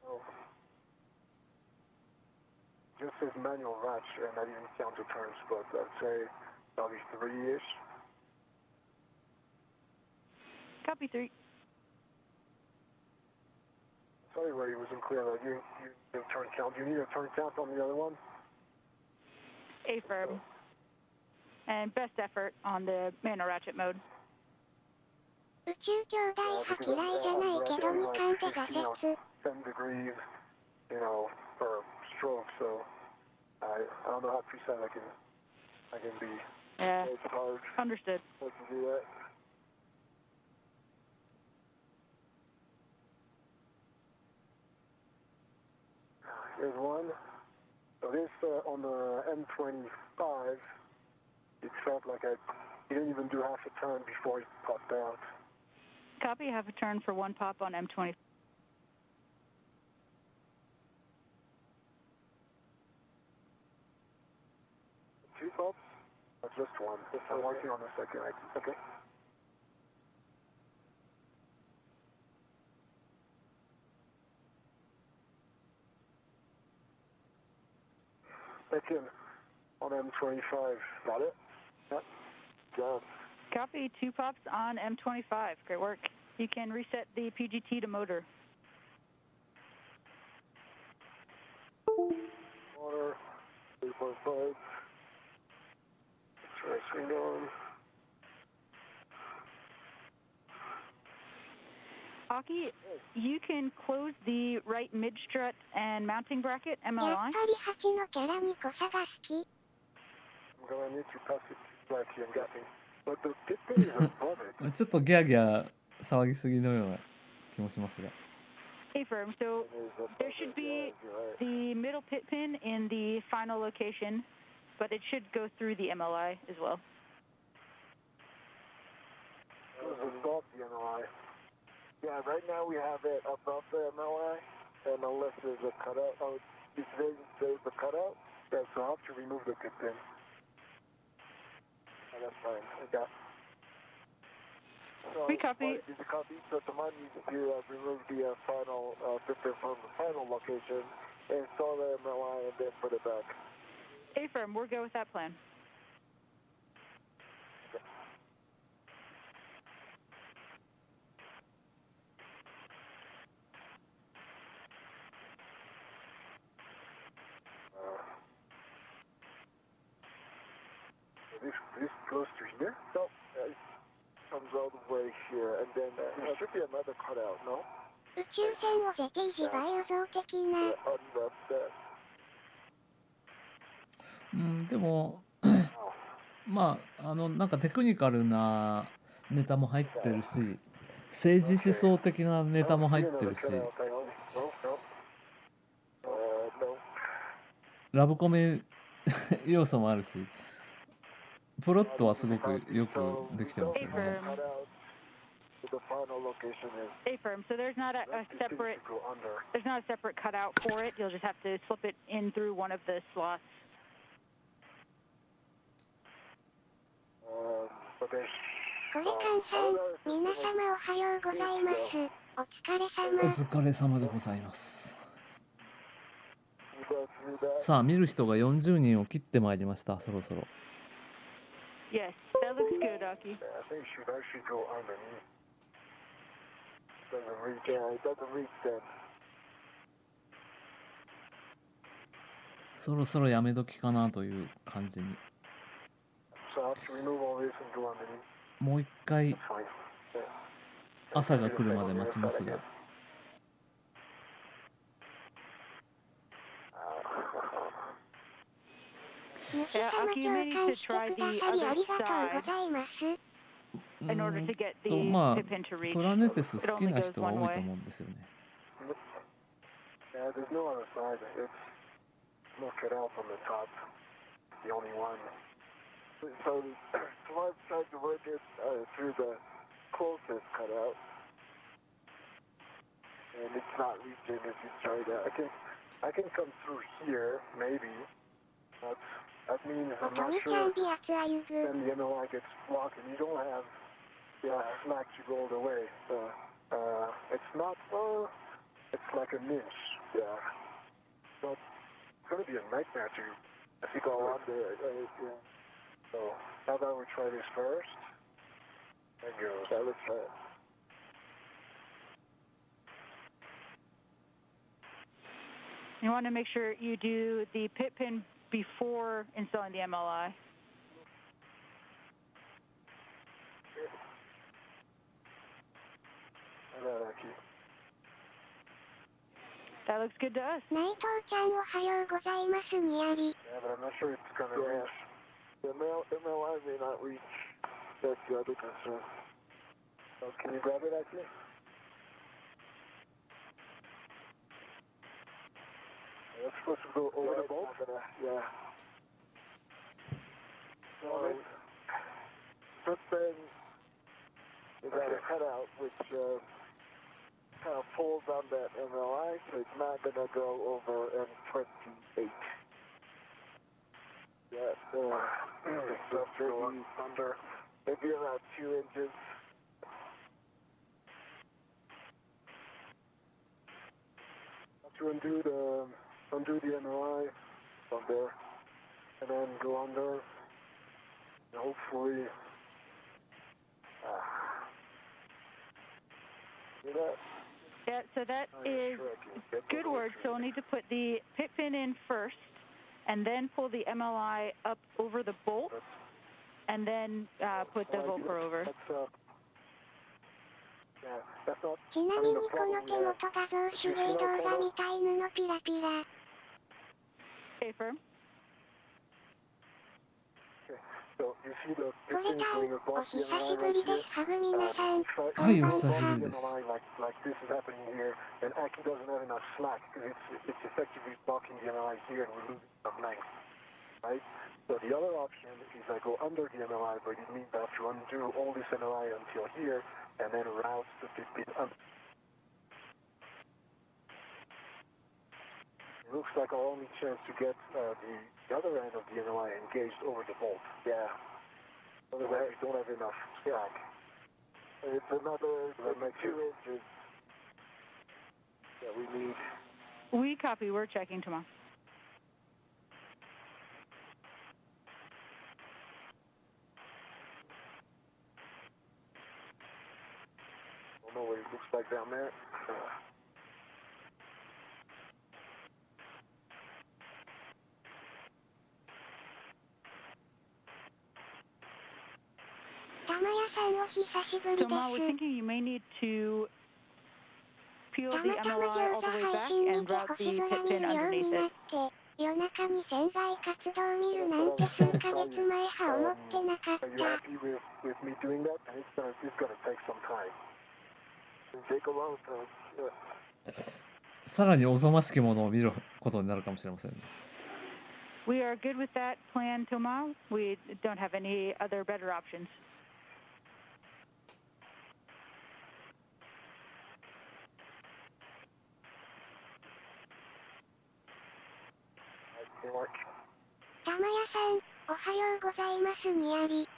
Oh. Just says manual ratch, and I didn't count the turns, but I'd say probably 3-ish. Copy, 3. Sorry, Ray, it wasn't clear. Like you need a turn count. Do you need a turn count on the other one? Affirm. And best effort on the manual ratchet mode. 宇宙兄弟派嫌いじゃないけど2巻で挫折。 7 degrees, per stroke, so I don't know how precise I can be. Yeah. It's hard. Understood. To do that. Here's one. So this on the M25, it felt like he didn't even do half a turn before he popped out. Copy, have a turn for 1 pop on M20. Two pops? Or just one? I'm working on the second. Okay. Second on M25. Got it? Yep. Done. Copy, 2 pops on M25. Great work. You can reset the PGT to motor. Water, 3.5. Try swing on. Aki, you can close the right mid strut and mounting bracket やっ MLI. ぱり8のキャラミコさが好き。 I'm gonna need to pass it back here, I'm guessing. But the pit is above it. ちょっとギャーギャー騒ぎすぎのような気もしますが。Affirm. So there should be the middle pit pin in the final location, but it should go through the MLI as well. Above the MLI. Yeah, right now we have it above the MLI, and unless there's a cutout, if there's a cutout, yeah, so I'll have to remove the pit pin. Oh, that's fine. Okay. So, We copy. Did you copy? So Tamar needs to remove the final pit pin from the final location, and install the MLI, and then put it back. Affirm. We're good with that plan. This goes to here? No, it comes all the way here, and then there should be another cutout, no? 宇宙船をゼテイジバイオ像的な。でもまあなんかテクニカルなネタも入ってるし、政治思想的なネタも入ってるし、ラブコメ要素もあるし、プロットはすごくよくできてますよね。Affirm. So there's not a separate cutout for it. You'll just have to slip it in through one of the slots. これ菅さん、皆様おはようございます。お疲れ様。お疲れ様でございます。さあ見る人が40人を切ってまいりました。そろそろ。Yes, that looks good, Aki. I think it should actually go underneath. Doesn't reach, yeah, it doesn't reach them. そろそろやめ時かなという感じに。So I have to remove all this and go underneath. もう一回 Fine. Yeah. 朝が来るまで待ちますが。主様共感してくださりありがとうございます。In order to get the まあ pit pin to reach. プラネテス It 好き only な goes 人は one 多いと way. 思うんですよね。Yeah, there's no other side. It's no cutout from the top. The only one. So I've tried to work it through the closest cutout, and it's not reaching. If you try that, I can come through here, maybe. That means I'm not sure. Then the MLI gets blocked, and you don't have snacks to go all the way. It's not. It's like a niche. Yeah. So it's gonna be a nightmare to go under. Yeah. So how about we try this first? And go. Yeah, let's try it. You want to make sure you do the pit pin before installing the MLI. That looks good to us. 内藤ちゃんおはようございますにやり。Yeah, but I'm not sure it's gonna reach. The MLI may not reach. That's the other concern. So can you grab it, actually? That's supposed to go over the bolt? Yeah. So this thing is at a cutout, which kind of pulls on that MLI, so it's not going to go over M28. Yeah, the stuff going under, maybe around 2 inches. To undo the MLI from there, and then go under, and hopefully, see that? Yeah, so that is good word. So we'll need to put the pit pin in first, and then pull the MLI up over the bolt, and then put the Volker over. ちなみにこの手元画像手芸動画みたい布ピラピラ。Affirm. So you see the これ thing ちゃん、 going お above 久 the し MLI ぶ right りで here. す。ハグ皆さん。 Try はい、 to お go 久し above ぶり the です。 MLI like this is happening here, and Aki doesn't have enough slack because it's effectively blocking the MLI here and we're losing some length, right? So the other option is I go under the MLI, but it means I have to undo all this MLI until here and then route the 15 under. It looks like our only chance to get the other end of the MLI engaged over the bolt. Yeah. Otherwise, we don't have enough slack. It's another 2 inches that we need. We copy. We're checking tomorrow. I don't know what it looks like down there. 玉屋さんお久しぶりです。 Toma, we're thinking you may need to peel た the またま MLI 餃 all 子 the way 配 back 信見 and て route 星 the 空 pit 見 pin るよう underneath になっ it. て、夜中に潜在活動見るなんて数ヶ月前は思ってなかっ Are you た。 happy with me doing that? And it's gonna take some time. It'll take a long time. Yeah. さらにおぞましきものを見ることになるかもしれませんね。We are good with that plan, Toma. We don't have any other better options. Mark. 玉屋さん、おはようございますにあり。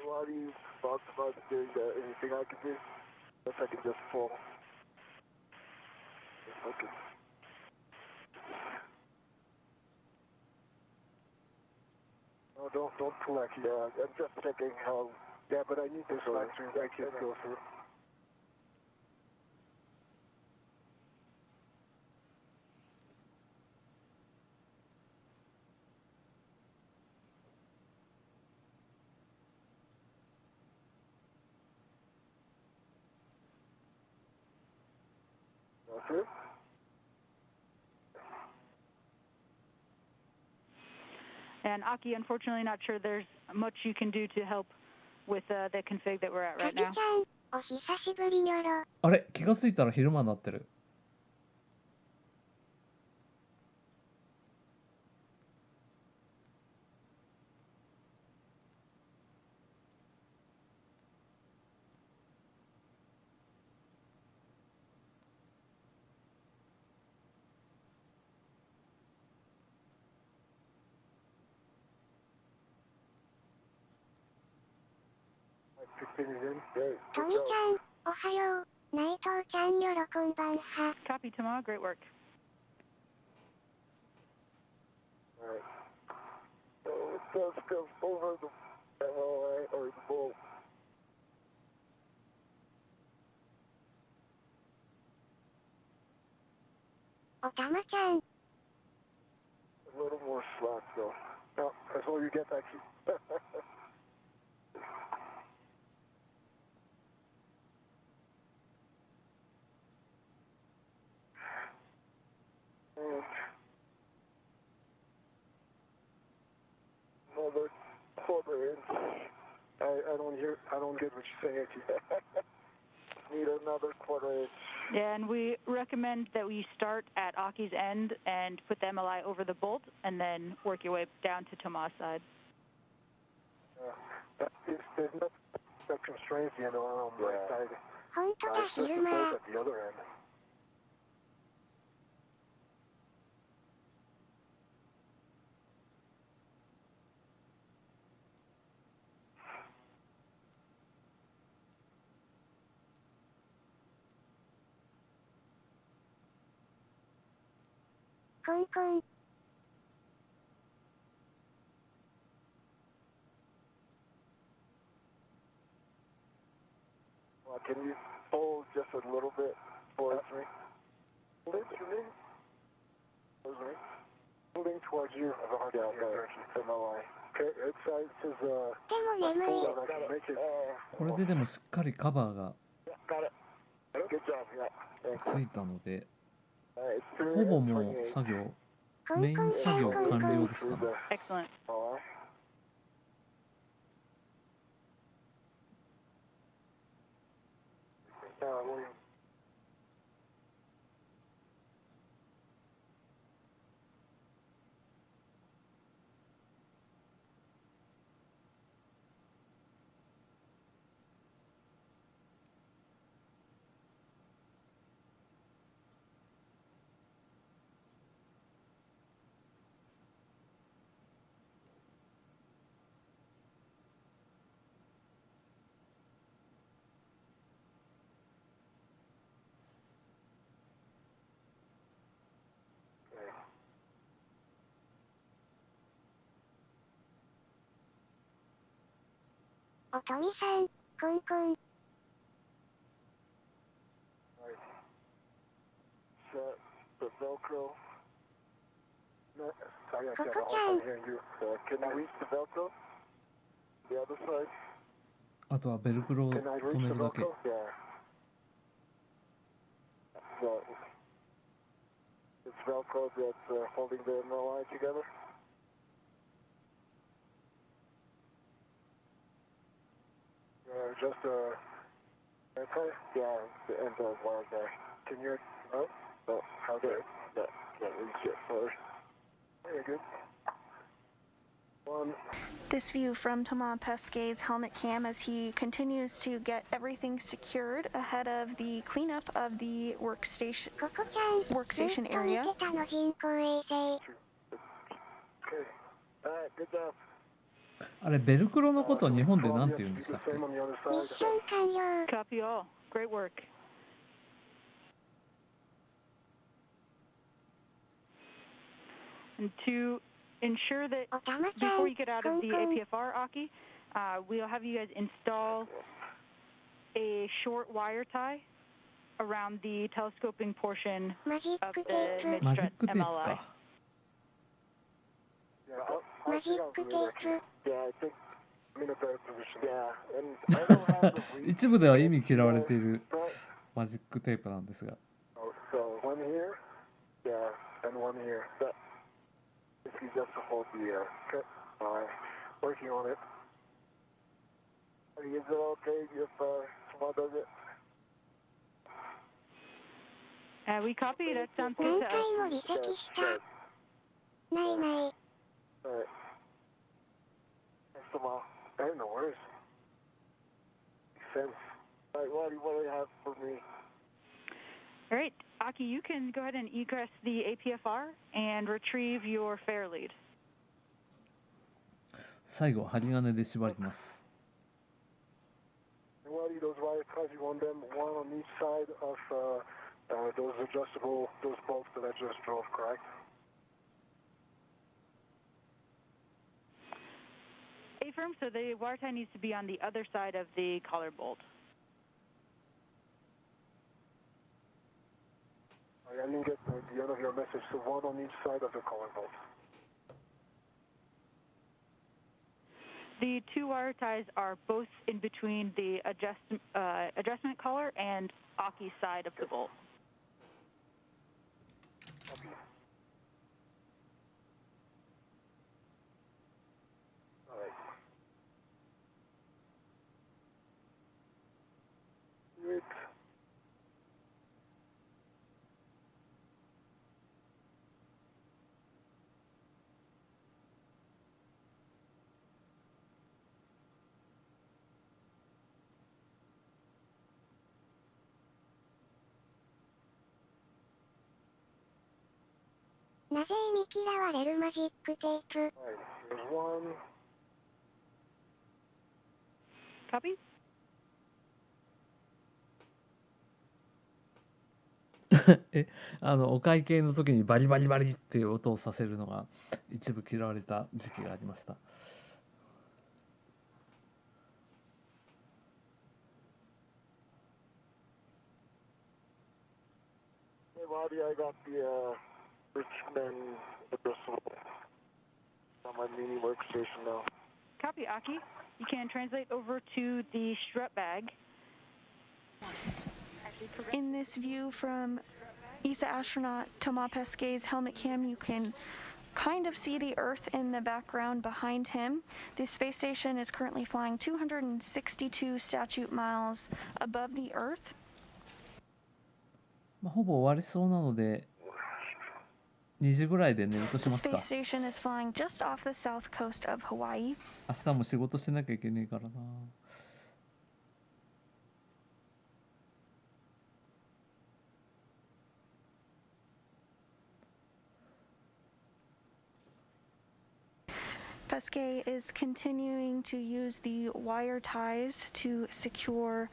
What do you thought about doing anything I could do? If I could just fall. If I could. Oh, don't pull like yeah. I'm just checking how. Yeah, but I need this slack to make it go through. Through? And Aki, unfortunately, not sure there's much you can do to help with the config that we're at か right きち now. ゃん、お久しぶりにょろ。あれ、気がついたら昼間になってる。15 is in. Great. と Good みち job. ゃん、おはよう。内藤ちゃんよろこんばんは。 Copy, Toma. Great work. Alright. So it does go over the MLI or the bolt. おたまちゃん、 A little more slack though. No, that's all you get actually. And another quarter inch. I don't get what you're saying actually. Need another quarter inch. Yeah, and we recommend that we start at Aki's end and put the MLI over the bolt and then work your way down to Toma's side. There's nothing that constrains the end on the right side. ほんとだ It's just 昼 the 間。 bolt at the other end.コンコン。 Can you pull just a little bit towards me? Literally? Towards me? Moving towards you. Yeah, okay. MLI. Okay, it says, でも眠い。 hold on, I can make it. これででもしっかりカバーが Got it. Good job, yeah. ついたので、 Alright, it's ほぼ through もう 28. 作業、コンメイコンさんン作業コンコン。完了ですかね。 Excellent. Alright. おとみさん、コンコン。The Velcro. No, sorry, I Coco can't Chan. hear you. Can I reach the Velcro? The other side? あとはベルクロを Can I 止 reach め the るだけ。 Velcro? Yeah. So, it's Velcro that's holding the MLI together? Just okay? Yeah, the end of wire there. Can you? Oh, no, how do I? Can't reach it first. Very good. One. This view from Thomas Pesquet's helmet cam as he continues to get everything secured ahead of the cleanup of the workstation area. Okay. Alright, good job. あれベルクロのことを日本でなんて言うんでしたっけ？ミッション完了。 Copy all. Great work. And to ensure that before you get out of the APFR, Aki, we'll have you guys install a short wire tie around the telescoping portion of the マジッ mid-strut クテープ MLI. か。マジックテープ。 Yeah, I think I'm in a better position. Yeah, and I don't have the reach. 一部では意味嫌われているマジックテープなんですが。 So one here, yeah, and one here. That if you just hold the okay. Working on it. Is it okay if Small does it? We copy. That sounds 何 good to 回 us. も離席した。ないない。 Alright. Small. Hey, no worries. Makes sense. Alright, what do you have for me? All right, Aki, you can go ahead and egress the APFR and retrieve your fare lead. 最後針金で縛ります。 And what do those wire ties? You want them one on each side of those adjustable, those bolts that I just drove, correct? A-firm, so the wire tie needs to be on the other side of the collar bolt. I didn't get the end of your message, so one on each side of the collar bolt. The two wire ties are both in between the adjustment collar and Aki's side of the bolt. Okay. All right. Good. Alright, なぜ見嫌われるマジックテープ。 All right, here's one. Copy? お会計の時にバリバリバリっていう音をさせるのが一部嫌われた時期がありました。 Hey, Bobby, I got the Richmond addressable on my mini workstation now. Copy, Aki. You can translate over to the strut bag. In this view from ESA astronaut Thomas Pesquet's helmet cam, you can kind of see the Earth in the background behind him. The space station is currently flying 262 statute miles above the Earth. ほぼ終わりそうなので2時ぐらいで寝るとし The ますか。 space station is flying just off the south coast of Hawaii. 明日も仕事しなきゃいけねえからな。Pesquet is continuing to use the wire ties to secure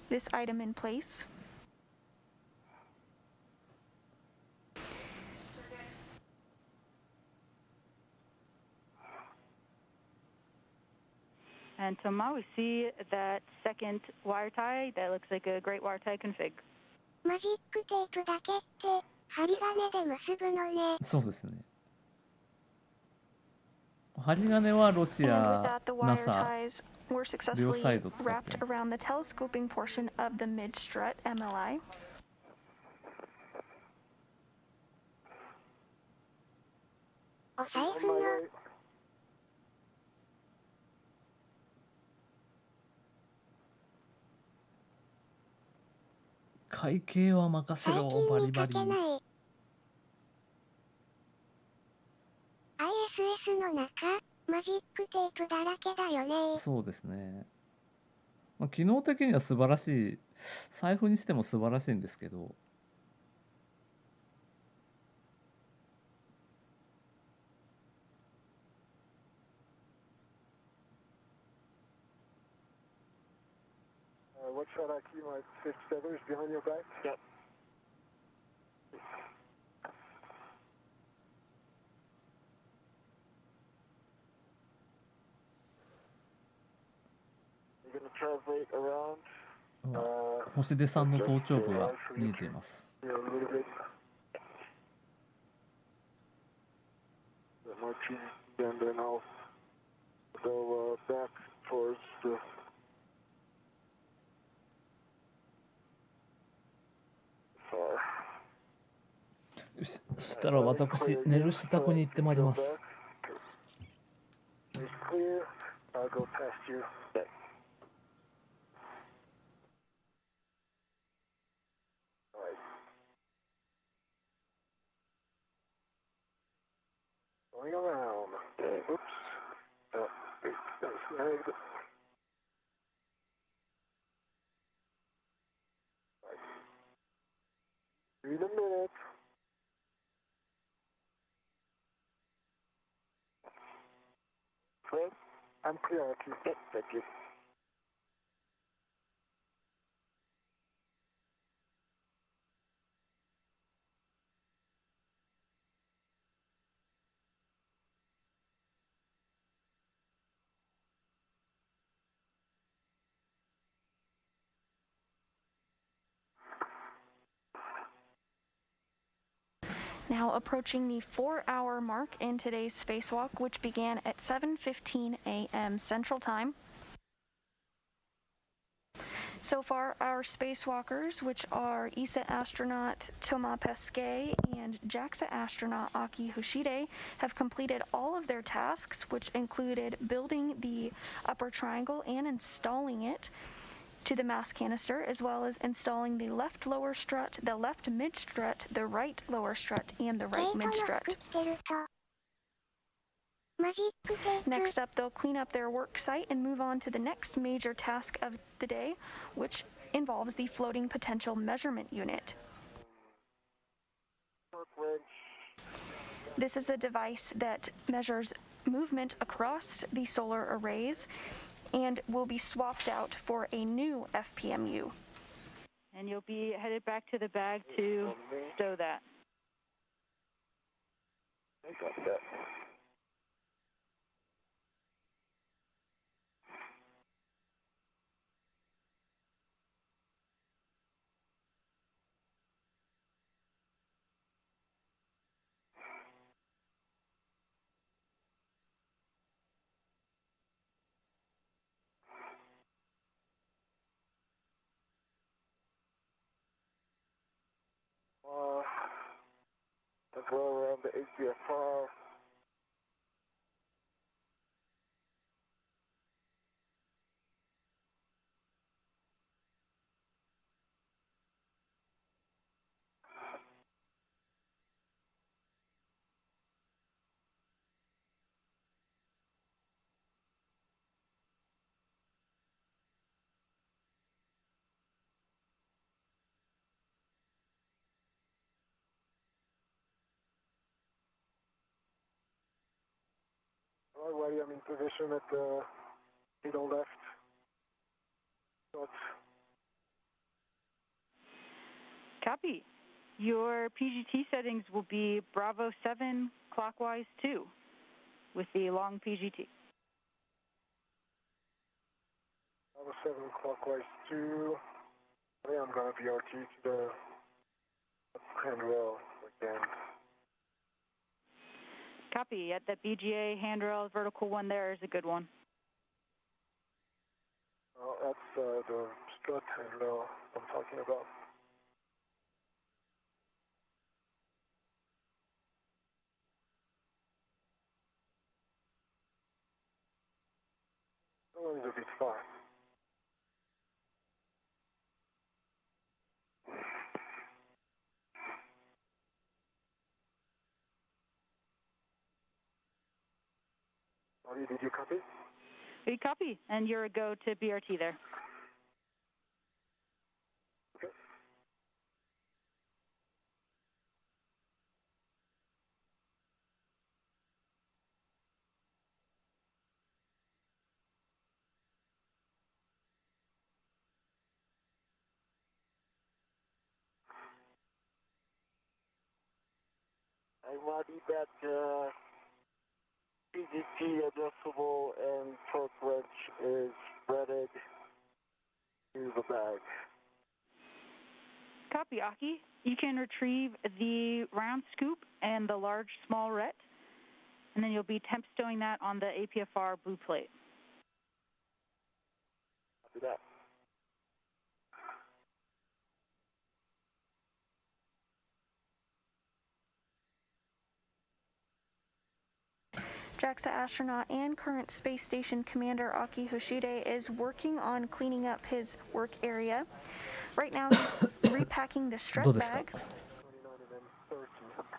this item in place. And Toma, we see that second wire tie. That looks like a great wire tie config. マジックテープだけって針金で結ぶのね。そうですね。針金はロシ And with ア、 that, the wire NASA ties were successfully 両サイド使って wrapped ます。 around the telescoping portion of the mid-strut MLI. お財布の 会計は任せろ、バリバリ。 ISS の中、マジックテープだらけだよね。そうですね。機能的には素晴らしい、財布にしても素晴らしいんですけど、What shot I keep my 57 is behind your back? Yep. You're going to translate around. 星出さんの頭頂部が見えています。 A little bit. Get my chin and then I'll go back towards the. よし、そしたら私、寝る支度に行ってまいります。 It's clear. I'll go past you. Alright. Going around. Oops. That's right. In a minute. Fred, I'm clear. Okay. Thank you. Now approaching the 4-hour mark in today's spacewalk, which began at 7:15 a.m. Central Time. So far, our spacewalkers, which are ESA astronaut Thomas Pesquet and JAXA astronaut Aki Hoshide, have completed all of their tasks, which included building the upper triangle and installing it to the mass canister, as well as installing the left lower strut, the left mid strut, the right lower strut, and the right mid strut. Next up, they'll clean up their work site and move on to the next major task of the day, which involves the floating potential measurement unit. This is a device that measures movement across the solar arrays and will be swapped out for a new FPMU. And you'll be headed back to the bag to stow that. I got that. I'll go around the ACFR. already. I'm in position at the middle left. But Copy. Your PGT settings will be Bravo 7 clockwise 2 with the long PGT. Bravo 7 clockwise 2. I think I'm going to BRT to the handrail again. Copy. At that BGA handrail, vertical one there is a good one. Oh, that's the strut handrail I'm talking about. Oh, it's a bit far. Sorry, did you copy? We copy, and you're a go to BRT there. Okay. I'm already that PGT adjustable and torque wrench is threaded to the bag. Copy, Aki. You can retrieve the round scoop and the large small ret, and then you'll be temp stowing that on the APFR blue plate. Copy that. JAXA astronaut and current space station commander Aki Hoshide is working on cleaning up his work area. Right now he's repacking the strut bag.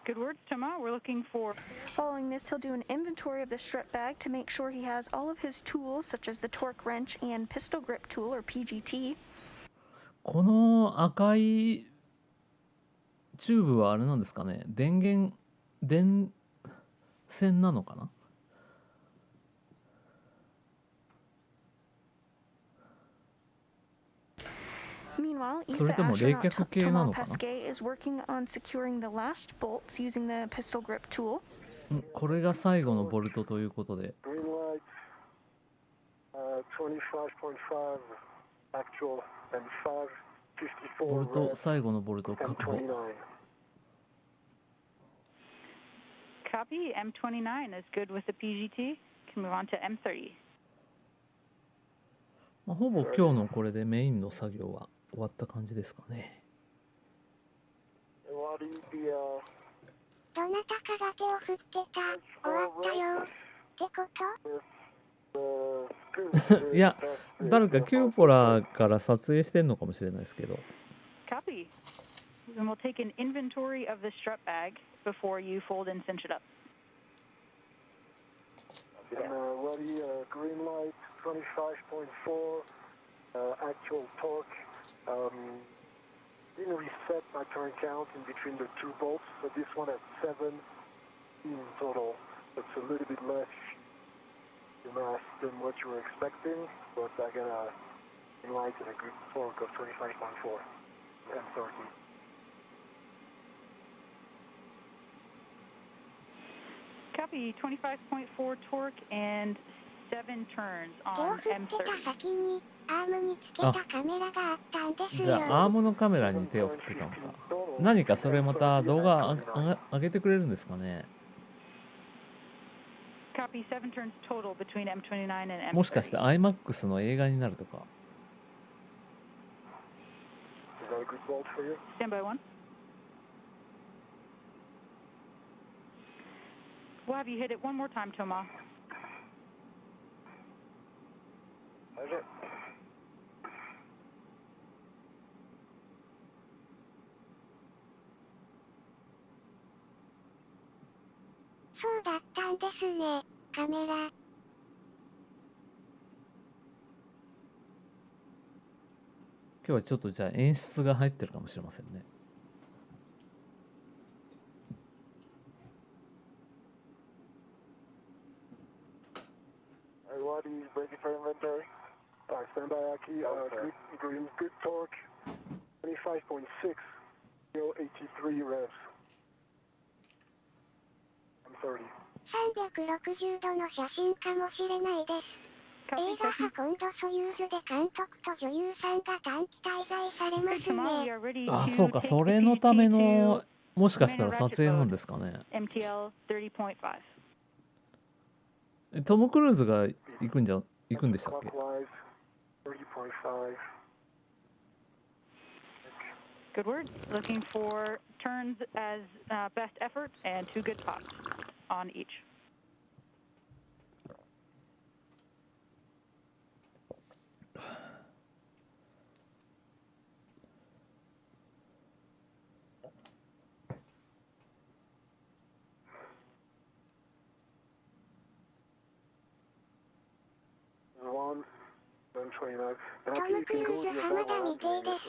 Good words, Toma. We're looking for... Following this, he'll do an inventory of the strut bag to make sure he has all of his tools, such as the torque wrench and pistol grip tool, or PGT. この赤いチューブはあれなんですかね。電線なのかな。Meanwhile, それとも冷 ESA 却系なのか astronaut Thomas な。 Pesquet is working on securing the last bolts using the pistol grip tool. これが最後のボルトということで。 Green light, 25.5 actual and 554ボルト red 最後のボルト確保。 and 29. Copy. M29 is good with the PGT. Can move on to M30. ほぼ今日のこれでメインの作業は終わった感じですかね。What is the どなたかが手を振ってた。終わったよ。ってこと？いや、誰かキューポラから撮影してんのかもしれないですけど。 Copy. Then we'll take an inventory of the strut bag before you fold and cinch it up. ready, green light, 25.4, actual torque. Didn't reset my turn count in between the two bolts, so this one has 7 in total. That's a little bit less than what you were expecting, but I got a green light and a good torque of 25.4 and 30. Copy, 25.4 torque and 7 turns 手を on 振ってた M30. 先にアームにつけたカメラがあったんですじゃよ。あアームのカメラに手を振ってたのか。何かそれまた動画上げてくれるんですかね。 Copy, 7 turns total between M29 and M30. もしかして IMAX の映画になるとか。 Is that a good bolt for you? Stand by 1. We'll have you hit it one more time, Toma. Okay. そうだったんですね、カメラ。今日はちょっとじゃあ演出が入ってるかもしれませんね。body ready for inventory. Stand by, Aki. Good torque. 25.6. 083 revs. I'm 30. 360度の写真かもしれないです。映画は今度ソユーズで監督と女優さんが短期滞在されますね。あ、そうか、それのためのもしかしたら撮影なんですかね。トム・クルーズが行くんでしたっけ。Good word. Looking for turns as best effort and 2 good pops on each. Tom Cruise 浜田未定です。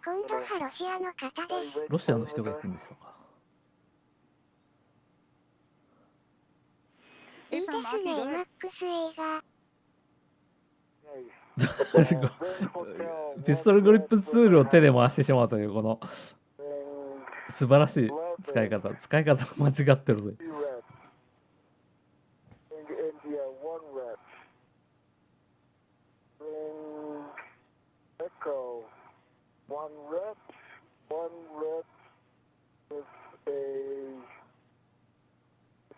今度はロシアの方です。ロシアの人が行くんでしたか。いいですね、MAX 映画。ピストルグリップツールを手で回してしまうというこの素晴らしい使い方間違ってるぜ。One rep with which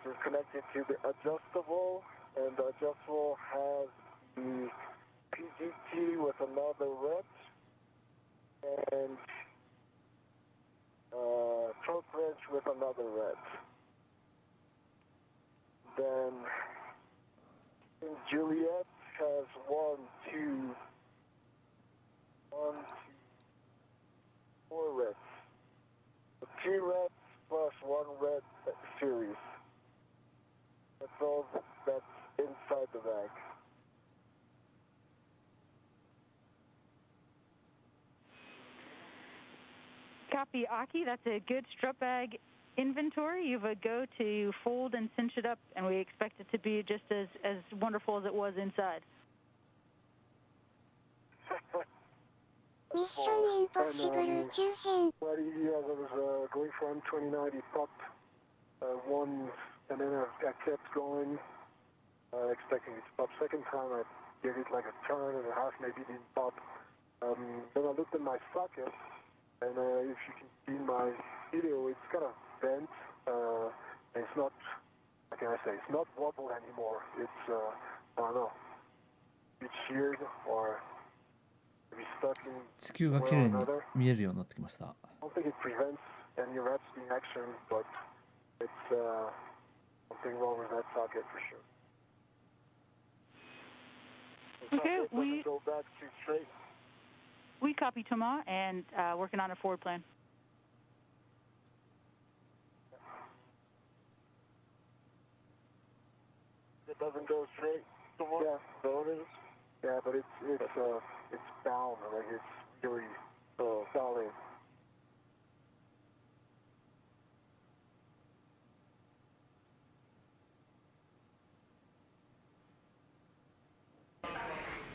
is connected to the adjustable, and the adjustable has the PGT with another rep, and torque wrench with another rep. Then in Juliet has 1, 2, 4 reps. 2 reps plus 1 rep series. That's all that's inside the bag. Copy, Aki. That's a good strut bag inventory. You have a go to fold and cinch it up, and we expect it to be just as wonderful as it was inside. Mission Impossible 宇宙編。 Well, yeah, I was going from 29, he popped one, and then I kept going, expecting it to pop. Second time, I gave it like a turn and a half, maybe it didn't pop. Then I looked at my socket, and if you can see my video, it's kind of bent, and it's not, how can I say, it's not wobbled anymore. It's, I don't know, it's sheared or maybe stuck in 地球が綺麗に見えるようになってきました。I don't think it prevents any reps being action, but it's something wrong with that socket for sure. Okay, we go back to straight. We copy Thomas and working on a forward plan. It doesn't go straight. Yeah, so it is. Yeah, but it's bound, like it's really solid.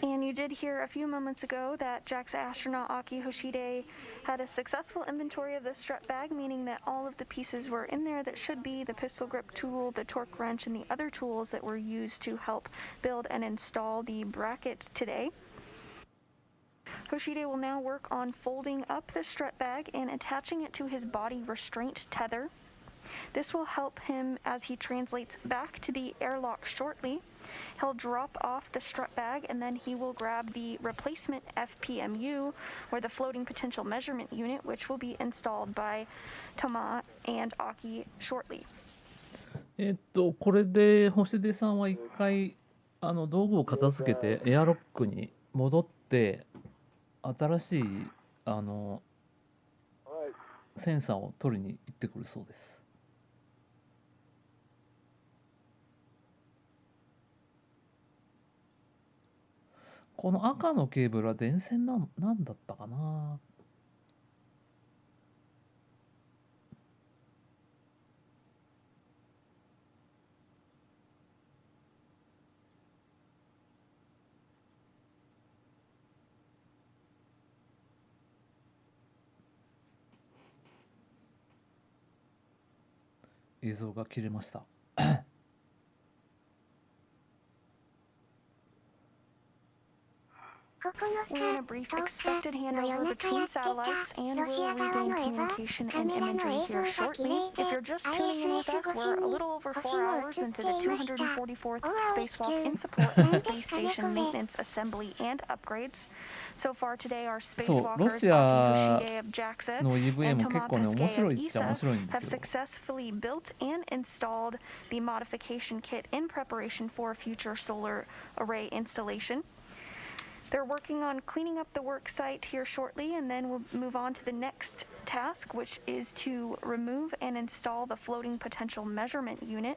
And you did hear a few moments ago that JAXA astronaut Aki Hoshide had a successful inventory of the strut bag, meaning that all of the pieces were in there that should be: the pistol grip tool, the torque wrench, and the other tools that were used to help build and install the bracket today. Hoshide will now work on folding up the strut bag and attaching it to his body restraint tether. This will help him as he translates back to the airlock shortly. He'll drop off the strut bag and then he will grab the replacement FPMU, or the floating potential measurement unit, which will be installed by Thomas and Aki shortly. これで星出さんは一回道具を片付けてエアロックに戻って新しいセンサーを取りに行ってくるそうです。この赤のケーブルは電線なんだったかな。映像が切れました。We're in a brief expected handover between satellites, and we'll regain communication and imagery here shortly. If you're just tuning in with us, we're a little over 4 hours into the 244th spacewalk in support of space station maintenance, assembly, and upgrades. So far today, our spacewalkers Aki Hoshide of JAXA and Toma Peske of ESA have successfully built and installed the modification kit in preparation for future solar array installation. They're working on cleaning up the work site here shortly, and then we'll move on to the next task, which is to remove and install the floating potential measurement unit.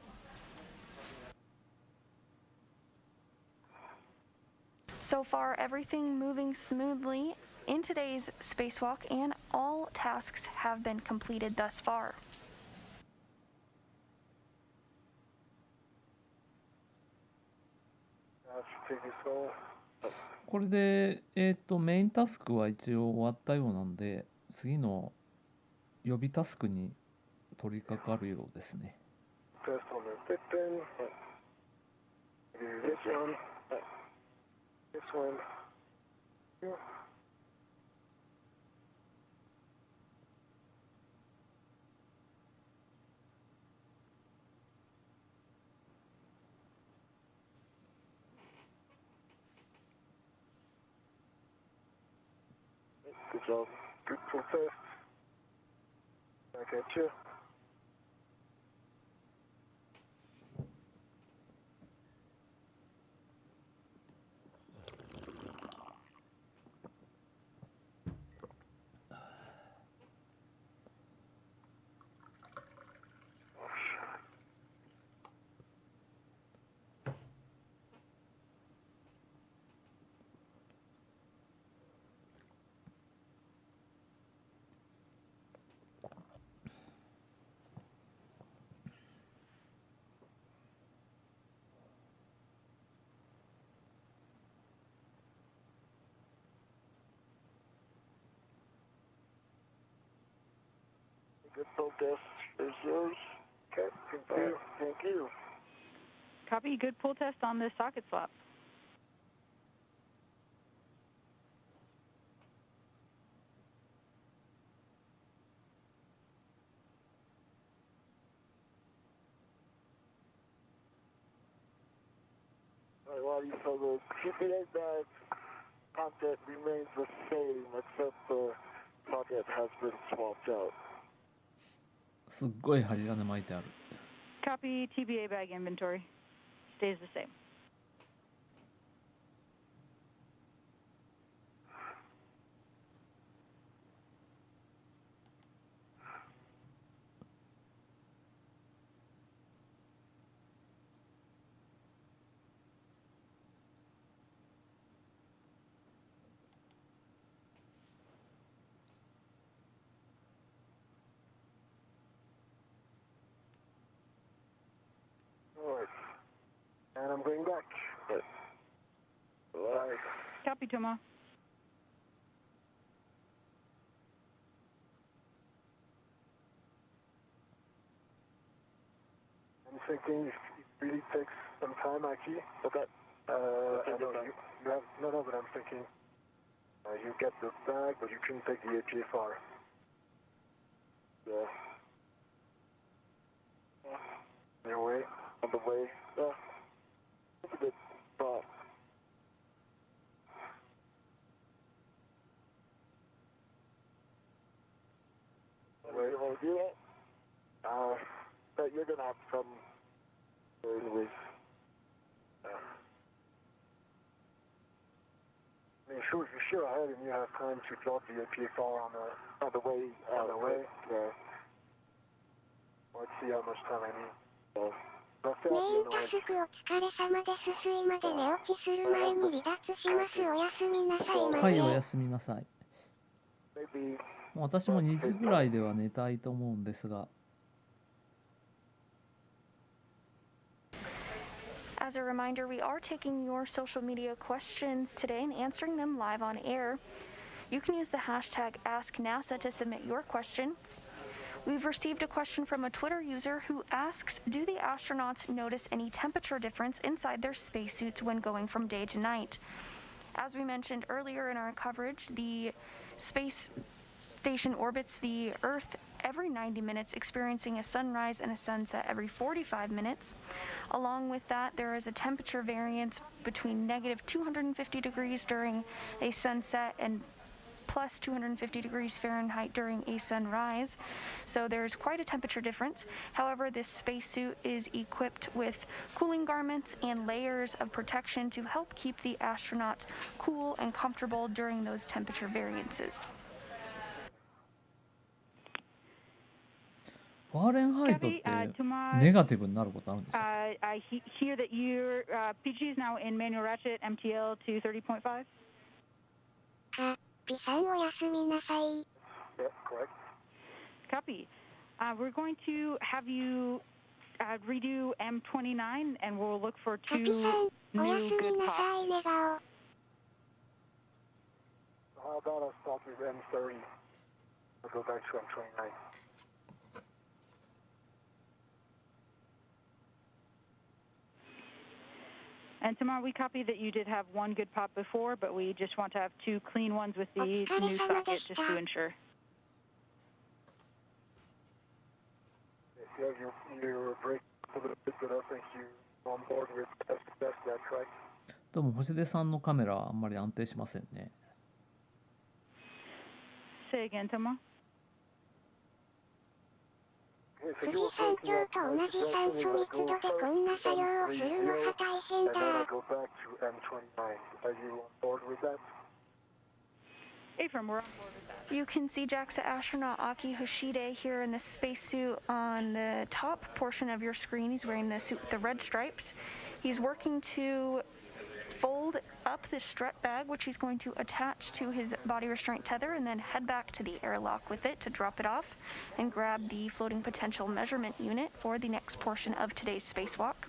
So far, everything moving smoothly in today's spacewalk, and all tasks have been completed thus far.これで、メインタスクは一応終わったようなんで、次の予備タスクに取り掛かるようですね。Good job. Good full test. I got you. Good full test is yours. Okay, thank you. Copy. Good pull test on this socket swap. All right, well, so the GPA bag content remains the same, except the socket has been swapped out. すっごい針金巻いてある。Copy. TBA bag inventory stays the same. And I'm going back. But, right. Copy, Toma. I'm thinking it really takes some time, Aki. But that, I don't know. You have, no, but I'm thinking you get the bag, but you couldn't take the APFR. Yeah. Your way, on the way. Yeah. It's a bit soft. Wait, hold you it? But you're gonna have some anyways. I mean, sure, you're sure ahead and you have time to drop the APFR on the way. Yeah. Let's see how much time I need. So, メインタスクお疲れ様です。睡魔で寝落ちする前に離脱します。おやすみなさいませ。はい、おやすみなさい。私も2時ぐらいでは寝たいと思うんですが。As a reminder, we are taking your social media questions today and answering them live on air. You can use the hashtag AskNASA to submit your question. We've received a question from a Twitter user who asks, do the astronauts notice any temperature difference inside their spacesuits when going from day to night? As we mentioned earlier in our coverage, the space station orbits the Earth every 90 minutes, experiencing a sunrise and a sunset every 45 minutes. Along with that, there is a temperature variance between negative 250 degrees during a sunset and plus 250 degrees Fahrenheit during a sunrise. So there's quite a temperature difference. However, this spacesuit is equipped with cooling garments and layers of protection to help keep the astronauts cool and comfortable during those temperature variances. ファーレンハイトってネガティブになることあるんですか？ I hear that your PG is now in manual ratchet MTL to 30.5. か、ピさんおやすみなさい。 Yeah, correct. Copy. We're going to have you redo M29, and we'll look for か、ピ two さんおや new すみ good な pops. さい、寝顔。 How about I stop with M30? I'll go back to M29. And tomorrow we copy that you did have one good pop before, but we just want to have two clean ones with the new socket just to ensure. If you have your break a little bit, but I think you on board with that's that, right? どうも星出さんのカメラはあんまり安定しませんね。 Say again, Toma. 富士山頂と同じ酸素密度でこんな作業をするのは大変 And then I だ。 go back to M29. Are you on board with that? Ephraim, we're on board with that. You can see JAXA astronaut Aki Hoshide here in the spacesuit on the top portion of your screen. He's wearing the suit with the red stripes. He's working to fold up the strut bag, which he's going to attach to his body restraint tether, and then head back to the airlock with it to drop it off and grab the floating potential measurement unit for the next portion of today's spacewalk.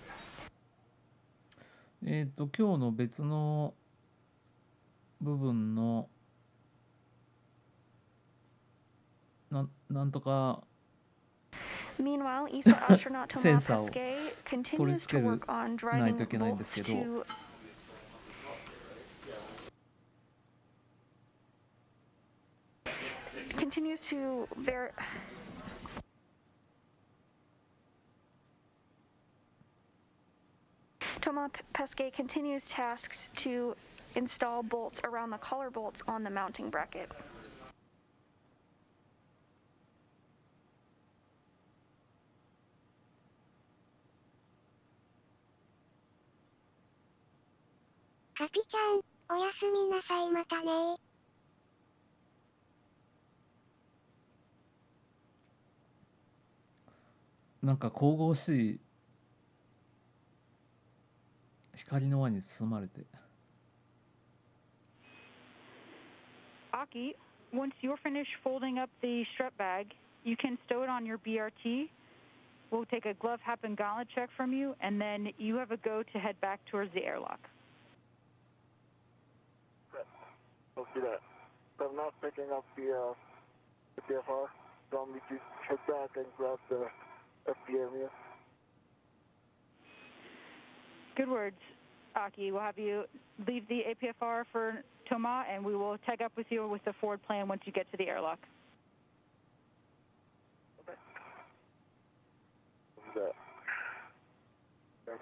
今日の別の部分のなんとか Meanwhile, ESA astronaut Thomas センサーを Pesquet 取り continues 付 to ける work on ない driving といけないんです bolts けど to continues to Thomas Pesquet continues tasks to install bolts around the collar bolts on the mounting bracket. Kapi-chan, おやすみなさいまたね。なんか神々しい光の輪に包まれて Aki, once you're finished folding up the strut bag, you can stow it on your BRT. We'll take a glove, hat, and gauntlet check from you, and then you have a go to head back towards the airlock. Let's do that. So I'm not picking up the PFR. So I'm going to head back and grab the FPM here. Good words, Aki. We'll have you leave the APFR for Toma, and we will tag up with you with the forward plan once you get to the airlock. Okay. Let's do that. Okay.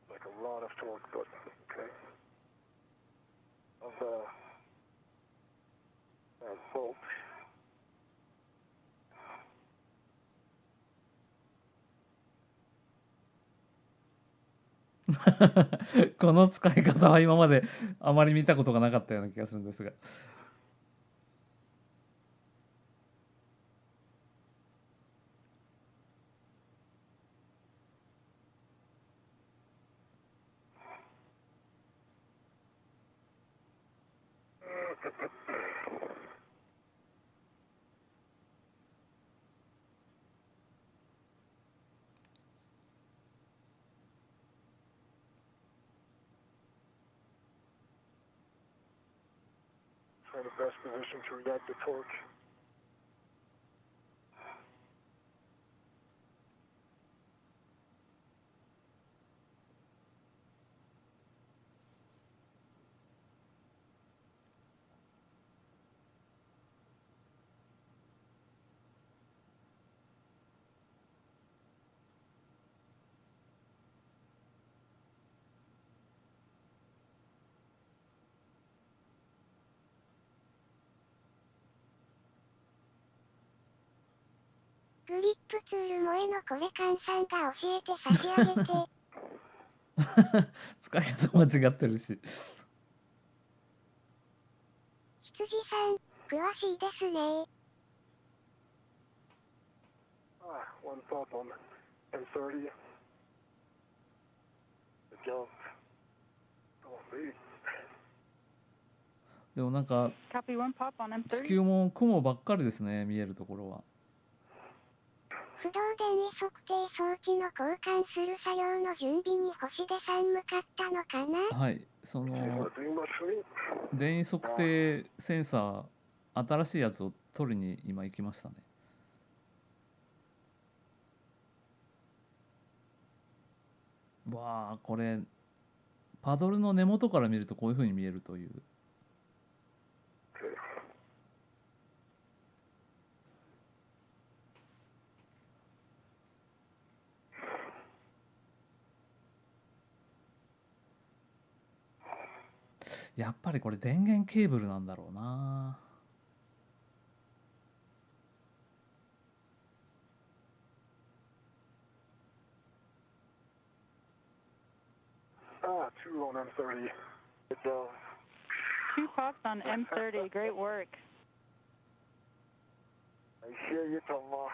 Like a lot of torque, but okay. Of the bolt. この使い方は今まであまり見たことがなかったような気がするんですが。Find the best position to react to torque.グリップツール萌えのこれカンさんが教えて差し上げて。使い方間違ってるし。羊さん、詳しいですね。One thought on M30. The jump. Oh, please. でもなんか Copy one pop on 地 M30. 球も雲ばっかりですね、見えるところは。不動電位測定装置の交換する作業の準備に星出さん向かったのかな。はい、その電位測定センサー新しいやつを取りに今行きましたね。わあ、これパドルの根元から見るとこういう風に見えるという。やっぱりこれ電源ケーブルなんだろうな。Two on M30. Good job. 2 pops on M30. Great work. I hear you, Thomas.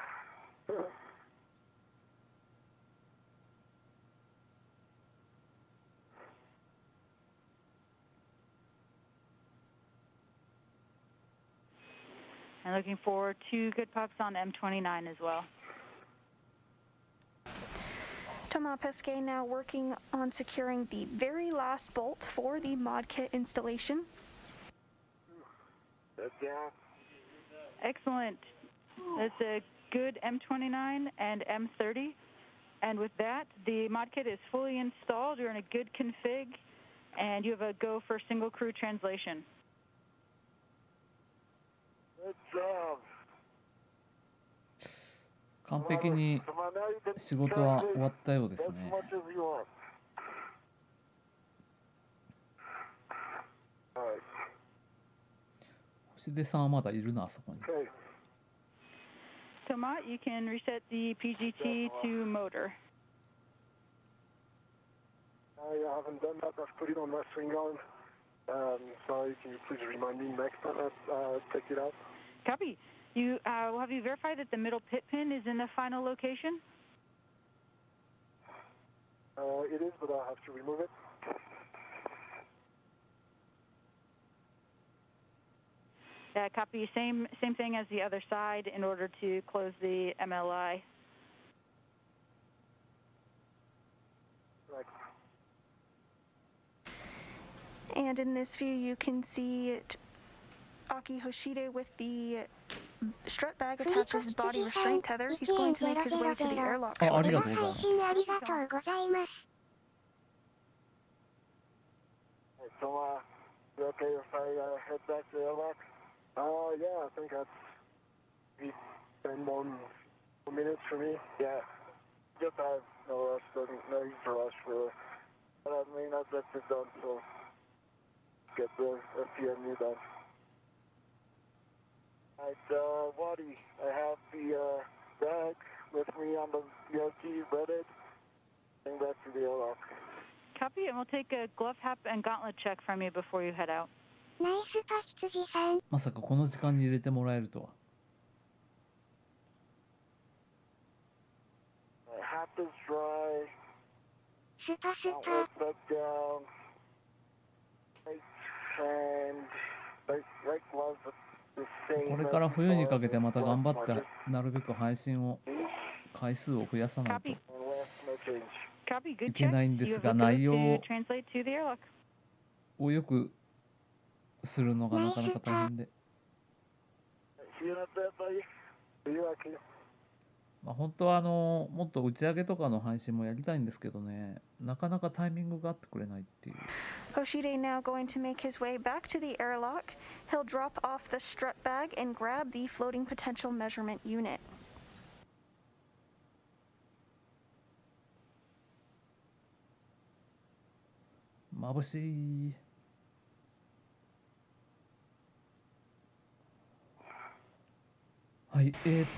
And looking for 2 good pops on M29 as well. Thomas Pesquet now working on securing the very last bolt for the mod kit installation. Excellent. That's a good M29 and M30. And with that, the mod kit is fully installed. You're in a good config, and you have a go for single crew translation. Good job. 完璧に仕事は終わったようですね。星出さんはまだいるな、あそこに。Tomat, you can reset the PGT to motor. I haven't done that. I've put it on my swing arm. Sorry, can you please remind me next time I take it out? Copy. Have you verified that the middle pit pin is in the final location? It is, but I'll have to remove it. Copy. Same thing as the other side in order to close the MLI. Right. And in this view, you can see Aki Hoshide with the strut bag attached to his body restraint tether. He's going to make his way to the airlock. ありがとうございます。ありがとうございます。Hey, so, you okay if I head back to the airlock? Yeah, I think that's maybe 10 more minutes for me. Yeah. Just I have no rush, no need to rush for it. But I mean, that's it done, so get the FPMU done. Alright, Waddy, I have the bag with me on the BRT redded. Heading back to the airlock. Copy, and we'll take a glove hap and gauntlet check from you before you head out. ナイスパ羊さん。まさかこの時間に入れてもらえるとは。Hat is dry. スパス Gauntlet パ。 back down. Right hand. Right glove the same. これから冬にかけてまた頑張ってなるべく配信を回数を増やさないと Copy. Copy, い good け check. ないんで You す have が、 a 内 go 容 to translate to the airlock. をよくするのがなかなか大変で、 See you in a bit, buddy. Be lucky. まあ、本当はもっと打ち上げとかの配信もやりたいんですけどね、なかなかタイミングが合ってくれないっていう。 Hoshide now going to make his way back to the airlock. He'll drop off the strut bag and grab the floating potential measurement unit. 眩しい。はい、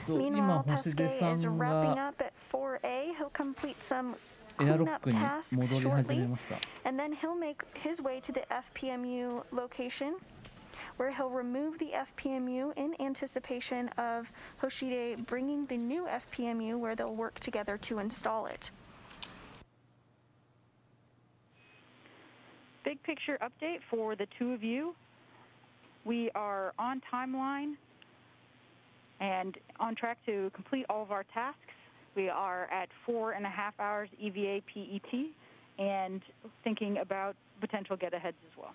今 Meanwhile, 星出 Pesquet さ is ん wrapping が up at 4A. He'll complete some エアロッ cleanup クに tasks 戻り始め shortly, ました。 and then he'll make his way to the FPMU location, where he'll remove the FPMU in anticipation of Hoshide bringing the new FPMU where they'll work together to install it. Big picture update for the two of you. We are on timeline and on track to complete all of our tasks. We are at 4.5 hours EVA PET and thinking about potential get-aheads as well.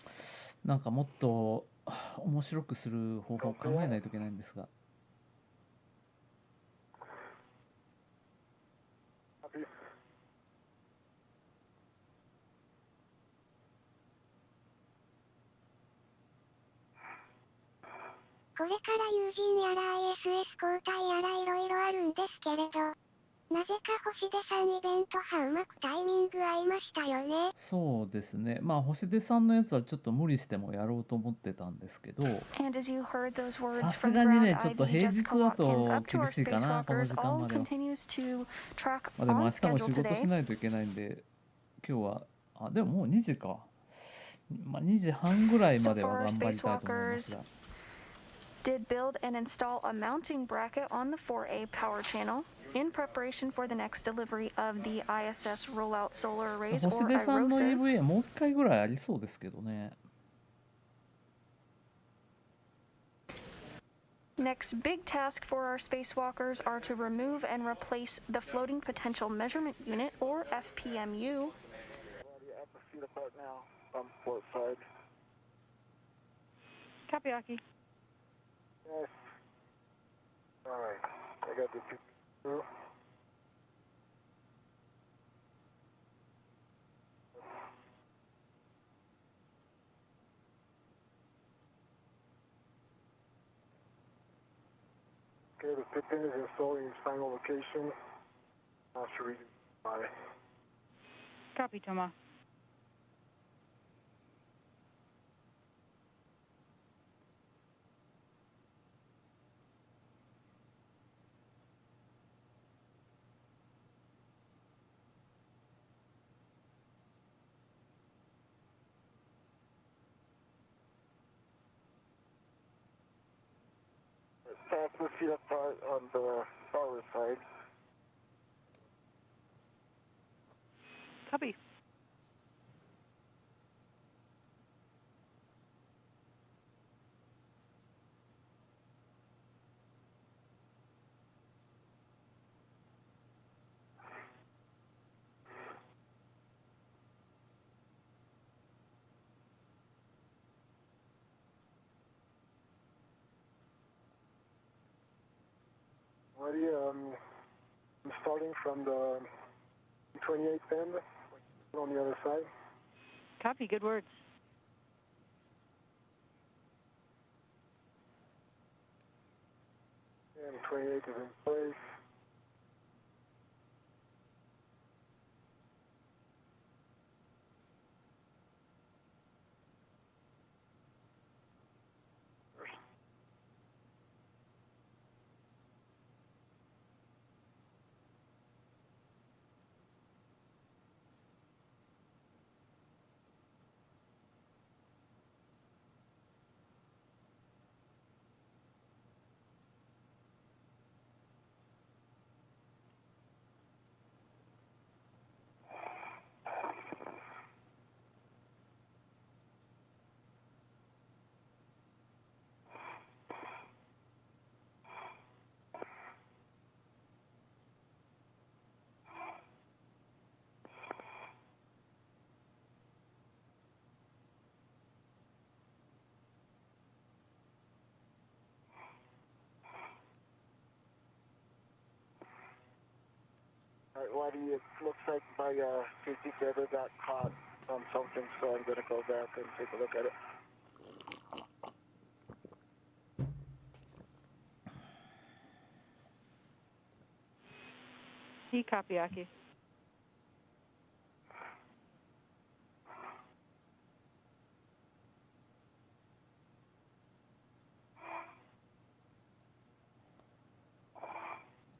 なんかもっと面白くする方法を考えないといけないんですが。 これから友人やら ISS 交代やらいろいろあるんですけれど、なぜか星出さんイベントはうまくタイミング合いましたよね。そうですね、まあ星出さんのやつはちょっと無理してもやろうと思ってたんですけど、 And as you heard those words さす from がに ground ねちょっと IV 平日 JAXA だ Watkins と up to 厳 our しいかな、この spacewalkers 時間 all までは。 continues to track まあでも on 明日も schedule 仕事し today. ないといけないんで、今日はでももう2時か、まあ、2時半ぐらいまでは頑張りたいと思いますが。 Did build and install a mounting bracket on the 4A power channel in preparation for the next delivery of the ISS rollout solar arrays 星 or 出さんの IROSAs. EVA もう一回ぐらいありそうですけどね。 Next big task for our spacewalkers are to remove and replace the floating potential measurement unit or FPMU. At the feet apart now on port side. Copy, Aki. Yes. All right. I got the two through. Okay, the pit pin is installing its final location. Now should read by. Copy, Toma. Pass the feet apart on the power side. Copy. Ready? I'm starting from the 28th end on the other side. Copy, good words. And 28th is in place. Waddy, it looks like my safety tether got caught on something, so I'm going to go back and take a look at it. Copy, Aki.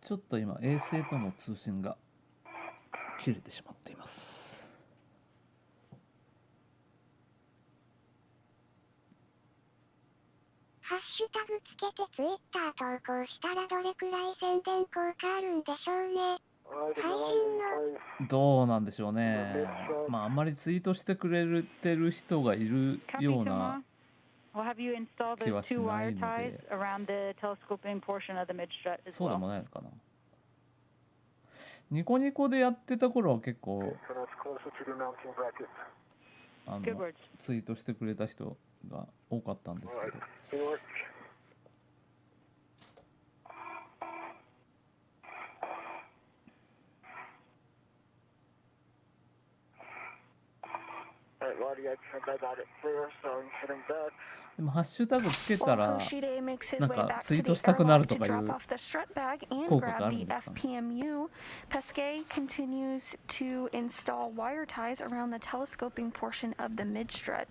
ちょっと今衛星との通信が切れてしまっています。ハッシュタグつけてツイッター投稿したらどれくらい宣伝効果あるんでしょうね。配信のどうなんでしょうね。まああんまりツイートしてくれてる人がいるような気はしないので、そうでもないのかな。ニコニコでやってた頃は結構ツイートしてくれた人が多かったんですけど。でもハッシュタグつけたらなんかツイートしたくなるとかいう効果があるんですかね。Pesquet continues to install wire ties around the telescoping portion of the mid-strut.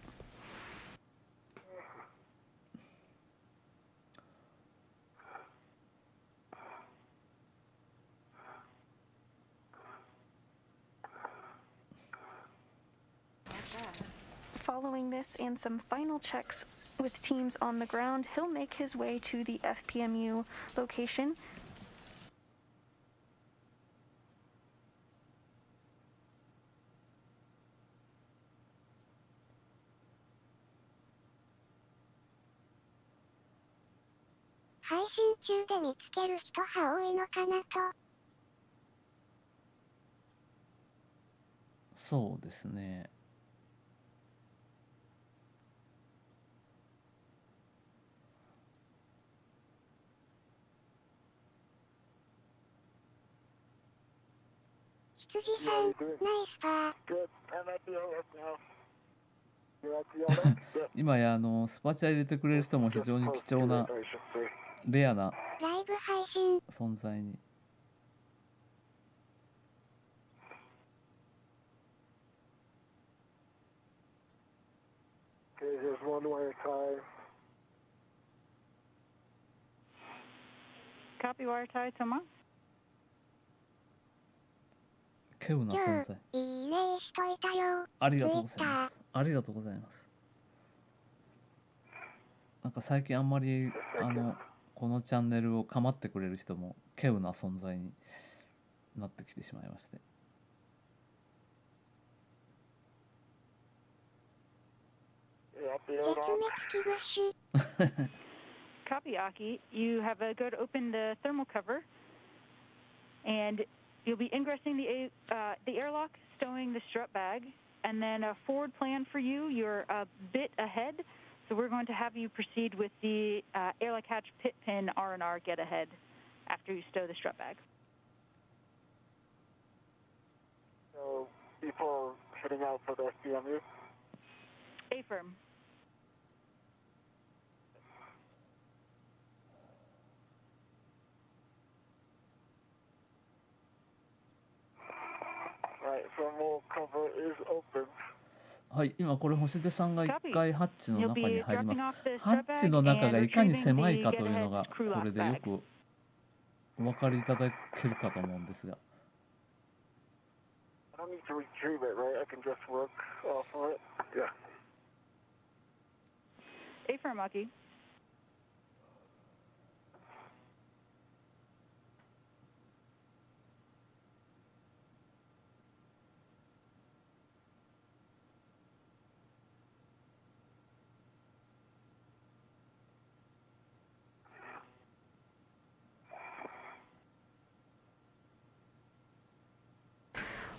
Following this and some final checks with teams on the ground, he'll make his way to the FPMU location. .そうですね。羊さん、ナイスパー。今やスパチャ入れてくれる人も非常に貴重なレアなライブ配信存在に。Copy wire tie, Thomas. 稀有な存在。いいねしといたよ。ありがとうございます。ありがとうございます。なんか最近あんまりこのチャンネルを構ってくれる人も稀有な存在になってきてしまいまして。絶滅危惧種。Copy, Aki. You have a go to open the thermal cover, and you'll be ingressing the airlock, stowing the strut bag, and then a forward plan for you. You're a bit ahead, so we're going to have you proceed with the airlock hatch pit pin R&R get ahead after you stow the strut bag. So before heading out for the FPMU? Affirm.はい、今これ星出さんが一回ハッチの中に入ります。ハッチの中がいかに狭いかというのがこれでよくお分かりいただけるかと思うんですが。Affirm, Aki.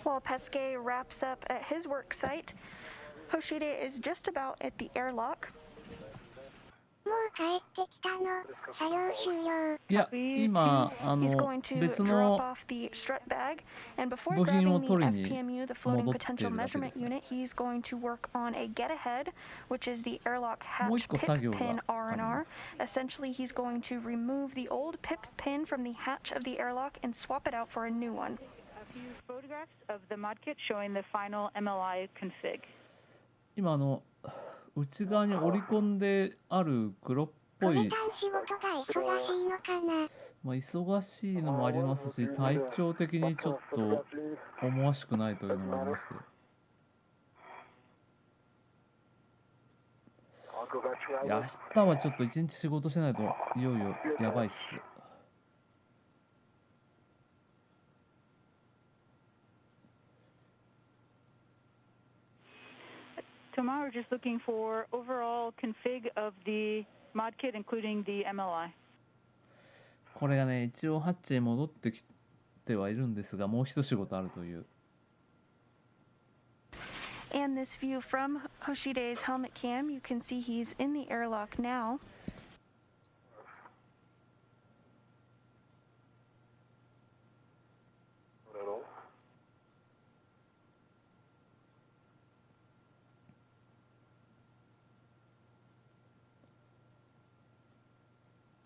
While Pesquet wraps up at his work site, Hoshide is just about at the airlock. もう帰ってきたの。作業終了。いや、今、He's going to 別 drop の off the strut bag, and before 部品を grabbing the 取りに FPMU, the 戻 floating ってい potential るだけで measurement すね。 unit, he's going to work on a get ahead, which is the airlock もう一 hatch 個 pip 作業 pin がありま R&R. す。 Essentially, he's going to remove the old pip pin from the hatch of the airlock and swap it out for a new one. A few photographs of the mod kit showing the final MLI config. 今内側に折り込んである黒っぽい、ゴメタン仕事が忙しいのかな。まあ、忙しいのもありますし、体調的にちょっと思わしくないというのもありまして、いや、明日はちょっと一日仕事しないといよいよやばいっす。Tomorrow, we're just looking for overall config of the mod kit, including the MLI. これがね、一応ハッチへ戻ってきてはいるんですが、もう一仕事あるという。And this view from Hoshide's helmet cam, you can see he's in the airlock now.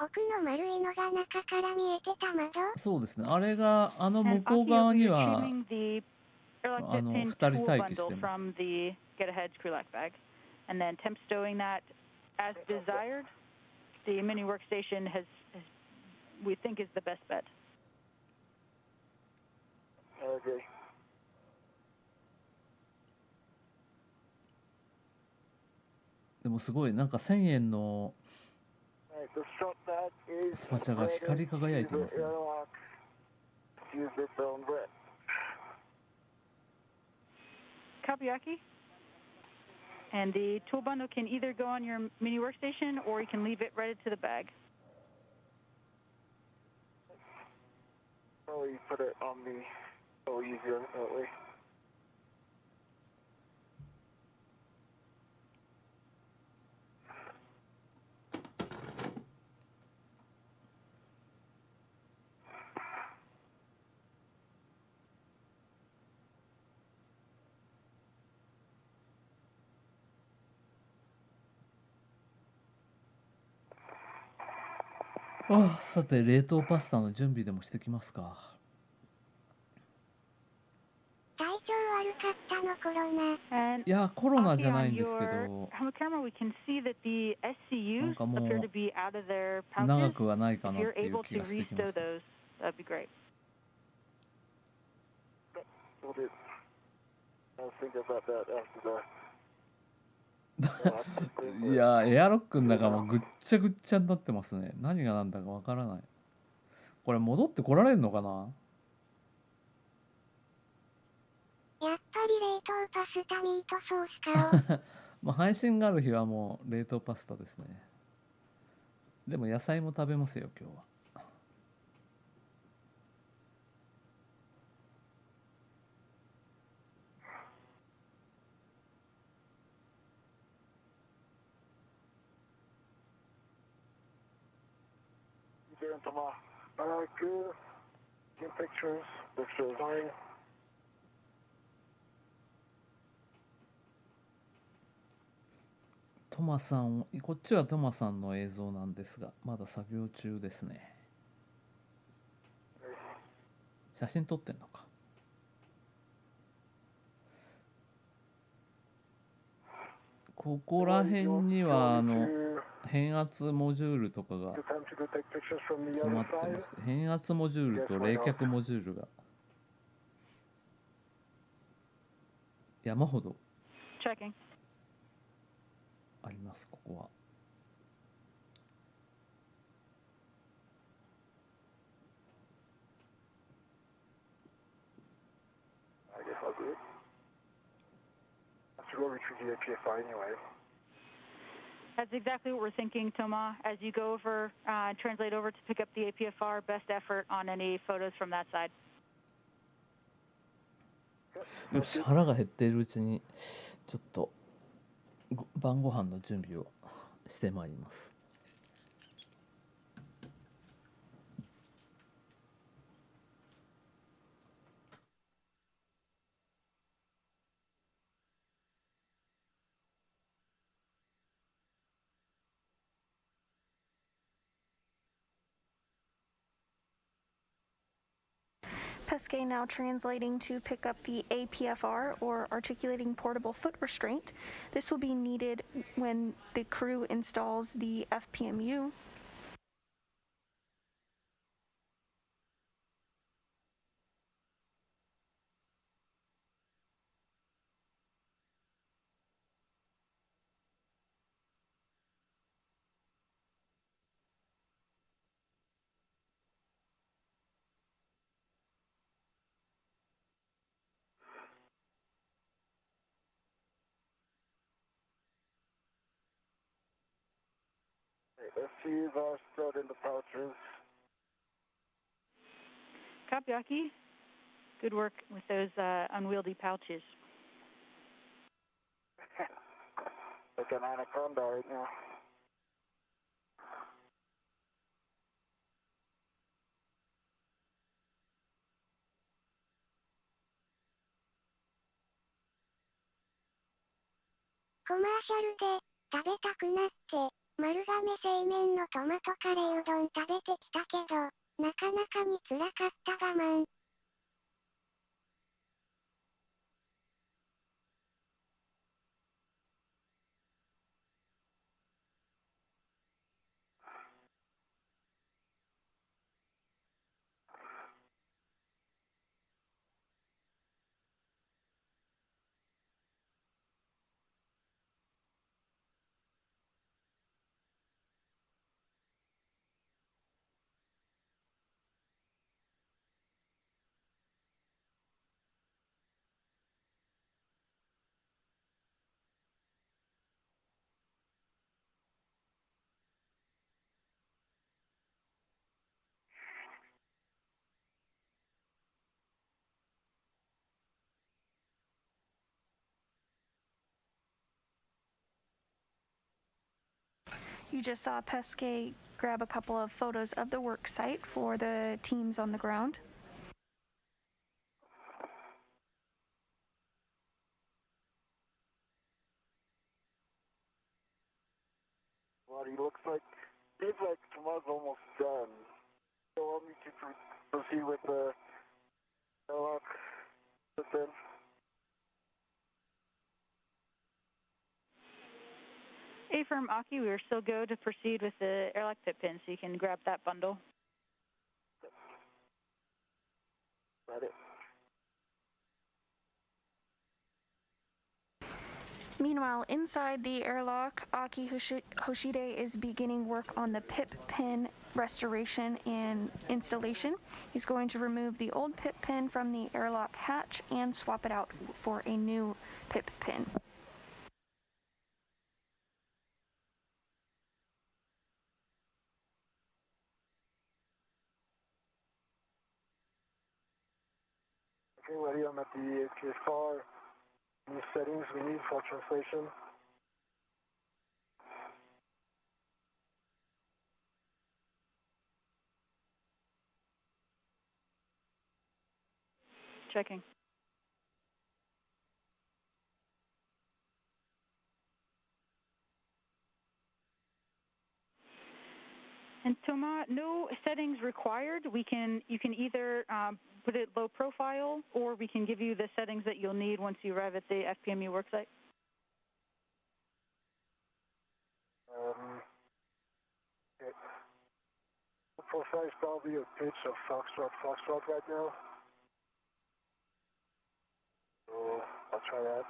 Oku そうですね、あれが向こう側には2人待機してます。And then temp stowing that as desired. The mini workstation we think is the best bet. Okay. でもすごいなんか1000円のスパチャが光り輝いてますね。Copy, Aki. And the tool bundle can either go on your mini workstation or you can leave it right to the bag. Probably put it on me a little easier that way.ああ、さて冷凍パスタの準備でもしてきますか。体調悪かったのコロナ。いや、コロナじゃないんですけど、なんかもう長くはないかなっていう気がしてきました。いや、エアロックの中もぐっちゃぐっちゃになってますね。何が何だかわからない。これ戻ってこられるのかな。やっぱり冷凍パスタミートソースかまあ配信がある日はもう冷凍パスタですね。でも野菜も食べますよ今日は。Good. Get pictures. Pictures fine. トマさん、こっちはトマさんの映像なんですが、まだ作業中ですね。写真撮ってんのか。ここら辺には変圧モジュールとかが詰まってます。変圧モジュールと冷却モジュールが山ほどあります。ここは。That's exactly what we're thinking, Toma. As you go over, translate over to pick up the APFR, best effort on any photos from that side. よし、腹が減っているうちにちょっと晩ご飯の準備をしてまいります。Pesquet now translating to pick up the APFR, or Articulating Portable Foot Restraint. This will be needed when the crew installs the FPMU. SCs are stored in the pouches. Copy, Aki. Good work with those unwieldy pouches. Like an anaconda right now. Commercial で食べたくなって丸亀製麺のトマトカレーうどん食べてきたけどなかなかに辛かった我慢。You just saw Pesquet grab a couple of photos of the work site for the teams on the ground. Well, he looks like, seems like tomorrow's almost done. So want me to proceed with the airlock then? Affirm, Aki, we are still go to proceed with the airlock pit pin, so you can grab that bundle. Got it. Meanwhile, inside the airlock, Aki Hoshide is beginning work on the pip pin restoration and installation. He's going to remove the old pip pin from the airlock hatch and swap it out for a new pip pin. Okay, ready, I'm at the APFR. Any settings we need for translation? Checking. And Toma, no settings required. You can either put it low profile, or we can give you the settings that you'll need once you arrive at the FPMU worksite. Okay. Profile is probably a pitch of Foxtrot right now. So I'll try that.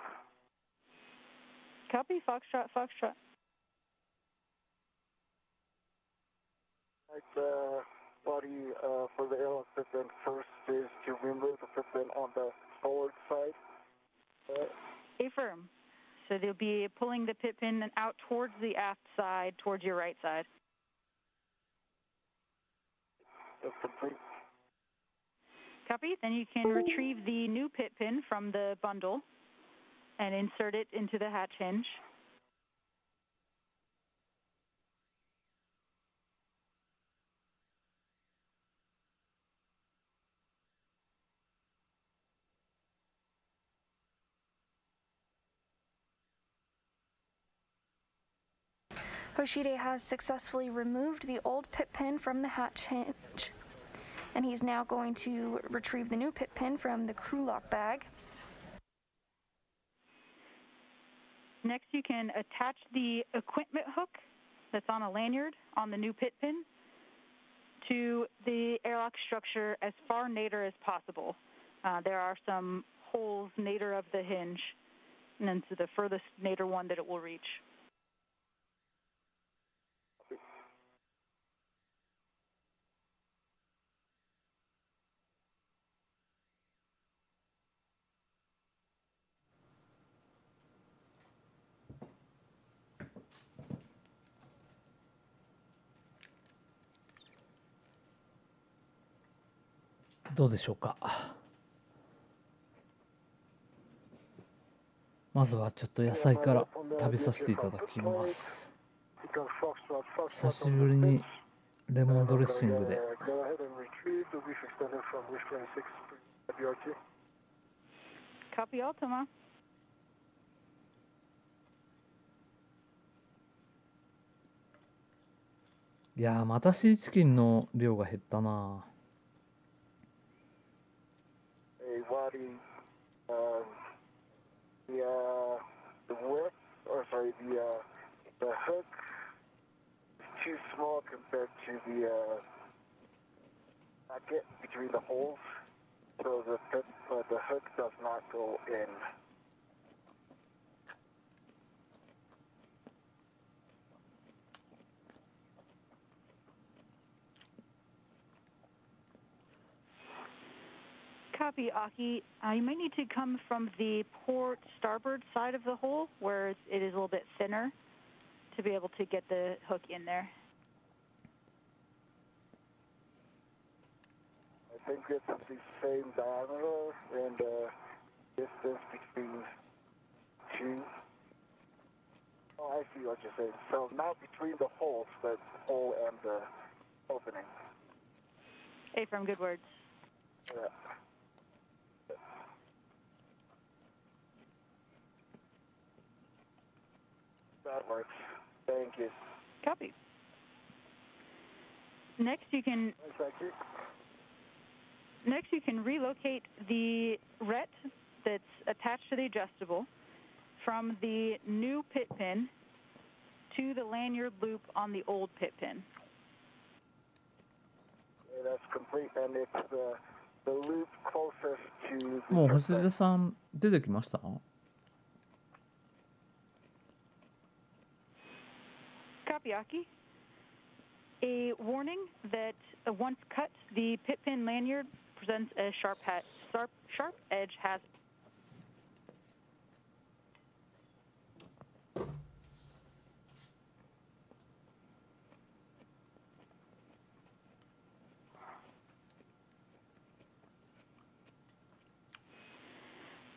Copy, Foxtrot. Right, body for the airlock pip pin first is to remove the pip pin on the forward side. Affirm. So they'll be pulling the pip pin out towards the aft side, towards your right side. That's complete. Copy. Then you can retrieve the new pip pin from the bundle and insert it into the hatch hinge. Hoshide has successfully removed the old pip pin from the hatch hinge. And he's now going to retrieve the new pit pin from the crew lock bag. Next, you can attach the equipment hook that's on a lanyard on the new pit pin to the airlock structure as far nadir as possible. There are some holes nadir of the hinge, and then to the furthest nadir one that it will reach. どうでしょうか。まずはちょっと野菜から食べさせていただきます。久しぶりにレモンドレッシングで。Copy all, Toma. いやー、またシーチキンの量が減ったな。The width, or sorry, the hook is too small compared to the bracket between the holes, so the hook does not go in. Copy, Aki. You might need to come from the port starboard side of the hole where it is a little bit thinner to be able to get the hook in there. I think it's the same diameter and distance between two. Oh, I see what you're saying. So not between the holes, but the hole and the opening. Hey, from good words. Yeah. That works. Thank you. Copy. Next, you can relocate the ret that's attached to the adjustable from the new pit pin to the lanyard loop on the old pit pin. Okay, that's complete, and it's the loop closest to the もう星出さん出てきました？ Copy, Aki. A warning that once cut, the pit pin lanyard presents a sharp edge hazard.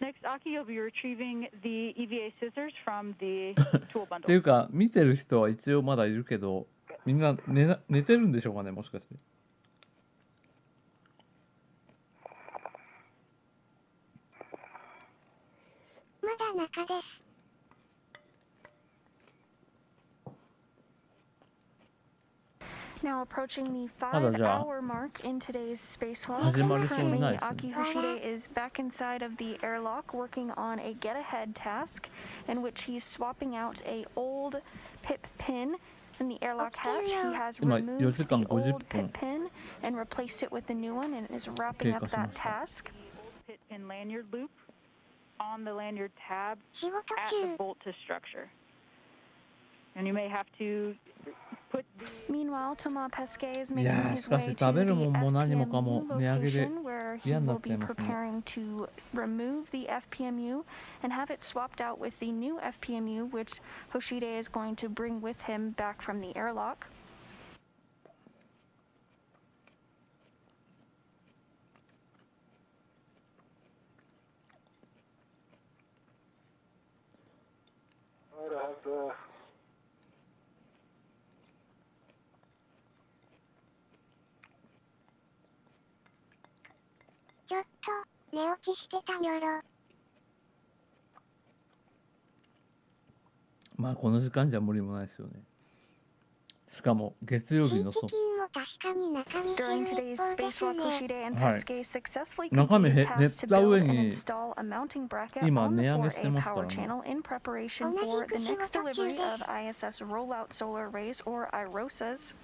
Next, Aki, you'll be retrieving the EVA scissors from the tool っ bundle. ていうか見てる人は一応まだいるけど、みんな寝てるんでしょうかね、もしかして。まだ中です。Now approaching the 5-hour mark in today's spacewalk. 始まりそうにない Currently, ですね。 Aki Hoshide is back inside of the airlock working on a get-ahead task in which he's swapping out a old pip pin in the airlock hatch. He has 今 removed 4時間 the 50 old 分 pip pin and replaced it with the new one and is wrapping up that task. Pit pin lanyard loop on the lanyard tab 仕事 at 中 the bolt to structure. And you may have to put the Meanwhile, Thomas Pesquet is い making やー、 his しかし way 食べ to る the もんも何もか FPMU も値上げで location where he 嫌にな will っちゃ be いますね。 preparing to remove the FPMU and have it swapped out with the new FPMU, which Hoshide is going to bring with him back from the airlock. Just ちょっと寝落ちしてたにょろ。まあこの時間じゃ無理もないですよね。しかも月曜日のシーチキンも During today's spacewalk, Hoshide and はい Peske successfully 中身 completed 減っ tasks to た build 上 and に install a mounting bracket 今 on the 値上げして 4A ますか power らね。 channel in preparation for the next delivery of ISS rollout solar arrays, or IROSAs.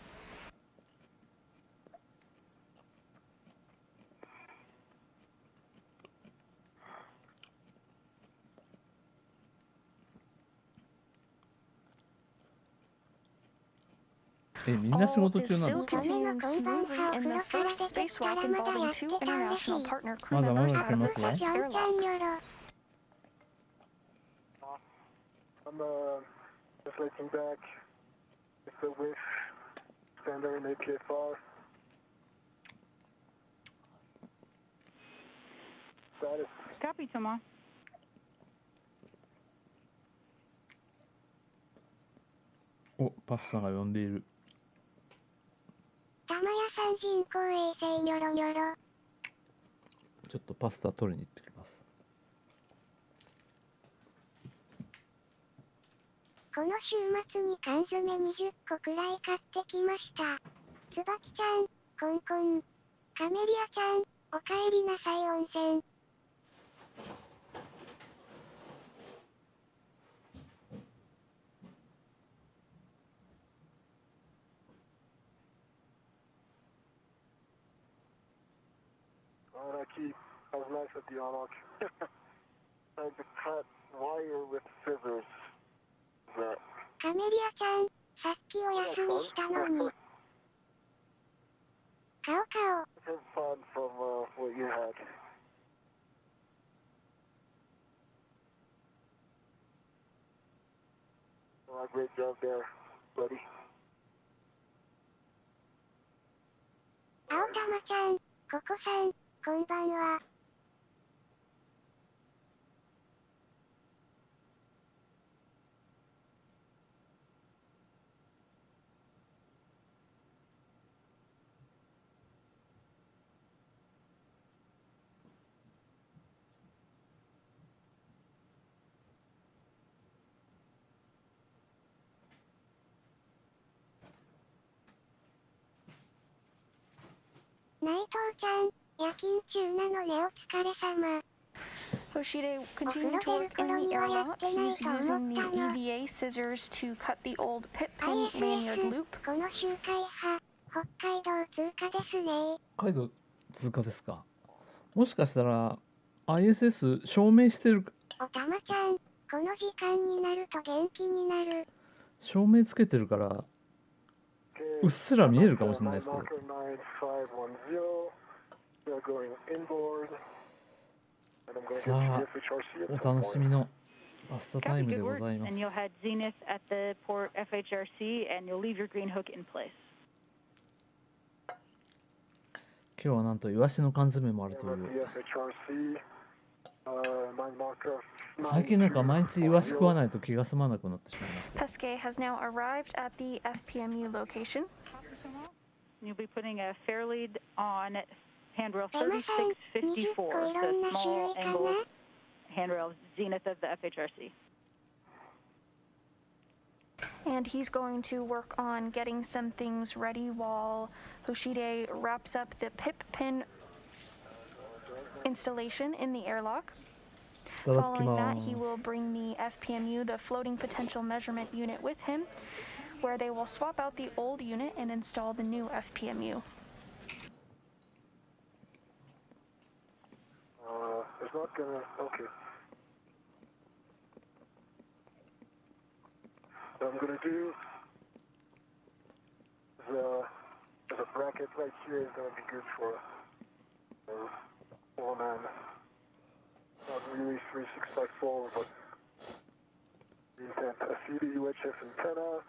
みんな仕 All 事 is 中なんで still すか？ continuing smoothly in the first spacewalk involving two international partner crew まだま members だい out け of ま the すよ。 Quest airlock. I'm just looking back. It's a wish. Standard in APFR. Status. Copy, Thomas. お、パスタが呼んでいる。玉屋さん人工衛星ニョロニョロ。ちょっとパスタ取りに行ってきます。この週末に缶詰20個くらい買ってきました。つばきちゃん、コンコン。カメリアちゃん、おかえりなさい温泉。I was nice at the airlock. Trying to cut wire with scissors. That カメリアちゃん、さっきお休みしたのに。顔顔。 have fun from what you had. Well, great job there, buddy. 青玉ちゃん、ココさん、こんばんは。内藤ちゃん、夜勤中なのねお疲れ様。 Hoshide continuing to work in the airlock. He's using the EVA scissors to cut the old pit pin lanyard loop. この周回派、北海道通過ですね。北海道通過ですか？もしかしたら ISS 証明してる、おたまちゃん、この時間になると元気になる。証明つけてるからうっすら見えるかもしれないですけど。さあ、お楽しみのパスタタイ Copy, ムで good ご work. ざいます。 And you'll head zenith at the port FHRC and you'll leave your green hook in place. 今日はなんとイワシの缶詰もあるという。最近なんか毎日イワシ食わないと気が済まなくなってしまいました。 Peske has now arrived at the FPMU location. You'll be putting a fair lead on handrail 玉さん、20 3654, 個い the ろんな種 small 類か angle な。 handrail zenith of the FHRC. And he's going to work on getting some things ready while Hoshide wraps up the pip pin installation in the airlock. いただき Following ま that, he will す。 bring the FPMU, the floating potential measurement unit, with him, where they will swap out the old unit and install the new FPMU. It's not gonna. Okay. What I'm gonna do is the bracket right here is gonna be good for a man. Not really 3654, but a CD UHF antenna.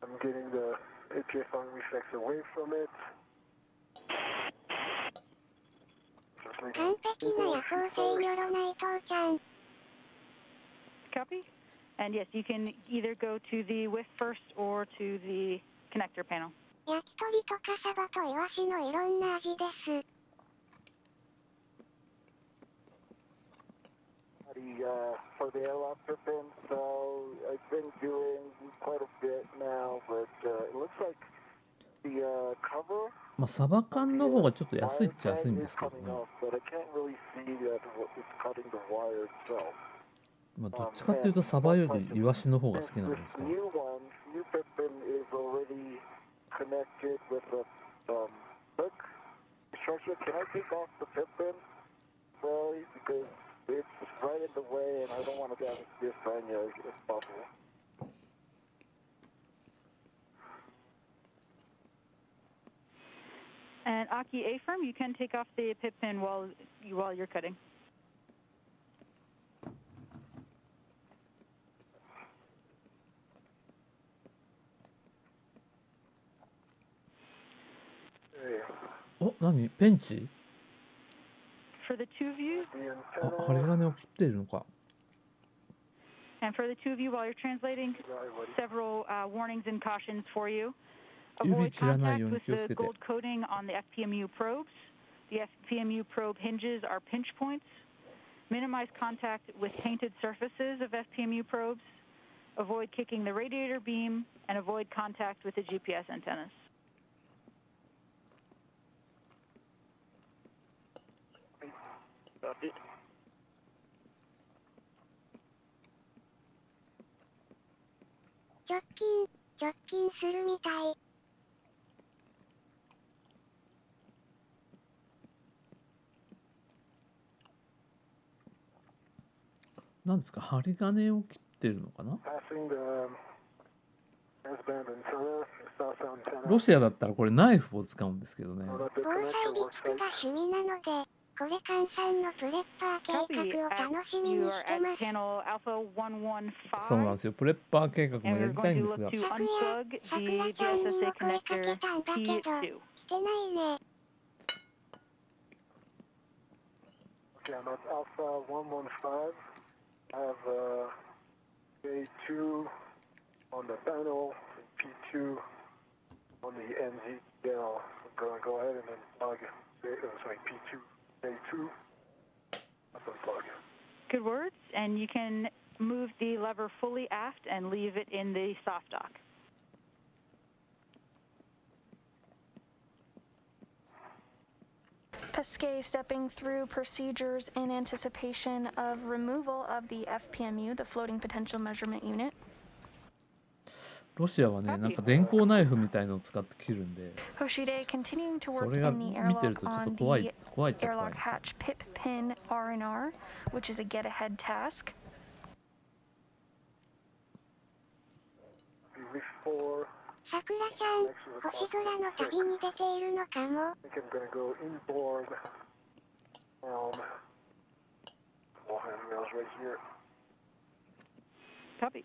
I'm getting the APFR reflex away from it. 完璧な夜行性ニョロ内藤ちゃん。 Copy? And yes, you can either go to the whiff first or to the connector panel. 焼き鳥とかサバとイワシのいろんな味です。 For the airlock pin, so I've been doing quite a bit now, but it looks like the cover. まあサバ缶の方がちょっと安いっちゃ安いんですけどね。But I can't really see that it's cutting the wire itself. まあどっちかっていうとサバよりイワシの方が好きなんですけど。New Pippin is already connected with a hook structure. Can I take off the Pippin, sorry, because it's right in the way and I don't want to damage this lanyard if possible. And Aki A-firm, you can take off the pip pin while you're cutting. Oh, 何ペンチ For the two of you, あ、針金を切っているのか。 and for the two of you, while you're translating, several warnings and cautions for you. 指 Avoid 切らない contact ように with 気をつ the けて。 gold coating on the FPMU probes. The FPMU probe hinges are pinch points. Minimize contact with painted surfaces of FPMU probes. Avoid kicking the radiator beam, and avoid contact with the GPS antennas. Copy. 直近するみたい。なんですか、針金を切ってるのかな。 Passing the S-band antenna, south antenna. ロシアだったらこれナイフを使うんですけどね。防災備蓄が趣味なので、これ換算のプレッパー計画を楽しみに You し are て at ます。 channel Alpha そうなん 115. ですよ。プレッパー計画も And や we're りたい going ん to です look が、 to unplug さくら the ちゃんに JSSA も声かけ connector たんだけど、 P2. 来てないね。Okay, I'm at Alpha 115. I have A2 on the panel, P2 on the NZ. Yeah, I'm going to go ahead and then plug, sorry, P2, A2. That's unplug. Good words, and you can move the lever fully aft and leave it in the soft dock. Pesquet stepping through procedures in anticipation of removal of the FPMU, the floating potential measurement unit. ロシアはね、なんか電光ナイフみたいのを使って切るんで、 Hoshide continuing to そ work れが in the 見てる airlock とちょっと on 怖い the っちゃ怖い airlock です。 hatch pip pin R&R, which is a get ahead task. V4. さくらちゃん、星空の旅に出ているのかも。 I think I'm going to go inboard. Wall handrails right here. Copy.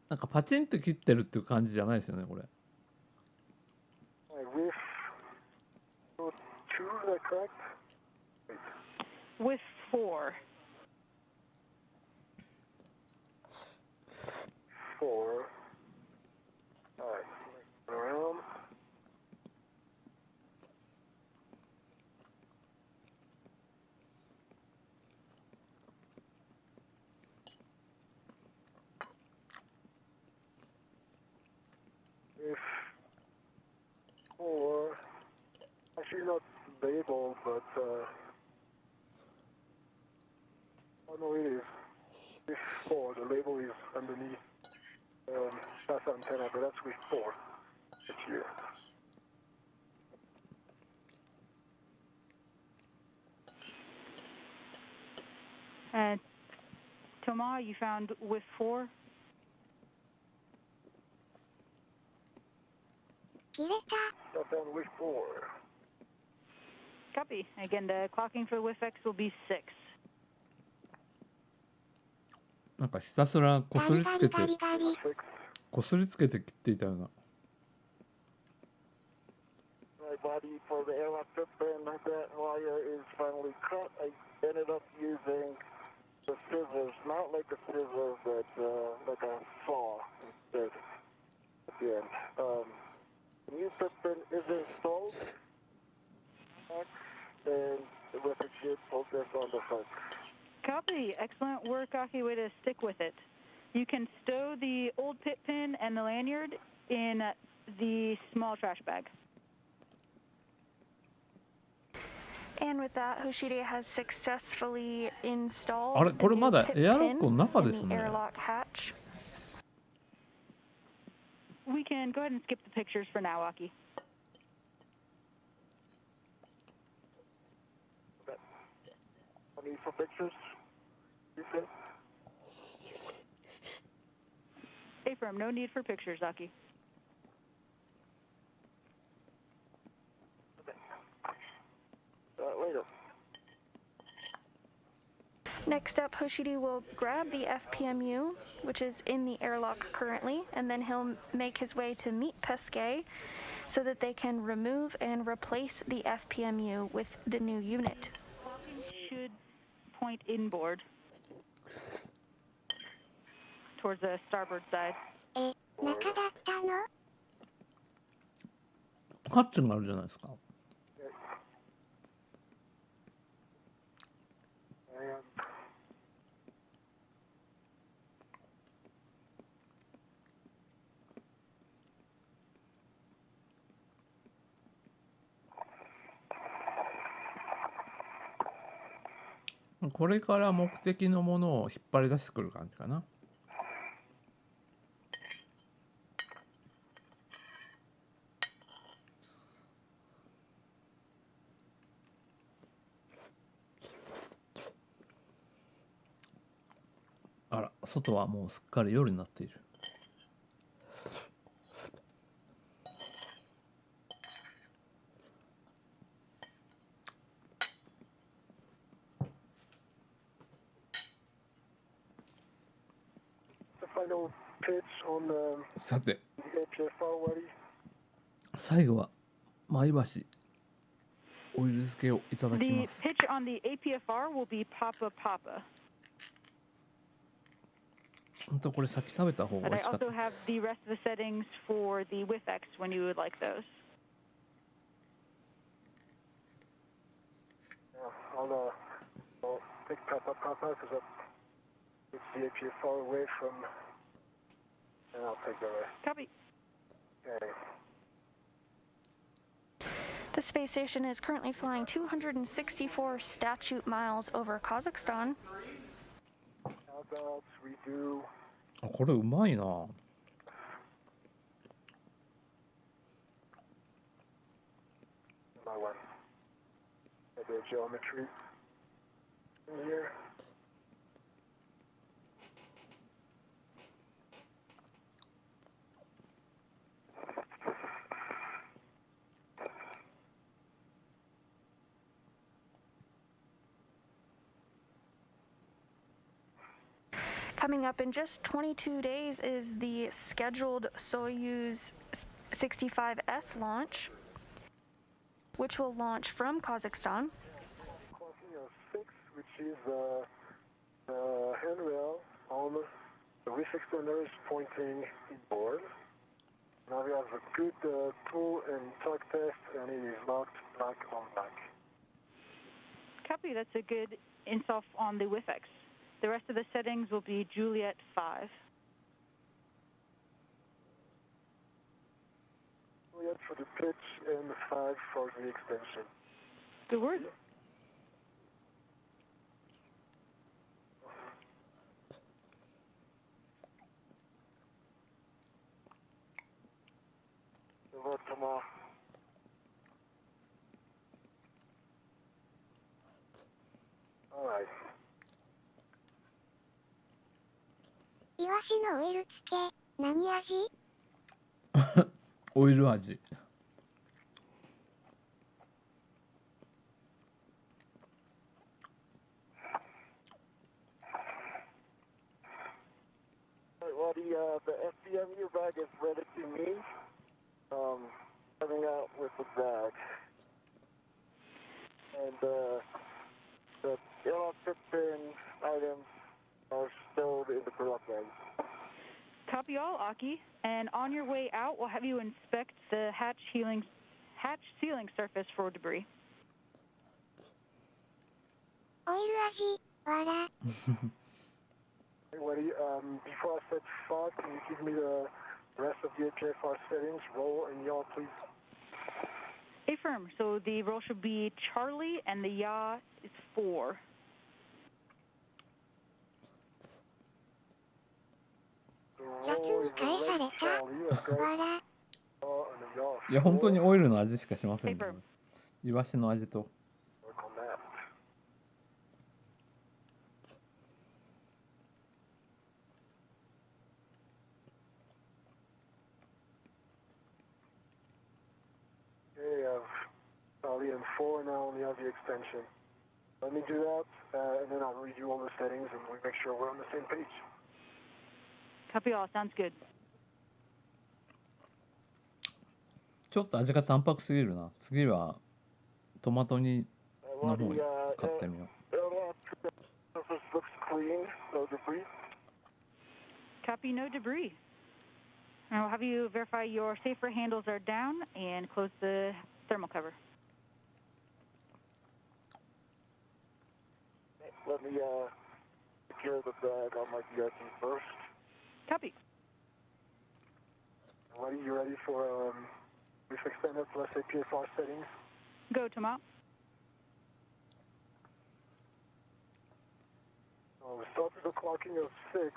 なんかパチンと切ってるっていう感じじゃないですよね、これ。 With 2, is that correct? With 4. 4. All right. Around. If 4, actually not labeled, but oh no, it is. If 4, the label is underneath that antenna, but that's with 4. It's here. And Thomas, you found with 4. 切れた。 Got down with 4. Copy. Again, the clocking for the WIFX will be 6. なんかひたすらこすりつけて、ガリガリ。こすりつけて切っていたような。 My body for the airlock pip and that wire is finally cut. I ended up using the scissors, not like a scissors, but like a saw instead at the end. new pit pin is installed, and the weapon should focus on the front. Copy. Excellent work, Aki. Way to stick with it. You can stow the old pit pin and the lanyard in the small trash bag. And with that, Hoshide has successfully あれ installed こ the れま new だ pit エアロッ pin クの中 in です the ね。 airlock hatch. We can go ahead and skip the pictures for now, Aki. No need for pictures, you said? Affirm, no need for pictures, Aki. Later. Next up, Hoshide will grab the FPMU, which is in the airlock currently, and then he'll make his way to meet Pesquet so that they can remove and replace the FPMU with the new unit. Should point inboard towards the starboard side. 中だったの？ハッチがあるじゃないですか。これから目的のものを引っ張り出してくる感じかな。あら、外はもうすっかり夜になっている。さて、最後はマイワシオイル漬けをいただきます。 The pitch on the APFR will be Papa Papa. 本当これ先食べた方が美 And 味 I しかった。 also have the rest of the settings for the WIFX when you would like those. I'll take Papa Papa because it's the APU far away from, and I'll take the rest. Copy. Okay. The space station is currently flying 264 statute miles over Kazakhstan. Countdowns, redo. あ、これうまいな。My one. The geometry in here. Coming up in just 22 days is the scheduled Soyuz 65S launch, which will launch from Kazakhstan. Crossing 6, which is the handrail on the reef extender is pointing inboard. Now we have a good pull and tug test, and it is locked black on black. Copy. That's a good install on the WIFX. The rest of the settings will be Juliet 5. Juliet for the pitch and 5 for the extension. Good word. Good word, Thomas. All right. イワシのオイル漬け、何味？オイル味。Well, the FPMU bag is ready to me. Coming out with the bag. And the yellow pin items are stored in the product bag. Copy all, Aki. And on your way out, we'll have you inspect the hatch sealing surface for debris. オイル味、わら。Hey, Weddy, before I set fog, can you give me the rest of the APFR settings, roll and yaw, please? Affirm. So the roll should be Charlie, and the yaw is 4. The roll is a red Charlie, okay? わら。 And the yaw いや、本当 4. にオイルの味しかしませんね Paper.。イワシの味と。Work on that. Okay, Charlie and 4 now on the LV extension. Let me do that, and then I'll read you all the settings, and we make sure we're on the same page. Copy all. Sounds good. ちょっと味が淡白すぎるな。次はトマト煮の方 Well, に the 買ってみよ surface looks clean, no debris. Copy, no debris. And we'll have you verify your safer handles are down and close the thermal cover. Let me secure the bag on my DRT first. Copy. Are you ready for brief extender plus APFR settings? Go, Toma. We start with the clocking of 6.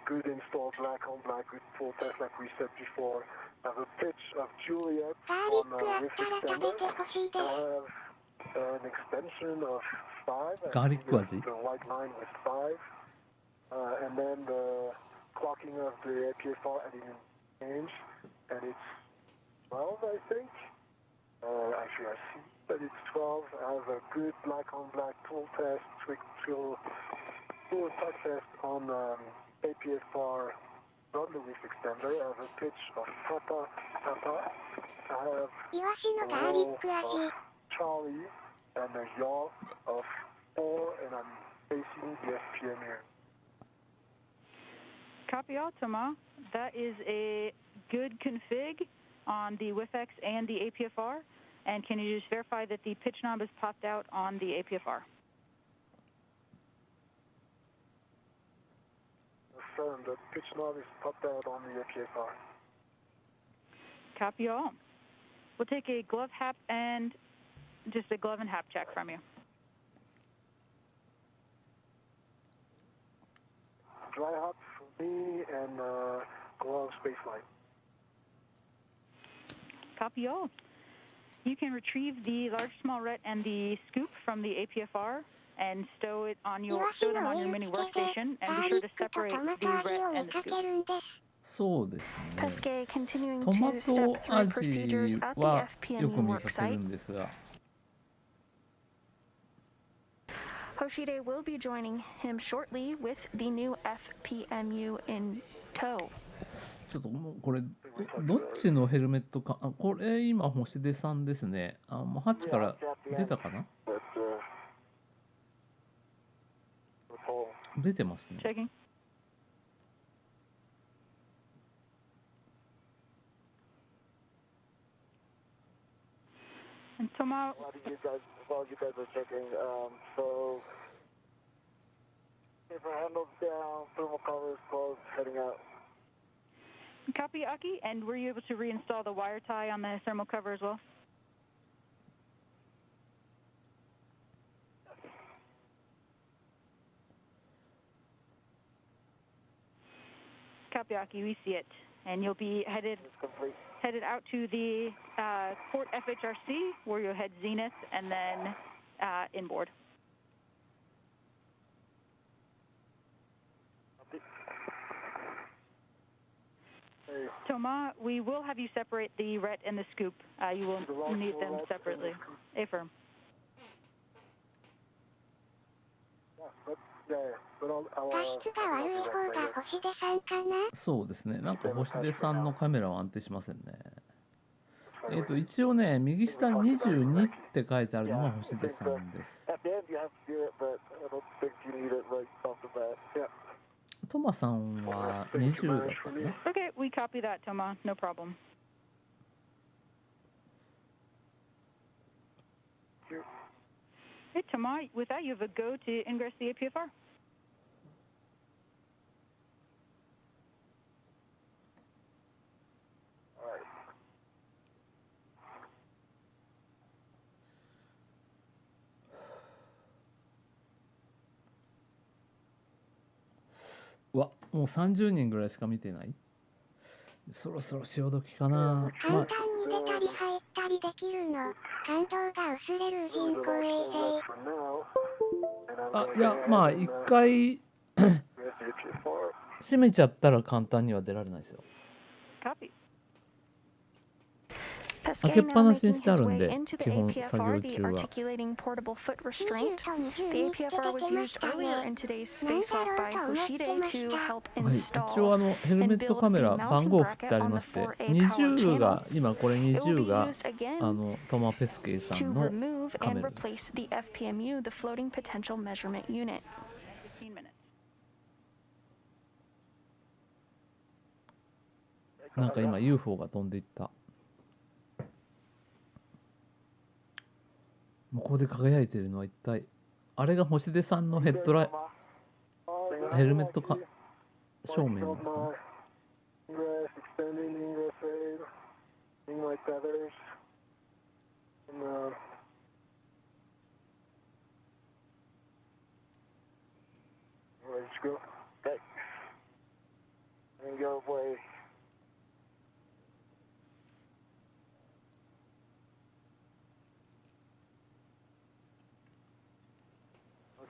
Good install black on black with full test like we said before. Have a pitch of Juliet ガーリ on ックあっ riff たら食べ extender. てほしいです。 Have an extension of 5. Garlic I think味 it's the white line with 5. And then the clocking of the APFR I didn't change. And it's 12, I think. Actually, I see that it's 12. I have a good black on black tool test, tool tuck test on APFR on the reef extender. I have a pitch of Papa. I have イワシのガーリック味。 Charlie and a yaw of 4, and I'm facing the SPM here. Copy all, Toma. That is a good config on the WIFX and the APFR. And can you just verify that the pitch knob is popped out on the APFR? Affirm that pitch knob is popped out on the APFR. Copy all. We'll take a glove hap and just a glove and hap check from you. Dry hop for me and glove spacelight. Copy all. You can retrieve the large small ret and the scoop from the APFR and stow them on your mini workstation, and be sure to separate the ret and the scoop. そうですね。 Pesquet continuing トマ to step ト through 味 procedures at the はよ FPMU く見 work かける site. んですが、 Hoshide will be joining him shortly with the new FPMU in tow. ちょっともうこれどっちのヘルメットか、これ今星出さんですね。もうハッチから出たかな？ But, full. 出てますね。 Checking. And Toma, While you guys are checking, so paper handles down, thermal cover is closed, heading out. copy Aki, and were you able to reinstall the wire tie on the thermal cover as well? Copy Aki, we see it, and you'll be headed It's complete. out to the port FHRC, where you'll head zenith and then inboard. Hey, Toma, we will have you separate the ret and the scoop. You will need them separately. Affirm. but I'll 画質が悪い方が星出さんかな。そうですね。なんか星出さんのカメラは安定しませんね。一応ね、右下22って書いてあるのが星出さんです。At the end, you have to do it, but I don't think you need it right off the bat. Yeah. トマさんは20だったかな。Okay, we copy that, Toma. No problem. Hey, Toma, with that, you have a go to ingress the APFR.うわ、もう30人ぐらいしか見てない。そろそろ潮時かな。簡単に出たり入ったりできるの。感動が薄れる人工衛星。あ、いや、まあ一回閉めちゃったら簡単には出られないですよ。Copy. 開けっぱなしにしてあるんで、基本作業中は。The APFR was used earlier in today's spacewalk by Hoshide to help はい、一応ヘルメットカメラ番号振ってありまして、20が今これ20がトマ・ペスケイさんのカメラです。なんか今 UFO が飛んでいった。向こうで輝いているのは一体あれが星出さんのヘルメットか照明なのかな。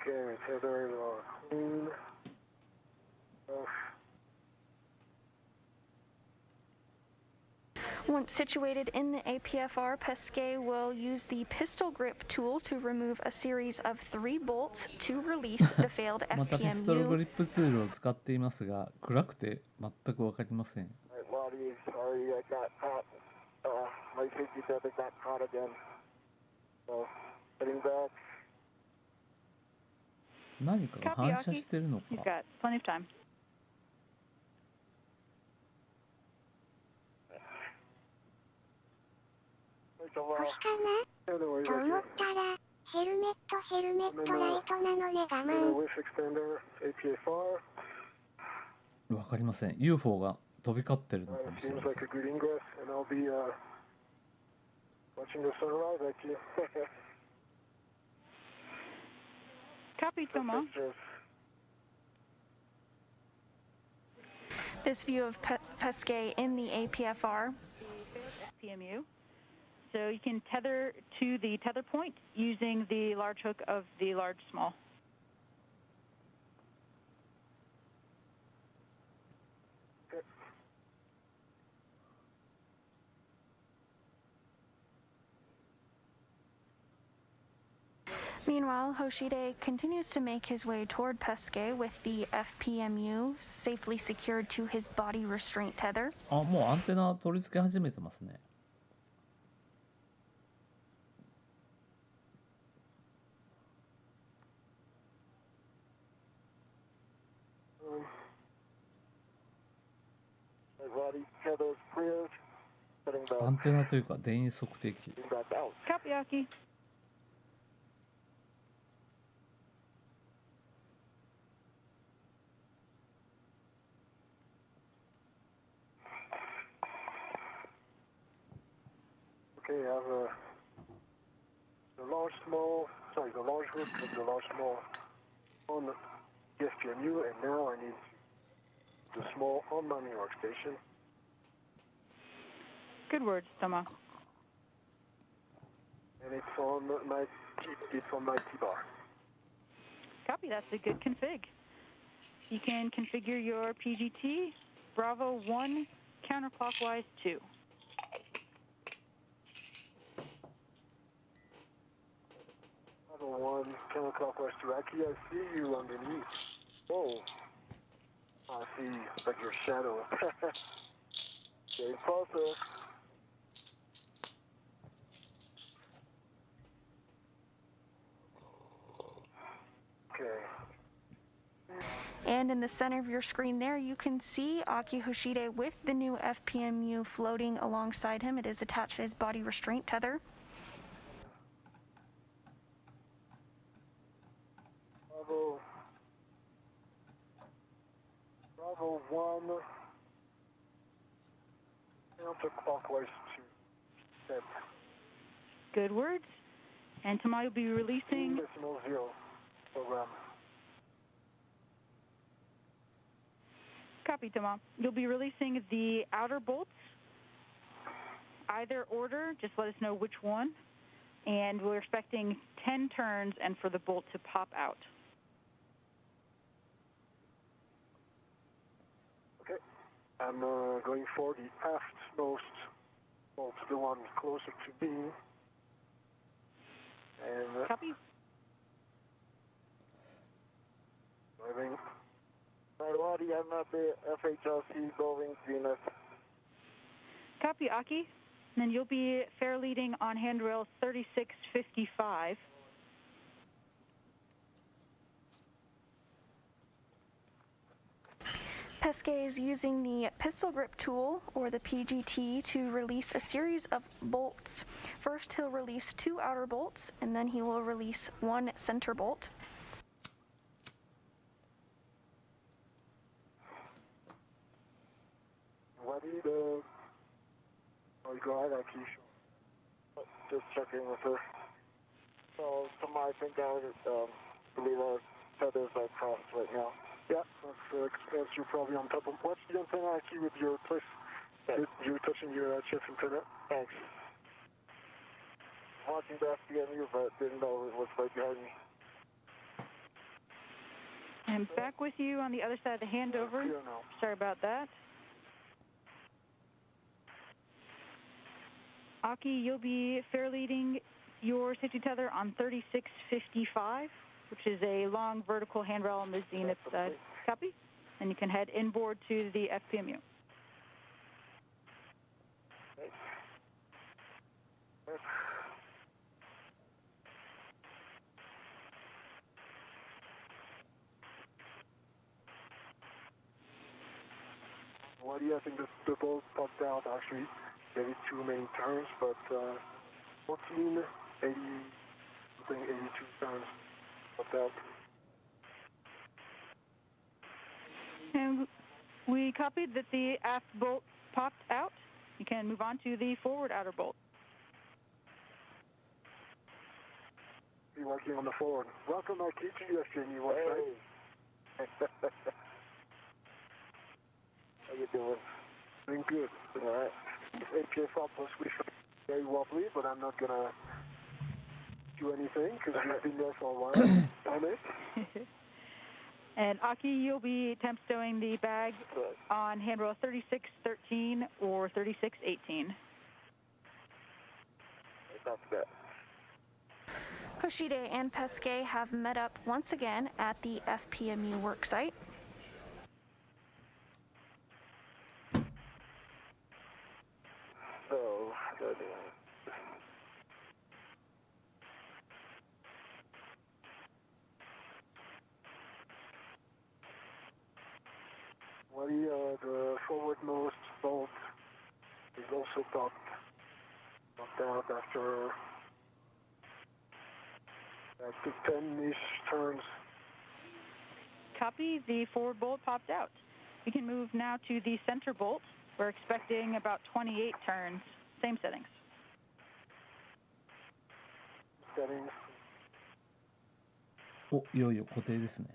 Okay, tether clean. Once situated in the APFR, Pesquet will use the pistol grip tool to remove a series of 3 bolts to release the failed またピストルグリ FPMU. ップツールを使っていますが、暗くて全くわかりません。Lottie, sorry, I got caught. My safety tether got caught again. So, heading back. 何かが反射してるのか。 You've got plenty of time. 星かなと思ったらヘルメットライトなのね。我慢。わかりません。UFO が飛び交ってるのかもしれません。Copy, Toma. This view of Pesquet in the APFR. PMU. So you can tether to the tether point using the large hook of the large small. Meanwhile, Hoshide continues to make his way toward Pesquet with the FPMU safely secured to his body restraint tether. あ、もうアンテナ取り付け始めてますね。アンテナというか電位測定器。Copy, Aki. Okay, I have the large small, sorry, the large hook and the large small on the FPMU, and now I need the small on my main workstation. Good words, Toma. And it's on my T-bar. Copy, that's a good config. You can configure your PGT, Bravo 1, counterclockwise 2. Bravo 1, counterclockwise 2. Actually, I see you underneath. Oh. I see, like your shadow. Getting closer. And And in the center of your screen there, you can see Aki Hoshide with the new FPMU floating alongside him. It is attached to his body restraint tether. Bravo 1, counterclockwise to step. Good words. And tomorrow you'll be releasing... Decimal 0 program. Copy, Tama. You'll be releasing the outer bolts. Either order, just let us know which one. And we're expecting 10 turns and for the bolt to pop out. Okay. I'm going for the aftmost bolt, the one closer to me. And Copy. Driving. Priority, I'm at the FHLC Boeing Venus. Copy, Aki. And then you'll be fair leading on handrail 3655. Pesquet is using the pistol grip tool, or the PGT, to release a series of bolts. First, he'll release 2 outer bolts, and then he will release 1 center bolt. Ready to... Oh, go ahead, Aki. Just checking with her. So, I think I believe our feathers are crossed right now. Yeah, that's you're probably on top of... What's the antenna, Aki, with your place? You're touching your chest antenna? Thanks. Watching the FPMU, but didn't know it was right behind me. And back with you on the other side of the handover. Sorry about that. Aki, you'll be fair leading your safety tether on 3655, which is a long vertical handrail on the zenith side. Copy? And you can head inboard to the FPMU. What do you think the bolt popped out actually? Maybe too many turns, but 14, 80, something 82 turns popped out. And we copied that the aft bolt popped out. You can move on to the forward outer bolt. Be working on the forward. Welcome, Aki, to USJU website. How you doing? Doing good. All right. APA Falpos, we very wobbly, but I'm not gonna do anything because we've been there for a while. On it. And Aki, you'll be temp stowing the bag on handrail 3613 or 3618. That's that. Hoshide and Pesquet have met up once again at the FPMU worksite. So, the forwardmost bolt is also popped out after 10-ish turns. Copy, the forward bolt popped out. We can move now to the center bolt. We're expecting about 28 turns. Same settings. Settings. お、いよいよ固定ですね。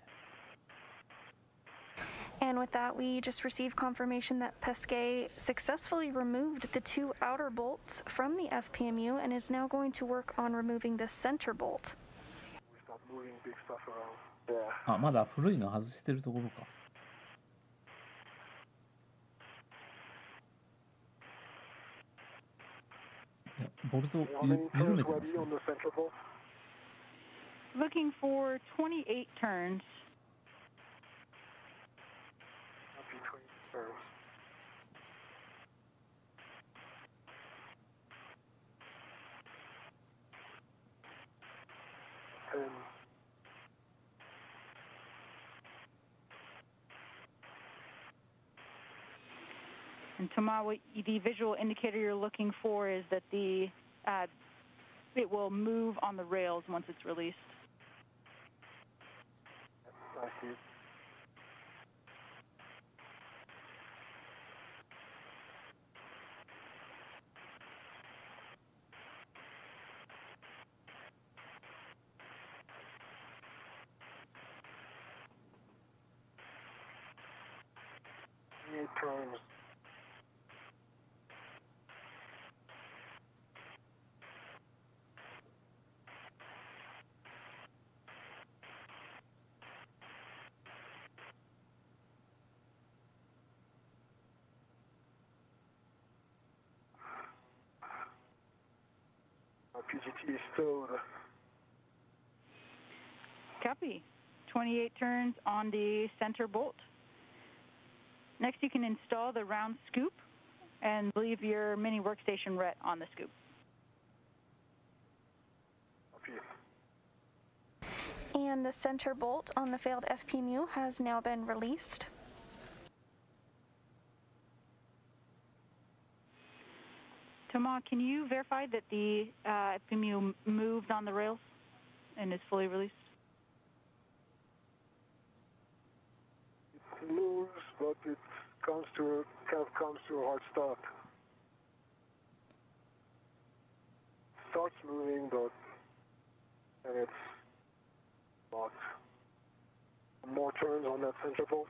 And with that, we just received confirmation that Pesquet successfully removed the 2 outer bolts from the FPMU and is now going to work on removing the center bolt. We start moving big stuff around. Yeah. あ、まだ古いの外してるところか。いや、ボルトを緩めてますね。Looking for 28 turns. Toma, the visual indicator you're looking for is that it will move on the rails once it's released. I see. Turns. PGT is stowed. Copy. 28 turns on the center bolt. Next, you can install the round scoop and leave your mini workstation ret on the scoop. And the center bolt on the failed FPMU has now been released. Toma, can you verify that the FPMU moved on the rails and is fully released? It moves, but it comes to a hard stop. Starts moving, and it's locked. More turns on that center bolt.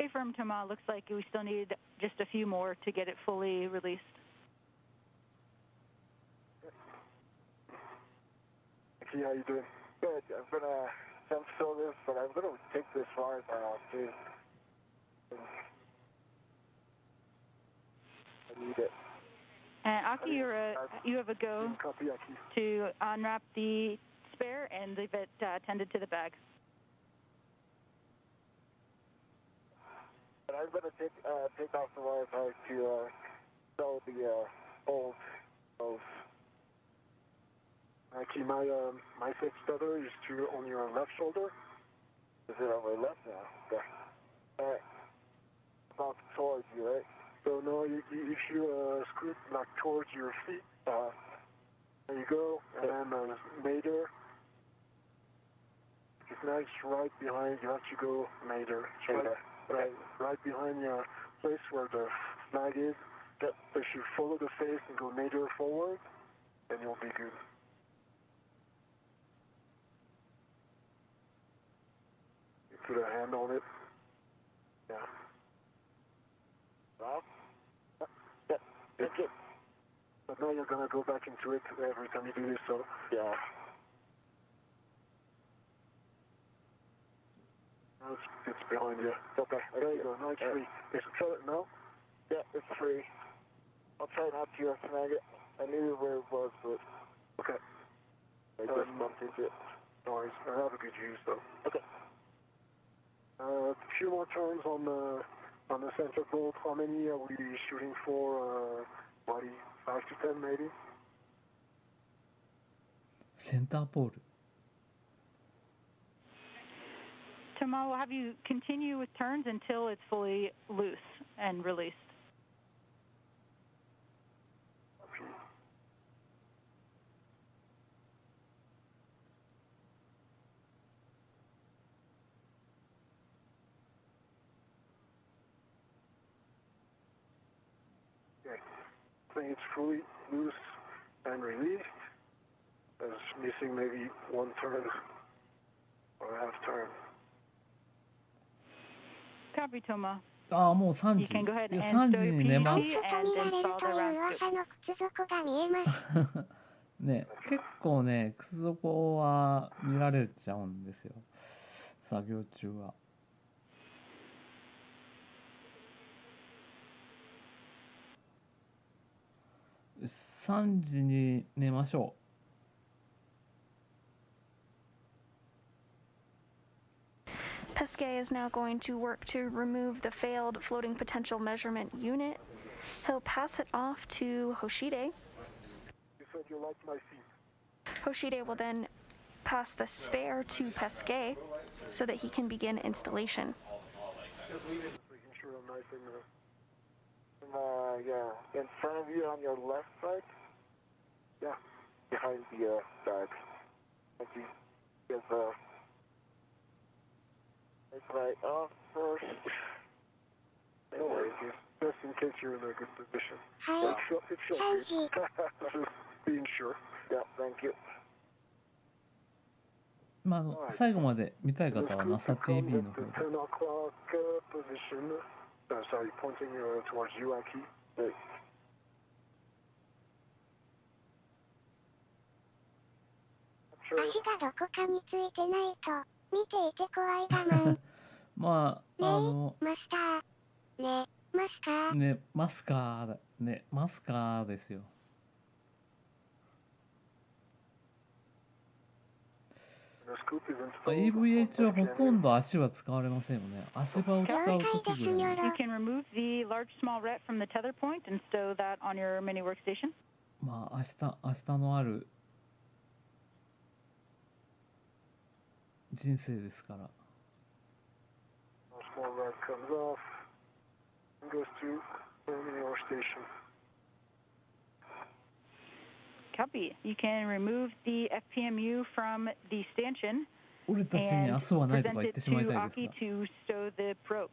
Affirm, Toma. Looks like we still need just a few more to get it fully released. Okay, how you doing? Good. I'm gonna fill this, but I'm gonna take this far as I want to. I need it. And Aki, you have a go to unwrap the spare and leave it tended to the bag. But I'm gonna take off the wire hard to sew the bolt of. Actually, my fixed tether is on your left shoulder. Is it on my left now? Okay. All right. About towards you, right? So no, if you scoot like towards your feet, there you go, and then Mater. It's nice right behind. You have to go Mater. Right behind your place where the flag is. So if you follow the face and go Mater forward, then you'll be good. You put a hand on it. Yeah. Well, yeah, thank you. But now you're gonna go back into it every time you do this, so yeah. Now it's behind you. Okay. There you go. Now it's free. Is it no? Yeah, it's free. I'll try not to snag it. I knew where it was, but okay. I just bumped into it. No worries. Have a good use though. Okay. A few more turns on the center bolt. How many are we shooting for? Body 5 to 10 maybe. Center ball. Toma, we'll have you continue with turns until it's fully loose and released. Okay. I think it's fully loose and released. It's missing maybe one turn or a half turn. Copy, Toma. ああ、もう3時。You can go ahead and 3 時 stow your に寝ます。 PVC and install the round scoop. ね、結構ね、靴底は見られちゃうんですよ。作業中は。3時に寝ましょう。Pesquet is now going to work to remove the failed floating potential measurement unit. He'll pass it off to Hoshide. You said you liked my feet. Hoshide will then pass the spare to Pesquet so that he can begin installation. Making sure I'm nice Yeah, in front of you on your left side. Yeah, behind the bag. Thank you. Yes, it's right off first. No worries. Just in case you're in a good position. Hi. It's okay. Just being sure. Yeah, thank you. まあ、最後まで見たい方は NASA TV の方で。10 o'clock position. Sorry, pointing towards you, Aki. Right. 足がどこかについてないと見ていて怖いがまん。まあ、マスター。ね、マスカー。ね、マスカーだ。ね、マスカーですよ。EVA 中はほとんど足は使われませんよね。足場を使うときぐらい。You can remove the large small ret from the tether point and stow that on your mini workstation. まあ、明日のある人生ですから。Small red comes off and goes to mini workstation. Copy. You can remove the FPMU from the stanchion 俺たちに明日はないとか present 言って it しまい to たいです Aki が。to stow the probes.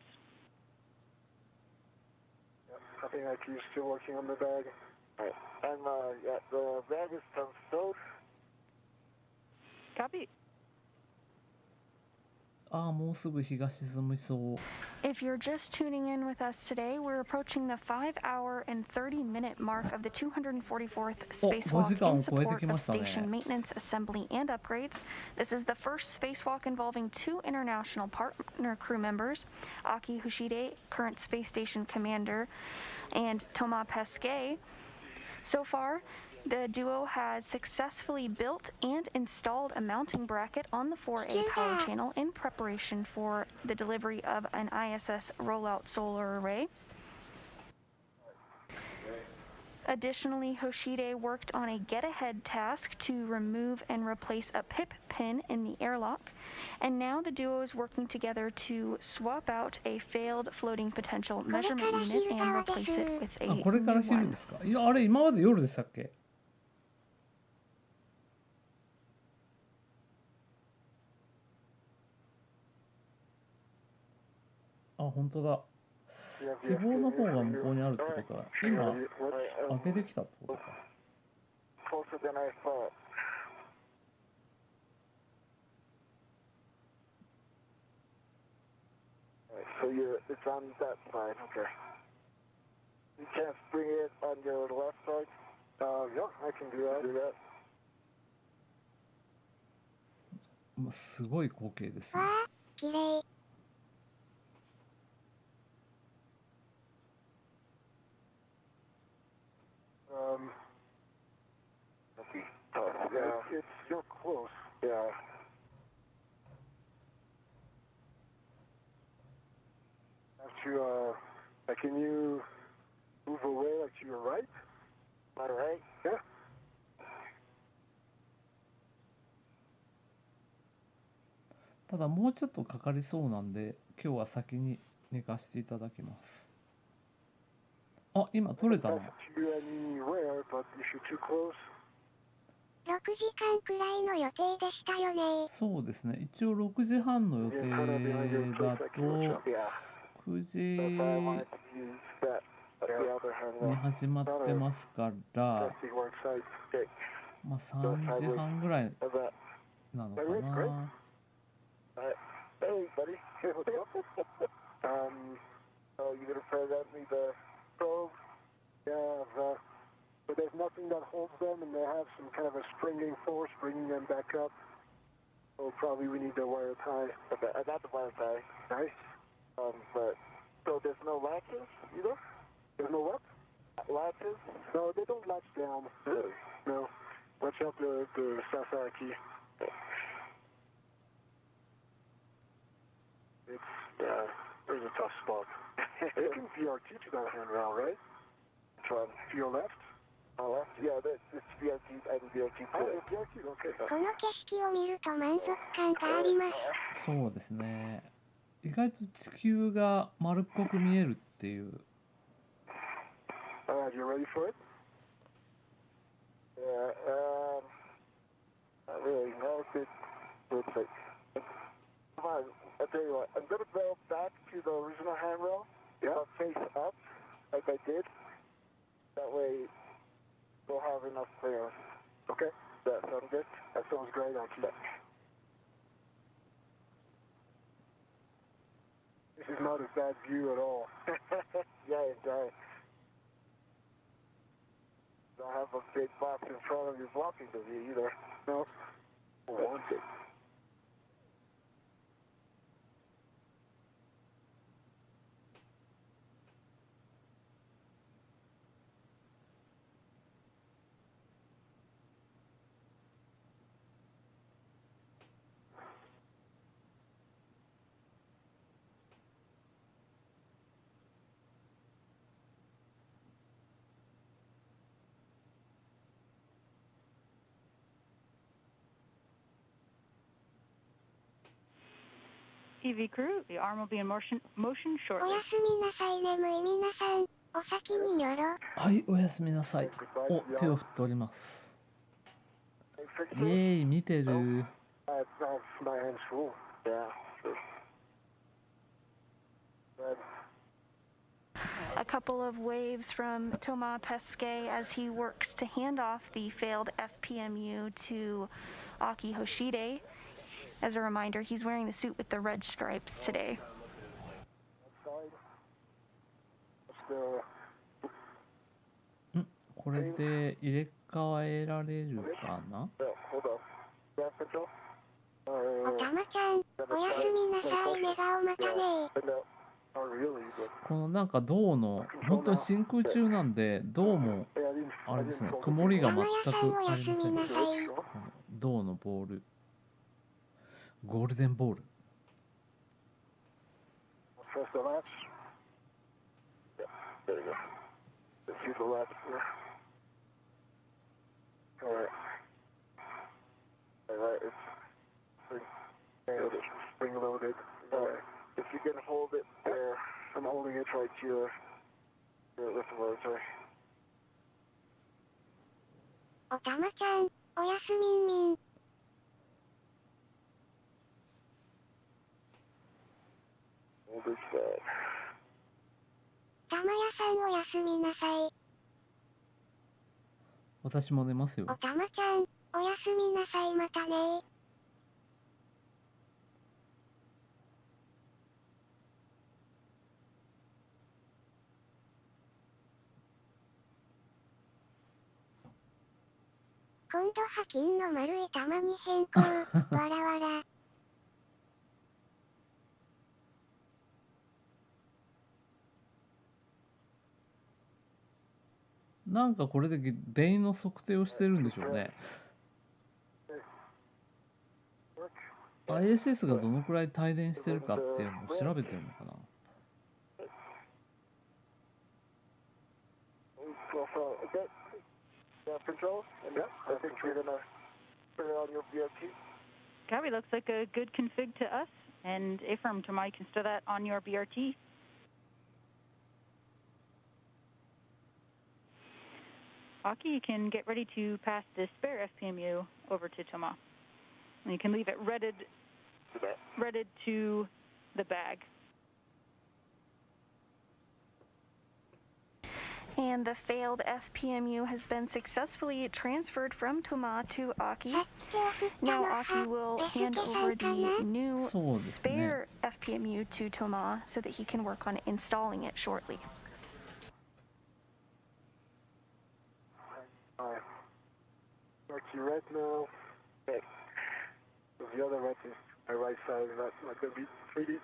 I think Aki is still working on the bag. Right. And yeah, the bag is stowed. Copy. ああ、もうすぐ日が沈みそう。If you're just tuning in with us today, we're approaching the 5-hour and 30-minute mark of the 244th spacewalk in support of station maintenance, assembly, and upgrades. This is the first spacewalk involving 2 international partner crew members, Aki Hoshide, current space station commander, and Thomas Pesquet. So far, the duo has successfully built and installed a mounting bracket on the 4A power channel in preparation for the delivery of an ISS rollout solar array. Additionally, Hoshide worked on a get-ahead task to remove and replace a PIP pin in the airlock, and now the duo is working together to swap out a failed floating potential measurement unit and replace it with a new これから昼ですか？いや、あれ今まで夜でしたっけ？あ、本当だ。希望の方が向こうにあるってことは、今開けてきたってことか。Closer than I thought. So it's on that side, okay. You can't bring it on your left side? Yeah, I can do that. まあ、すごい光景ですね。わあ、綺麗。Yeah, you're close. Yeah. Can you move away like to your right? My right? Yeah. ただもうちょっとかかりそうなんで、今日は先に寝かしていただきます。あ、今取れたな。6時間くらいの予定でしたよね。そうですね。一応6時半の予定だと9時に始まってますから、まあ3時半ぐらいなのかな。Hey, buddy. So you're gonna present me the probe? Yeah, but there's nothing that holds them, and they have some kind of a springing force bringing them back up. So probably we need the wire tie. Okay, I got the wire tie. Nice. But so there's no latches either? There's no what? Latches? No, they don't latch down. Really? No. Watch out the Sasaki. There's a tough spot. You can VRT to that handrail, right? To your left? Left? Yeah, it's VRT and VRT. Oh, it's VRT, okay. この景色を見ると満足感があります。そうですね。意外と地球が丸っこく見えるっていう。You ready for it? Yeah, not really. No, it's like, come on, I'll tell you what, I'm going to go back to the original handrail, face up, like I did. That way, we'll have enough clearance. Okay? That sounds good? That sounds great, actually. This is not a bad view at all. Yeah, enjoy it. Don't have a big box in front of you blocking the view either. No? I want it. EV crew, the arm will be in motion お shortly. やすみなさい、眠い皆さん。お先ににょろ。はい、おやすみなさい。お、手を振っております。イエーイ、見てる。That's my hand's full. Yeah, sure. A couple of waves from Thomas Pesquet as he works to hand off the failed FPMU to Aki Hoshide. As a reminder, he's wearing the suit with the red stripes today. Let's これで入れ替えられるかな？おたまちゃん、おやすみなさい、寝顔またね。このなんか銅の本当に真空中なんで銅もあれですね、曇りが全くありませんね。銅のボール、ゴールデンボール。Spring loaded. If you can hold it there, I'm holding it right here. Left laboratory. おたまちゃん、おやすみんみん。たまやさん、おやすみなさい。私も寝ますよ。おたまちゃん、おやすみなさい、またね。今度は金の丸い玉に変更。わらわら。なんかこれで電位の測定をしてるんでしょうね。ISS がどのくらい帯電してるかっていうのを調べてるのかな。Gabby, looks like a good config to us. And Affirm, Tomai, you can store that on your BRT. Aki, you can get ready to pass the spare FPMU over to Toma. And you can leave it redded to the bag. And the failed FPMU has been successfully transferred from Toma to Aki. Now Aki will hand over the new spare FPMU to Toma so that he can work on installing it shortly. Marquee red now. Okay. So the other red is my right side, not going to be 3D.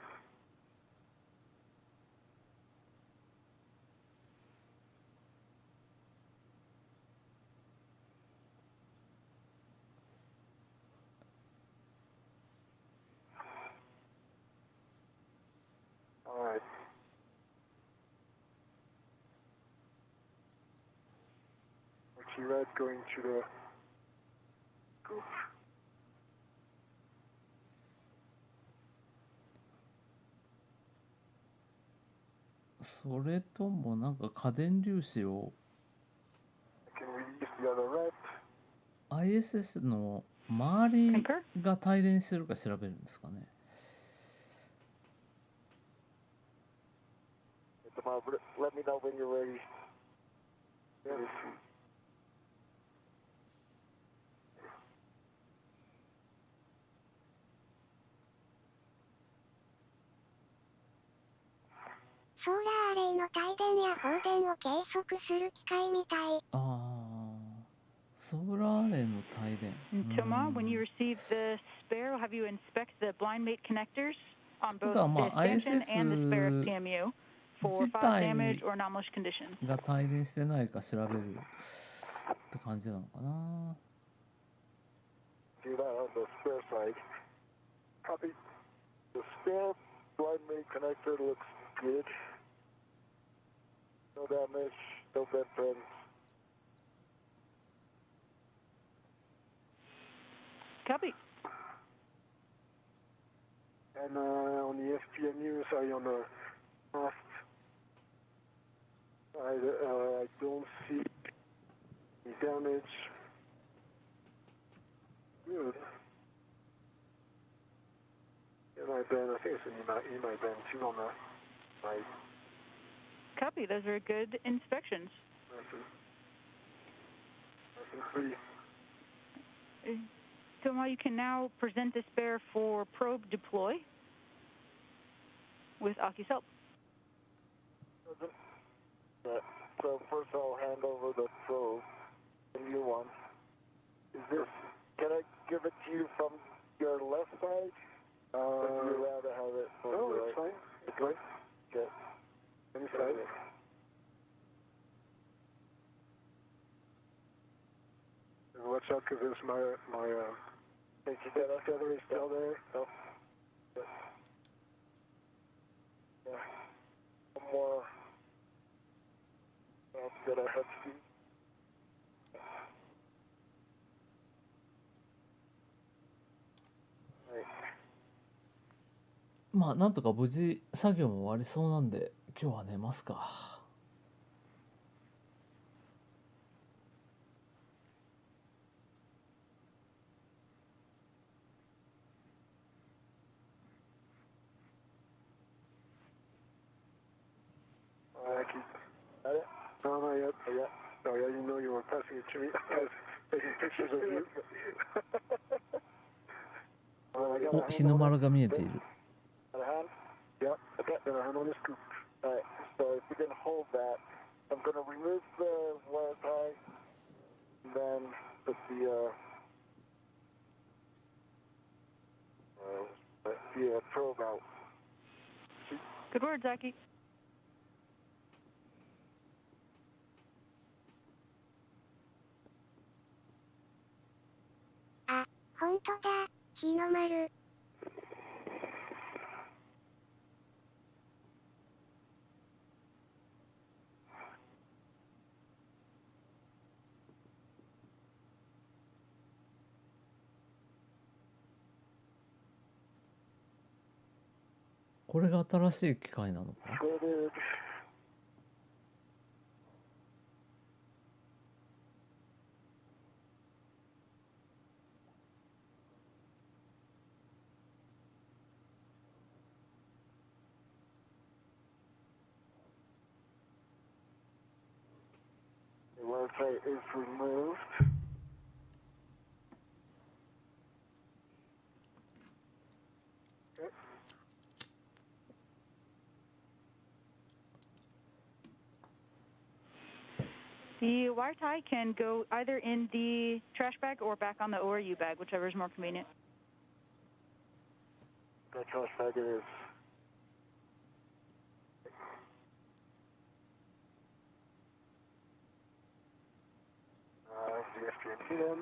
All right. Marquee red going to the group. それともなんか過電粒子を Can we use the other red? ISS の周りが帯電してるか調べるんですかね。Let me know when you're ready.ソーラーアレイの帯電や放電を計測する機械みたい。ああ、ソーラーアレイの帯電。Thomas, when you receive the spare, we'll have you inspect the blind mate connectors on both ただま the あ expansion and the spare ISS PMU for 自 fault 体 damage or anomalous conditions. が帯電してないか調べるって感じなのかな。Do that on the spare side. Copy. The spare blind main connector looks good. No damage, no bent pins. Copy. And on the FPMU, sorry, on the left side, I don't see any damage. Good. It might bend, I think it's an E might bend too on the side. Copy. Those are good inspections. Nice and pretty. Thomas, you can now present the spare for probe deploy with Aki's help. So first I'll hand over the probe, the new one. Is this, can I give it to you from your left side? Or would you rather have it from your right? It's fine. It's fine. Okay. Any side? Watch out because it's my tether is still there. Oh. Yeah. One more that I have to do. まあなんとか無事作業も終わりそうなんで今日は寝ますか。Got it? No, not yet. Not yet. No, yeah, you know you were passing it to me. I was taking pictures of you. お、日の丸が見えている。Got a hand? Yeah. Okay. Got a hand on the scoop. All right. So if you can hold that, I'm going to remove the wire tie, and then put the probe out. Good words, Aki. あ、ほんとだ、日の丸。これが新しい機械なのか。The wire tie is removed. The wire tie can go either in the trash bag or back on the ORU bag, whichever is more convenient. The trash bag it is. The FPM.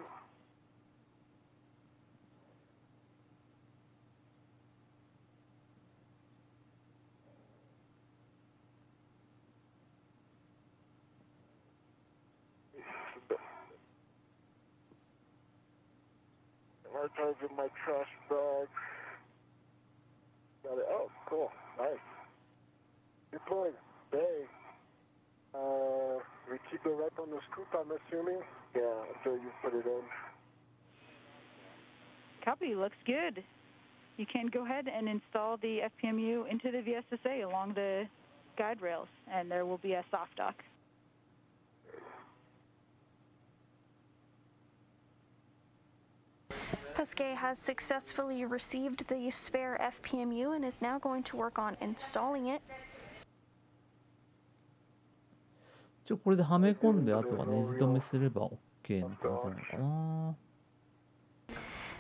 Wire ties in my trash bag. Got it. Oh, cool. Nice. Deployed. Okay. We keep the red on the scoop, I'm assuming? Yeah, until you put it in. Copy, looks good. You can go ahead and install the FPMU into the VSSA along the guide rails, and there will be a soft dock. Pesquet has successfully received the spare FPMU and is now going to work on installing it. これではめ込んで、あとはネジ止めすれば OK の感じなのかな。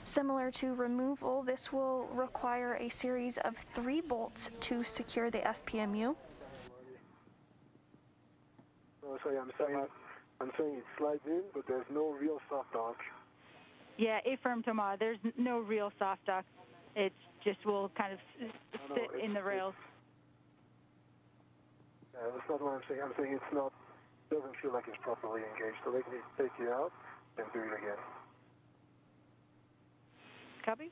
Similar to removal, this will require a series of 3 bolts to secure the FPMU. Oh, sorry, I'm saying it slides in, but there's no real soft dock. Yeah, affirm, Thomas. There's no real soft dock. It just will kind of sit in the rails. Yeah, that's not what I'm saying. I'm saying it's not, doesn't feel like it's properly engaged. So let me take it out and do it again. Copy?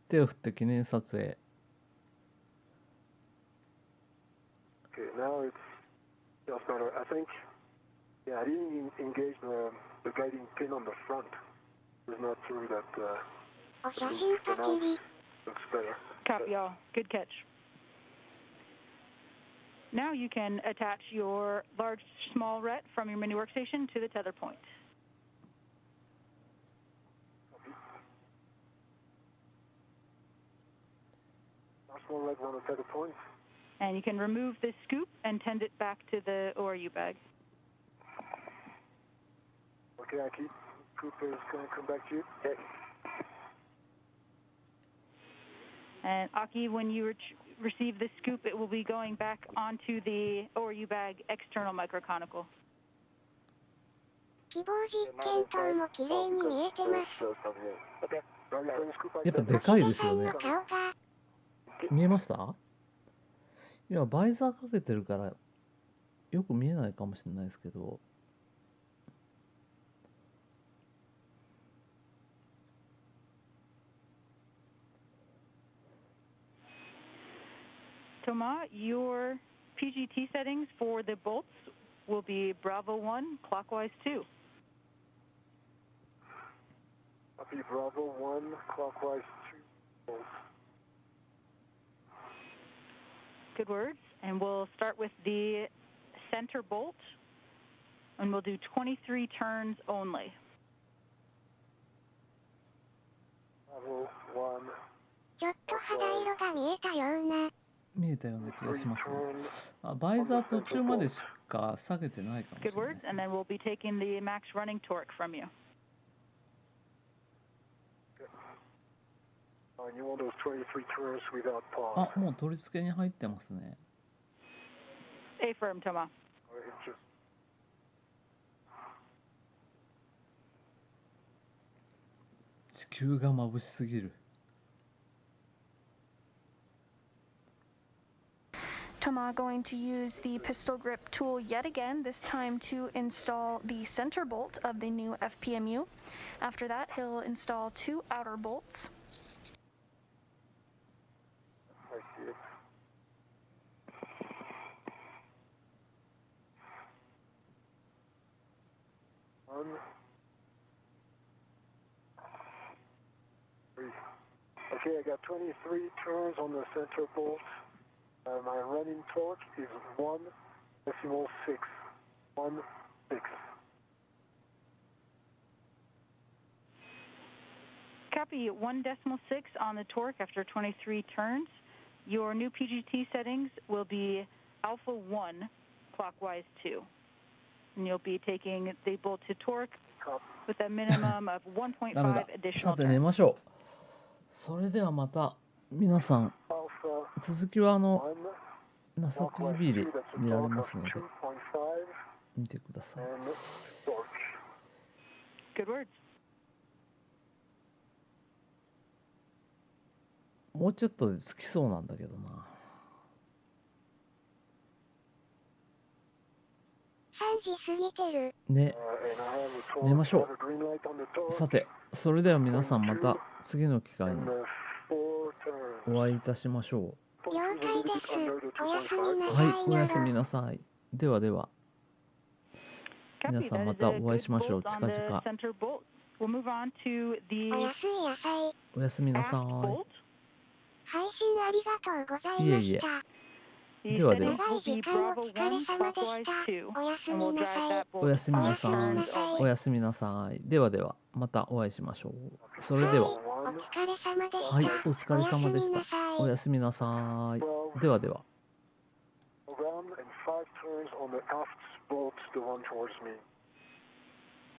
手を振って記念撮影。Okay, now it's just better. I think, yeah, I didn't engage the guiding pin on the front. It's not true that looks better. Copy all. Good catch. Now you can attach your large small RET from your mini workstation to the tether point. Small red one on tether point. And you can remove this scoop and tend it back to the ORU bag. Okay, Aki. Cooper is going to come back to you. Okay. And Aki, when you receive this scoop, it will be going back onto the ORU bag external microconical. 希望実験棟も綺麗に見えてます。やっぱでかいですよね。星出さんの顔が見えました？今バイザーかけてるからよく見えないかもしれないですけど。Thomas, your PGT settings for the bolts will be Bravo 1, clockwise 2. Copy Bravo 1, clockwise 2 bolts. Good words. And we'll start with the center bolt, and we'll do 23 turns only. Bravo 1. ちょっと肌色が見えたような。見えたような気がしますね。あ、バイザー途中までしか下げてないかもしれ Good ないで words. すね。 And then we'll be taking the max running torque from you. And you want those 23 turns without pause. あ、もう取り付けに入ってますね。Affirm, Thomas. It's just 地球が眩しすぎる。Thomas going to use the pistol grip tool yet again, this time to install the center bolt of the new FPMU. After that, he'll install 2 outer bolts. I see it. One. 3. Okay, I got 23 turns on the center bolt. My running torque is 1.6. 1.6. Copy 1.6 on the torque after 23 turns. Your new PGT settings will be Alpha 1, clockwise 2. And you'll be taking the bolt to torque with a minimum of 1.5 additional さて寝 turns. ましょう。それではまた皆さん、続きはNASA TV で見られますので見てください。Good words. もうちょっとでつきそうなんだけどな。3時過ぎてる。ね、寝ましょう。さて、それでは皆さんまた次の機会にお会いいたしましょう。了解いです。おやすみなさい。はい、おやすみなさい。ではでは。皆さんまたお会いしましょう。近々。We'll move on to the おやすい野菜。おやすみなさ aft bolt. 配信ありがとうございました。The ではでは。 settings will be Bravo 1 clockwise 2, and we'll drive that お bolt やすみなさ 5 turns い。 only. おやすみなさい。ではでは、またお会いしましょう。それでは。お疲れ様でした。はい、お疲れ様でした。おやすみなさい。ではでは。 Around and 5 turns on the aft bolt to run towards me.